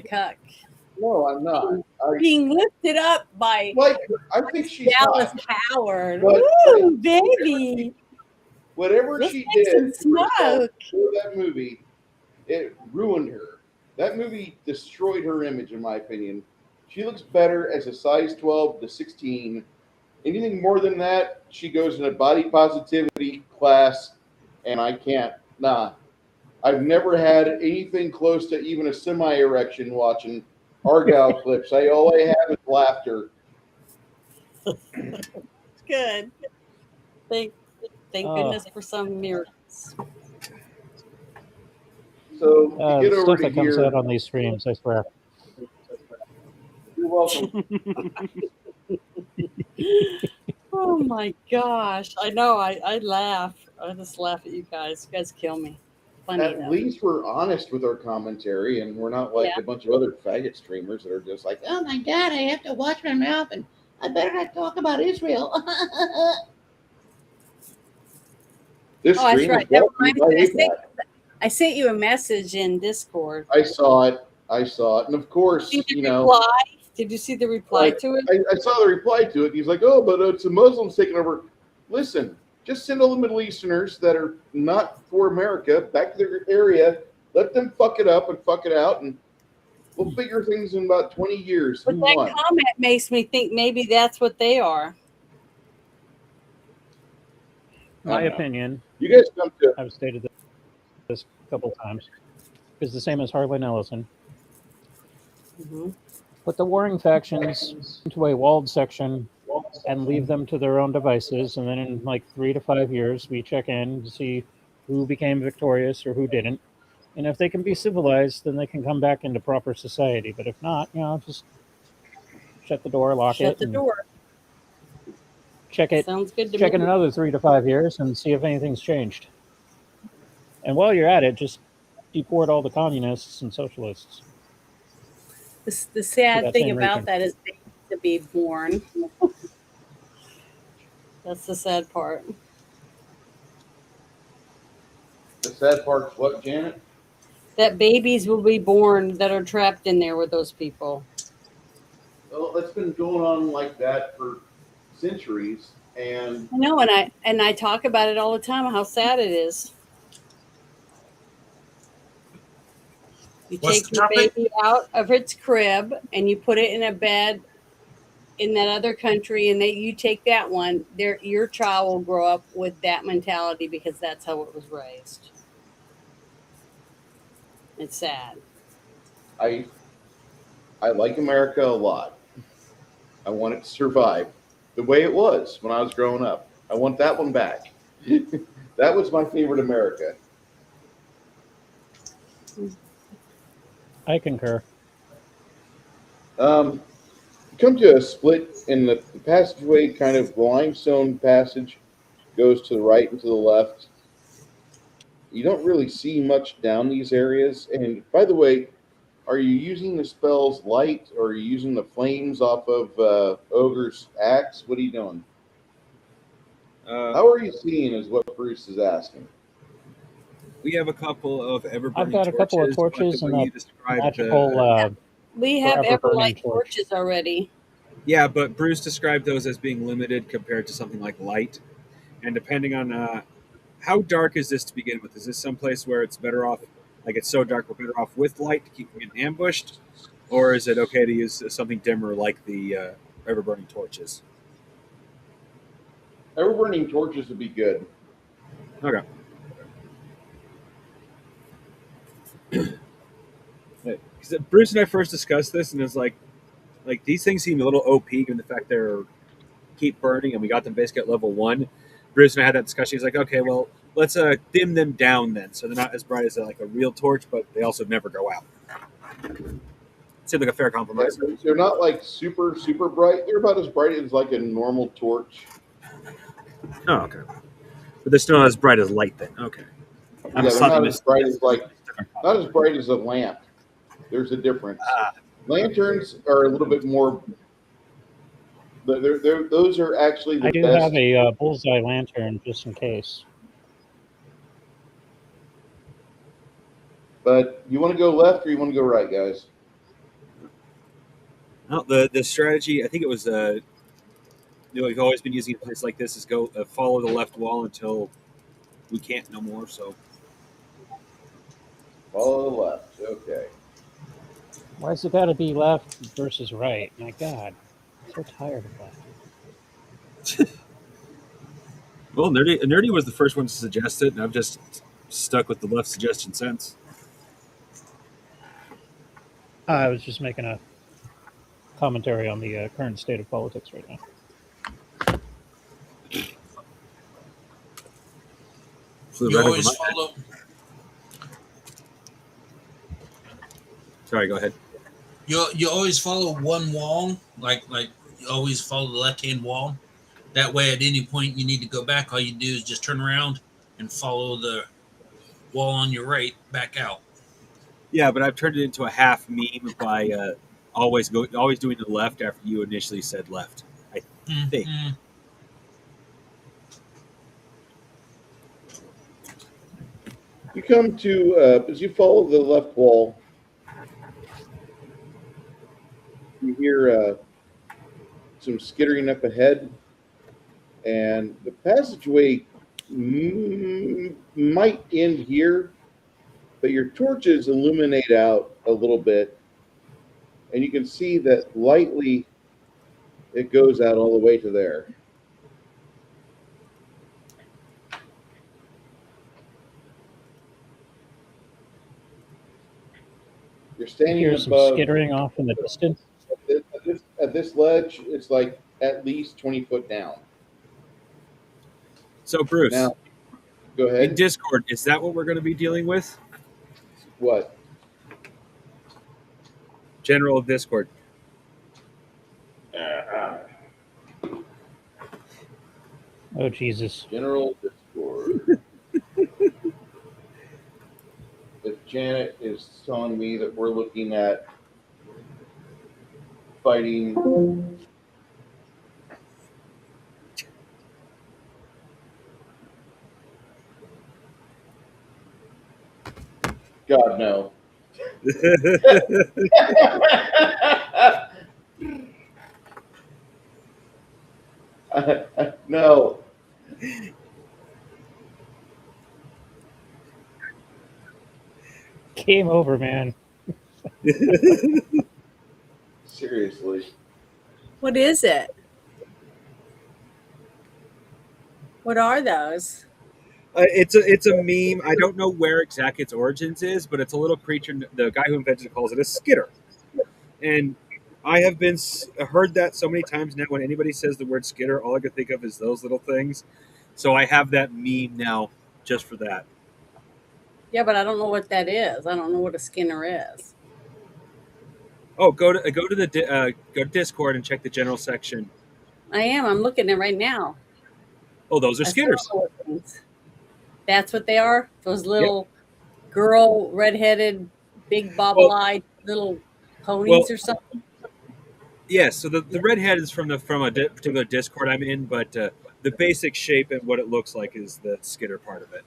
C: cuck.
A: No, I'm not.
C: Being lifted up by
A: I think she's
C: Dallas
A: hot.
C: Howard.
A: But-
C: Woo, baby.
A: Whatever
C: Let's
A: she
C: make
A: did
C: some smoke.
A: for that movie, it ruined her. That movie destroyed her image, in my opinion. She looks better as a size 12 to 16. Anything more than that, she goes in a body positivity class, and I can't. Nah. I've never had anything close to even a semi-erection watching Argyle clips. All I have is laughter.
C: Good. Thank
B: Oh.
C: goodness for some miracles.
A: So get over
B: stuff
A: to
B: that comes
A: here.
B: out on these streams, I swear.
A: You're welcome.
C: Oh my gosh. I know. I laugh. I just laugh at you guys. You guys kill me. Funny
A: At
C: though.
A: least we're honest with our commentary, and we're not like a bunch of other faggot streamers that are just like,
J: Oh my God, I have to watch my mouth and I better not talk about Israel.
A: this
C: Oh, that's
A: stream
C: right.
A: is
C: That
A: brought to you
C: reminds
A: by
C: me,
A: APAC.
C: I sent you a message in Discord.
A: I saw it. And of course,
C: Did
A: you
C: you
A: know,
C: reply? Did you see the reply
A: like,
C: to it?
A: I saw the reply to it. He's like, oh, but it's the Muslims taking over. Listen, just send all the Middle Easterners that are not for America back to their area. Let them fuck it up and fuck it out, and we'll figure things in about 20 years.
C: But
A: Who
C: that
A: won?
C: comment makes me think maybe that's what they are.
B: My opinion,
A: You guys come to.
B: I've stated this a couple times, is the same as Harlan Ellison.
C: Mm-hmm.
B: Put the warring factions into a walled section and leave them to their own devices. And then in like 3 to 5 years, we check in to see who became victorious or who didn't. And if they can be civilized, then they can come back into proper society. But if not, just shut the door, lock it.
C: Shut the door.
B: Check it.
C: Sounds good to
B: Check
C: me.
B: in another 3 to 5 years and see if anything's changed. And while you're at it, just deport all the communists and socialists.
C: The sad
B: that
C: thing
B: same
C: about
B: region.
C: that is they need to be born. That's the sad part.
A: The sad part's what, Janet?
C: That babies will be born that are trapped in there with those people.
A: Well, it's been going on like that for centuries, and
C: I know, and I talk about it all the time, how sad it is. You
D: What's
C: take
D: the
C: your
D: topic?
C: baby out of its crib and you put it in a bed in that other country, and you take that one. Your child will grow up with that mentality because that's how it was raised. It's sad.
A: I like America a lot. I want it to survive the way it was when I was growing up. I want that one back. That was my favorite America.
B: I concur.
A: Come to a split in the passageway, kind of limestone passage, goes to the right and to the left. You don't really see much down these areas. And by the way, are you using the spell's light, or are you using the flames off of Ogre's axe? What are you doing? How are you seeing is what Bruce is asking.
F: We have a couple of ever-burning
B: I've got a couple of torches and that magical.
C: We have
B: forever burning
C: Everlight
B: torch.
C: torches already.
F: Yeah, but Bruce described those as being limited compared to something like light. And depending on how dark is this to begin with? Is this someplace where it's better off, like it's so dark we're better off with light to keep from getting ambushed? Or is it okay to use something dimmer like the ever-burning torches?
A: Ever-burning torches would be good.
F: Okay. Because Bruce and I first discussed this, and it's like these things seem a little OP given the fact they're keep burning, and we got them basically at level 1. Bruce and I had that discussion. He's like, okay, well, let's dim them down then, so they're not as bright as like a real torch, but they also never go out. Seemed like a fair compromise.
A: They're not like super, super bright. They're about as bright as like a normal torch.
F: Oh, okay. But they're still not as bright as light then. Okay. I'm
A: Yeah, they're not
F: slightly
A: as bright as like not as bright as a lamp. There's a difference. Lanterns are a little bit more. Those are actually the
B: I do
A: best.
B: have a bullseye lantern just in case.
A: But you want to go left or you want to go right, guys?
F: Well, the strategy, I think it was, we've always been using a place like this is go follow the left wall until we can't no more. So
A: Follow the left. Okay.
B: Why's it got to be left versus right? My God, I'm so tired of that.
F: well, Nerdy was the first one to suggest it, and I've just stuck with the left suggestion since.
B: I was just making a commentary on the current state of politics right now.
F: So
D: You always follow.
F: Sorry, go ahead.
D: You always follow one wall, like you always follow the left-hand wall. That way, at any point you need to go back, all you do is just turn around and follow the wall on your right back out.
F: Yeah, but I've turned it into a half meme by always doing the left after you initially said left. I think.
D: Mm-hmm.
A: You come to as you follow the left wall. You hear some skittering up ahead, and the passageway might end here, but your torches illuminate out a little bit, and you can see that lightly it goes out all the way to there. You're standing
B: Here's some
A: above.
B: skittering off in the distance.
A: At this ledge, it's like at least 20 foot down.
F: So, Bruce,
A: Now, go ahead.
F: in Discord, is that what we're going to be dealing with?
A: What?
F: General of Discord.
B: Oh, Jesus.
A: General Discord. If Janet is telling me that we're looking at fighting God, no. No.
B: Game over, man.
A: Seriously.
I: What is it? What are those?
F: It's a meme. I don't know where exactly its origins is, but it's a little creature. The guy who invented it calls it a skitter, and I have heard that so many times now. When anybody says the word skitter, all I can think of is those little things. So I have that meme now just for that.
C: Yeah, but I don't know what that is. I don't know what a Skinner is.
F: Oh, go to Discord and check the general section.
C: I am. I'm looking at it right now.
F: Oh, those are skitters.
C: That's what they are? Those little girl, redheaded, big bobble-eyed little ponies or something?
F: Yes, so the redhead is from a particular Discord I'm in, but the basic shape and what it looks like is the skitter part of it.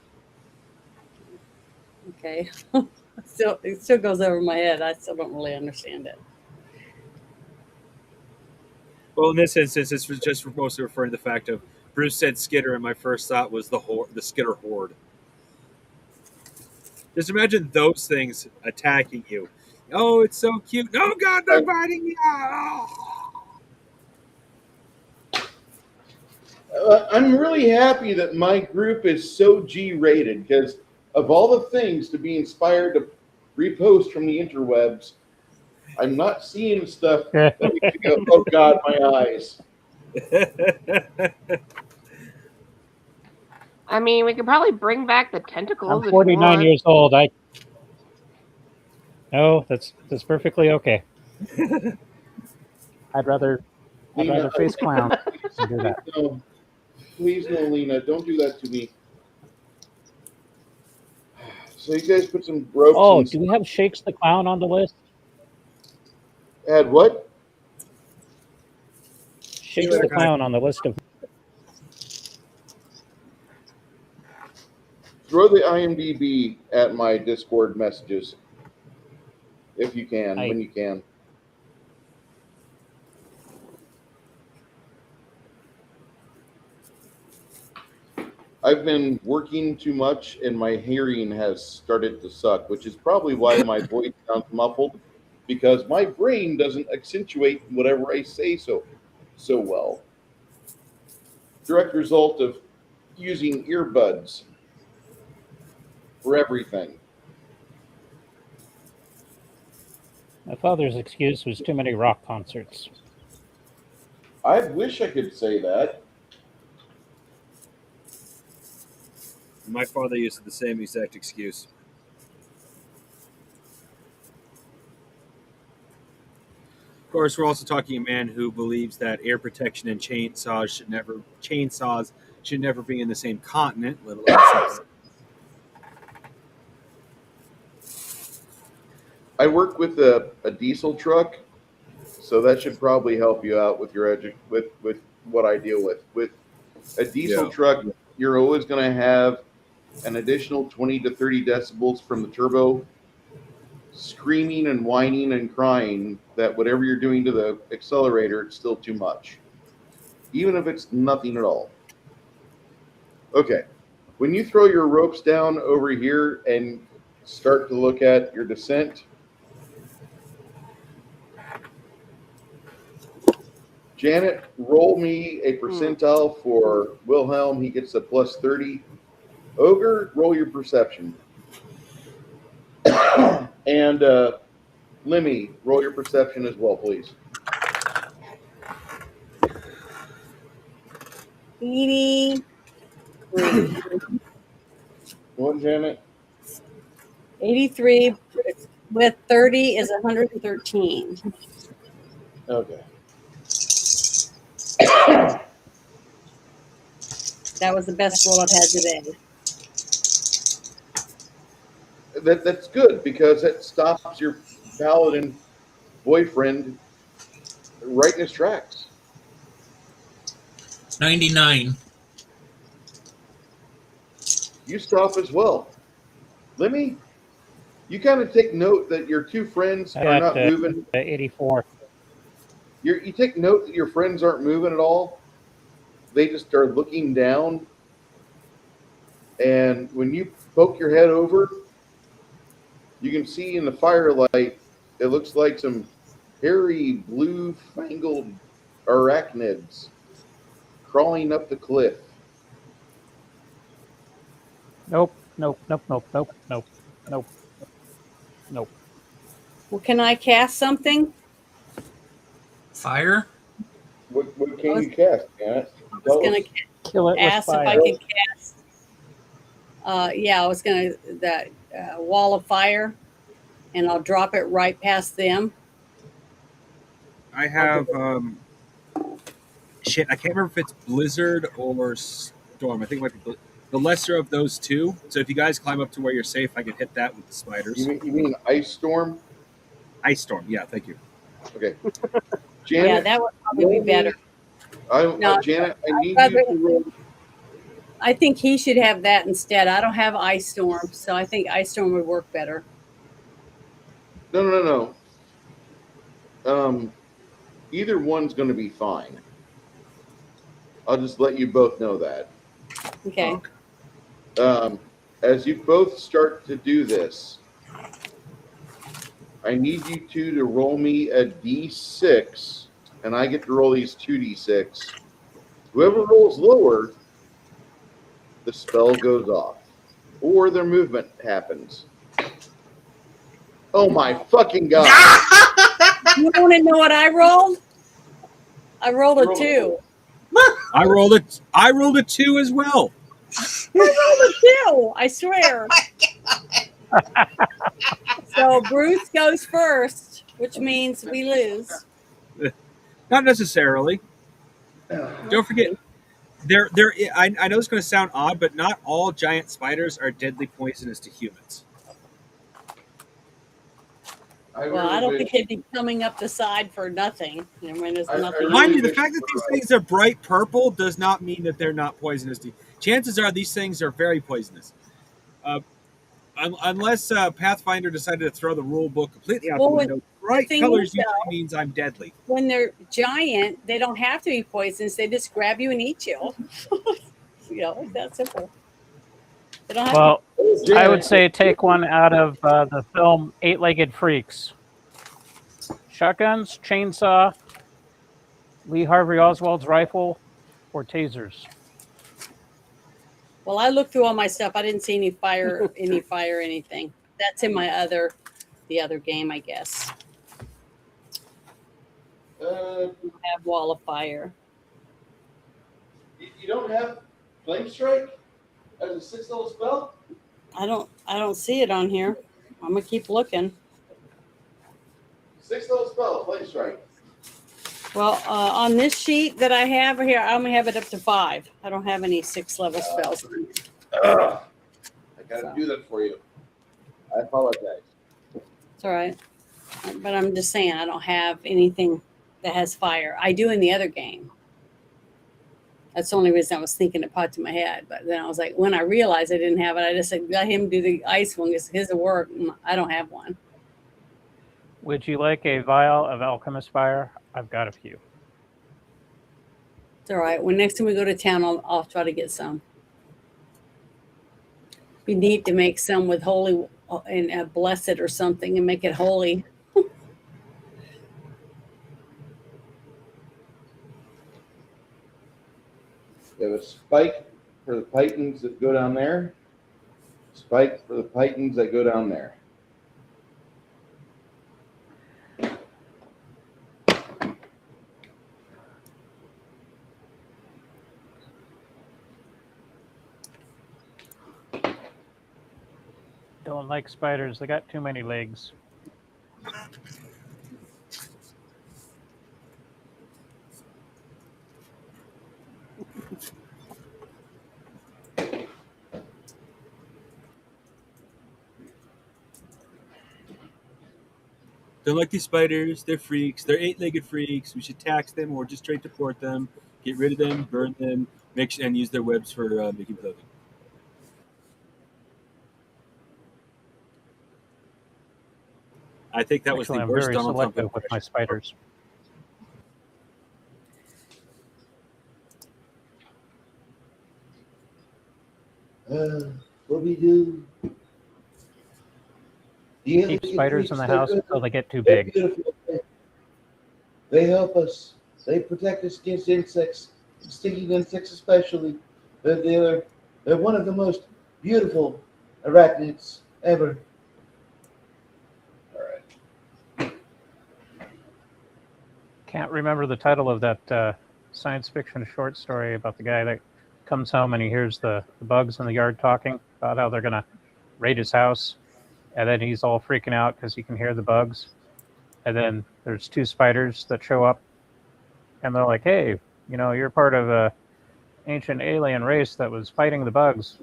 C: Okay. It still goes over my head. I still don't really understand it.
F: Well, in this instance, this was just mostly referring to the fact of Bruce said skitter, and my first thought was the skitter horde. Just imagine those things attacking you. Oh, it's so cute. Oh, God, they're biting me.
A: I'm really happy that my group is so G-rated because of all the things to be inspired to repost from the interwebs, I'm not seeing stuff that makes me go, oh God, my eyes.
E: I mean, we could probably bring back the tentacles.
B: I'm 49 years old. No, that's perfectly okay. I'd rather face clown than do that.
A: No, please, no, Lena, don't do that to me. So you guys put some ropes.
B: Oh,
A: and
B: do we have Shakes the Clown on the list?
A: add what?
B: Shakes the Clown on the list of.
A: Throw the IMDb at my Discord messages if you can, when you can. I've been working too much and my hearing has started to suck, which is probably why my voice sounds muffled, because my brain doesn't accentuate whatever I say so well. Direct result of using earbuds for everything.
B: My father's excuse was too many rock concerts.
A: I wish I could say that.
F: My father used the same exact excuse. Of course, we're also talking a man who believes that air protection and chainsaws should never be in the same continent, let alone.
A: I work with a diesel truck, so that should probably help you out with your with what I deal with. With a diesel truck, you're always going to have an additional 20 to 30 decibels from the turbo screaming and whining and crying that whatever you're doing to the accelerator, it's still too much, even if it's nothing at all. Okay, when you throw your ropes down over here and start to look at your descent, Janet, roll me a percentile for Wilhelm. He gets a plus 30. Ogre, roll your perception. And Lemmy, roll your perception as well, please.
C: 83.
A: What, Janet?
C: 83 with 30 is 113.
A: Okay.
C: That was the best roll I've had today.
A: That's good, because it stops your paladin boyfriend right in his tracks.
D: 99.
A: You stop as well. Lemmy, you kind of take note that your two friends are not moving.
B: 84.
A: You take note that your friends aren't moving at all. They just are looking down. And when you poke your head over, you can see in the firelight, it looks like some hairy, blue-fangled arachnids crawling up the cliff.
B: Nope. Nope.
C: Well, can I cast something?
D: Fire?
A: What can you cast, Janet?
C: I was going to
B: kill it
C: ask
B: with
C: if
B: fire.
C: I could cast. I was going to that wall of fire, and I'll drop it right past them.
F: I have shit. I can't remember if it's blizzard or storm. I think it might be the lesser of those two. So if you guys climb up to where you're safe, I can hit that with the spiders.
A: You mean ice storm?
F: Ice storm. Yeah, thank you.
A: Okay. Janet,
C: Yeah, that would probably be better.
A: Janet, I need you to roll.
C: I think he should have that instead. I don't have ice storm, so I think ice storm would work better.
A: No. Either one's going to be fine. I'll just let you both know that.
C: Okay.
A: As you both start to do this, I need you two to roll me a d6, and I get to roll these 2d6. Whoever rolls lower, the spell goes off, or their movement happens. Oh my fucking god!
C: You want to know what I rolled? I rolled a 2.
F: I rolled a 2 as well.
C: I rolled a 2. I swear. So Bruce goes first, which means we lose.
F: Not necessarily. Don't forget, I know it's going to sound odd, but not all giant spiders are deadly poisonous to humans.
C: Well, I don't think they'd be coming up the side for nothing. I mean, there's nothing.
F: Mind you, the fact that these things are bright purple does not mean that they're not poisonous. Chances are these things are very poisonous. Unless Pathfinder decided to throw the rule book completely out the window. Bright colors usually means I'm deadly.
C: When they're giant, they don't have to be poisonous. They just grab you and eat you. It's that simple. They don't have
B: Well, I would say take one out of the film Eight-Legged Freaks. Shotguns, chainsaw, Lee Harvey Oswald's rifle, or tasers.
C: Well, I looked through all my stuff. I didn't see any fire, anything. That's in the other game, I guess. Have Wall of Fire.
A: You don't have Flame Strike as a 6th level spell?
C: I don't see it on here. I'm gonna keep looking.
A: 6th level spell, Flame Strike.
C: Well, on this sheet that I have here, I only have it up to 5. I don't have any 6th level spells.
A: I gotta do that for you. I apologize.
C: It's all right. But I'm just saying, I don't have anything that has fire. I do in the other game. That's the only reason I was thinking it popped in my head. But then I was like, when I realized I didn't have it, I just said, let him do the ice one. It's his work. I don't have one.
B: Would you like a vial of alchemist fire? I've got a few.
C: It's all right. When next time we go to town, I'll try to get some. Be neat to make some with holy and blessed or something and make it holy.
A: You have a spike for the pythons that go down there. Spike for the pythons that go down there.
B: Don't like spiders. They got too many legs.
F: Don't like these spiders. They're freaks. They're 8-legged freaks. We should tax them or just straight deport them. Get rid of them, burn them, and use their webs for making clothing. I think that was the worst Donald Trump
B: selective with my spiders.
A: What we do?
B: Keep spiders in the house until they get too big.
A: They help us. They protect us against insects, stinging insects especially. They're one of the most beautiful arachnids ever. All right.
B: Can't remember the title of that science fiction short story about the guy that comes home and he hears the bugs in the yard talking about how they're going to raid his house. And then he's all freaking out because he can hear the bugs. And then there's 2 spiders that show up. And they're like, hey, you're part of a ancient alien race that was fighting the bugs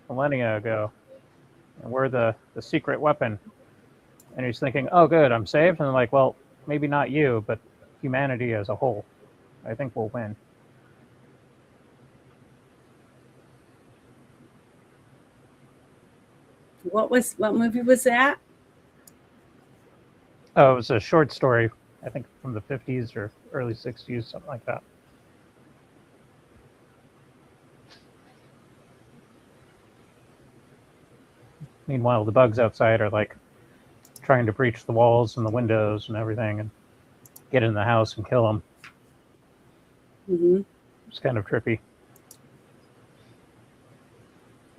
B: millennia ago. And we're the secret weapon. And he's thinking, oh, good, I'm saved. And they're like, well, maybe not you, but humanity as a whole. I think we'll win.
C: What movie was that?
B: Oh, it was a short story, I think from the 50s or early 60s, something like that. Meanwhile, the bugs outside are like trying to breach the walls and the windows and everything and get in the house and kill them.
C: Mm-hmm.
B: It's kind of trippy.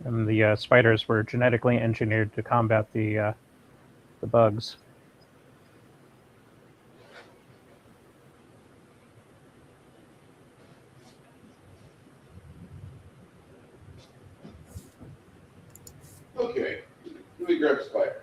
B: And the spiders were genetically engineered to combat the bugs.
A: Okay, let me grab spiders.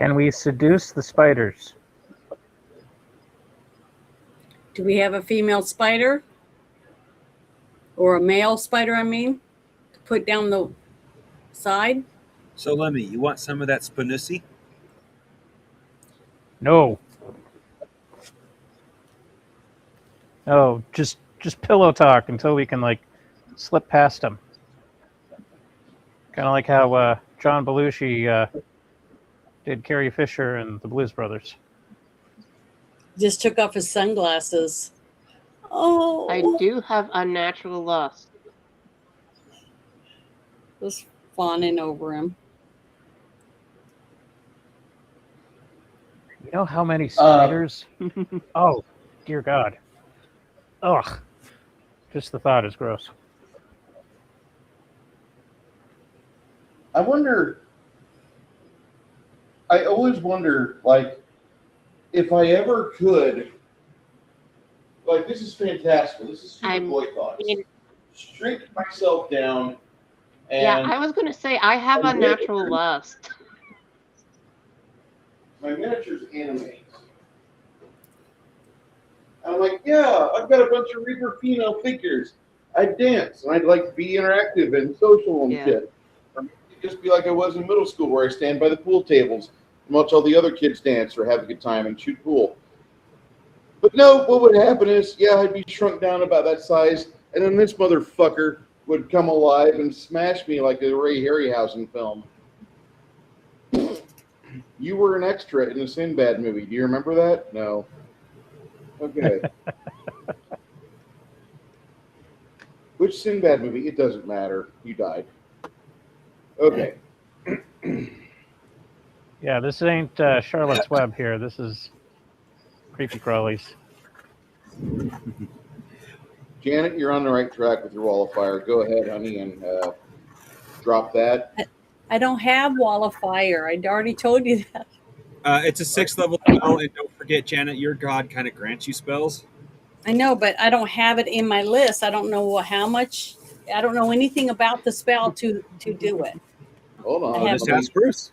B: Can we seduce the spiders?
C: Do we have a female spider? Or a male spider, I mean, to put down the side?
F: So, Lemmy, you want some of that spanussy?
B: No. Oh, just pillow talk until we can like slip past them. Kind of like how John Belushi did Carrie Fisher and the Blues Brothers.
C: Just took off his sunglasses. Oh,
E: I do have unnatural lust.
C: was fawning over him.
B: You know how many spiders? Oh, dear God. Ugh. Just the thought is gross.
A: I always wonder, like, if I ever could, like, this is fantastic. This is super boy thoughts. Shrink myself down. And
E: Yeah, I was going to say, I have unnatural lust.
A: my miniatures animate. And I'm like, yeah, I've got a bunch of Reaper female figures. I'd dance, and I'd like to be interactive and social and shit. Or just be like I was in middle school, where I stand by the pool tables and watch all the other kids dance or have a good time and shoot pool. But no, what would happen is, yeah, I'd be shrunk down about that size, and then this motherfucker would come alive and smash me like a Ray Harryhausen film. You were an extra in the Sinbad movie. Do you remember that? No. Okay. Which Sinbad movie? It doesn't matter. You died. Okay.
B: Yeah, this ain't Charlotte's Web here. This is Creepy Crawlies.
A: Janet, you're on the right track with your wall of fire. Go ahead, honey, and drop that.
C: I don't have wall of fire. I'd already told you that.
F: It's a 6th level spell, and don't forget, Janet, your god kind of grants you spells.
C: I know, but I don't have it in my list. I don't know how much. I don't know anything about the spell to do it.
A: Hold on.
F: Just ask Bruce.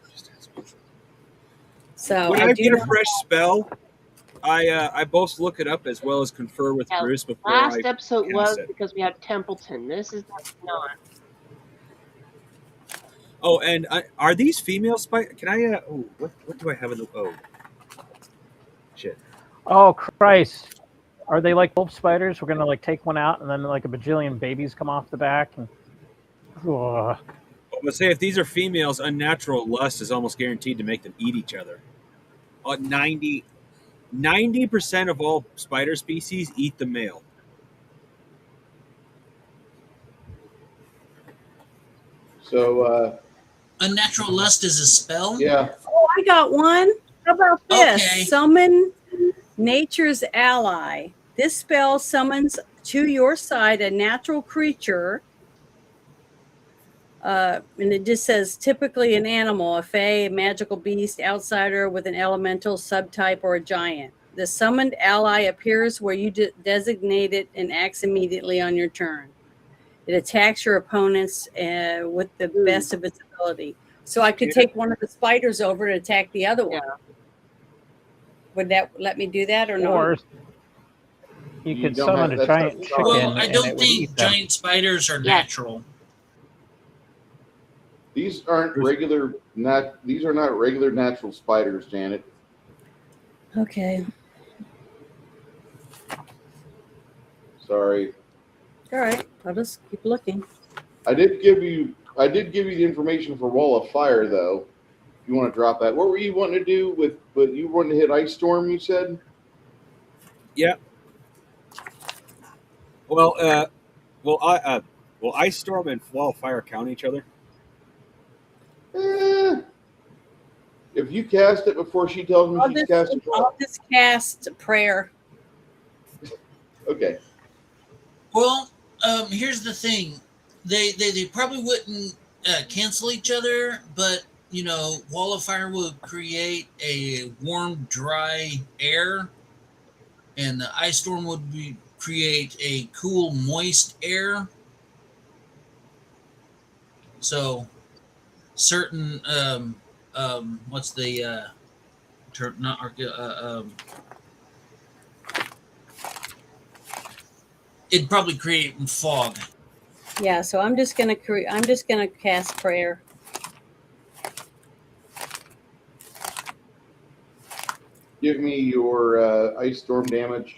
C: So
F: when I get a fresh spell, I both look it up as well as confer with Bruce before
E: Last
F: I
E: episode
F: cast
E: was
F: it.
E: because we had Templeton. This is not.
F: Oh, and are these female spiders? Can I? What do I have in the? Oh, shit.
B: Oh, Christ. Are they like wolf spiders? We're going to like take one out and then like a bajillion babies come off the back. And...
F: Let's say if these are females, unnatural lust is almost guaranteed to make them eat each other. 90% of all spider species eat the male.
A: So,
D: unnatural lust is a spell?
A: Yeah.
C: Oh, I got one. How about this?
D: Okay.
C: Summon Nature's Ally. This spell summons to your side a natural creature. And it just says typically an animal, a fae, a magical beast, outsider with an elemental subtype, or a giant. The summoned ally appears where you designate it and acts immediately on your turn. It attacks your opponents with the best of its ability. So I could take one of the spiders over to attack the other one. Would that let me do that or
B: Or
C: not?
B: you could summon a giant chicken.
D: Well, I
B: and it
D: don't
B: would
D: think
B: eat them.
D: giant spiders are natural.
A: These aren't regular. These are not regular natural spiders, Janet.
C: Okay.
A: Sorry.
C: All right. I'll just keep looking.
A: I did give you the information for Wall of Fire, though. If you want to drop that, what were you wanting to do with? But you wanted to hit Ice Storm, you said.
F: Yeah. Well, will Ice Storm and Wall of Fire count each other?
A: If you cast it before she tells me she's casting,
C: I'll just cast prayer.
A: Okay.
D: Well, here's the thing. They probably wouldn't cancel each other, but you know, Wall of Fire would create a warm, dry air, and the Ice Storm would create a cool, moist air. So, certain what's the not it'd probably create fog.
C: Yeah, so I'm just gonna cast prayer.
A: Give me your ice storm damage.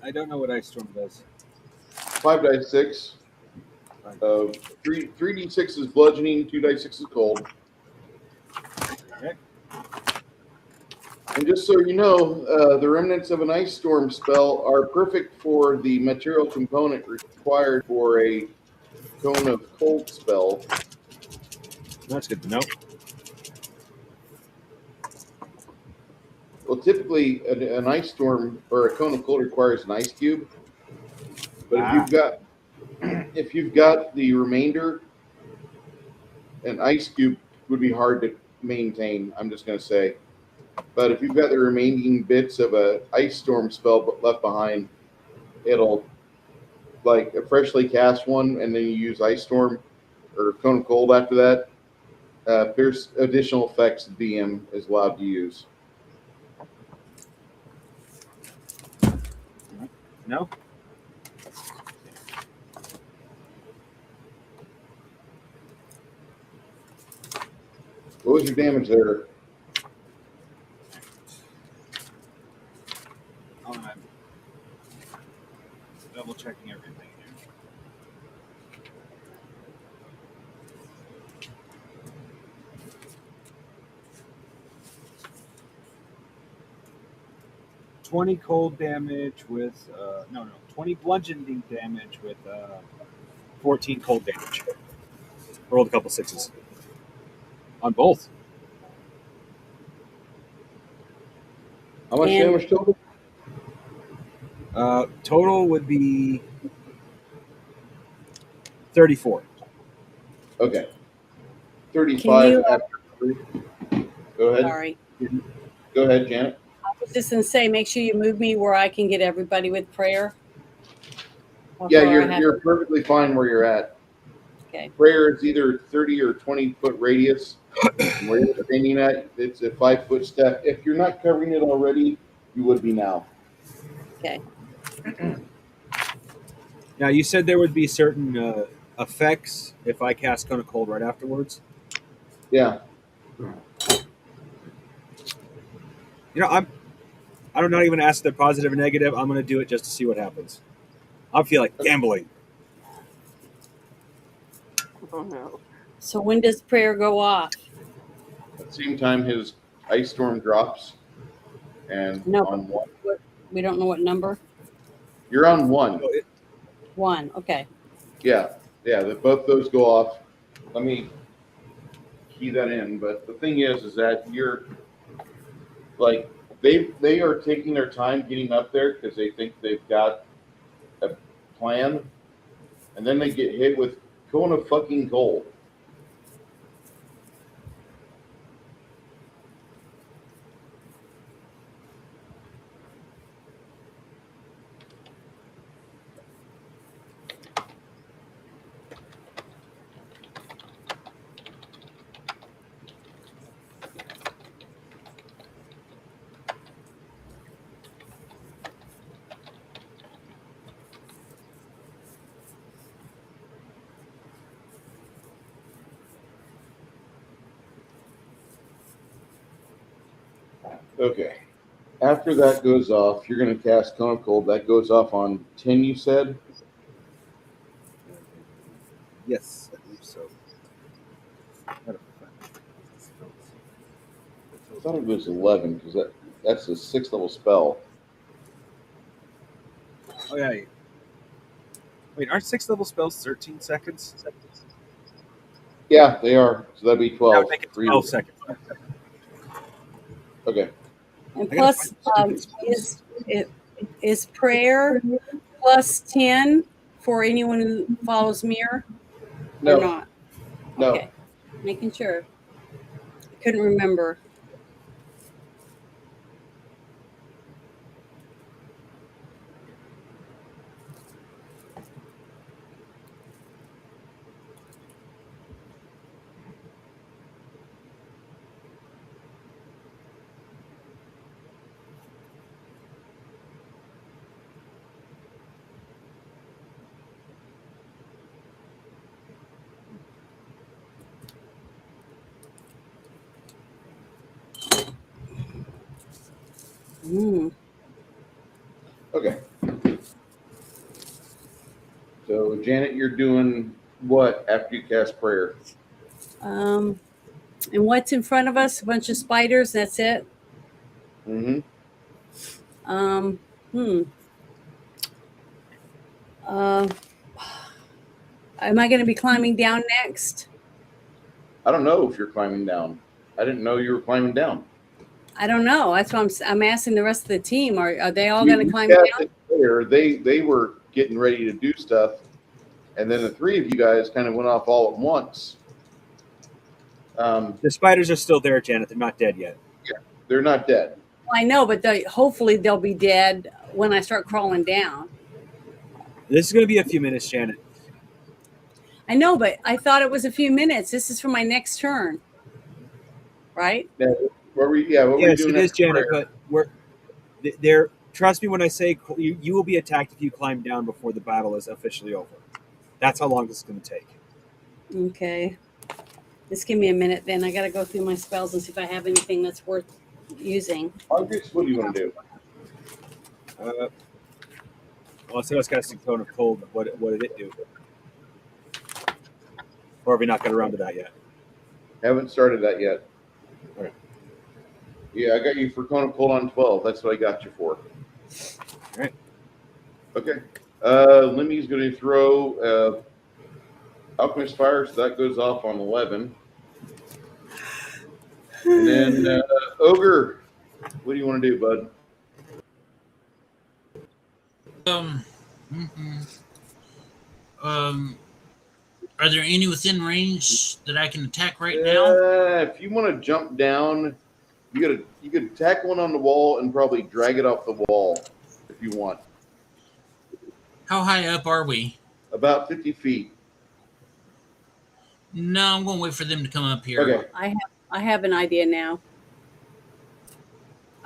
F: I don't know what ice storm does.
A: 5d6. 3d6 is bludgeoning, 2d6 is cold.
F: Okay.
A: And just so you know, the remnants of an ice storm spell are perfect for the material component required for a cone of cold spell.
F: That's good to know.
A: Well, typically an ice storm or a cone of cold requires an ice cube. But if you've got the remainder, an ice cube would be hard to maintain. I'm just going to say. But if you've got the remaining bits of a ice storm spell left behind, it'll like a freshly cast one, and then you use ice storm or cone of cold after that. There's additional effects the DM is allowed to use.
F: No.
A: What was your damage there?
F: Oh, I'm double checking everything here. $20 cold damage with 20 bludgeoning damage with 14 cold damage. I rolled a couple sixes on both.
A: How much damage total?
F: Total would be 34.
A: Okay. 35 after 3. Go ahead.
C: Sorry.
A: Go ahead, Janet.
C: I was just gonna say, make sure you move me where I can get everybody with prayer.
A: Yeah, you're perfectly fine where you're at.
C: Okay.
A: Prayer is either 30 or 20-foot radius. Where you're standing at, it's a 5-foot step. If you're not covering it already, you would be now.
C: Okay.
F: Now, you said there would be certain effects if I cast Cone of Cold right afterwards.
A: Yeah.
F: I'm not even ask the positive or negative. I'm going to do it just to see what happens. I feel like gambling.
E: Oh no.
C: So when does prayer go off?
A: At the same time, his ice storm drops, and
C: No.
A: on 1.
C: We don't know what number.
A: You're on 1.
C: 1. Okay.
A: Yeah. Both those go off. Let me key that in. But the thing is that you're like they are taking their time getting up there because they think they've got a plan, and then they get hit with cone of fucking cold. Okay. After that goes off, you're going to cast Cone of Cold. That goes off on 10, you said?
F: Yes, I believe so.
A: I thought it was 11 because that's a 6th level spell.
F: Oh, yeah. Wait, aren't 6th level spells 13 seconds?
A: Yeah, they are. So that'd be 12.
F: That would make it 12 seconds.
A: Okay.
C: And plus, is prayer plus 10 for anyone who follows mirror?
A: No.
C: Or not?
A: No.
C: Okay. Making sure. I couldn't remember.
A: So, Janet, you're doing what after you cast prayer?
I: And what's in front of us? A bunch of spiders. That's it.
A: Mm-hmm.
I: Um, hmm. Uh, am I going to be climbing down next?
A: I don't know if you're climbing down. I didn't know you were climbing down.
I: I don't know. That's why I'm asking the rest of the team. Are they all
A: You
I: going to climb
A: cast
I: down?
A: it prayer. They were getting ready to do stuff, and then the three of you guys kind of went off all at once.
F: The spiders are still there, Janet. They're not dead yet.
A: They're not dead.
I: I know, but hopefully they'll be dead when I start crawling down.
F: This is going to be a few minutes, Janet.
I: I know, but I thought it was a few minutes. This is for my next turn, right?
A: Yeah, what were you
F: Yes,
A: doing
F: it is,
A: after
F: Janet.
A: prayer?
F: But there. Trust me when I say you will be attacked if you climb down before the battle is officially over. That's how long this is going to take.
I: Okay. Just give me a minute then. I got to go through my spells and see if I have anything that's worth using.
A: August, what do you want to do?
F: Well, I said I was casting Cone of Cold. What did it do? Or have we not got around to that yet?
A: Haven't started that yet.
F: Okay.
A: Yeah, I got you for Cone of Cold on 12. That's what I got you for.
F: All right.
A: Okay. Limmy's going to throw Alchemist Fire, so that goes off on 11. And then Ogre, what do you want to do, bud?
D: Are there any within range that I can attack right now?
A: If you want to jump down, you could attack one on the wall and probably drag it off the wall if you want.
D: How high up are we?
A: About 50 feet.
D: No, I'm going to wait for them to come up here.
A: Okay.
I: I have an idea now.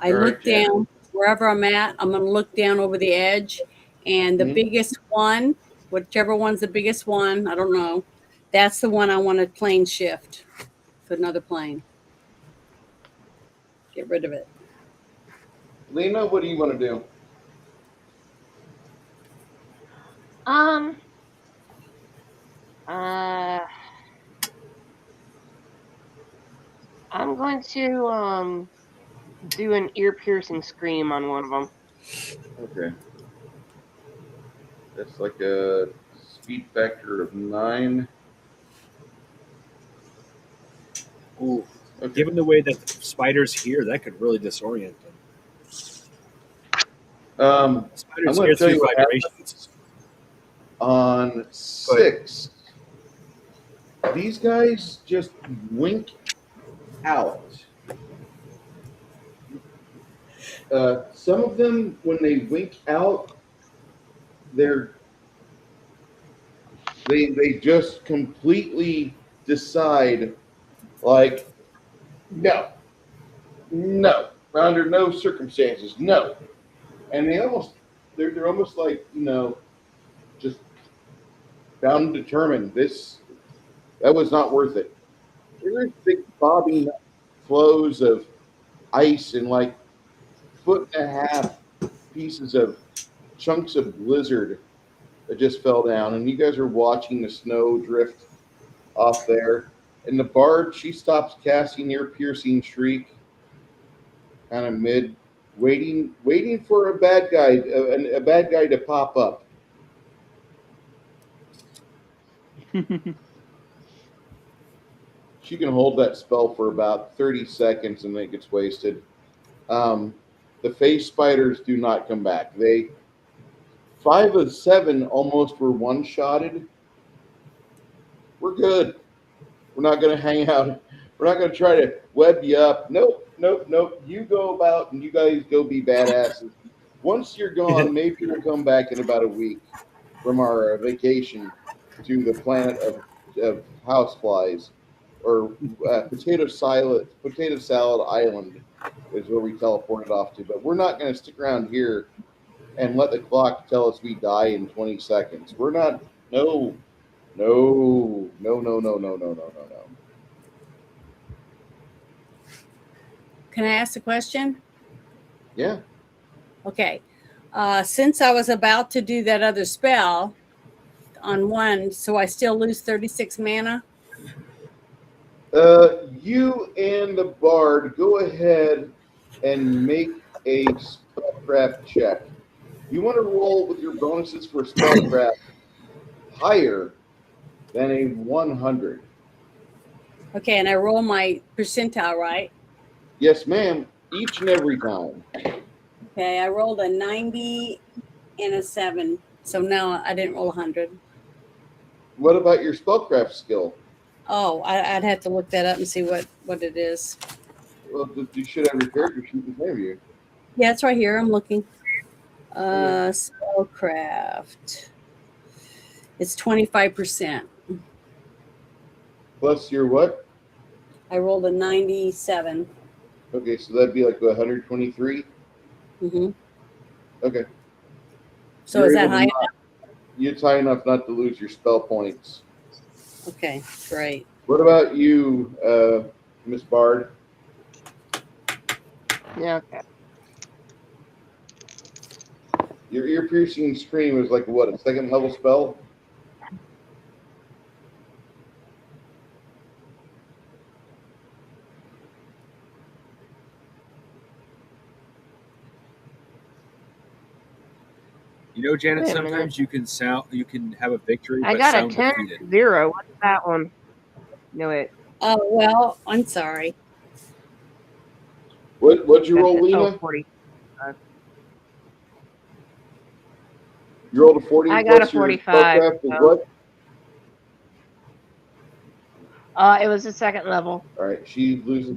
I: I
A: All right,
I: look down wherever I'm at. I'm going to look down over the edge, and the biggest one, whichever one's the biggest one, I don't know. That's the one I want to plane shift to another plane. Get rid of it.
A: Lena, what do you want to do?
E: I'm going to do an ear-piercing scream on one of them.
A: Okay. That's like a speed factor of 9.
F: Ooh. Okay. Given the way that the spiders here, that could really disorient them.
A: I'm going to tell you what happens on 6. These guys just wink out. Some of them, when they wink out, they just completely decide, like, no, under no circumstances, no. And they're almost like, just bound and determined. That was not worth it. There's big bobbing flows of ice and like 1.5 foot pieces of chunks of blizzard that just fell down. And you guys are watching the snow drift off there. And the bard, she stops casting ear piercing shriek, kind of mid, waiting for a bad guy to pop up. She can hold that spell for about 30 seconds and then it gets wasted. The face spiders do not come back. 5 of 7 almost were one-shotted. We're good. We're not going to hang out. We're not going to try to web you up. Nope. You go about and you guys go be badasses. Once you're gone, maybe we'll come back in about a week from our vacation to the planet of houseflies, or potato salad island is where we teleported off to. But we're not going to stick around here and let the clock tell us we die in 20 seconds. We're not. No.
I: Can I ask a question?
A: Yeah.
I: Okay. Since I was about to do that other spell, on one, so I still lose 36 mana.
A: You and the bard go ahead and make a spellcraft check. You want to roll with your bonuses for spellcraft higher than a 100.
I: Okay, and I roll my percentile, right?
A: Yes, ma'am. Each and every time.
I: Okay, I rolled a 90 and a 7. So now I didn't roll 100.
A: What about your spellcraft skill?
I: Oh, I'd have to look that up and see what it is.
A: Well, you should have your character sheet in front of you.
I: Yeah, it's right here. I'm looking. Spellcraft. It's 25%.
A: Plus your what?
I: I rolled a 97.
A: Okay, so that'd be like 123.
I: Mm-hmm.
A: Okay.
I: So is that high enough?
A: It's high enough not to lose your spell points.
I: Okay, great.
A: What about you, Miss Bard?
E: Yeah, okay.
A: Your ear-piercing scream is like what, a second level spell?
F: You know, Janet,
E: Wait a minute.
F: sometimes you can have a victory,
E: I
F: but
E: got a
F: sound
E: 10
F: defeated.
E: 0. What's that one? No, wait.
I: Oh, well, I'm sorry.
A: What'd you roll, Lena?
E: 40.
A: You rolled a 40.
E: I got
A: plus
E: a 45,
A: Your spellcraft is
E: so-
A: what?
E: It was the second level.
A: All right, she loses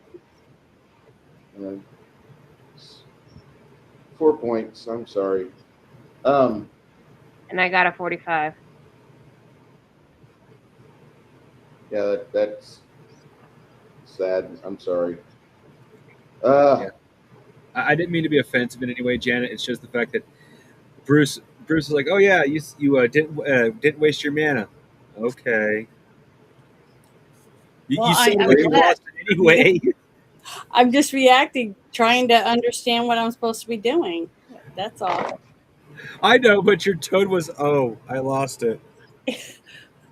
A: 4 points. I'm sorry.
E: And I got a 45.
A: Yeah, that's sad. I'm sorry.
F: Yeah. I didn't mean to be offensive in any way, Janet. It's just the fact that Bruce is like, oh yeah, you didn't waste your mana. Okay. You
I: Well,
F: said
I: I'm
F: that you
I: glad.
F: lost it anyway.
I: I'm just reacting, trying to understand what I'm supposed to be doing. That's all.
E: Oh,
F: I know, but your tone was, oh, I lost it.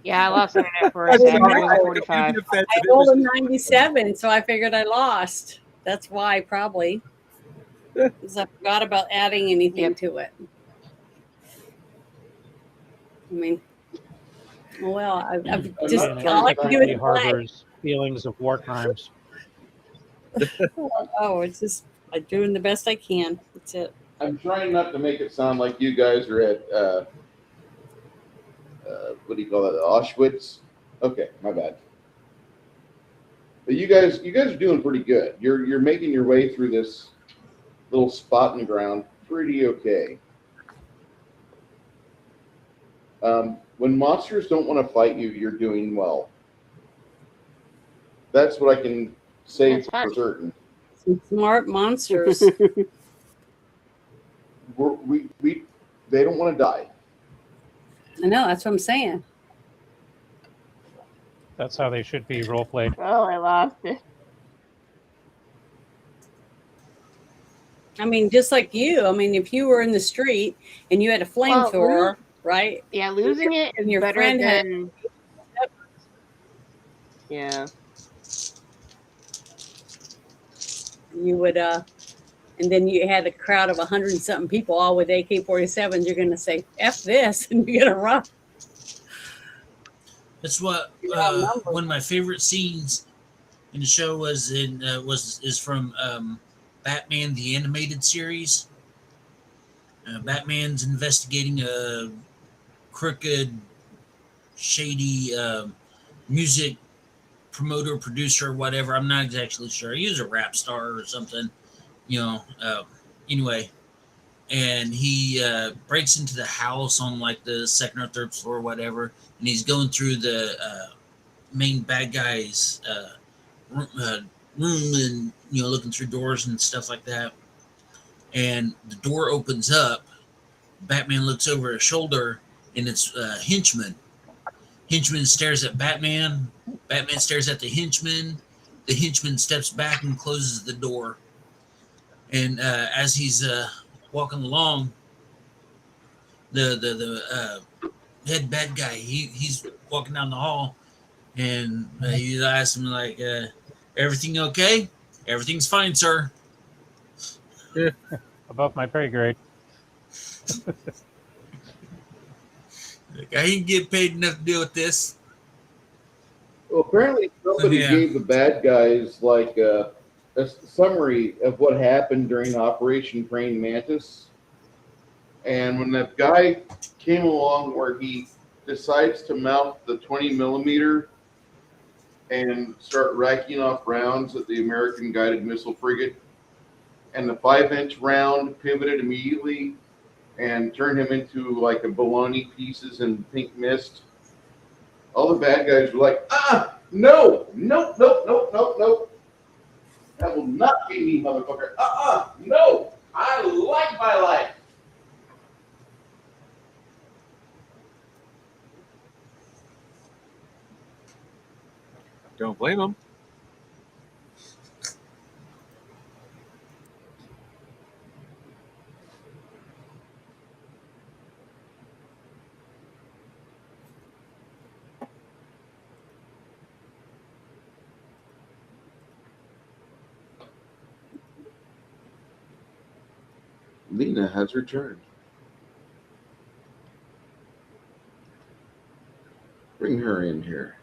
E: Yeah, I lost it for a
F: I'm
E: second.
F: sorry,
E: It was
F: I
E: a
F: don't
E: 45.
F: mean to be offensive.
I: I
F: It
I: rolled
F: was
I: a
F: just-
I: 97, so I figured I lost. That's why, probably. Because I forgot about adding anything
E: Yep.
I: to it. I mean, well, I've just
A: not
I: all I can do
B: He
I: is play.
B: harbors feelings of war crimes.
I: Oh, it's just I'm doing the best I can. That's it.
A: I'm trying not to make it sound like you guys are at what do you call that? Auschwitz. Okay, my bad. But you guys are doing pretty good. You're making your way through this little spot in the ground pretty okay. When monsters don't want to fight you, you're doing well. That's what I can say
E: That's
A: for
E: fun.
A: certain.
I: Some smart monsters.
A: They don't want to die.
I: I know. That's what I'm saying.
B: That's how they should be role played.
E: Oh, I lost it.
I: I mean, just like you. I mean, if you were in the street and you had a flamethrower, right?
E: Yeah, losing it
I: And
E: is
I: your
E: better
I: friend had-
E: than. Yeah.
I: You would, and then you had a crowd of 100 and something people all with AK-47s. You're going to say, F this, and you're going to run.
D: That's what one of my favorite scenes in the show was from Batman the Animated Series. Batman's investigating a crooked, shady music promoter, producer, whatever. I'm not exactly sure. He was a rap star or something, anyway. And he breaks into the house on like the second or third floor or whatever. And he's going through the main bad guy's room and, looking through doors and stuff like that. And the door opens up. Batman looks over his shoulder and it's Henchman. Henchman stares at Batman. Batman stares at the henchman. The henchman steps back and closes the door. And as he's walking along, the head bad guy. He's walking down the hall, and he asked him like, "Everything okay?" "Everything's fine, sir."
B: Above my pay grade.
D: Like, I didn't get paid enough to deal with this.
A: Well, apparently somebody
D: Yeah.
A: gave the bad guys like a summary of what happened during Operation Praying Mantis. And when that guy came along where he decides to mount the 20 millimeter and start racking off rounds at the American guided missile frigate, and the 5-inch round pivoted immediately and turned him into like a bologna pieces and pink mist, all the bad guys were like, no, nope, nope, nope, nope, nope. That will not be me, motherfucker. No. I like my life.
F: Don't blame him.
A: Lena has returned. Bring her in here.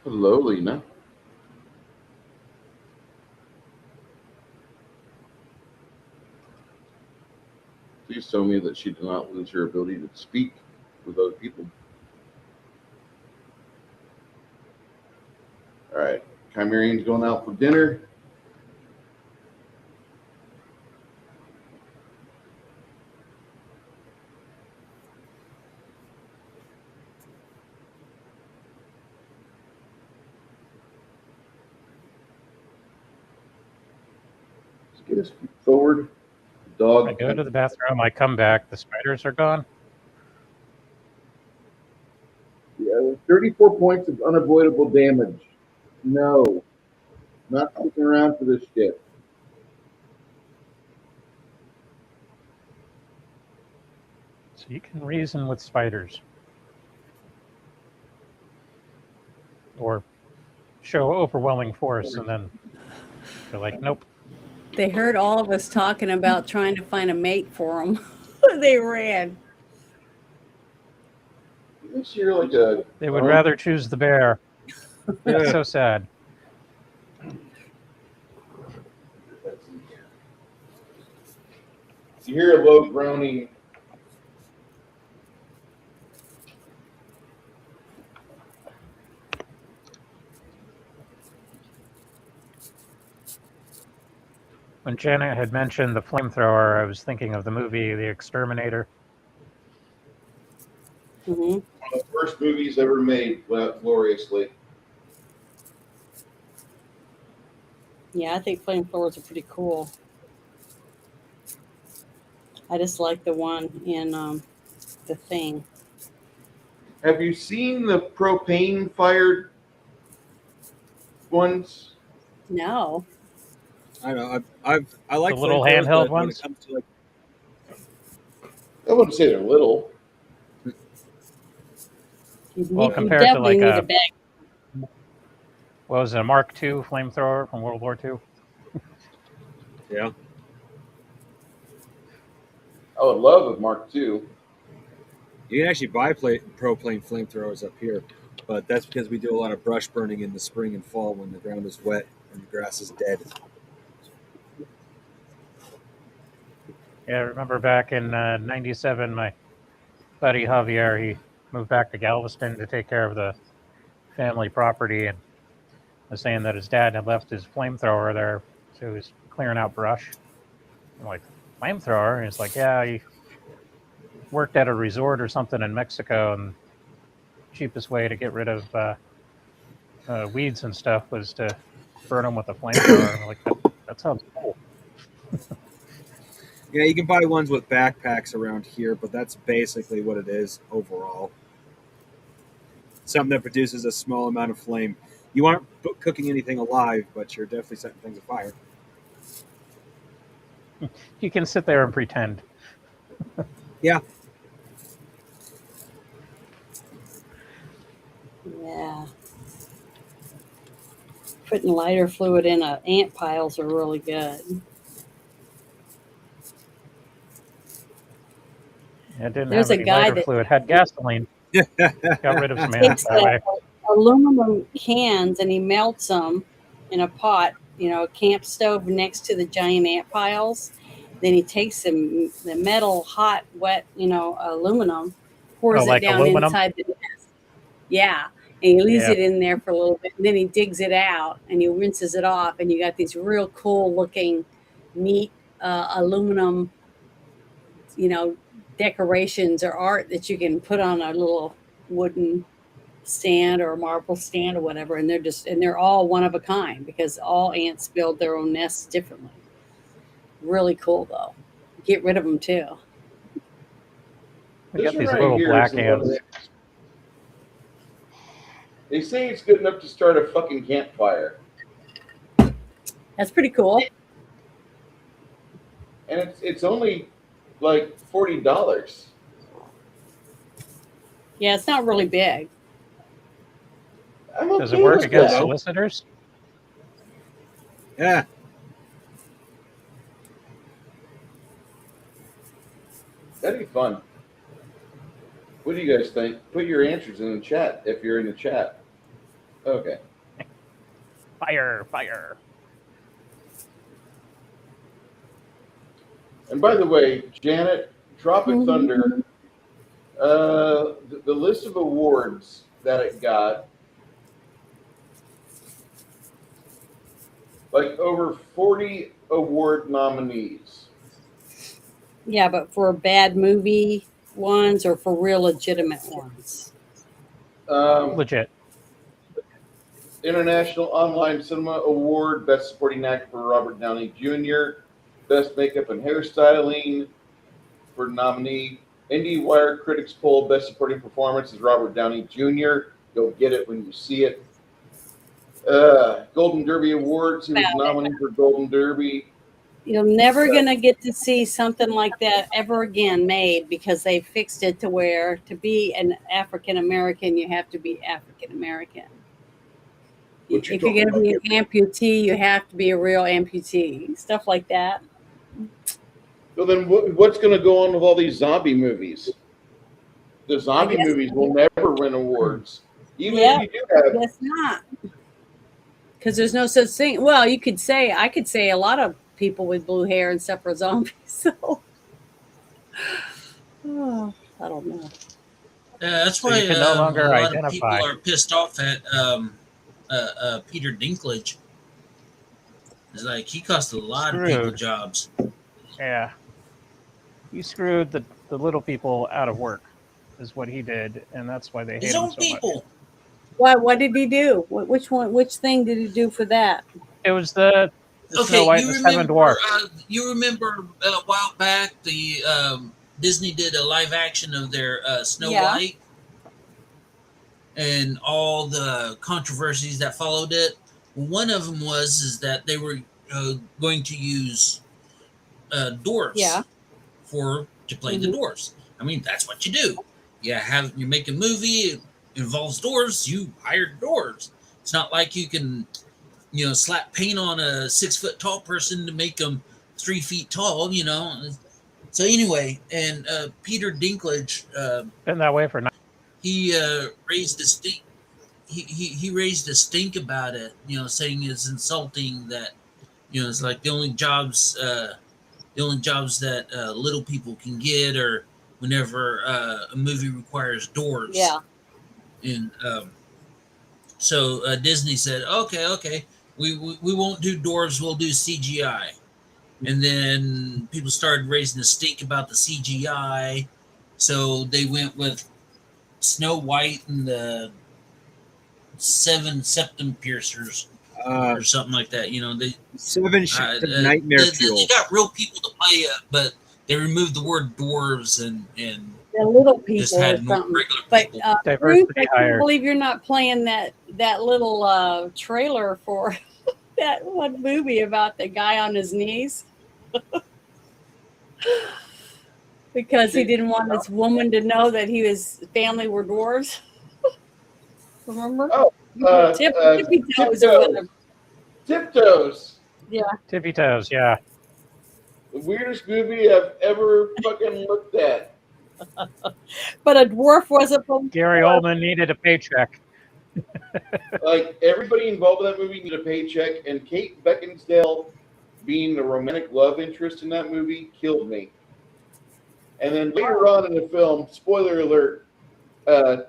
A: Hello, Lena. Please tell me that she did not lose her ability to speak with other people. All right. Chimerian's going out for dinner. Let's get us forward. Dog.
B: I go to the bathroom. I come back. The spiders are gone.
A: Yeah, 34 points of unavoidable damage. No. Not sticking around for this shit.
B: So you can reason with spiders. Or show overwhelming force and then they're like, nope.
I: They heard all of us talking about trying to find a mate for them. They ran.
A: This year, like a.
B: They would rather choose the bear. It's so sad.
A: You hear a low groaning.
B: When Janet had mentioned the flamethrower, I was thinking of the movie The Exterminator.
I: Mm-hmm.
A: One of the first movies ever made gloriously.
I: Yeah, I think flamethrowers are pretty cool. I just like the one in The Thing.
A: Have you seen the propane fired ones?
I: No.
F: I don't know. I like
B: The little
F: flamethrowers,
B: handheld
F: but when
B: ones?
F: it comes to like,
A: I wouldn't say they're little.
B: Well,
I: You
B: compared to
I: definitely
B: like
I: need a bag.
B: what was it, a Mark II flamethrower from World War II?
F: yeah,
A: I would love a Mark II.
F: you can actually buy propane flamethrowers up here, but that's because we do a lot of brush burning in the spring and fall when the ground is wet and the grass is dead.
B: Yeah, I remember back in '97, my buddy Javier, he moved back to Galveston to take care of the family property and was saying that his dad had left his flamethrower there, so he was clearing out brush. I'm like, flamethrower? And he's like, yeah, he worked at a resort or something in Mexico, and cheapest way to get rid of weeds and stuff was to burn them with a flamethrower. I'm like, that sounds cool.
F: Yeah, you can buy ones with backpacks around here, but that's basically what it is overall. Something that produces a small amount of flame. You aren't cooking anything alive, but you're definitely setting things afire.
B: You can sit there and pretend.
F: Yeah.
I: Yeah. Putting lighter fluid in ant piles are really good.
B: It didn't
I: There's
B: have
I: a
B: any
I: guy
B: lighter
I: that
B: fluid. Had gasoline. Got rid of some ants
I: takes
B: that way.
I: aluminum cans and he melts them in a pot, a camp stove next to the giant ant piles. Then he takes the metal, hot, wet, aluminum, pours
B: Oh,
I: it
B: like
I: down
B: aluminum?
I: inside the nest. Yeah. And he leaves
B: Yeah.
I: it in there for a little bit. And then he digs it out and he rinses it off. And you got these real cool looking, neat aluminum, decorations or art that you can put on a little wooden stand or a marble stand or whatever, and they're all one of a kind because all ants build their own nests differently. Really cool though. Get rid of them too.
B: We
A: This
B: got
A: one
B: these
A: right
B: little
A: here is
B: black
A: the one
B: ants.
A: that they say it's good enough to start a fucking campfire,
I: That's pretty cool.
A: and it's only like $40.
I: Yeah, it's not really big.
A: I'm
B: Does it
A: okay
B: work
A: with
B: against
A: that.
B: solicitors?
F: Yeah.
A: That'd be fun. What do you guys think? Put your answers in the chat if you're in the chat. Okay.
B: Fire, fire.
A: And by the way, Janet, Tropic Thunder, the list of awards that it got, like over 40 award nominees.
I: Yeah, but for bad movie ones or for real legitimate ones?
B: Legit.
A: International Online Cinema Award, Best Supporting Actor for Robert Downey Jr., Best Makeup and Hairstyling for nominee. IndieWire Critics Poll, Best Supporting Performance is Robert Downey Jr. You'll get it when you see it. Golden Derby Awards, he was nominated for Golden Derby.
I: You're never going to get to see something like that ever again made because they fixed it to where to be an African American, you have to be African American. If you're going to be an amputee, you have to be a real amputee. Stuff like that.
A: So then what's going to go on with all these zombie movies? The zombie movies will never win awards. Even if you do have...
I: That's not. Because there's no such thing. Well, I could say a lot of people with blue hair and stuff are zombies. So, I don't know.
D: That's
B: So
D: why
B: you can no longer
D: a lot
B: identify.
D: of people are pissed off at Peter Dinklage. It's like he cost a lot of people jobs.
B: Yeah. He screwed the little people out of work, is what he did, and that's why they hate
D: His
B: him
D: own
B: so
D: people.
B: much.
I: What did he do? Which thing did he do for that?
B: It was the Snow White and the Seven Dwarfs.
D: You remember a while back the Disney did a live action of their Snow White and all the controversies that followed it. One of them is that they were going to use dwarfs to play the dwarfs. I mean, that's what you do. You make a movie, it involves dwarves, you hire dwarves. It's not like you can slap paint on a 6 foot tall person to make them 3 feet tall, So anyway, and Peter Dinklage
B: been that way for
D: he raised a stink. He raised a stink about it, saying it's insulting that it's like the only jobs that little people can get are whenever a movie requires dwarves.
I: Yeah.
D: And so Disney said, okay, we won't do dwarves, we'll do CGI. And then people started raising a stink about the CGI, so they went with Snow White and the 7 septum piercers or something like that. They
F: 7 shades of nightmare fuel.
D: They got real people to play it, but they removed the word dwarves and
I: the little people
D: just had
I: or something.
D: regular
I: But
D: people.
I: Ruth, I can't believe you're not playing that little trailer for that one movie about the guy on his knees. Because he didn't want his woman to know that his family were dwarves. Remember?
A: Oh,
I: Tippy toes or whatever.
A: Tiptoes.
I: Yeah.
B: Tippy toes, yeah.
A: The weirdest movie I've ever fucking looked at.
I: But a dwarf wasn't from
B: Gary Oldman needed a paycheck.
A: Like, everybody involved in that movie needed a paycheck, and Kate Beckinsale being the romantic love interest in that movie killed me. And then later on in the film, spoiler alert,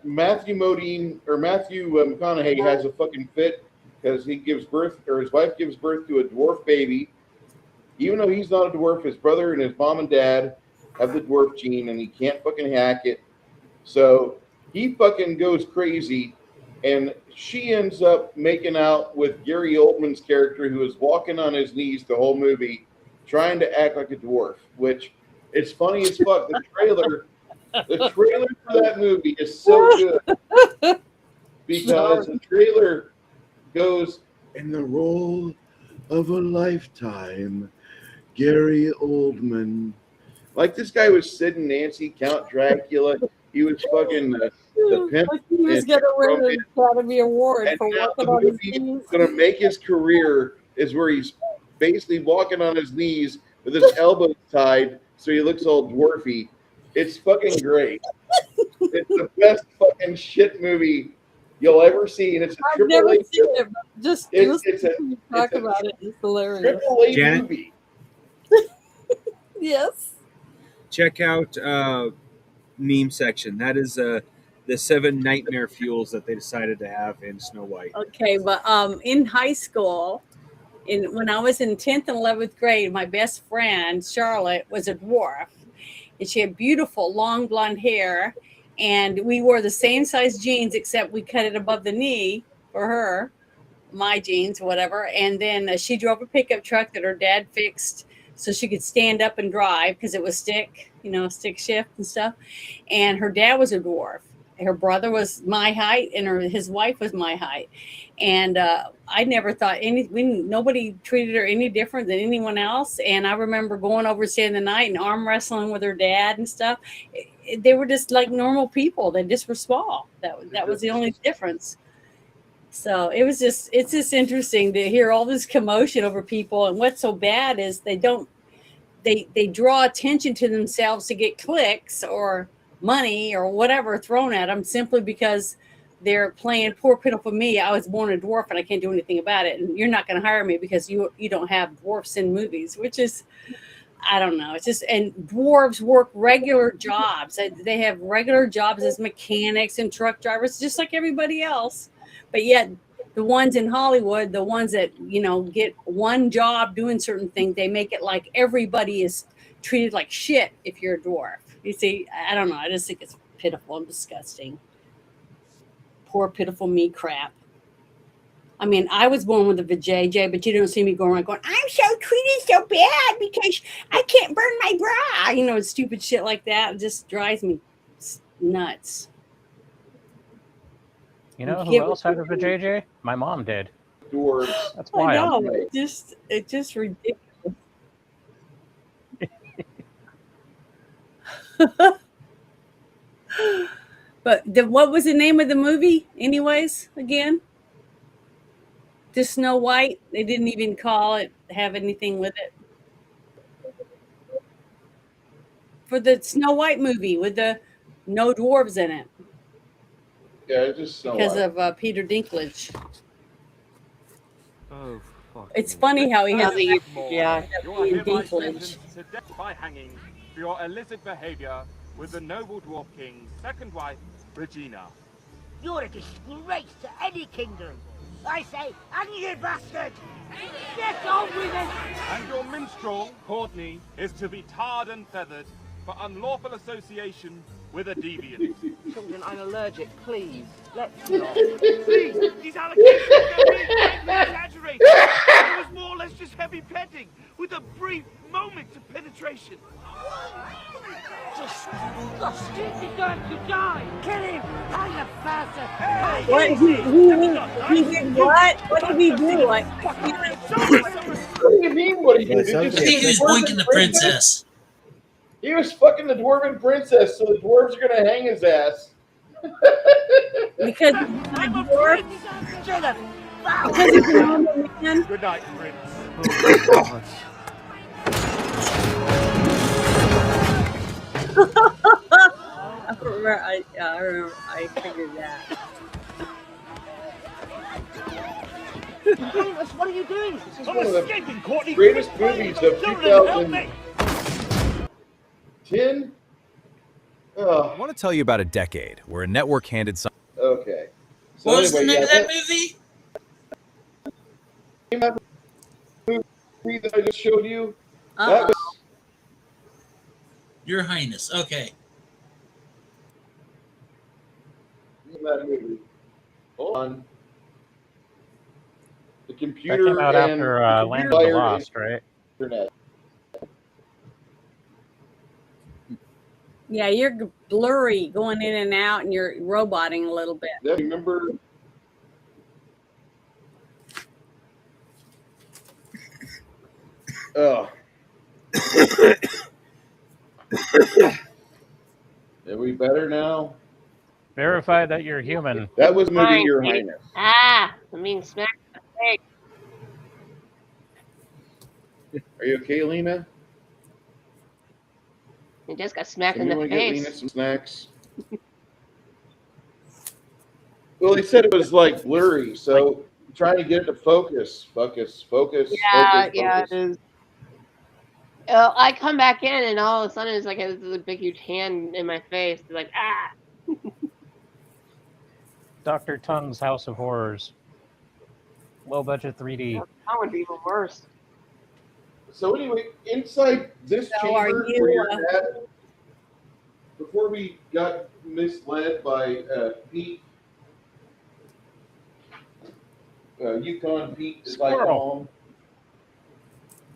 A: Matthew McConaughey has a fucking fit because he gives birth, or his wife gives birth to a dwarf baby. Even though he's not a dwarf, his brother and his mom and dad have the dwarf gene, and he can't fucking hack it. So he fucking goes crazy, and she ends up making out with Gary Oldman's character, who is walking on his knees the whole movie, trying to act like a dwarf, which is funny as fuck. The trailer for that movie is so good because the trailer goes, in the role of a lifetime, Gary Oldman. Like, this guy was Sid and Nancy, Count Dracula. He was fucking the pimp.
I: Like he was going to win an Academy Award
A: And
I: for
A: now
I: walking
A: the
I: on his
A: movie
I: knees.
A: going to make his career is where he's basically walking on his knees with his elbows tied so he looks all dwarfy. It's fucking great. It's the best fucking shit movie you'll ever see, and it's a
I: I've
A: triple
I: never
A: A.
I: seen it, but just
A: It's a
I: talk about it. It's hilarious.
A: triple A
F: Janet?
A: movie.
I: Yes.
F: Check out meme section. That is the 7 nightmare fuels that they decided to have in Snow White.
I: Okay, but in high school, when I was in 10th and 11th grade, my best friend Charlotte was a dwarf, and she had beautiful long blonde hair, and we wore the same size jeans except we cut it above the knee for her, my jeans, whatever. And then she drove a pickup truck that her dad fixed so she could stand up and drive because it was stick shift and stuff. And her dad was a dwarf. Her brother was my height, and his wife was my height. And I never thought nobody treated her any different than anyone else. And I remember going over staying the night and arm wrestling with her dad and stuff. They were just like normal people. They just were small. That was the only difference. So it's just interesting to hear all this commotion over people. And what's so bad is they draw attention to themselves to get clicks or money or whatever thrown at them simply because they're playing poor pitiful me. I was born a dwarf and I can't do anything about it. And you're not going to hire me because you don't have dwarfs in movies, which is, I don't know. It's just, and dwarves work regular jobs. They have regular jobs as mechanics and truck drivers, just like everybody else. But yet the ones in Hollywood, the ones that, get one job doing certain things, they make it like everybody is treated like shit if you're a dwarf. You see, I don't know. I just think it's pitiful and disgusting. Poor, pitiful me crap. I mean, I was born with a vajayjay, but you don't see me going around going, I'm so treated so bad because I can't burn my bra. Stupid shit like that. It just drives me nuts.
B: You know who else had a vajayjay? My mom did.
A: Dwarves.
B: That's wild.
I: I know. It's just ridiculous. But what was the name of the movie anyways again? The Snow White. They didn't even have anything with it. For the Snow White movie with the no dwarves in it.
A: Yeah, it's just Snow
I: because
A: White.
I: of Peter Dinklage.
K: Oh, fuck.
I: It's funny how he has
E: Yeah.
K: You are hereby
I: Dinklage.
K: sentenced to death by hanging for your illicit behavior with the noble dwarf king's second wife, Regina.
L: You're a disgrace to any kingdom. I say, hang you bastard! Get on with it!
K: And your minstrel, Courtney, is to be tarred and feathered for unlawful association with a deviant.
M: Children, I'm allergic. Please, let's not.
K: Please, these allegations are being greatly exaggerated. It was more or less just heavy petting with a brief moment of penetration.
L: Disgusting! He's going to die! Kill him! Hang the bastard! Hang
I: What
L: him!
I: he did what? What did he do? Like,
A: What do you mean? What he did?
D: I think he was boinking the princess.
A: He was fucking the dwarven princess, so the dwarves are gonna hang his ass.
I: Because
K: I'm a
I: you're
K: prince! Jenna!
I: because he's a normal man.
K: Good night, prince. Oh,
I: I remember. I figured that.
K: Highness, what are you doing?
A: This is
K: I'm
A: one of the
K: escaping Courtney
A: greatest
K: Griffith's
A: movies
K: brain.
A: of
K: Children, help me!
A: 2010.
N: I want to tell you about a decade where a network handed some.
A: Okay. So
D: What was the
A: anyway,
D: name
A: yeah,
D: of that movie?
A: that movie that I just showed you, that
I: Uh-oh.
A: was
D: Your Highness. Okay.
A: that movie. Hold on. The
B: That
A: computer
B: came out
A: and
B: after
A: the computer
B: Land of the
A: wired
B: Lost, right?
A: internet.
I: Yeah, you're blurry going in and out, and you're roboting a little bit.
A: Yeah, remember? Oh. Are we better now?
B: Verify that you're human.
A: That was movie,
E: Fine,
A: Your
E: dude.
A: Highness.
E: Ah, I'm being smacked in the face.
A: Are you okay, Lena?
E: You just got smacked in
A: Somebody
E: the
A: want to get Lena
E: face.
A: some snacks? Well, he said it was like blurry, so trying to get it to focus. Focus.
E: Yeah, it is. Well, I come back in and all of a sudden it's like a big huge hand in my face. It's like, ah.
B: Dr. Tongue's House of Horrors. Low budget 3D.
E: That would be even worse.
A: So anyway, inside this
I: So are
A: chamber
I: you,
A: where you're at, before we got misled by Pete, Yukon Pete, as I call him,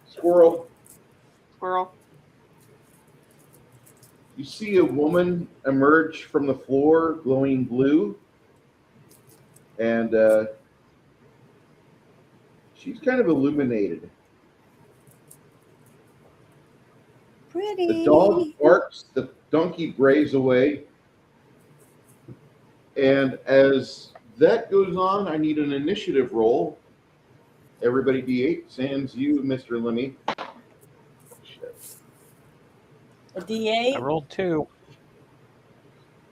A: Squirrel. You see a woman emerge from the floor, glowing blue, and she's kind of illuminated.
I: Pretty.
A: The dog barks, the donkey brays away, and as that goes on, I need an initiative roll. Everybody D8, sans you, Mr. Lemmy.
I: A D8.
B: I rolled 2.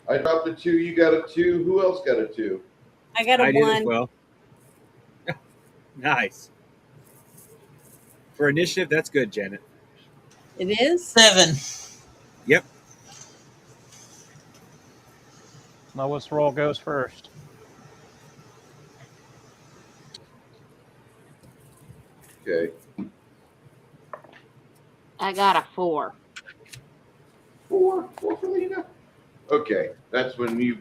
A: I dropped a 2, you got a 2. Who else got a 2?
I: I got a
F: I
I: 1.
F: did as well. Nice. For initiative, that's good, Janet.
I: It is?
D: 7.
F: Yep.
B: Lowest roll goes first.
A: Okay.
E: I got a 4.
A: 4 for Lena. Okay, that's when you.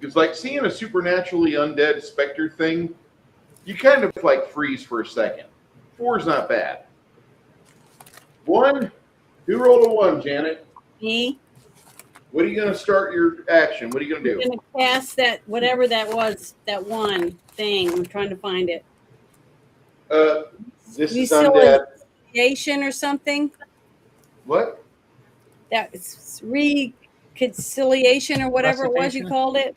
A: It's like seeing a supernaturally undead specter thing. You kind of like freeze for a second. 4 is not bad. 1. Who rolled a 1, Janet?
I: Me.
A: What are you going to start your action? What are you going to
I: I'm
A: do?
I: going to cast that, whatever that was, that one thing. I'm trying to find it.
A: This is undead.
I: Reconciliation or something?
A: What?
I: That's reconciliation or whatever it was you
B: Recitation?
I: called it.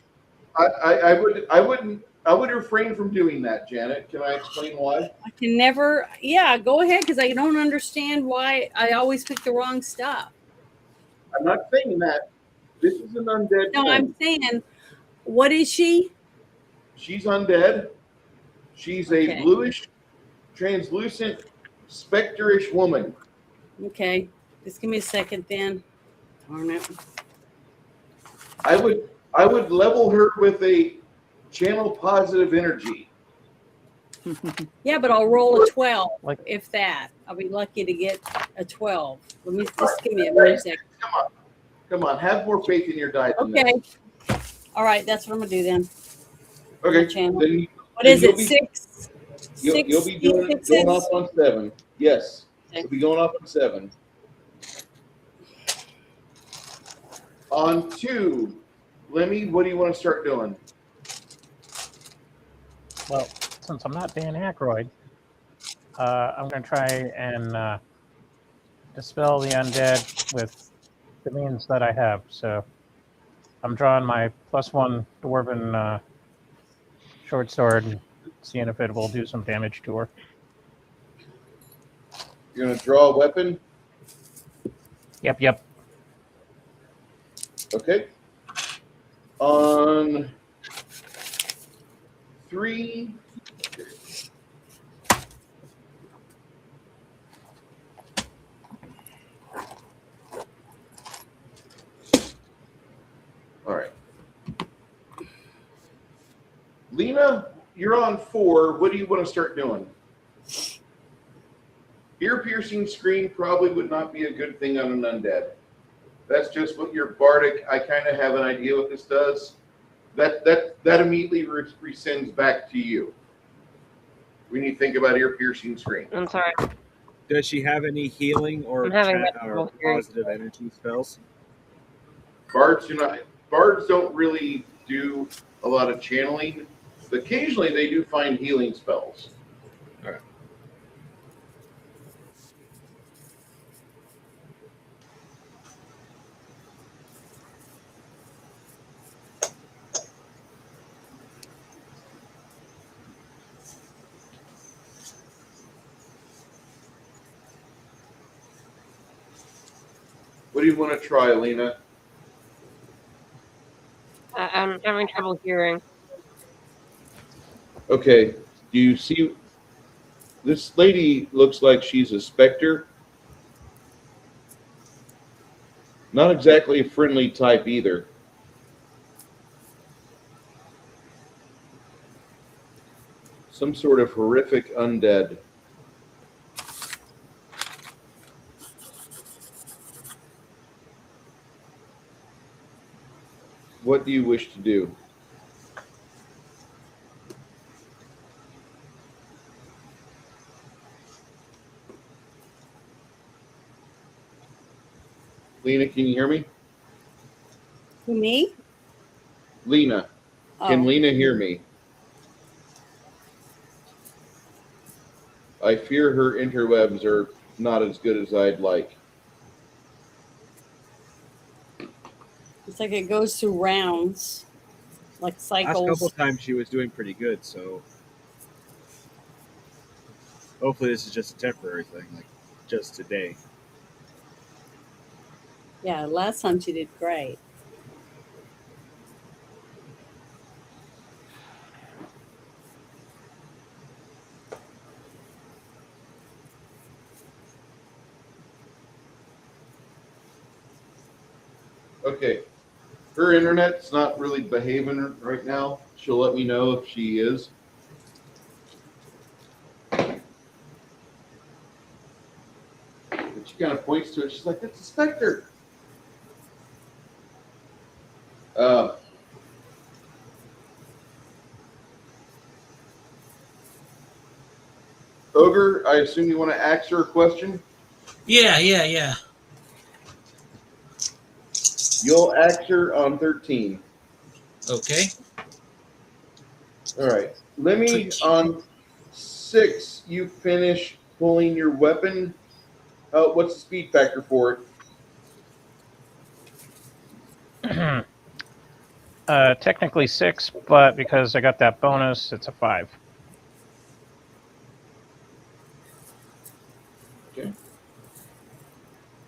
A: I would refrain from doing that, Janet. Can I explain why?
I: I can never. Yeah, go ahead, because I don't understand why I always pick the wrong stuff.
A: I'm not saying that. This is an undead
I: No,
A: thing.
I: I'm saying, what is she?
A: She's undead. She's a bluish, translucent, specterish woman.
I: Okay, just give me a second then. Darn it.
A: I would level her with a channel positive energy.
I: Yeah, but I'll roll a 12,
B: Like-
I: if that. I'll be lucky to get a 12. Let me just give me a second.
A: Come on, have more faith in your diet. Than
I: Okay.
A: that.
I: All right, that's what I'm gonna do then.
A: Okay.
I: Channel.
A: Then
I: What is
A: you'll
I: it?
A: be-
I: 6?
A: You'll be going off on 7. Yes. You'll be going off on 7. On 2, Lemmy, what do you want to start doing?
B: Well, since I'm not Dan Aykroyd, I'm going to try and dispel the undead with the means that I have. So I'm drawing my +1 dwarven short sword and seeing if it will do some damage to her.
A: You're going to draw a weapon?
B: Yep.
A: Okay. On 3. All right. Lena, you're on 4. What do you want to start doing? Ear-piercing screen probably would not be a good thing on an undead. That's just what your bardic. I kind of have an idea what this does. That immediately rescinds back to you. We need to think about ear-piercing screen.
E: I'm sorry.
F: Does she have any healing or,
E: I'm having
F: or positive energy spells?
A: Bards do not. Bards don't really do a lot of channeling. Occasionally, they do find healing spells.
F: All right.
A: What do you want to try, Lena?
E: I'm having trouble hearing.
A: Okay. Do you see? This lady looks like she's a specter. Not exactly a friendly type either. Some sort of horrific undead. What do you wish to do? Lena, can you hear me?
I: Who, me?
A: Lena. Can
I: Oh.
A: Lena hear me? I fear her interwebs are not as good as I'd like.
I: It's like it goes through rounds, like
F: Last
I: cycles.
F: couple of times she was doing pretty good, so hopefully this is just a temporary thing, like just today.
I: Yeah, last time she did great.
A: Okay. Her internet's not really behaving right now. She'll let me know if she is. But she kind of points to it. She's like, "It's a specter." Ogre, I assume you want to ask her a question?
D: Yeah.
A: You'll ask her on 13.
D: Okay.
A: All right. Let me, on 6, you finish pulling your weapon. What's the speed factor for it?
B: Technically 6, but because I got that bonus, it's a 5.
A: Okay.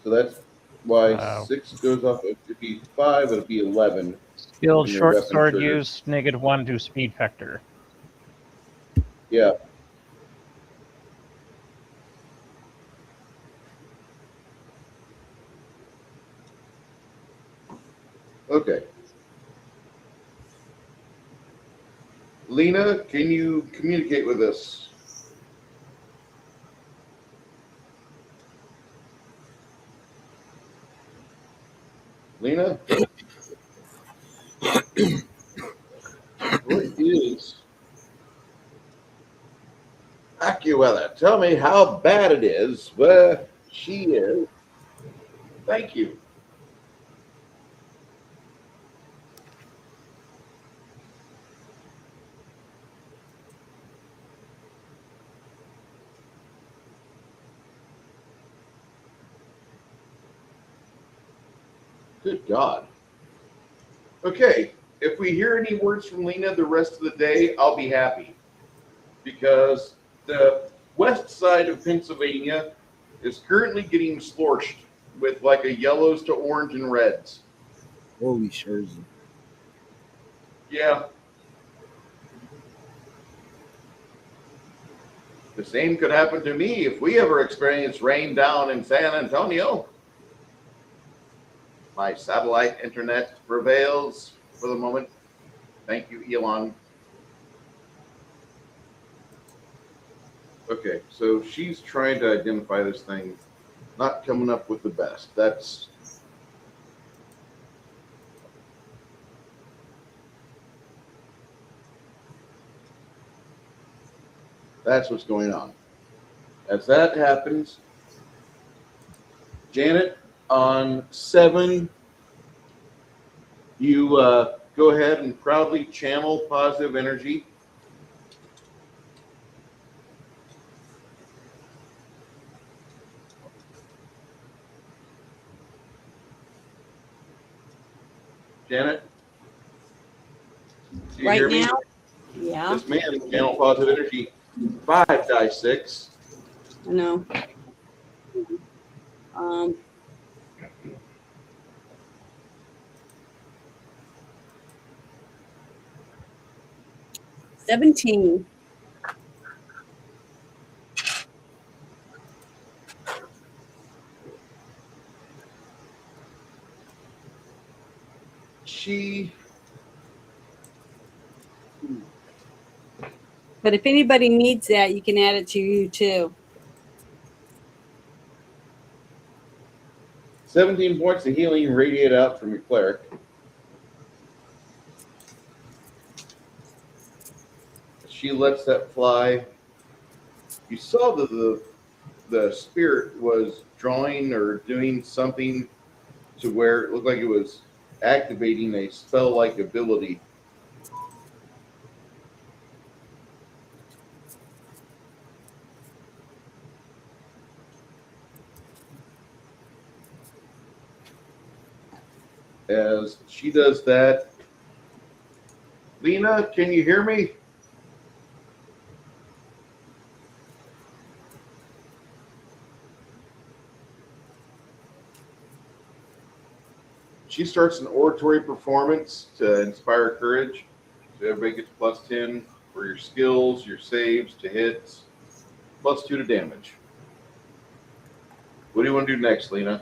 A: So that's why 6 goes off. It would be 5. It would be 11.
B: Skilled
A: when your
B: short
A: weapon
B: sword
A: triggers.
B: use, -1 to speed factor.
A: Yeah. Okay. Lena, can you communicate with us? Lena? What is AccuWeather? Tell me how bad it is where she is. Thank you. Good God. Okay, if we hear any words from Lena the rest of the day, I'll be happy. Because the west side of Pennsylvania is currently getting sloshed with like a yellows to orange and reds.
F: Holy Scherzer.
A: Yeah. The same could happen to me if we ever experience rain down in San Antonio. My satellite internet prevails for the moment. Thank you, Elon. Okay, so she's trying to identify this thing, not coming up with the best. That's what's going on. As that happens, Janet, on 7, you go ahead and proudly channel positive energy. Janet? Do you
I: Right
A: hear me?
I: now? Yeah.
A: Yes, ma'am. Channel positive energy. 5 die 6.
I: I know. 17. But if anybody needs that, you can add it to you too.
A: 17 points of healing radiate out from your cleric. She lets that fly. You saw that the spirit was drawing or doing something to where it looked like it was activating a spell-like ability. As she does that, Lena, can you hear me? She starts an oratory performance to inspire courage. So everybody gets +10 for your skills, your saves, to hits, +2 to damage. What do you want to do next, Lena?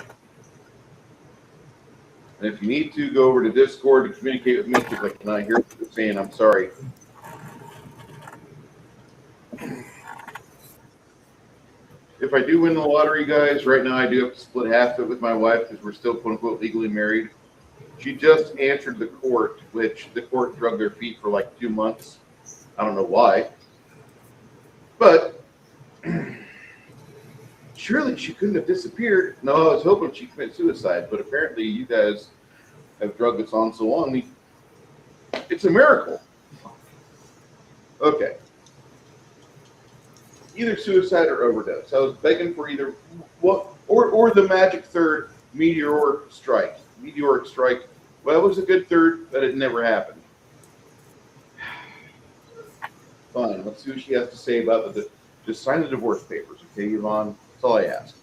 A: And if you need to, go over to Discord to communicate with me because I cannot hear what you're saying. I'm sorry. If I do win the lottery, guys, right now I do have to split half of it with my wife because we're still quote-unquote legally married. She just answered the court, which the court drug their feet for like 2 months. I don't know why. But surely she couldn't have disappeared. No, I was hoping she committed suicide, but apparently you guys have drugged us on so long. It's a miracle. Okay. Either suicide or overdose. I was begging for either what or the magic third, meteoric strike. Meteoric strike. Well, it was a good third, but it never happened. Fine. Let's see what she has to say about the. Just sign the divorce papers, okay, Yvonne? That's all I ask.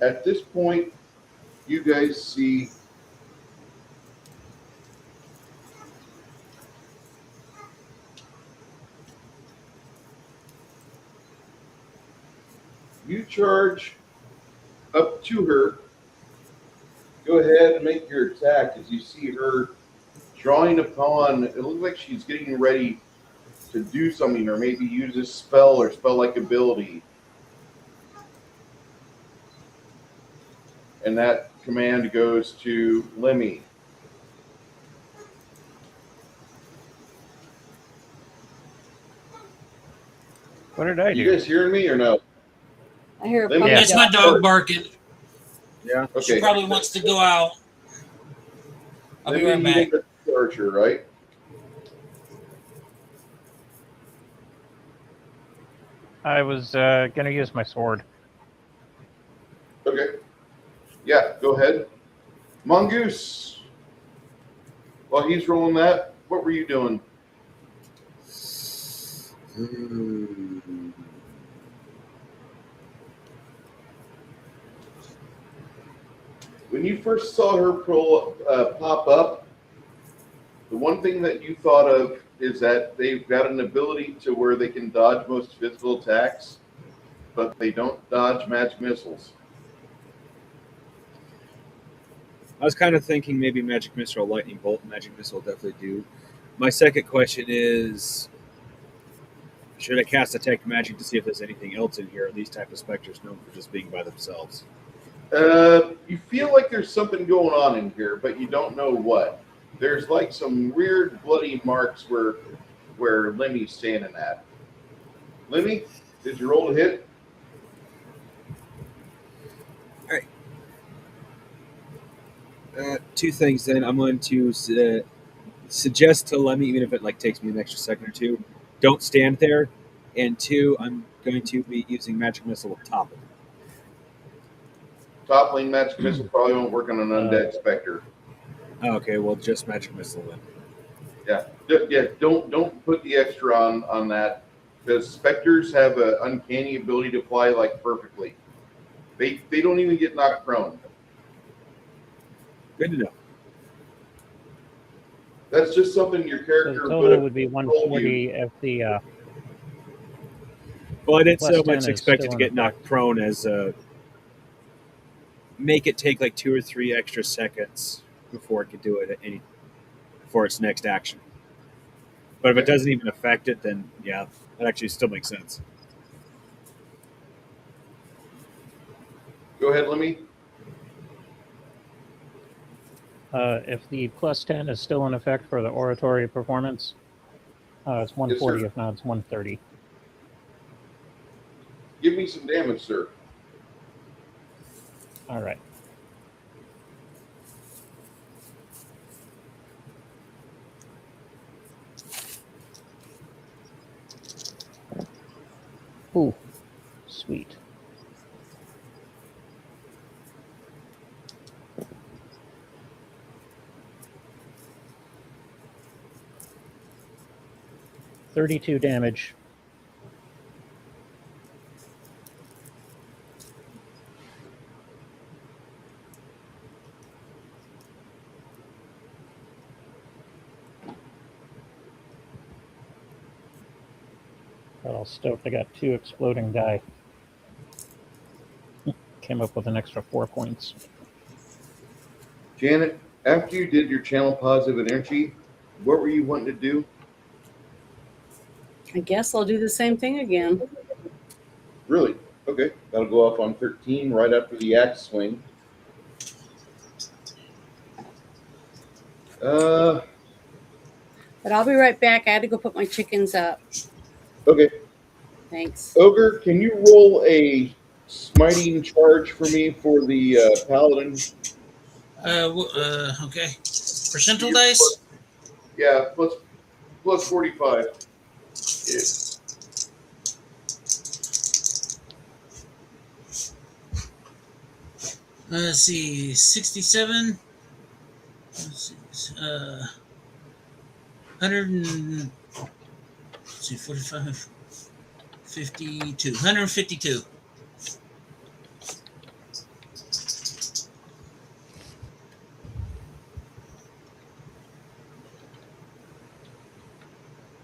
A: At this point, you guys see you charge up to her. Go ahead and make your attack as you see her drawing upon. It looks like she's getting ready to do something or maybe use a spell or spell-like ability. And that command goes to Lemmy.
B: What did I do?
A: You guys hearing me or no?
I: I hear a
A: Lemmy,
I: puppy
D: That's my dog barking.
F: Yeah.
A: Okay.
D: She probably wants to go out. I'll be right
A: Lemmy,
D: back.
A: you make the archer, right?
B: I was going to use my sword.
A: Okay. Yeah, go ahead. Mongoose. While he's rolling that, what were you doing? When you first saw her pop up, the one thing that you thought of is that they've got an ability to where they can dodge most physical attacks, but they don't dodge magic missiles.
F: I was kind of thinking maybe Magic Missile or Lightning Bolt. Magic Missile will definitely do. My second question is, should I cast Detect Magic to see if there's anything else in here? Are these type of specters known for just being by themselves?
A: You feel like there's something going on in here, but you don't know what. There's like some weird bloody marks where Lemmy's standing at. Lemmy, did you roll a hit?
F: All right. Two things then. I'm going to suggest to Lemmy, even if it like takes me an extra second or two, don't stand there. And two, I'm going to be using Magic Missile with Topple.
A: Toppling Magic Missile probably won't work on an undead specter.
F: Okay, well, just Magic Missile then.
A: Yeah. Don't put the extra on that, because specters have an uncanny ability to fly like perfectly. They don't even get knocked prone.
F: Good to know.
A: That's just something your character
B: So the total would be 140 if the.
F: Well, I didn't
B: plus
F: so
B: 10
F: much
B: is
F: expect it
B: still
F: to
B: in
F: get knocked prone as make it take like 2 or 3 extra seconds before it could do it for its next action. But if it doesn't even affect it, then yeah, that actually still makes sense.
A: Go ahead, Lemmy.
B: If the plus 10 is still in effect for the oratory performance, it's 140.
A: Yes,
B: if not, it's 130.
A: Give me some damage, sir.
B: All right. Ooh, sweet. $32 damage. All stoked. I got 2 exploding die. Came up with an extra 4 points.
A: Janet, after you did your channel positive energy, what were you wanting to do?
I: I guess I'll do the same thing again.
A: Really? Okay. That'll go off on 13 right after the axe swing.
I: But I'll be right back. I had to go put my chickens up.
A: Okay.
I: Thanks.
A: Ogre, can you roll a smiting charge for me for the paladin?
D: Okay. Percentile dice?
A: Yeah, plus 45. Yeah.
D: Let's see, 67. Let's see, 100 and, let's see, 45, 52, 152.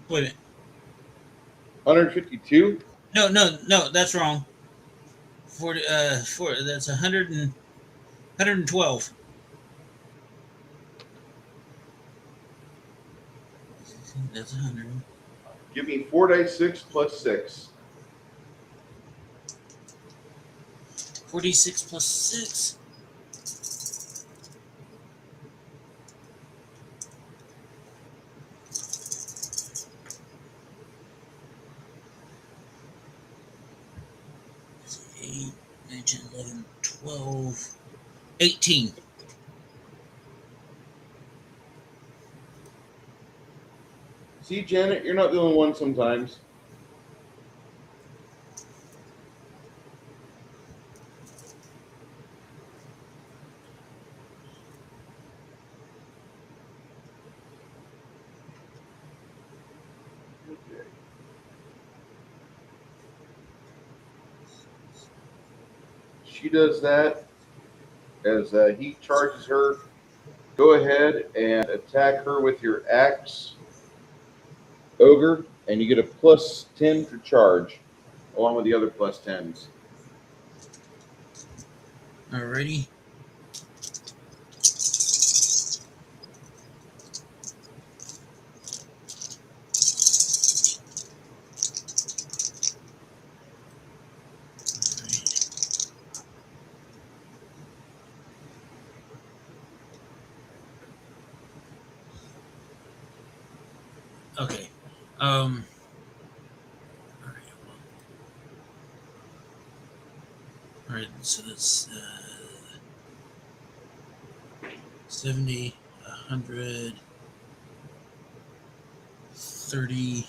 D: Wait a minute.
A: 152?
D: No, that's wrong. 40, that's 112. That's 100.
A: Give me 4 dice 6 plus 6.
D: 46 plus 6. That's 8, 9, 10, 11, 12, 18.
A: See, Janet, you're not the only one sometimes. she does that, as he charges her, go ahead and attack her with your axe, ogre, and you get a plus 10 for charge, along with the other plus 10s.
D: Alrighty. Okay. All right. So that's 70, 100, 30.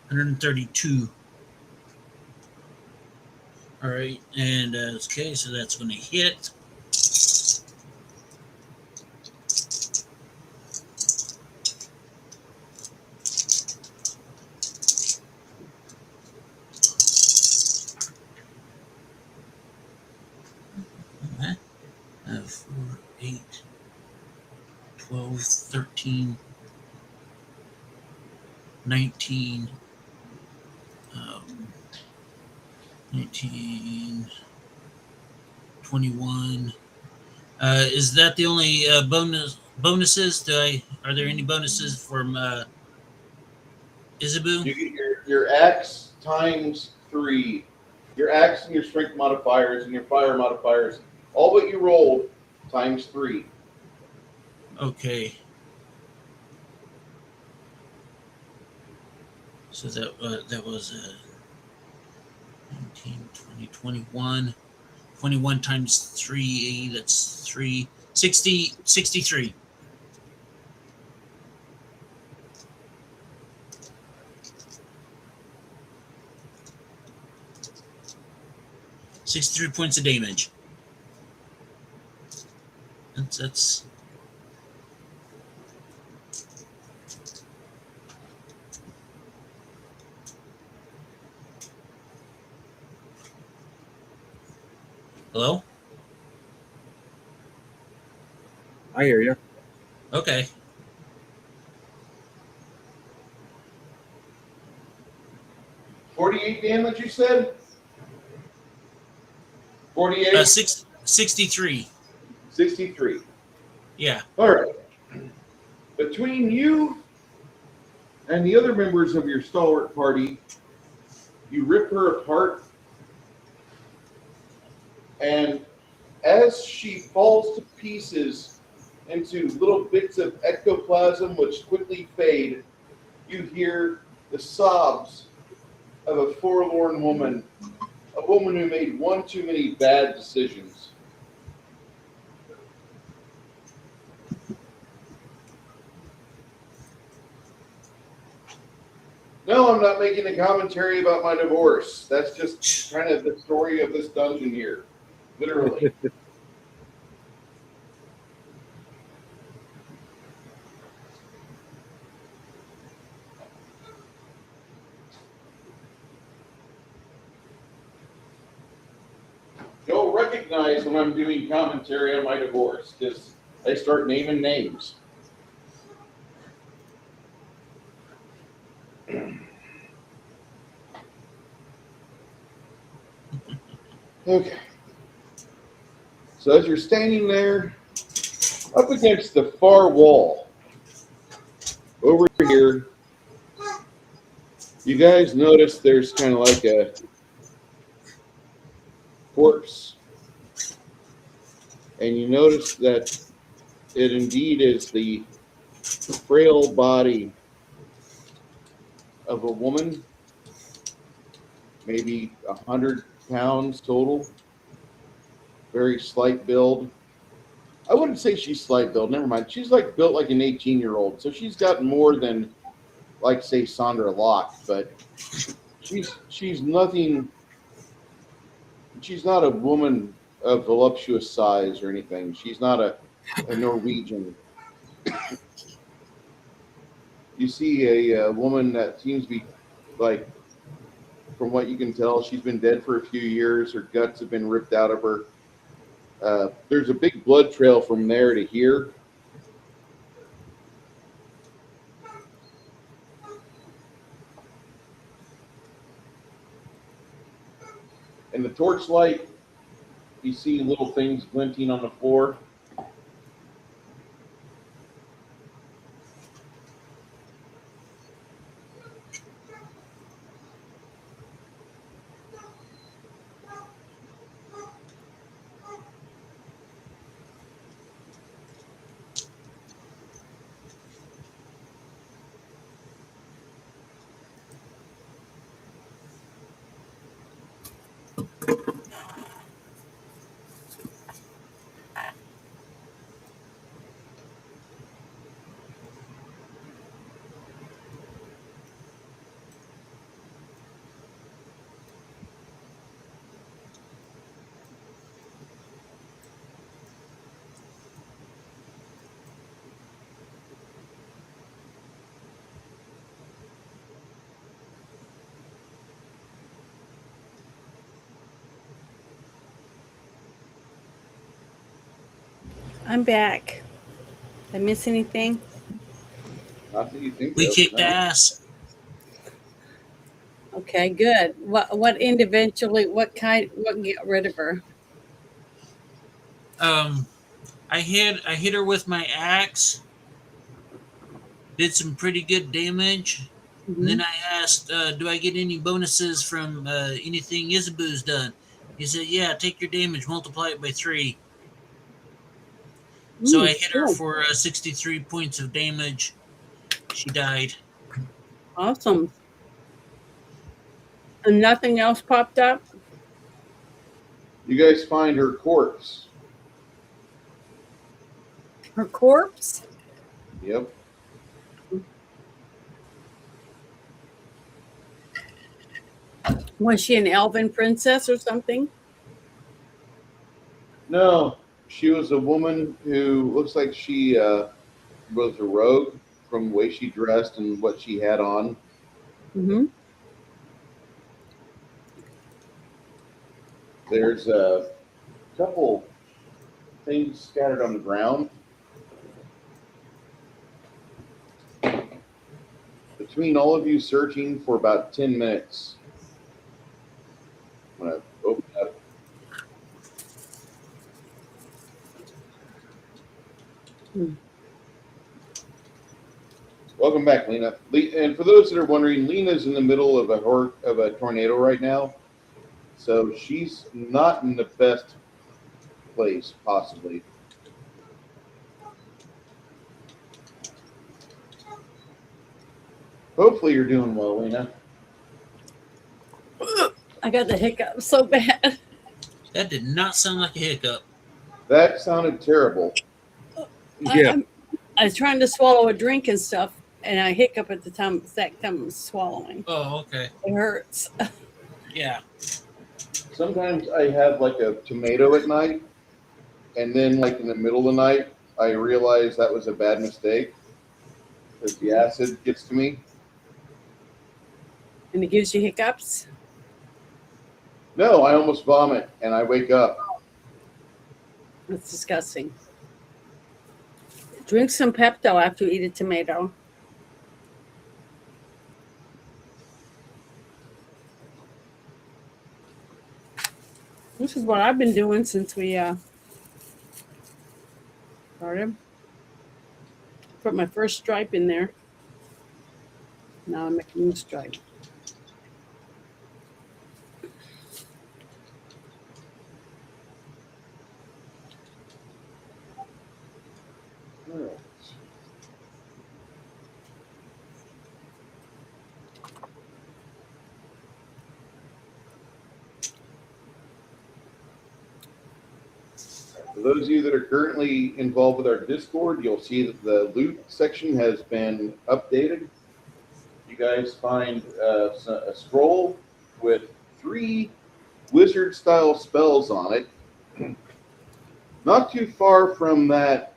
D: 132. All right, and okay, so that's going to hit. Okay. 4, 8, 12, 13, 19, 19, 21. Is that the only bonuses? Are there any bonuses from Isabu?
A: You get your axe times 3, your axe and your strength modifiers and your fire modifiers, all but you rolled, times 3.
D: Okay. So that was 19, 20, 21. 21 times 3, that's 3, 60, 63. $63 points of damage. That's Hello?
F: I hear you.
D: Okay.
A: $48 damage, you said? 48?
D: 63.
A: 63.
D: Yeah.
A: All right. Between you and the other members of your stalwart party, you rip her apart, and as she falls to pieces into little bits of ectoplasm which quickly fade, you hear the sobs of a forlorn woman, a woman who made one too many bad decisions. No, I'm not making a commentary about my divorce. That's just kind of the story of this dungeon here. Literally. You'll recognize when I'm doing commentary on my divorce, because I start naming names. Okay. So as you're standing there, up against the far wall, over here, you guys notice there's kind of like a corpse. And you notice that it indeed is the frail body of a woman, maybe 100 pounds total, very slight build. I wouldn't say she's slight build, never mind. She's like built like an 18-year-old, so she's got more than, like, say, Sandra Locke, but she's nothing. She's not a woman of voluptuous size or anything. She's not a Norwegian. you see a woman that seems to be, like, from what you can tell, she's been dead for a few years. Her guts have been ripped out of her. There's a big blood trail from there to here. In the torchlight, you see little things glinting on the floor.
I: I'm back. Did I miss anything?
A: Not that you think
D: We
A: of,
D: kicked
A: no.
D: ass.
I: Okay, good. What individually? What get rid of her?
D: I hit her with my axe. Did some pretty good damage. And then I asked, do I get any bonuses from anything Isabu's done? He said, yeah, take your damage, multiply it by 3. So I hit her
I: Cool.
D: for 63 points of damage. She died.
I: Awesome. And nothing else popped up?
A: You guys find her corpse.
I: Her corpse?
A: Yep.
I: Was she an elven princess or something?
A: No, she was a woman who looks like she was a rogue from the way she dressed and what she had on.
I: Mm-hmm.
A: There's a couple things scattered on the ground. Between all of you searching for about 10 minutes, I'm going to open up. Welcome back, Lena. And for those that are wondering, Lena's in the middle of a tornado right now, so she's not in the best place, possibly. Hopefully you're doing well, Lena.
I: I got the hiccup so bad.
D: That did not sound like a hiccup.
A: That sounded terrible.
F: Yeah.
I: I was trying to swallow a drink and stuff, and I hiccup at the exact time I'm swallowing.
D: Oh, okay.
I: It hurts.
D: Yeah.
A: Sometimes I have like a tomato at night, and then like in the middle of the night, I realize that was a bad mistake because the acid gets to me.
I: And it gives you hiccups?
A: No, I almost vomit and I wake up.
I: That's disgusting. Drink some Pepto after you eat a tomato. This is what I've been doing since we started. Put my first stripe in there. Now I'm making a new stripe.
A: All right. For those of you that are currently involved with our Discord, you'll see that the loot section has been updated. You guys find a scroll with 3 wizard-style spells on it. Not too far from that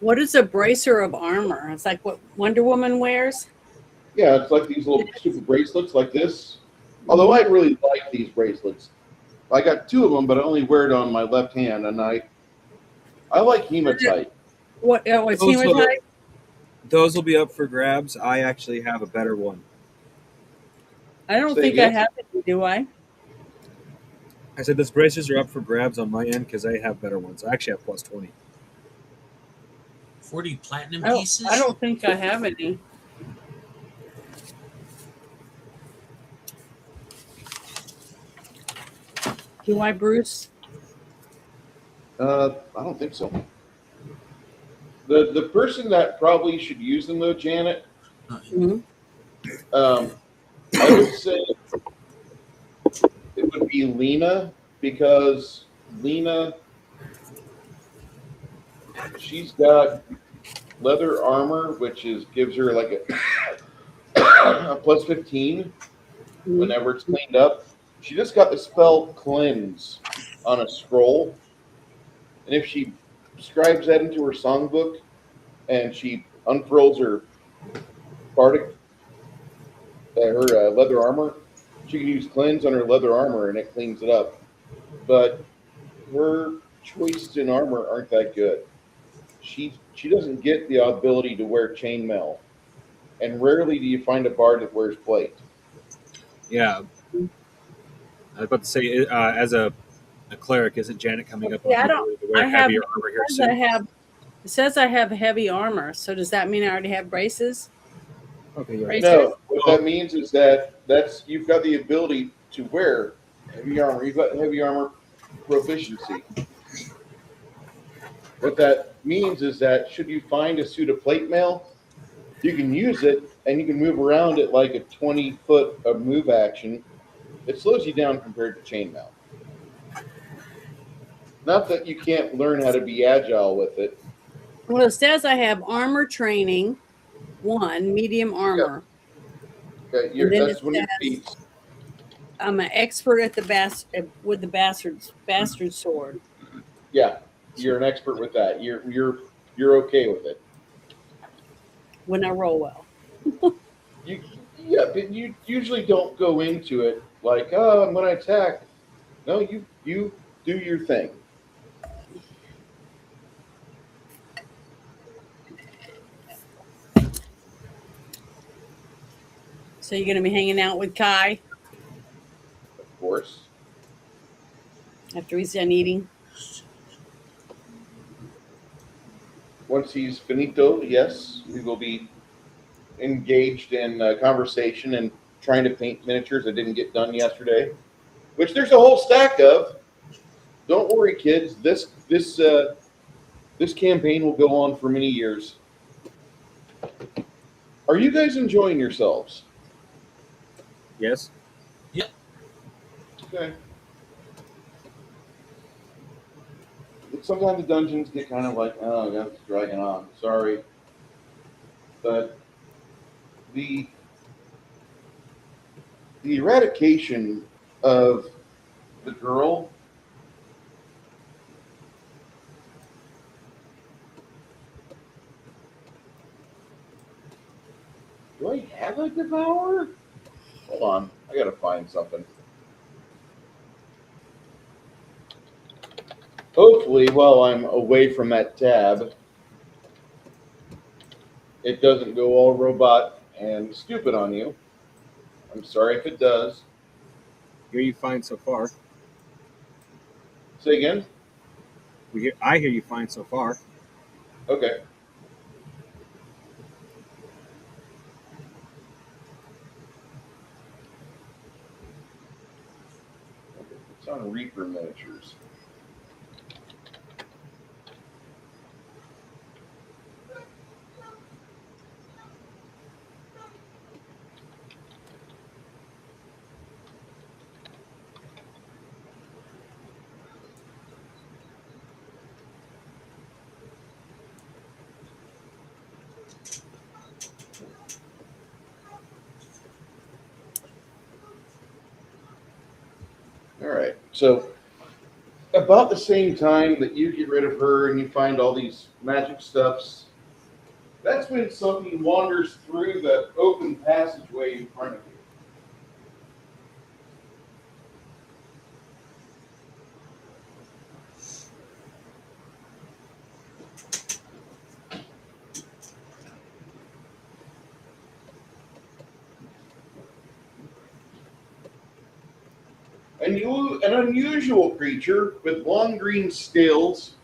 I: What is a bracer of armor? It's like what Wonder Woman wears.
A: Yeah, it's like these little stupid bracelets like this. Although I really like these bracelets. I got 2 of them, but I only wear it on my left hand, and I like hematite.
I: What? What's
F: Those will,
I: hematite?
F: those will be up for grabs. I actually have a better one.
I: I don't
A: Say
I: think I
A: again?
I: have it. Do I?
F: I said those braces are up for grabs on my end because I have better ones. I actually have plus 20.
D: 40 platinum
I: I
D: pieces?
I: don't think I have any. Do I, Bruce?
A: I don't think so. The person that probably should use them though, Janet,
I: Mhm.
A: I would say it would be Lena, because Lena, she's got leather armor, which gives her like a plus 15 whenever it's cleaned up. She just got the spell cleanse on a scroll, and if she scribes that into her songbook and she unfurls her bardic, her leather armor, she can use cleanse on her leather armor and it cleans it up. But her choices in armor aren't that good. She doesn't get the ability to wear chainmail, and rarely do you find a bard that wears plate.
F: Yeah. I was about to say, as a cleric, isn't Janet coming up on
I: Yeah,
F: the
I: I don't.
F: ability to wear
I: I have.
F: heavier armor here
I: It says I
F: soon?
I: have. It says I have heavy armor. So does that mean I already have braces?
F: Okay, yeah.
I: Bracers?
A: No, what that means is that's you've got the ability to wear heavy armor. You've got heavy armor proficiency. What that means is that should you find a suit of plate mail, you can use it and you can move around at like a 20-foot of move action. It slows you down compared to chainmail. Not that you can't learn how to be agile with it.
I: Well, it says I have armor training 1, medium armor.
A: Okay,
I: And then
A: that's
I: it
A: when your
I: says
A: feet.
I: I'm an expert at with the bastard sword.
A: Yeah, you're an expert with that. You're okay with it.
I: When I roll well.
A: Yeah, but you usually don't go into it like, oh, I'm going to attack. No, you do your thing.
I: So you're gonna be hanging out with Kai
A: Of course.
I: after he's done eating.
A: Once he's finito, yes, we will be engaged in conversation and trying to paint miniatures that didn't get done yesterday, which there's a whole stack of. Don't worry, kids. This campaign will go on for many years. Are you guys enjoying yourselves?
F: Yes.
D: Yep.
A: Okay. Sometimes the dungeons get kind of like, oh, that's dragging on. Sorry. But the eradication of the girl do I have a devourer? Hold on, I gotta find something. Hopefully, while I'm away from that tab, it doesn't go all robot and stupid on you. I'm sorry if it does.
F: Hear you fine so far.
A: Say again?
F: I hear you fine so far.
A: Okay. It's on Reaper miniatures. All right. So about the same time that you get rid of her and you find all these magic stuffs, that's when something wanders through the open passageway in front of you. An unusual creature with long green scales,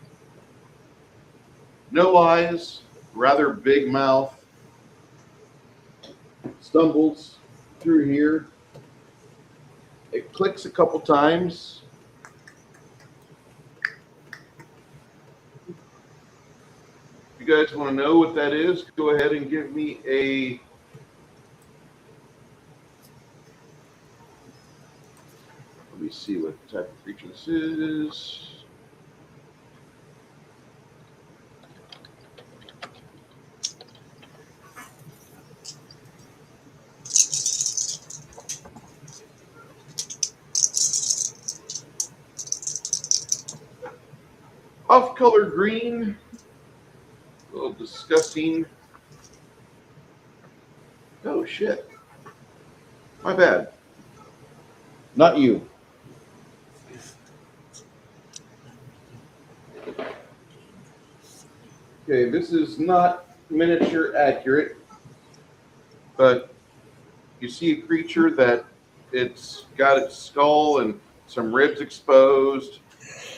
A: no eyes, rather big mouth, stumbles through here. It clicks a couple times. If you guys want to know what that is, go ahead and give me a... Let me see what type of creature this is. Off-color green, a little disgusting. Oh shit! My bad. Not you. Okay, this is not miniature accurate, but you see a creature that it's got its skull and some ribs exposed,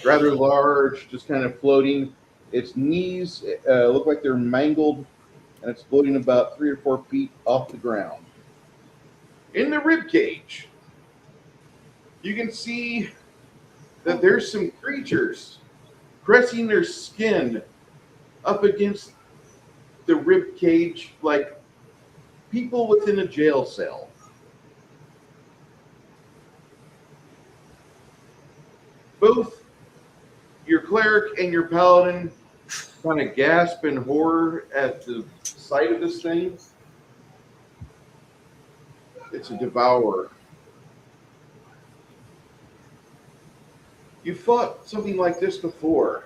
A: rather large, just kind of floating. Its knees look like they're mangled, and it's floating about 3 or 4 feet off the ground. In the rib cage, you can see that there's some creatures pressing their skin up against the rib cage like people within a jail cell. Both your cleric and your paladin kind of gasp in horror at the sight of this thing. It's a devourer. You fought something like this before.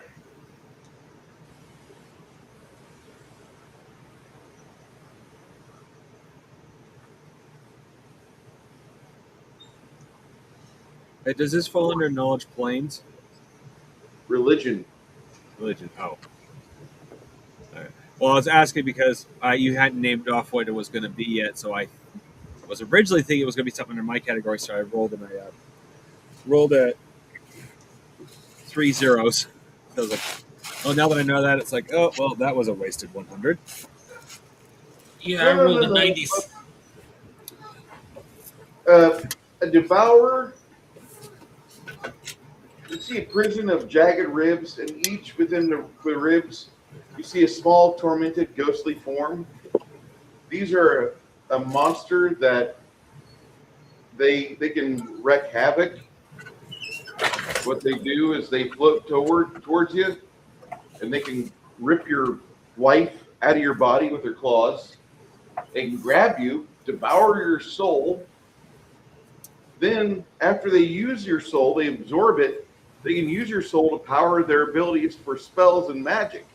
F: Hey, does this fall under knowledge planes?
A: Religion.
F: Religion. Oh. All right. Well, I was asking because you hadn't named off what it was going to be yet, so I was originally thinking it was going to be something under my category, so I rolled and I rolled a 3 zeros. So I was like, oh, now that I know that, it's like, oh, well, that was a wasted 100.
D: Yeah, I rolled a 90.
A: A devourer. You see a prison of jagged ribs, and each within the ribs, you see a small, tormented, ghostly form. These are a monster that they can wreak havoc. What they do is they float towards you, and they can rip your life out of your body with their claws. They can grab you, devour your soul. Then, after they use your soul, they absorb it. They can use your soul to power their abilities for spells and magic.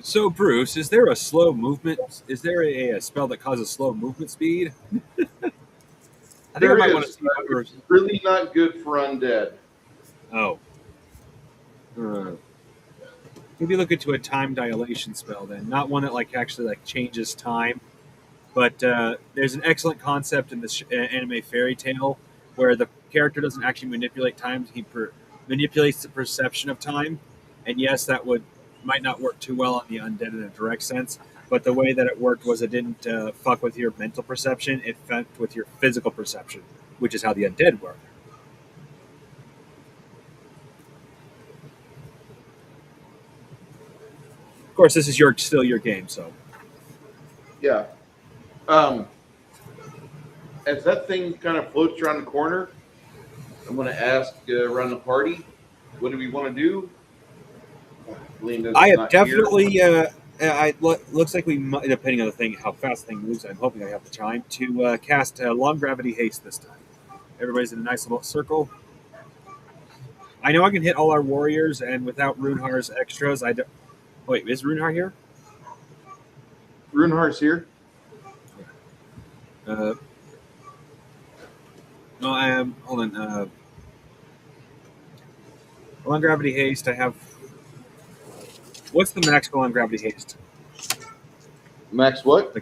F: So, Bruce, is there a slow movement? Is there a spell that causes slow movement speed? I think I might want to see what
A: it's really not good for undead.
F: Oh. Maybe look into a time dilation spell then. Not one that actually changes time, but there's an excellent concept in this anime fairy tale where the character doesn't actually manipulate time; he manipulates the perception of time. And yes, that might not work too well on the undead in a direct sense, but the way that it worked was it didn't fuck with your mental perception; it fucked with your physical perception, which is how the undead work. Of course, this is still your game, so.
A: Yeah. As that thing kind of floats around the corner, I'm going to ask around the party, what do we want to do? Linda's
F: I have
A: not
F: definitely. Looks like we might, depending on the thing, how fast the thing moves. I'm hoping I have the time to cast long gravity haste this time. Everybody's in a nice little circle. I know I can hit all our warriors, and without Runhar's extras, I don't. Wait, is Runhar here?
A: Runhar's here.
F: No, I am. Hold on. Long gravity haste. I have. What's the max for long gravity haste?
A: Max what?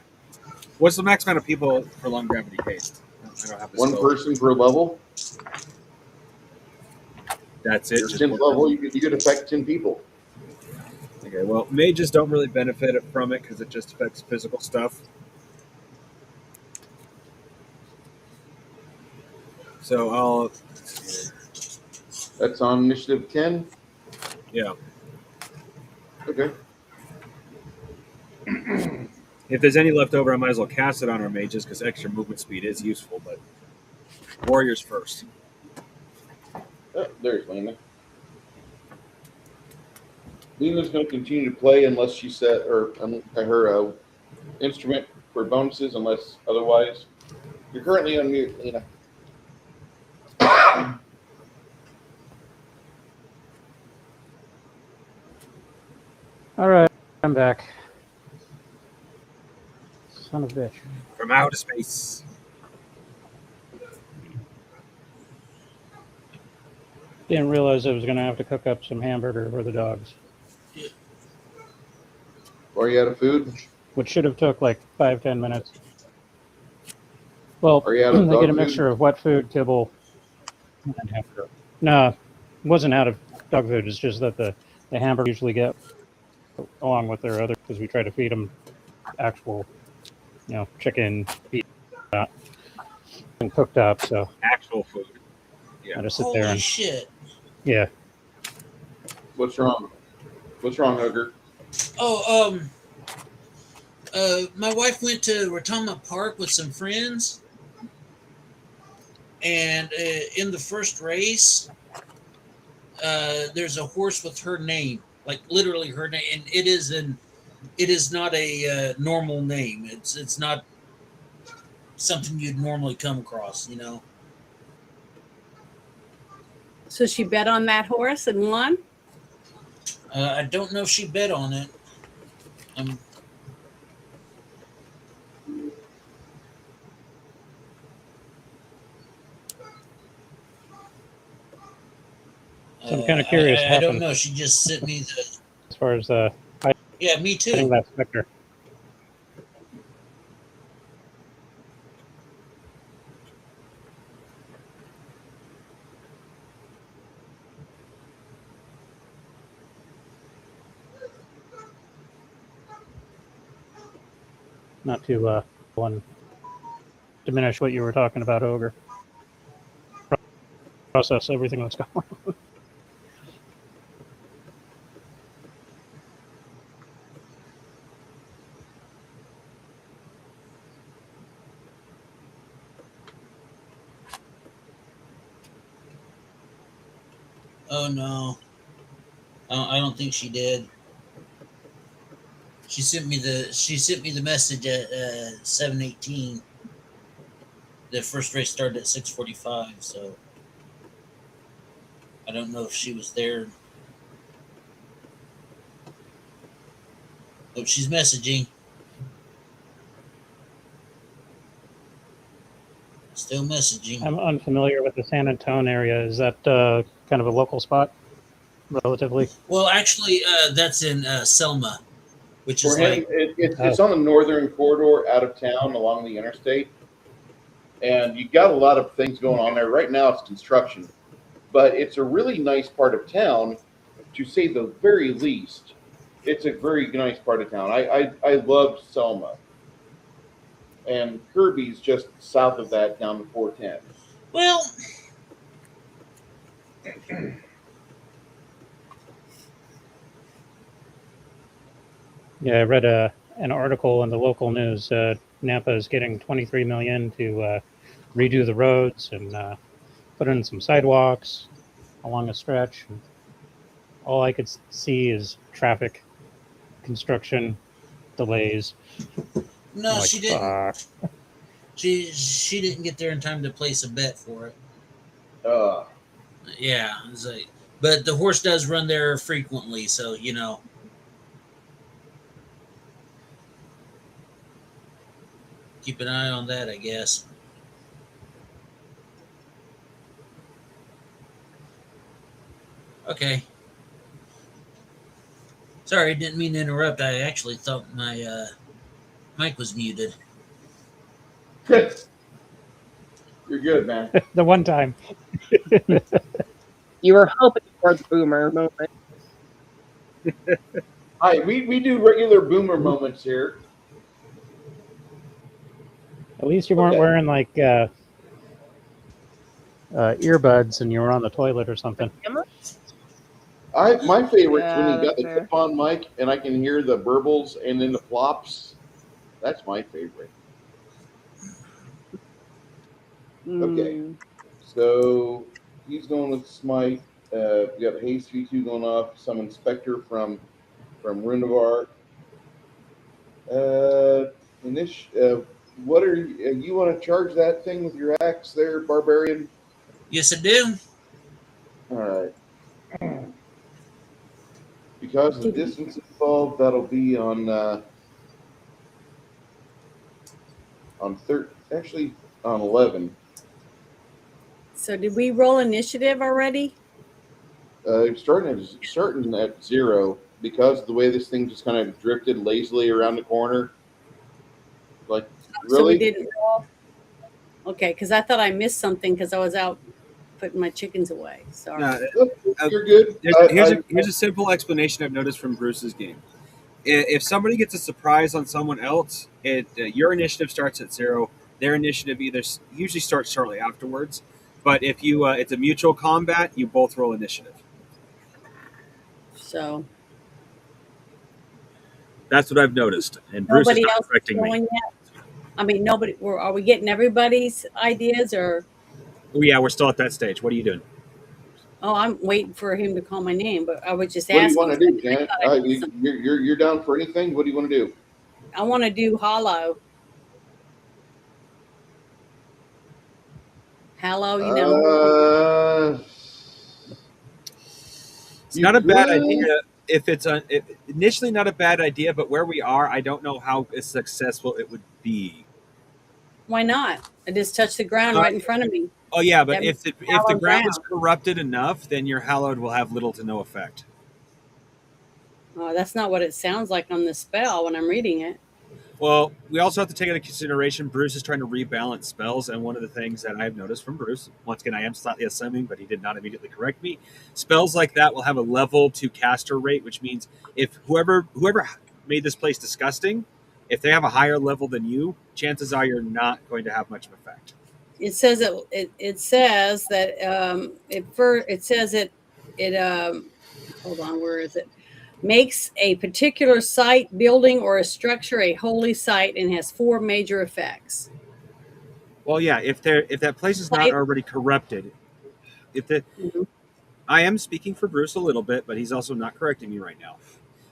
F: What's the max amount of people for long gravity haste? I don't have this.
A: One person per level.
F: That's it.
A: Your
F: Just
A: 10th
F: one
A: level,
F: person.
A: you could affect 10 people.
F: Okay, well, mages don't really benefit from it because it just affects physical stuff. So I'll.
A: That's on initiative 10.
F: Yeah.
A: Okay.
F: If there's any left over, I might as well cast it on our mages because extra movement speed is useful. But warriors first.
A: Oh, there's Lena. Lena's going to continue to play unless she set her instrument for bonuses, unless otherwise. You're currently on mute, Lena.
B: All right, I'm back. Son of a bitch.
F: From outer space.
B: Didn't realize I was going to have to cook up some hamburger for the dogs.
A: Are you out of food?
B: Which should have took like 5-10 minutes. Well,
A: Are you out of
B: they
A: dog
B: get a
A: food?
B: mixture of wet food, kibble, and hamburger. No, it wasn't out of dog food. It's just that the hamburger usually get along with their other, because we try to feed them actual, chicken, beef, and cooked up. So
F: actual food.
B: I just sit
D: Holy
B: there and
D: shit.
B: yeah.
A: What's wrong? What's wrong, Hooker?
D: Oh, my wife went to Rotama Park with some friends, and in the first race, there's a horse with her name, like literally her name, and it is not a normal name. It's not something you'd normally come across,
I: So she bet on that horse and won?
D: I don't know if she bet on it.
B: So I'm kind of curious.
D: I don't know. She just sent me the.
B: As far as
D: Yeah, me too.
B: getting that specter. Not to diminish what you were talking about, Ogre. Process everything that's going on.
D: Oh no, I don't think she did. She sent me the message at 7:18. The first race started at 6:45, so I don't know if she was there. Oh, she's messaging. Still messaging.
B: I'm unfamiliar with the San Antonio area. Is that kind of a local spot, relatively?
D: Well, actually, that's in Selma, which is
A: For him,
D: like
A: it's on the northern corridor out of town along the interstate. And you got a lot of things going on there. Right now it's construction. But it's a really nice part of town, to say the very least. It's a very nice part of town. I love Selma. And Kirby's just south of that down to 410.
D: Well,
B: Yeah, I read an article in the local news. Napa is getting $23 million to redo the roads and put in some sidewalks along a stretch. all I could see is traffic, construction, delays.
D: No,
B: Like,
D: she didn't.
B: fuck.
D: She didn't get there in time to place a bet for it. Yeah, it's like, but the horse does run there frequently, so you know. Keep an eye on that, I guess. Okay. Sorry, didn't mean to interrupt. I actually thought my mic was muted.
A: You're good, man.
B: The one time.
E: You were hoping for the boomer moment.
A: Hi, we do regular boomer moments here.
B: At least you weren't wearing like earbuds and you were on the toilet or something.
A: My favorite's when
E: Yeah,
A: you got the
E: that's fair.
A: clip-on mic and I can hear the burbles and then the flops. That's my favorite. Okay, so he's going with Smite. We got Haste V2 going off. Some Inspector from Rundavar. What are you want to charge that thing with your axe there, Barbarian?
D: Yes, I do.
A: All right. Because of the distance involved, that'll be on 11.
I: So did we roll initiative already?
A: Starting at 0 because of the way this thing just kind of drifted lazily around the corner. Like, really?
I: So we didn't roll? Okay, because I thought I missed something because I was out putting my chickens away. Sorry.
A: You're good.
F: Here's a simple explanation I've noticed from Bruce's game. If somebody gets a surprise on someone else, your initiative starts at 0. Their initiative usually starts shortly afterwards. But if it's a mutual combat, you both roll initiative.
I: So
F: that's what I've noticed, and Bruce is
I: nobody
F: not
I: else
F: correcting me.
I: Yet? I mean, nobody. Are we getting everybody's ideas or?
F: Oh yeah, we're still at that stage. What are you doing?
I: Oh, I'm waiting for him to call my name, but I would just
A: What do
I: ask.
A: you want to do, Janet? You're down for anything? What do you want to do?
I: I want to do hollow. Hollow, you know.
F: It's not a bad idea. If it's initially not a bad idea, but where we are, I don't know how successful it would be.
I: Why not? I just touched the ground right in front of me.
F: Oh yeah, but if the ground is corrupted enough, then your hallowed will have little to no effect.
I: Oh, that's not what it sounds like on the spell when I'm reading it.
F: Well, we also have to take into consideration Bruce is trying to rebalance spells, and one of the things that I've noticed from Bruce, once again, I am slightly assuming, but he did not immediately correct me, spells like that will have a level to caster rate, which means if whoever made this place disgusting, if they have a higher level than you, chances are you're not going to have much of effect.
I: It says it says that it says it hold on, where is it? Makes a particular site, building, or a structure a holy site and has 4 major effects.
F: Well, yeah, if that place is not already corrupted, I am speaking for Bruce a little bit, but he's also not correcting me right now.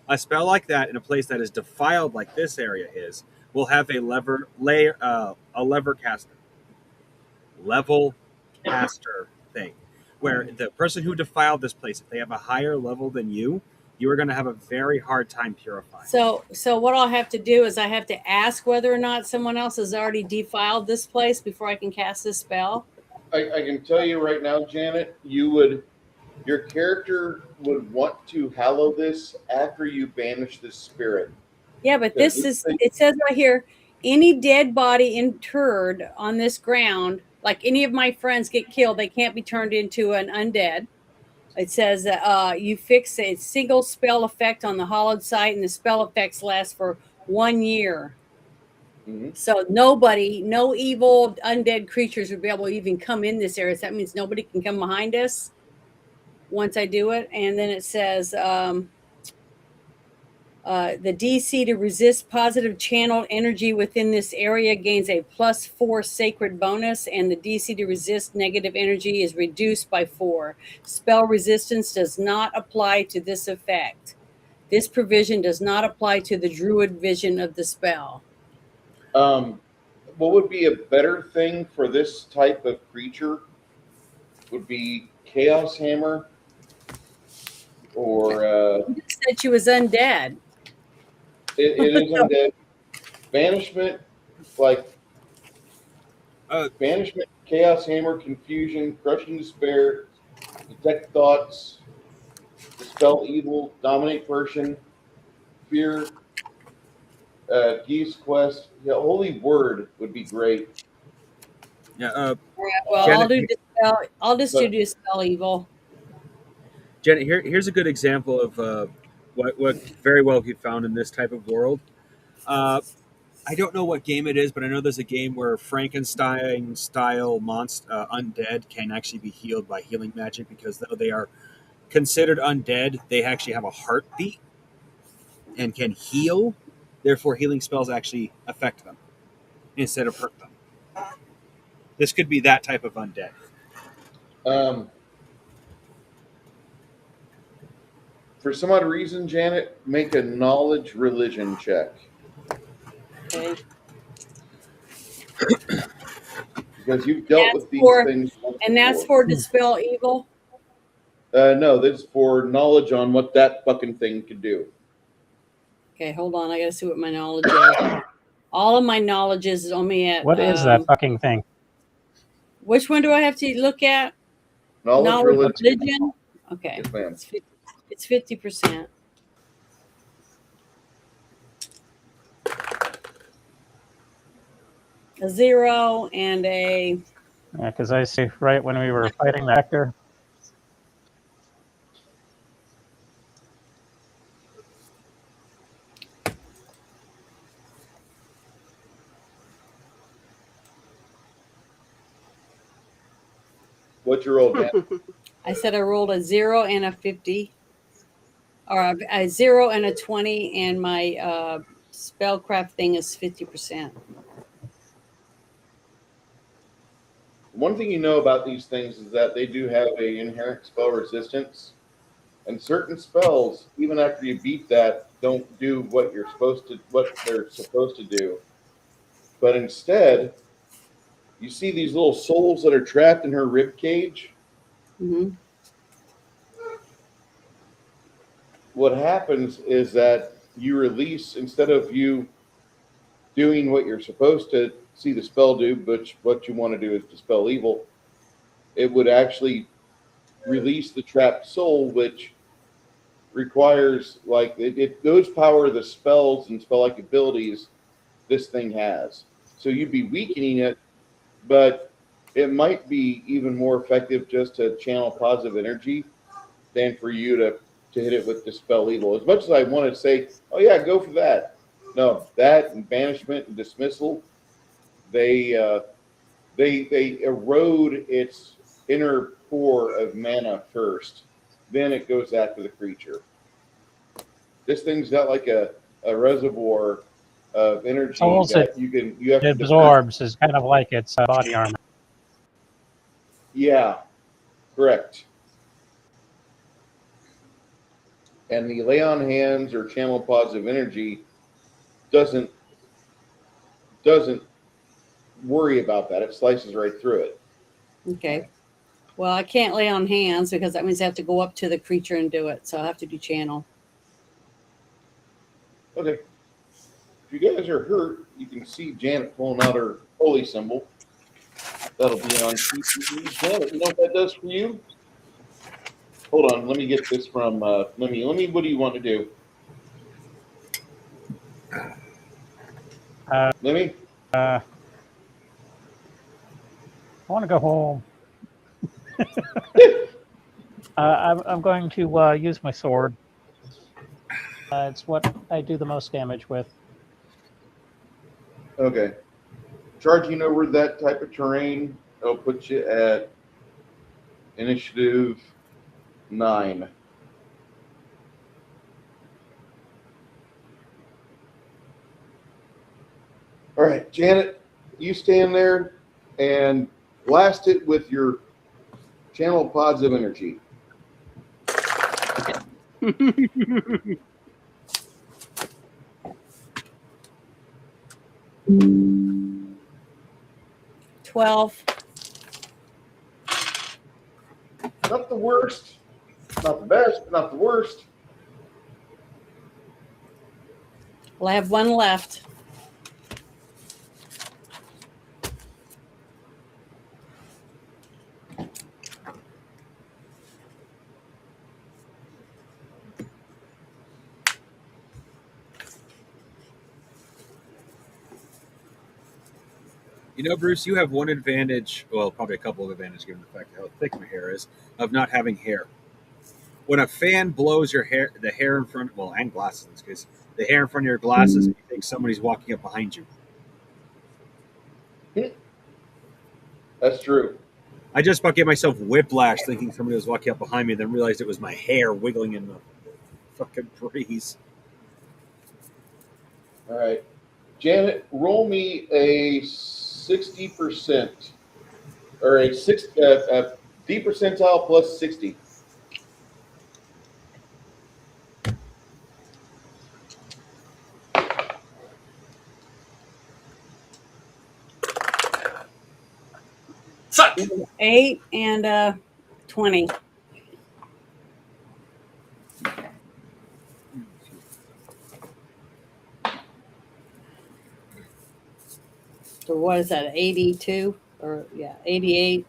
F: A spell like that in a place that is defiled like this area is will have a level caster thing, where the person who defiled this place, if they have a higher level than you are going to have a very hard time purifying.
I: So what I'll have to do is I have to ask whether or not someone else has already defiled this place before I can cast this spell.
A: I can tell you right now, Janet, your character would want to hallow this after you banish this spirit.
I: Yeah, but it says right here, any dead body interred on this ground, like any of my friends get killed, they can't be turned into an undead. It says you fix a single spell effect on the hollowed site, and the spell effects last for 1 year. Mm-hmm. So no evil undead creatures would be able to even come in this area. So that means nobody can come behind us once I do it. And then it says The DC to resist positive channeled energy within this area gains a +4 sacred bonus, and the DC to resist negative energy is reduced by 4. Spell resistance does not apply to this effect. This provision does not apply to the druid vision of the spell.
A: What would be a better thing for this type of creature would be Chaos Hammer or
I: You said she was undead.
A: it is undead. Banishment, like Banishment, Chaos Hammer, Confusion, Crushing Despair, Detect Thoughts, Dispel Evil, Dominate Person, Fear, Geese Quest. Yeah, Holy Word would be great.
F: Yeah.
I: Well,
F: Janet,
I: I'll just do Dispel Evil.
F: Janet, here's a good example of what very well could be found in this type of world. I don't know what game it is, but I know there's a game where Frankenstein-style monster undead can actually be healed by healing magic, because though they are considered undead, they actually have a heartbeat and can heal. Therefore, healing spells actually affect them instead of hurt them. This could be that type of undead.
A: For some odd reason, Janet, make a knowledge religion check.
I: Okay.
A: Because you've dealt with these things.
I: And that's for Dispel Evil?
A: No, this is for knowledge on what that fucking thing could do.
I: Okay, hold on. I gotta see what my knowledge is. All of my knowledge is only at.
B: What is that fucking thing?
I: Which one do I have to look at?
A: Knowledge
I: religion. Okay.
A: Yes, ma'am.
I: It's 50%. A 0 and a.
B: Yeah, because I see right when we were fighting the actor.
A: What's your roll, Dan?
I: I said I rolled a 0 and a 50, or a 0 and a 20, and my spellcraft thing is 50%.
A: One thing you know about these things is that they do have a inherent spell resistance, and certain spells, even after you beat that, don't do what they're supposed to do. But instead, you see these little souls that are trapped in her rib cage.
I: Mm-hmm.
A: What happens is that you release, instead of you doing what you're supposed to see the spell do, but what you want to do is dispel evil, it would actually release the trapped soul, which requires, like, those power the spells and spell-like abilities this thing has. So you'd be weakening it, but it might be even more effective just to channel positive energy than for you to hit it with Dispel Evil. As much as I want to say, oh yeah, go for that. No, that and Banishment and Dismissal, they erode its inner core of mana first. Then it goes after the creature. This thing's got like a reservoir of energy that you have
B: it
A: to
B: absorbs is kind of like its body armor.
A: Yeah, correct. And the lay on hands or channel positive energy doesn't worry about that. It slices right through it.
I: Okay. Well, I can't lay on hands because that means I have to go up to the creature and do it. So I'll have to do channel.
A: Okay. If you guys are hurt, you can see Janet pulling out her holy symbol. That'll be on CCTV. Janet, you know what that does for you? Hold on, let me get this from. Let me. What do you want to do? Let me.
B: I want to go home. I'm going to use my sword. It's what I do the most damage with.
A: Okay. Charging over that type of terrain, it'll put you at initiative 9. All right, Janet, you stand there and blast it with your channel pods of energy.
I: $12.
A: Not the worst, not the best, but not the worst.
I: Well, I have one left.
F: You know, Bruce, you have one advantage, well, probably a couple of advantages given the fact how thick my hair is, of not having hair. When a fan blows your hair, the hair in front, well, and glasses in this case, the hair in front of your glasses, you think somebody's walking up behind you.
A: That's true.
F: I just about gave myself whiplash thinking somebody was walking up behind me, then realized it was my hair wiggling in the fucking breeze.
A: All right. Janet, roll me a 60% or a D percentile plus 60.
D: Fuck.
I: 8 and 20. So what is that? 82 or 88,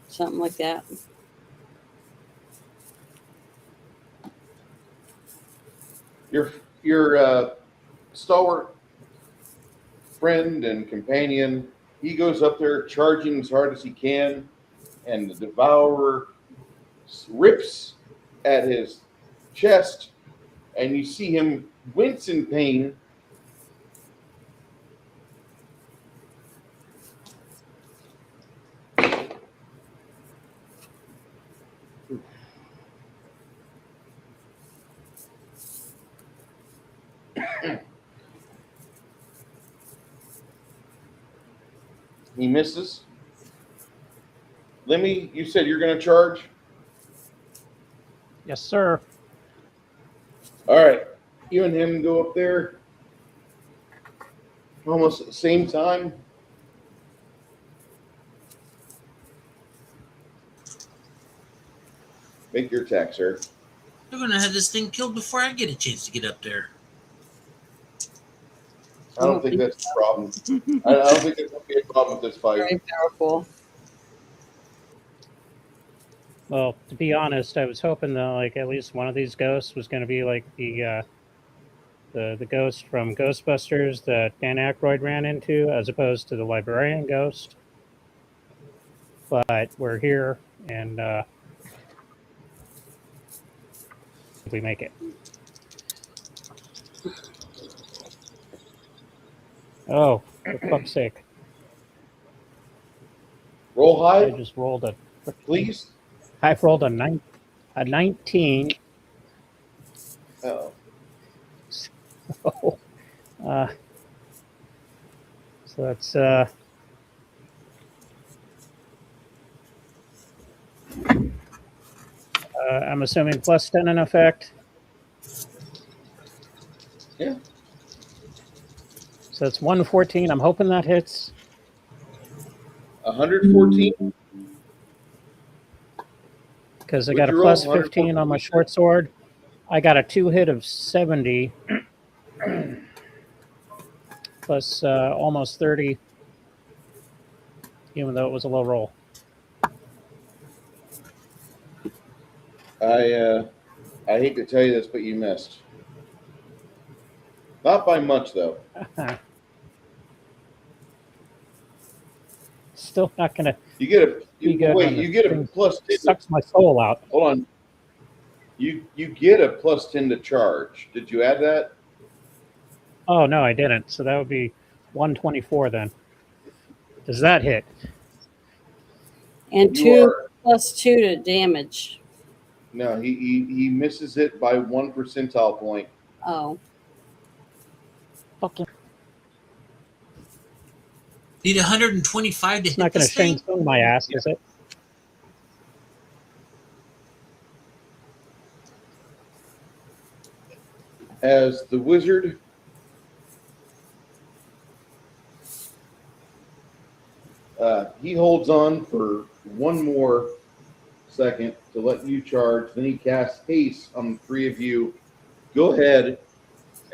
I: something like that.
A: Your stalwart friend and companion, he goes up there charging as hard as he can, and the devourer rips at his chest, and you see him wince in pain. He misses. Lemmy, you said you're going to charge?
B: Yes, sir.
A: All right. You and him go up there almost at the same time. Make your attack, sir.
D: They're gonna have this thing killed before I get a chance to get up there.
A: I don't think that's the problem. I don't think there's going to be a problem with this fight.
I: Very powerful.
B: Well, to be honest, I was hoping that like at least one of these ghosts was going to be like the ghost from Ghostbusters that Dan Aykroyd ran into, as opposed to the librarian ghost. But we're here, and we make it. Oh, for fuck's sake!
A: Roll high.
B: I just rolled a.
A: Please.
B: I've rolled a 19.
A: Oh.
B: So, so that's I'm assuming plus 10 in effect.
A: Yeah.
B: So it's 114. I'm hoping that hits.
A: 114.
B: Because I got a plus 15 on my short sword. I got a 2-hit of 70. Plus almost 30. Even though it was a low roll.
A: I hate to tell you this, but you missed. Not by much, though.
B: Still not gonna.
A: You get a you get a plus 10.
B: Sucks my soul out.
A: Hold on. You get a plus 10 to charge. Did you add that?
B: Oh no, I didn't. So that would be 124 then. Does that hit?
I: And 2 plus 2 to damage.
A: No, he misses it by 1 percentile point.
I: Oh.
B: Fucking
D: Need 125 to
B: It's
D: hit
B: not going to
D: this thing?
B: Shang Tsung my ass, is it?
A: As the wizard he holds on for one more second to let you charge. Then he casts haste on the three of you. Go ahead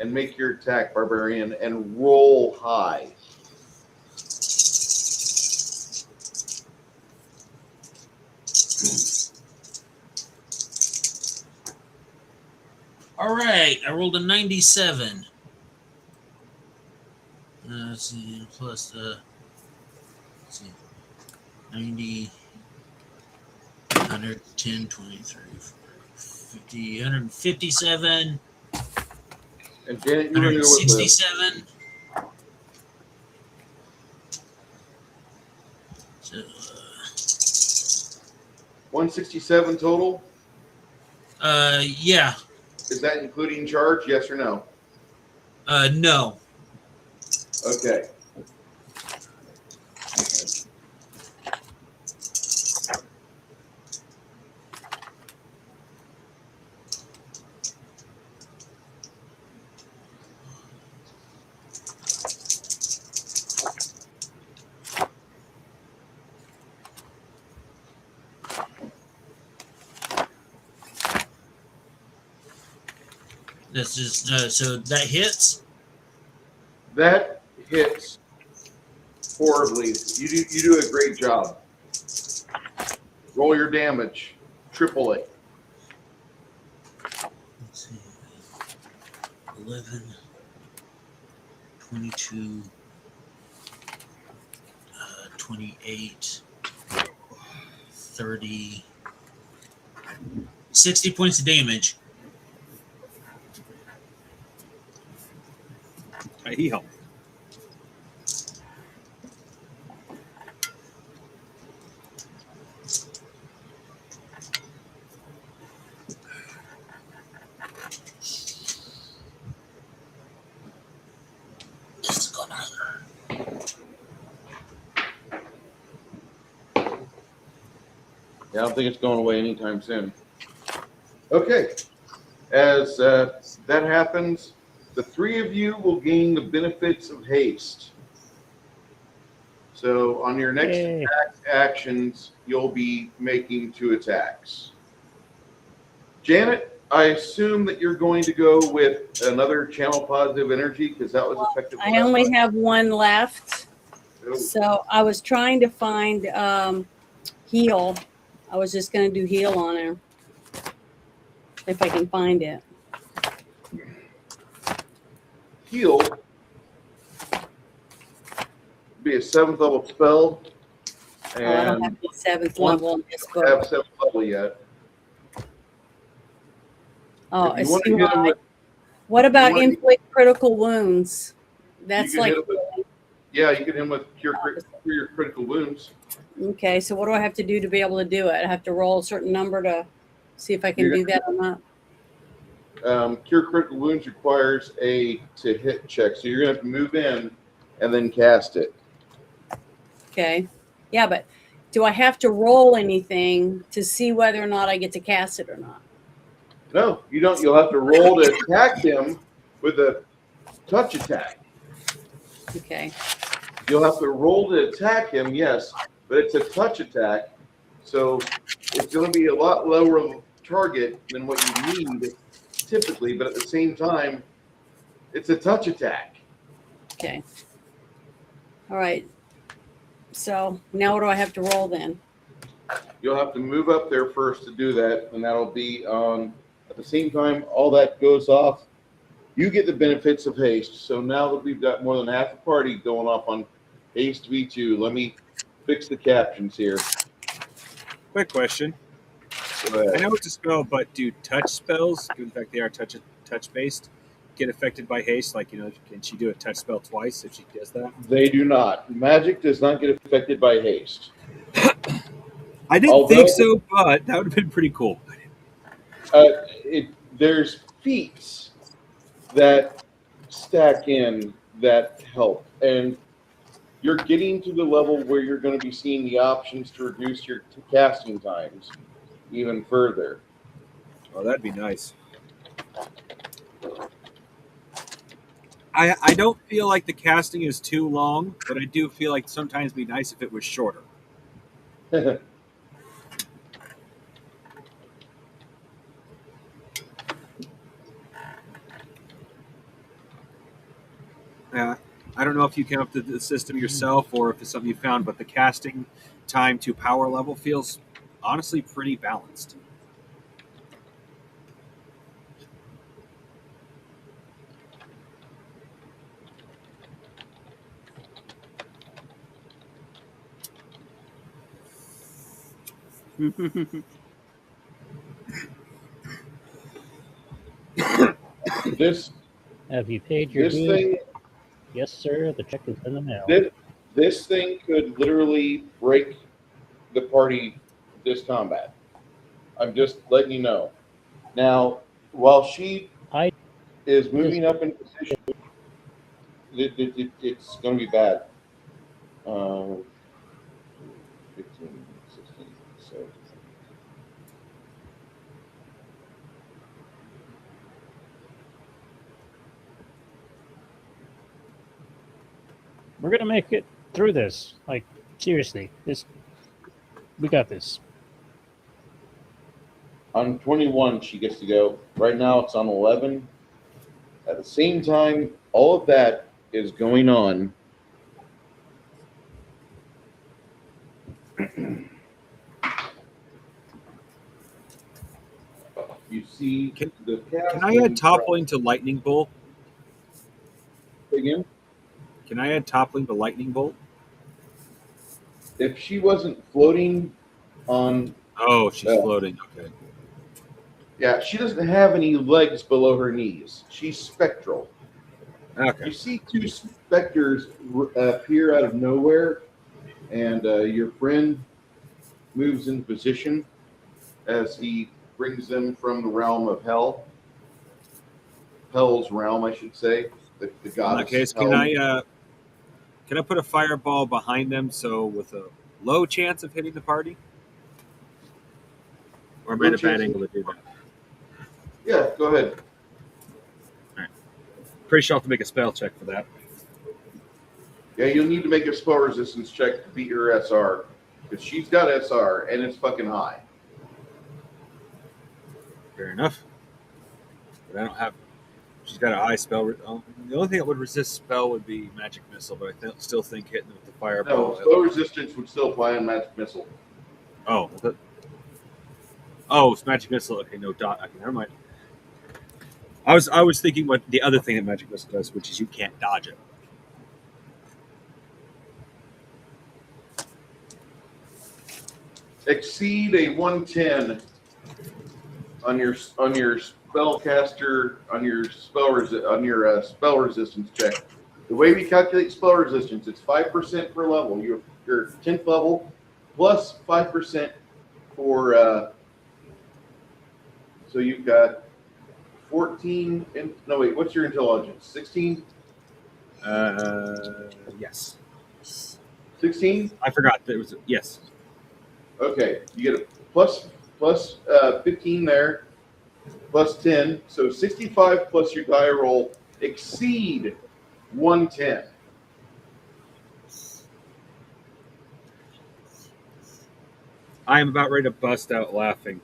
A: and make your attack, Barbarian, and roll high.
D: All right, I rolled a 97. Let's see, plus let's see, 90, 110, 23, 50, 157,
A: And Janet, you were here with
D: 167. So,
A: 167 total.
D: yeah.
A: Is that including charge? Yes or no?
D: No.
A: Okay.
D: That's just so that hits.
A: That hits horribly. You do a great job. Roll your damage. Triple it.
D: Let's see. 11, 22, 28, 30, 60 points of damage.
F: He helped.
A: Yeah, I don't think it's going away anytime soon. Okay. As that happens, the three of you will gain the benefits of haste. So on your next attack actions, you'll be making 2 attacks. Janet, I assume that you're going to go with another channel positive energy because that was effective.
I: I only have one left.
A: Oh.
I: So I was trying to find heal. I was just going to do heal on her. If I can find it.
A: Heal be a 7th level spell. And
I: I don't have the 7th level in this book.
A: Have 7th level yet.
I: Oh,
A: If you want to hit him with,
I: what about
A: you want-
I: inflict critical wounds? That's
A: you can
I: like
A: hit him with, yeah, you can hit him with cure your critical wounds.
I: okay. So what do I have to do to be able to do it? I have to roll a certain number to see if I can do that or not.
A: Cure critical wounds requires a to hit check, so you're gonna have to move in and then cast it.
I: Okay. Yeah, but do I have to roll anything to see whether or not I get to cast it or not?
A: No, you don't. You'll have to roll to attack him with a touch attack.
I: Okay.
A: You'll have to roll to attack him, yes, but it's a touch attack, so it's going to be a lot lower target than what you need typically, but at the same time, it's a touch attack.
I: Okay. All right. So now what do I have to roll then?
A: You'll have to move up there first to do that, and that'll be on. At the same time, all that goes off. You get the benefits of haste. So now that we've got more than half the party going off on haste V2, let me fix the captions here.
F: Quick question. I know it's a spell, but do touch spells, given the fact they are touch based, get affected by haste? Like, you know, can she do a touch spell twice if she does that?
A: They do not. Magic does not get affected by haste.
F: I didn't think so, but that would have been pretty cool.
A: There's feats that stack in that help, and you're getting to the level where you're going to be seeing the options to reduce your casting times even further.
F: Oh, that'd be nice. I don't feel like the casting is too long, but I do feel like sometimes it'd be nice if it was shorter. I don't know if you came up with the system yourself or if it's something you found, but the casting time to power level feels honestly pretty balanced.
A: This
B: Have you paid your dues?
A: thing,
B: Yes, sir. The check is in the mail.
A: this thing could literally break the party this combat. I'm just letting you know. Now, while she is moving up in position, it's going to be bad. 15, 16, so.
B: We're gonna make it through this. Like, seriously, we got this.
A: On 21, she gets to go. Right now, it's on 11. At the same time, all of that is going on. You see,
F: can I add toppling to lightning bolt?
A: Again?
F: Can I add toppling to lightning bolt?
A: If she wasn't floating on.
F: Oh, she's floating. Okay.
A: Yeah, she doesn't have any legs below her knees. She's spectral.
F: Okay.
A: You see two specters appear out of nowhere, and your friend moves in position as he brings them from the realm of hell. Hell's realm, I should say. The goddess.
F: In that case, can I put a fireball behind them so with a low chance of hitting the party? Or am I at a bad angle to do that?
A: Yeah, go ahead.
F: All right. Pretty sure I'll have to make a spell check for that.
A: Yeah, you'll need to make a spell resistance check to beat her SR. Because she's got SR, and it's fucking high.
F: Fair enough. But I don't have... She's got a high spell... the only thing that would resist spell would be magic missile, but I still think hitting with the fireball...
A: No, spell resistance would still apply on magic missile.
F: Oh, it's magic missile. Okay, no dot. Okay, never mind. I was thinking what the other thing that magic missile does, which is you can't dodge it.
A: Exceed a 110 on your spellcaster on your spell resistance check. The way we calculate spell resistance, it's 5% per level. Your 10th level plus 5% for. So you've got 14. No, wait. What's your intelligence? 16.
F: Yes.
A: 16.
F: I forgot there was yes.
A: Okay, you get a plus 15 there, plus 10, so 65 plus your die roll exceed 110.
F: I am about ready to bust out laughing.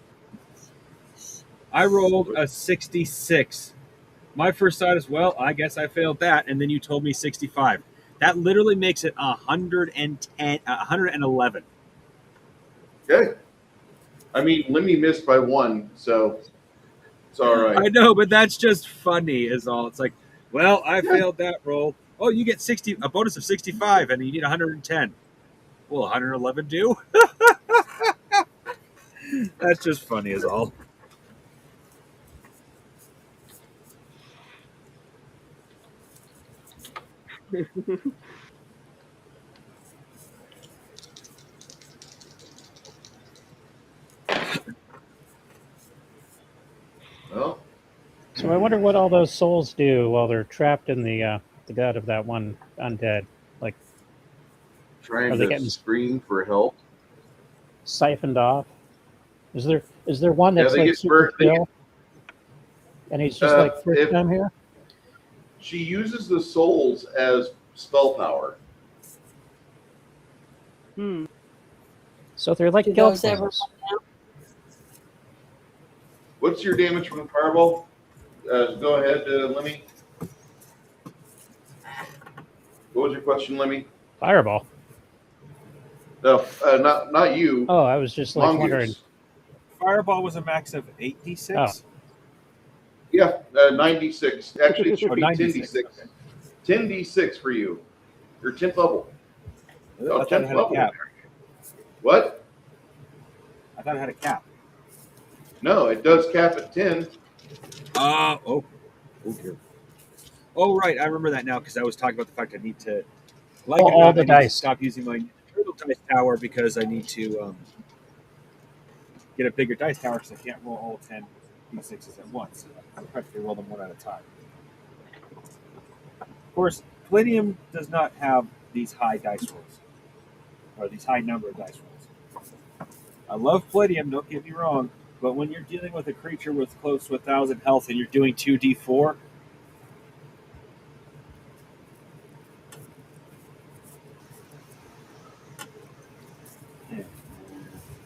F: I rolled a 66. My first thought is, well, I guess I failed that, and then you told me 65. That literally makes it 111.
A: Okay. I mean, Lemmy missed by 1, so it's all right.
F: I know, but that's just funny is all. It's like, well, I failed that roll. Oh, you get a bonus of 65, and you need 110. Will 111 do? That's just funny is all.
A: Well,
B: so I wonder what all those souls do while they're trapped in the gut of that one undead. Like,
A: trying
B: Are they
A: to
B: getting
A: scream for help.
B: siphoned off? Is there one
A: Yeah,
B: that's
A: they
B: like
A: get
B: super
A: burnt. They
B: chill? And he's just like first
A: if
B: time here?
A: she uses the souls as spell power.
B: So they're like
C: Do
B: guild
C: those ever
B: friends.
A: What's your damage from the fireball? Go ahead, Lemmy. What was your question, Lemmy?
B: Fireball.
A: No, not you.
B: Oh, I was just like wondering.
A: Mongoose.
F: Fireball was a max of 8d6.
A: Yeah, 96. Actually, it should be
F: 96.
A: 10d6. 10d6 for you. Your 10th level.
F: I
A: Oh,
F: thought it
A: 10th
F: had a
A: level.
F: cap.
A: What?
F: I thought it had a cap.
A: No, it does cap at 10.
F: Oh dear. Oh, right. I remember that now because I was talking about the fact I need to, like it or
B: all
F: not,
B: the
F: I need to
B: dice.
F: stop using my turtle dice tower because I need to get a bigger dice tower because I can't roll all 10 d6s at once. I practically roll them one at a time. Of course, Palladium does not have these high dice rolls, or these high number of dice rolls. I love Palladium, don't get me wrong, but when you're dealing with a creature with close to 1,000 health and you're doing 2d4,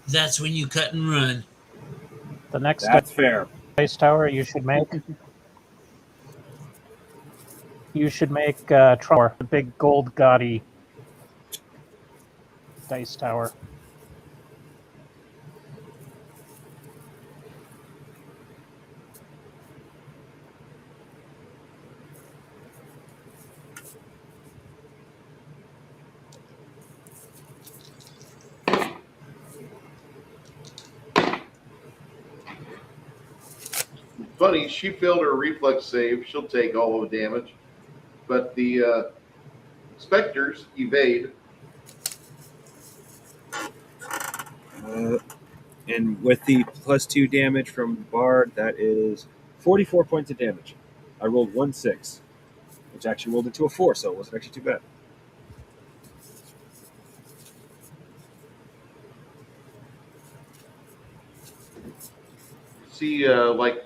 D: That's when you cut and run.
B: The next
F: that's fair.
B: dice tower you should make. You should make Trump, the big gold gaudy dice tower.
A: Funny, she failed her reflex save. She'll take all of the damage. But the specters evade.
F: And with the +2 damage from Bard, that is 44 points of damage. I rolled 1-6, which actually rolled into a 4, so it wasn't actually too bad.
A: See, like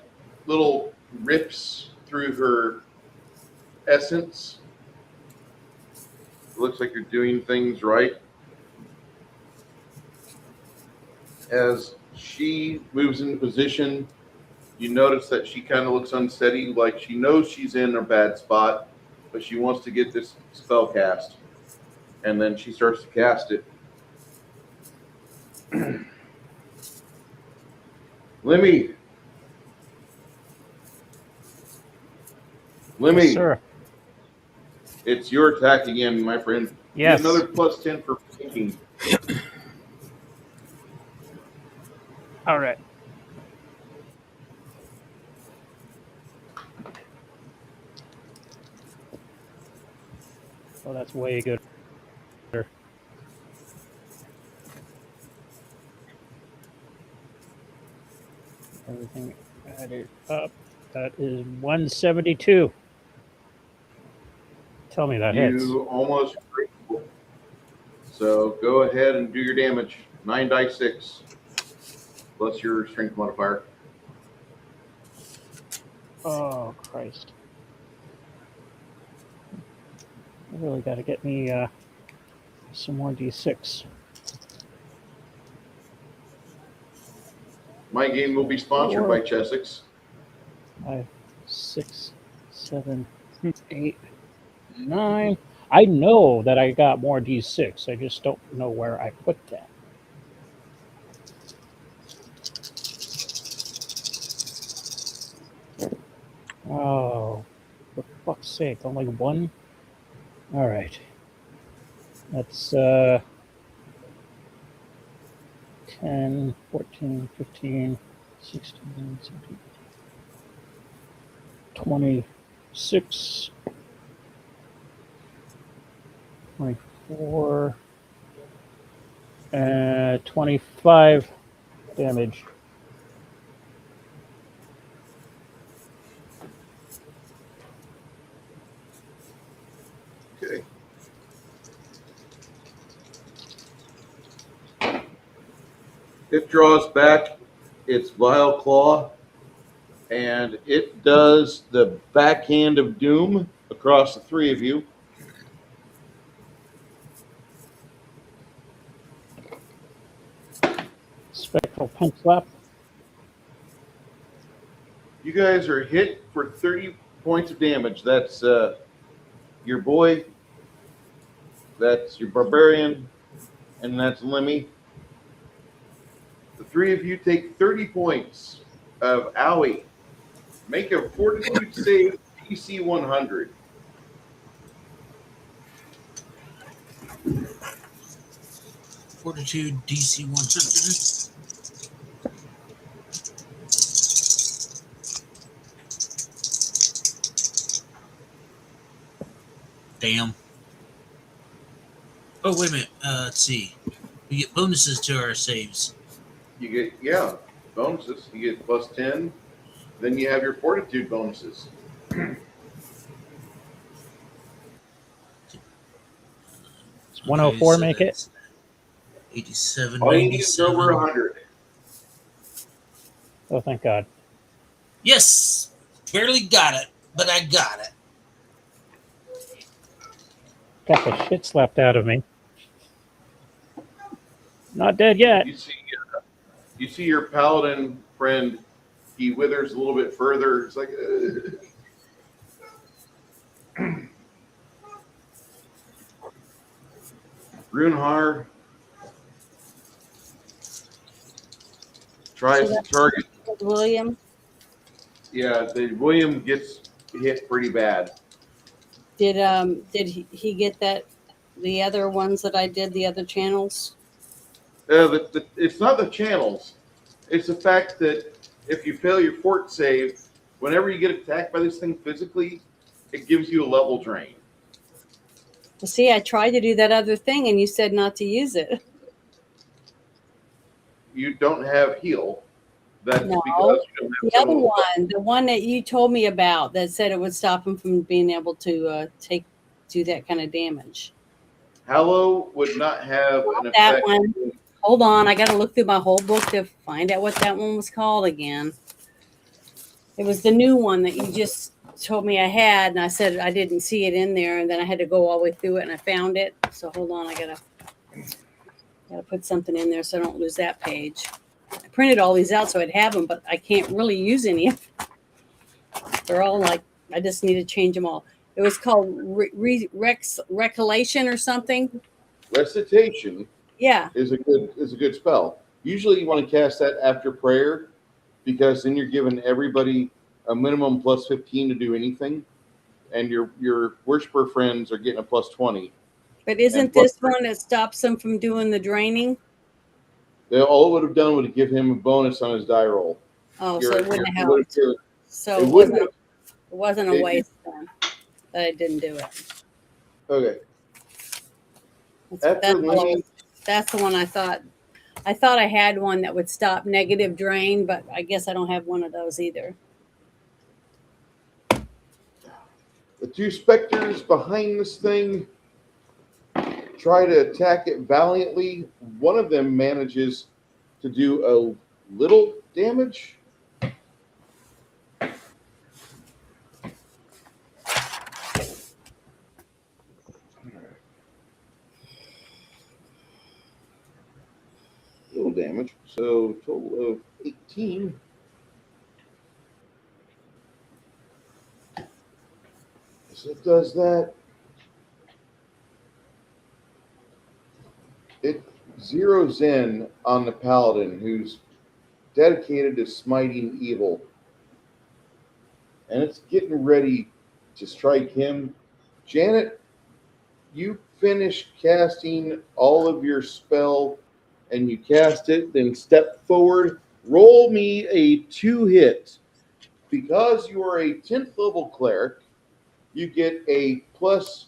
A: little rips through her essence. It looks like you're doing things right. As she moves into position, you notice that she kind of looks unsteady, like she knows she's in a bad spot, but she wants to get this spell cast. And then she starts to cast it. Lemmy.
B: Yes, sir.
A: It's your attack again, my friend.
B: Yes.
A: Get another +10 for flanking.
B: All right. Oh, that's way good. Everything added up. That is 172. Tell me that hits.
A: You almost critical. So go ahead and do your damage. 9d6 plus your strength modifier.
B: Oh, Christ. I really got to get me some more D6.
A: My game will be sponsored by Chessex.
B: 5, 6, 7, 8, 9. I know that I got more D6. I just don't know where I put that. Oh, for fuck's sake. Only one? All right. That's 10, 14, 15, 16, 17, 26, 24, 25 damage.
A: Okay. It draws back its Vile Claw, and it does the Backhand of Doom across the three of you.
B: Spectral Punch Slap.
A: You guys are hit for 30 points of damage. That's your boy, that's your Barbarian, and that's Lemmy. The three of you take 30 points of owie. Make a Fortitude save DC 100.
D: Fortitude DC 100. Damn. Oh, wait a minute. Let's see. We get bonuses to our saves.
A: You get, yeah, bonuses. You get plus 10. Then you have your Fortitude bonuses.
B: It's 104
D: so
B: make it.
D: 87,
A: All you need is
D: 97.
A: over 100.
B: Oh, thank God.
D: Yes! Barely got it, but I got it.
B: Got the shit slapped out of me. Not dead yet.
A: You see your paladin friend, he withers a little bit further. It's like, Runehar tries to target
I: William.
A: Yeah, William gets hit pretty bad.
I: Did he get that? The other ones that I did, the other channels.
A: It's not the channels. It's the fact that if you fail your fort save, whenever you get attacked by this thing physically, it gives you a level drain.
I: Well, see, I tried to do that other thing, and you said not to use it.
A: You don't have heal. That's
I: No,
A: because you don't have
I: the other
A: someone.
I: one, the one that you told me about, that said it would stop him from being able to do that kind of damage.
A: Hallow would not have an effect.
I: That one. Hold on, I got to look through my whole book to find out what that one was called again. It was the new one that you just told me I had, and I said I didn't see it in there, and then I had to go all the way through it, and I found it. So hold on, I gotta put something in there so I don't lose that page. I printed all these out so I'd have them, but I can't really use any of them. They're all like, I just need to change them all. It was called Recollection or something.
A: Recitation.
I: Yeah.
A: Is a good spell. Usually you want to cast that after prayer, because then you're giving everybody a minimum plus 15 to do anything, and your worshiper friends are getting a plus 20.
I: But isn't this one that stops them from doing the draining?
A: All it would have done would give him a bonus on his die roll.
I: Oh, so it wouldn't have helped. So
A: it
I: wasn't a waste then that I didn't do it.
A: Okay.
I: That's the one I thought. I thought I had one that would stop negative drain, but I guess I don't have one of those either.
A: The two specters behind this thing try to attack it valiantly. One of them manages to do a little damage. Little damage. So total of 18. So it does that. It zeroes in on the paladin who's dedicated to smiting evil. And it's getting ready to strike him. Janet, you finish casting all of your spell and you cast it, then step forward. Roll me a 2-hit. Because you are a 10th level cleric, you get a plus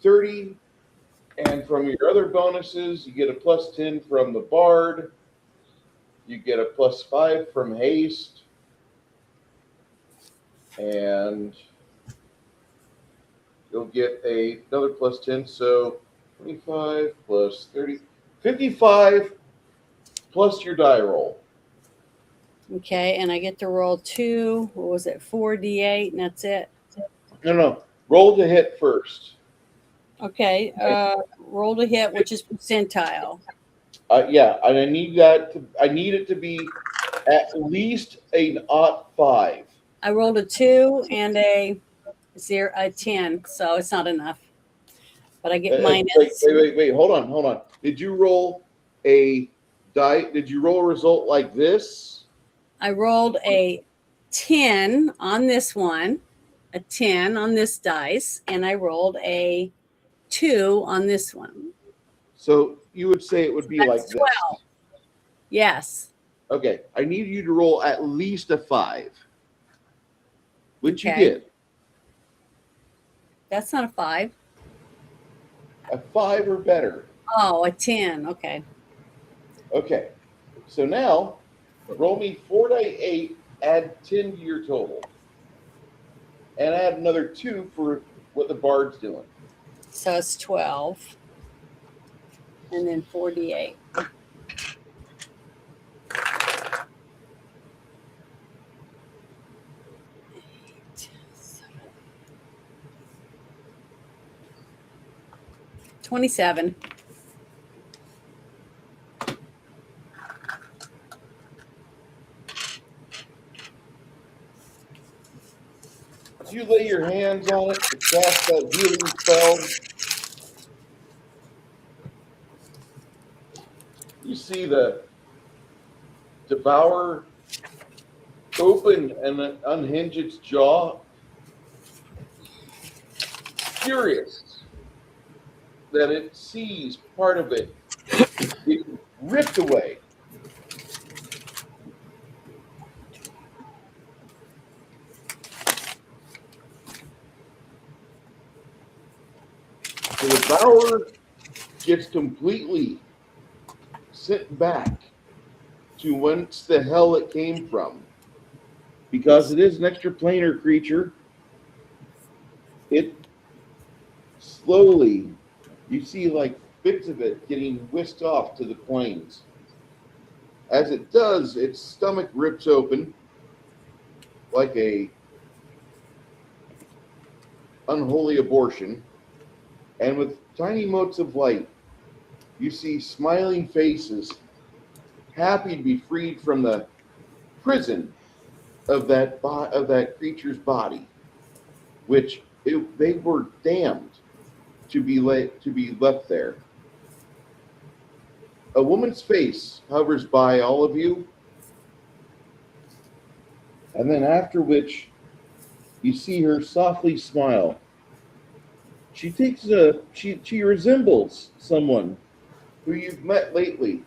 A: 30, and from your other bonuses, you get a plus 10 from the bard. You get a plus 5 from haste, and you'll get another plus 10, so 25 plus 30, 55 plus your die roll.
I: Okay, and I get to roll 2. What was it? 4d8, and that's it.
A: No. Roll to hit first.
I: Okay, roll to hit, which is percentile.
A: Yeah, and I need it to be at least an odd 5.
I: I rolled a 2 and a 10, so it's not enough. But I get minus.
A: Wait. Hold on. Did you roll a die? Did you roll a result like this?
I: I rolled a 10 on this one, a 10 on this dice, and I rolled a 2 on this one.
A: So you would say it would be like
I: 12.
A: this.
I: Yes.
A: Okay, I need you to roll at least a 5, which
I: Okay.
A: you did.
I: That's not a 5.
A: A 5 or better.
I: Oh, a 10. Okay.
A: Okay, so now roll me 4d8, add 10 to your total, and add another 2 for what the bard's doing.
I: So it's 12. And then 4d8. $27.
A: As you lay your hands on it to cast that healing spell, you see the devourer open and unhinge its jaw, furious that it sees part of it being ripped away. The devourer gets completely sent back to whence the hell it came from. Because it is an extraplanar creature, it slowly, you see like bits of it getting whisked off to the plains. As it does, its stomach rips open like a unholy abortion, and with tiny motes of light, you see smiling faces, happy to be freed from the prison of that creature's body, which they were damned to be left there. A woman's face hovers by all of you, and then after which you see her softly smile. She resembles someone who you've met lately,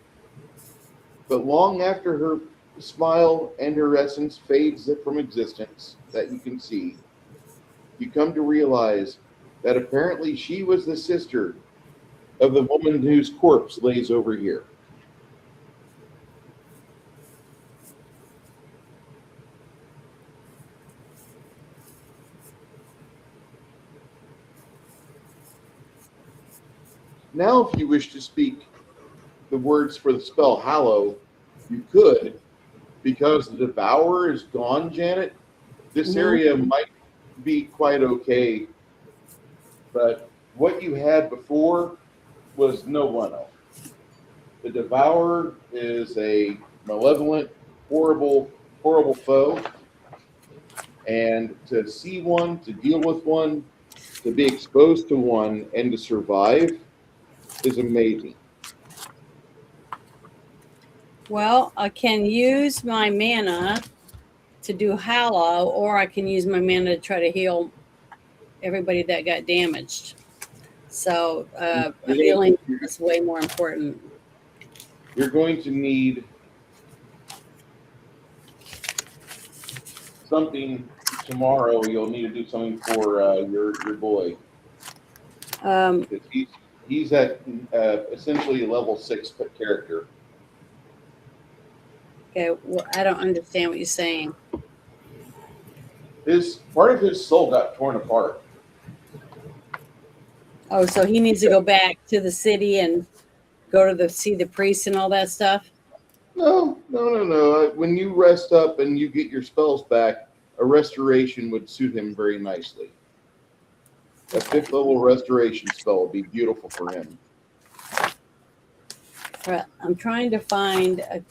A: but long after her smile and her essence fades from existence that you can see, you come to realize that apparently she was the sister of the woman whose corpse lays over here. Now, if you wish to speak the words for the spell Hallow, you could, because the Devourer is gone, Janet. This area might be quite okay, but what you had before was no bueno. The Devourer is a malevolent, horrible foe, and to see one, to deal with one, to be exposed to one, and to survive is amazing.
I: Well, I can use my mana to do Hallow, or I can use my mana to try to heal everybody that got damaged. So healing is way more important.
A: You're going to need something tomorrow. You'll need to do something for your boy. He's at essentially a level 6 character.
I: Okay, well, I don't understand what you're saying.
A: Part of his soul got torn apart.
I: Oh, so he needs to go back to the city and go to see the priest and all that stuff?
A: No. When you rest up and you get your spells back, a restoration would suit him very nicely. A 5th level restoration spell would be beautiful for him.
I: Right. I'm trying to find a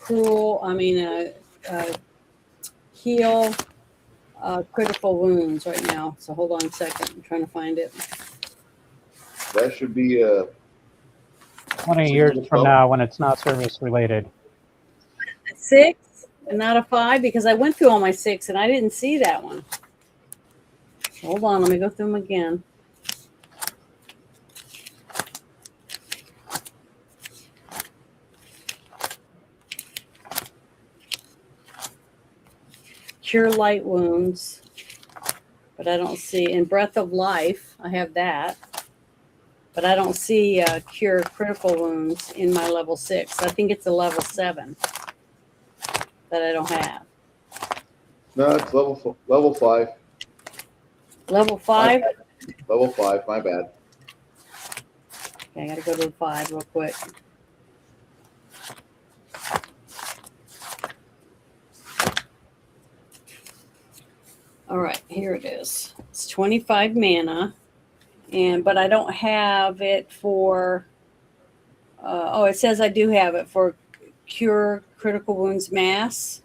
I: heal critical wounds right now. So hold on a second. I'm trying to find it.
A: That should be a
B: 20 years from now when it's not service related.
I: 6 and not a 5 because I went through all my 6 and I didn't see that one. Hold on, let me go through them again. Cure light wounds, but I don't see. In Breath of Life, I have that, but I don't see cure critical wounds in my level 6. I think it's a level 7 that I don't have.
A: No, it's level 5.
I: Level 5?
A: Level 5, my bad.
I: Okay, I gotta go to the 5 real quick. All right, here it is. It's 25 mana, but I don't have it for. It says I do have it for cure critical wounds mass.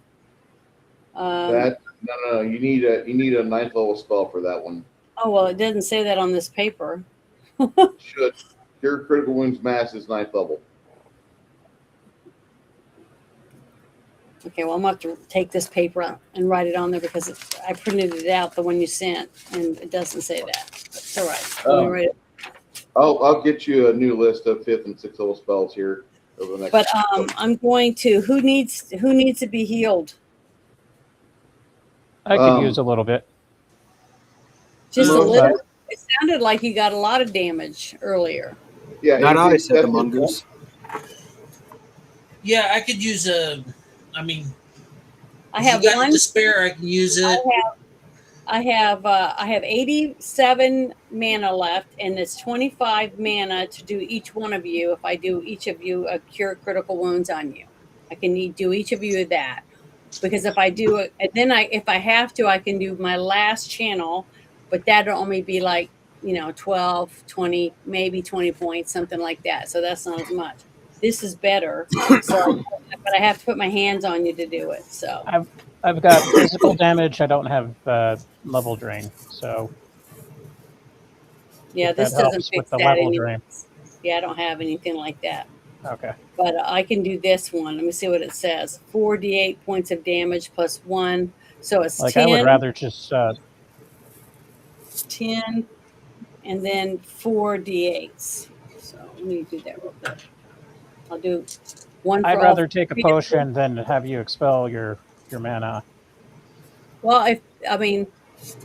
A: No. You need a 9th level spell for that one.
I: Oh well, it doesn't say that on this paper.
A: Should cure critical wounds mass is 9th level.
I: Okay, well, I'm going to have to take this paper out and write it on there because I printed it out, the one you sent, and it doesn't say that. But it's all right. Let me write it.
A: I'll get you a new list of 5th and 6th level spells here over the next.
I: But I'm going to. Who needs to be healed?
B: I could use a little bit.
I: Just a little. It sounded like you got a lot of damage earlier.
A: Yeah,
F: not I said the mongoose.
D: Yeah, I could use a. I mean,
I: I have
D: you got
I: one
D: to spare. I can use it.
I: I have 87 mana left, and it's 25 mana to do each one of you. If I do each of you a cure critical wounds on you, I can do each of you that. Because if I do it, and then if I have to, I can do my last channel, but that'll only be like 12, 20, maybe 20 points, something like that. So that's not as much. This is better. So, but I have to put my hands on you to do it. So
B: I've got physical damage. I don't have level drain. So
I: yeah, this doesn't fix that anymore. Yeah, I don't have anything like that.
B: Okay.
I: But I can do this one. Let me see what it says. 4d8 points of damage plus 1. So it's 10.
B: I would rather just
I: 10 and then 4d8s. So let me do that real quick. I'll do one.
B: I'd rather take a potion than have you expel your mana.
I: Well,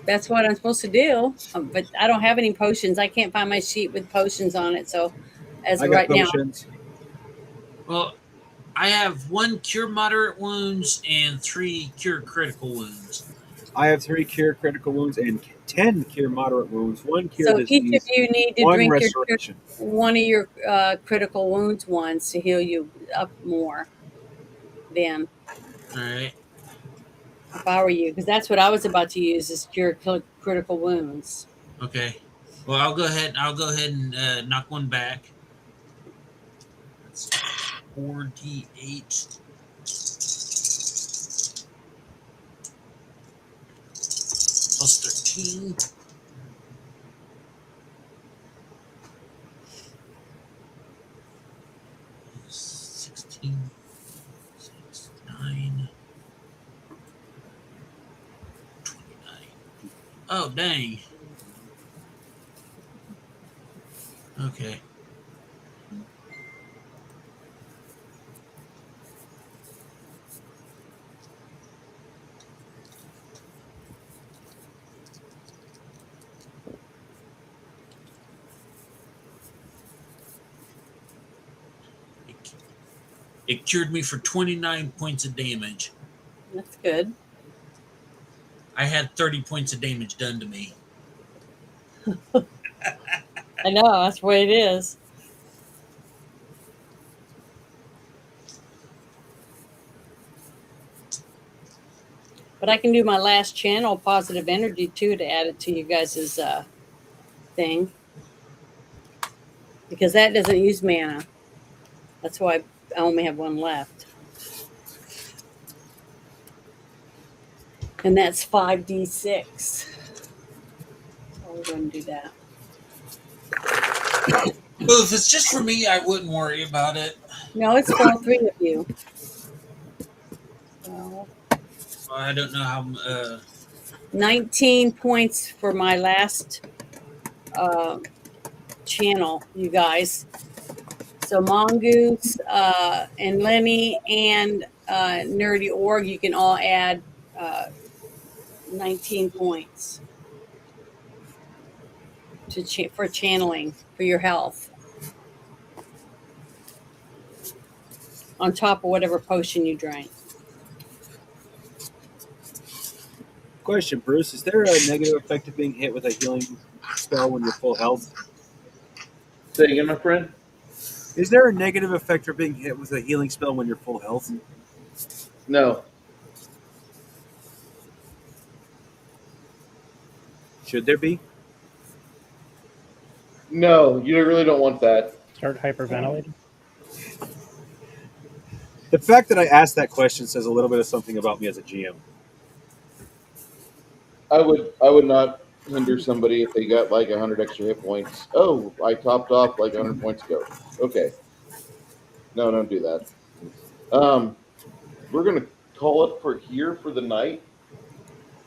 I: that's what I'm supposed to do. But I don't have any potions. I can't find my sheet with potions on it. So as of right now.
D: Well, I have 1 cure moderate wounds and 3 cure critical wounds.
F: I have 3 cure critical wounds and 10 cure moderate wounds. 1 cure
I: so
F: disease.
I: Each of you need to drink one of your critical wounds once to heal you up more. Then.
D: All right.
I: If I were you, because that's what I was about to use is cure critical wounds.
D: Okay. Well, I'll go ahead and knock one back. That's 4d8 plus 13. Oh, dang. Okay. It cured me for 29 points of damage.
I: That's good.
D: I had 30 points of damage done to me.
I: I know, that's the way it is. But I can do my last channel, positive energy, too, to add it to you guys' thing. Because that doesn't use mana. That's why I only have one left. And that's 5d6. So we're going to do that.
D: Well, if it's just for me, I wouldn't worry about it.
I: No, it's for all three of you. So,
D: I don't know how.
I: 19 points for my last channel, you guys. So Mongoose and Lenny and Nerdy Org, you can all add 19 points to for channeling for your health, on top of whatever potion you drank.
F: Question, Bruce: is there a negative effect of being hit with a healing spell when you're full health?
A: Say again, my friend.
F: Is there a negative effect of being hit with a healing spell when you're full health?
A: No.
F: Should there be?
A: No, you really don't want that.
B: Start hyperventilating.
F: The fact that I asked that question says a little bit of something about me as a GM.
A: I would not hinder somebody if they got like 100 extra hit points. Oh, I topped off like 100 points ago. Okay. No, don't do that. We're gonna call it for here for the night.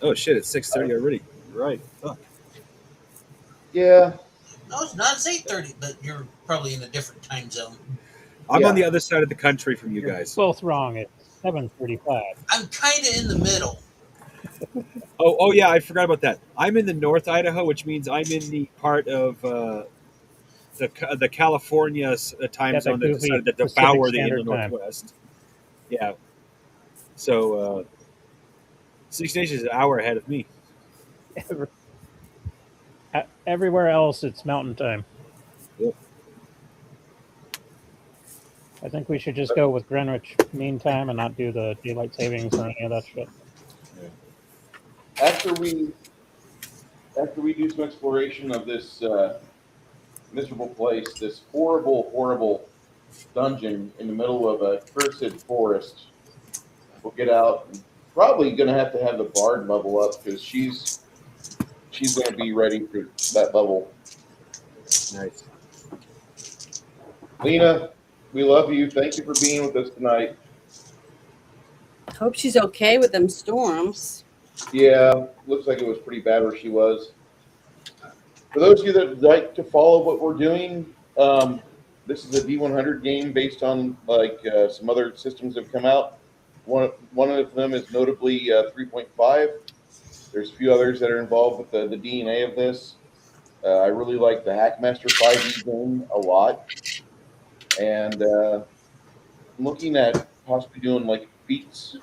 F: Oh shit! It's 6:30 already. Right. Fuck.
A: Yeah.
D: No, it's not. It's 8:30, but you're probably in a different time zone.
F: I'm on the other side of the country from you guys.
B: Both wrong. It's 7:35.
D: I'm kind of in the middle.
F: Oh yeah, I forgot about that. I'm in the North Idaho, which means I'm in the part of the California time zone that decided to devour the inland Northwest. Yeah. So 6 Nations is an hour ahead of me.
B: Everywhere else, it's mountain time.
F: Yep.
B: I think we should just go with Greenwich Mean Time and not do the daylight savings or any of that shit.
A: After we do some exploration of this miserable place, this horrible dungeon in the middle of a cursed forest, we'll get out. And probably going to have the bard level up because she's going to be ready for that level.
F: Nice.
A: Lena, we love you. Thank you for being with us tonight.
I: Hope she's okay with them storms.
A: Yeah, looks like it was pretty bad where she was. For those of you that like to follow what we're doing, this is a D100 game based on some other systems that have come out. One of them is notably 3.5. There's a few others that are involved with the DNA of this. I really like the Hackmaster 5e game a lot. And I'm looking at possibly doing like feats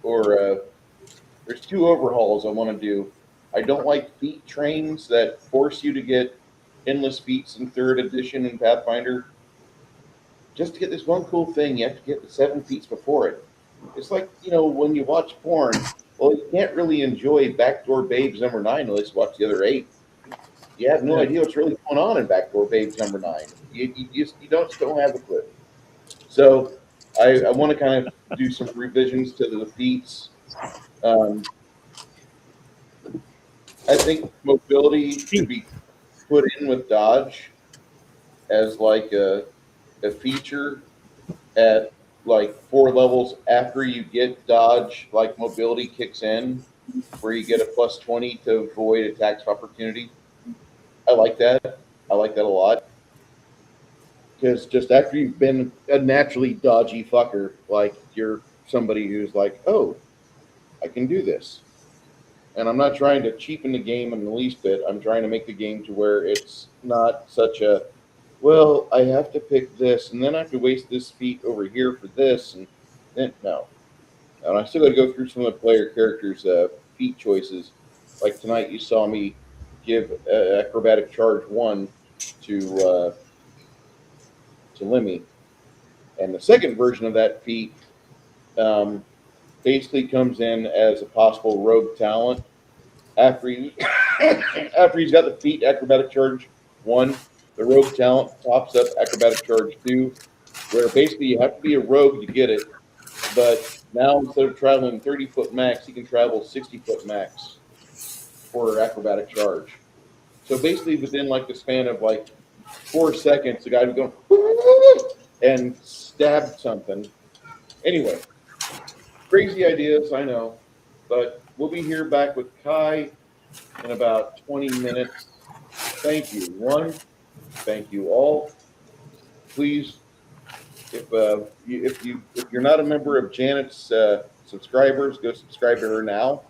A: or there's 2 overhauls I want to do. I don't like feat trains that force you to get endless feats in 3rd edition in Pathfinder. Just to get this one cool thing, you have to get the 7 feats before it. It's like, when you watch porn, well, you can't really enjoy Backdoor Babes number 9 unless you watch the other 8. You have no idea what's really going on in Backdoor Babes number 9. You don't have a clue. So I want to kind of do some revisions to the feats. I think mobility should be put in with dodge as like a feature at like 4 levels after you get dodge, like mobility kicks in, where you get a +20 to avoid attacks of opportunity. I like that. I like that a lot. Because just after you've been a naturally dodgy fucker, like you're somebody who's like, oh, I can do this. And I'm not trying to cheapen the game in the least bit. I'm trying to make the game to where it's not such a, well, I have to pick this, and then I have to waste this feat over here for this, and then, no. And I still got to go through some of the player characters' feat choices. Like tonight, you saw me give Acrobatic Charge 1 to Lemmy. And the second version of that feat basically comes in as a possible rogue talent after after he's got the feat acrobatic charge 1. The rogue talent tops up acrobatic charge 2, where basically you have to be a rogue to get it. But now instead of traveling 30-foot max, he can travel 60-foot max for acrobatic charge. So basically, within like the span of like 4 seconds, the guy would go and stab something. Anyway, crazy ideas, I know, but we'll be here back with Kai in about 20 minutes. Thank you, one. Thank you all. Please, if you're not a member of Janet's subscribers, go subscribe to her now.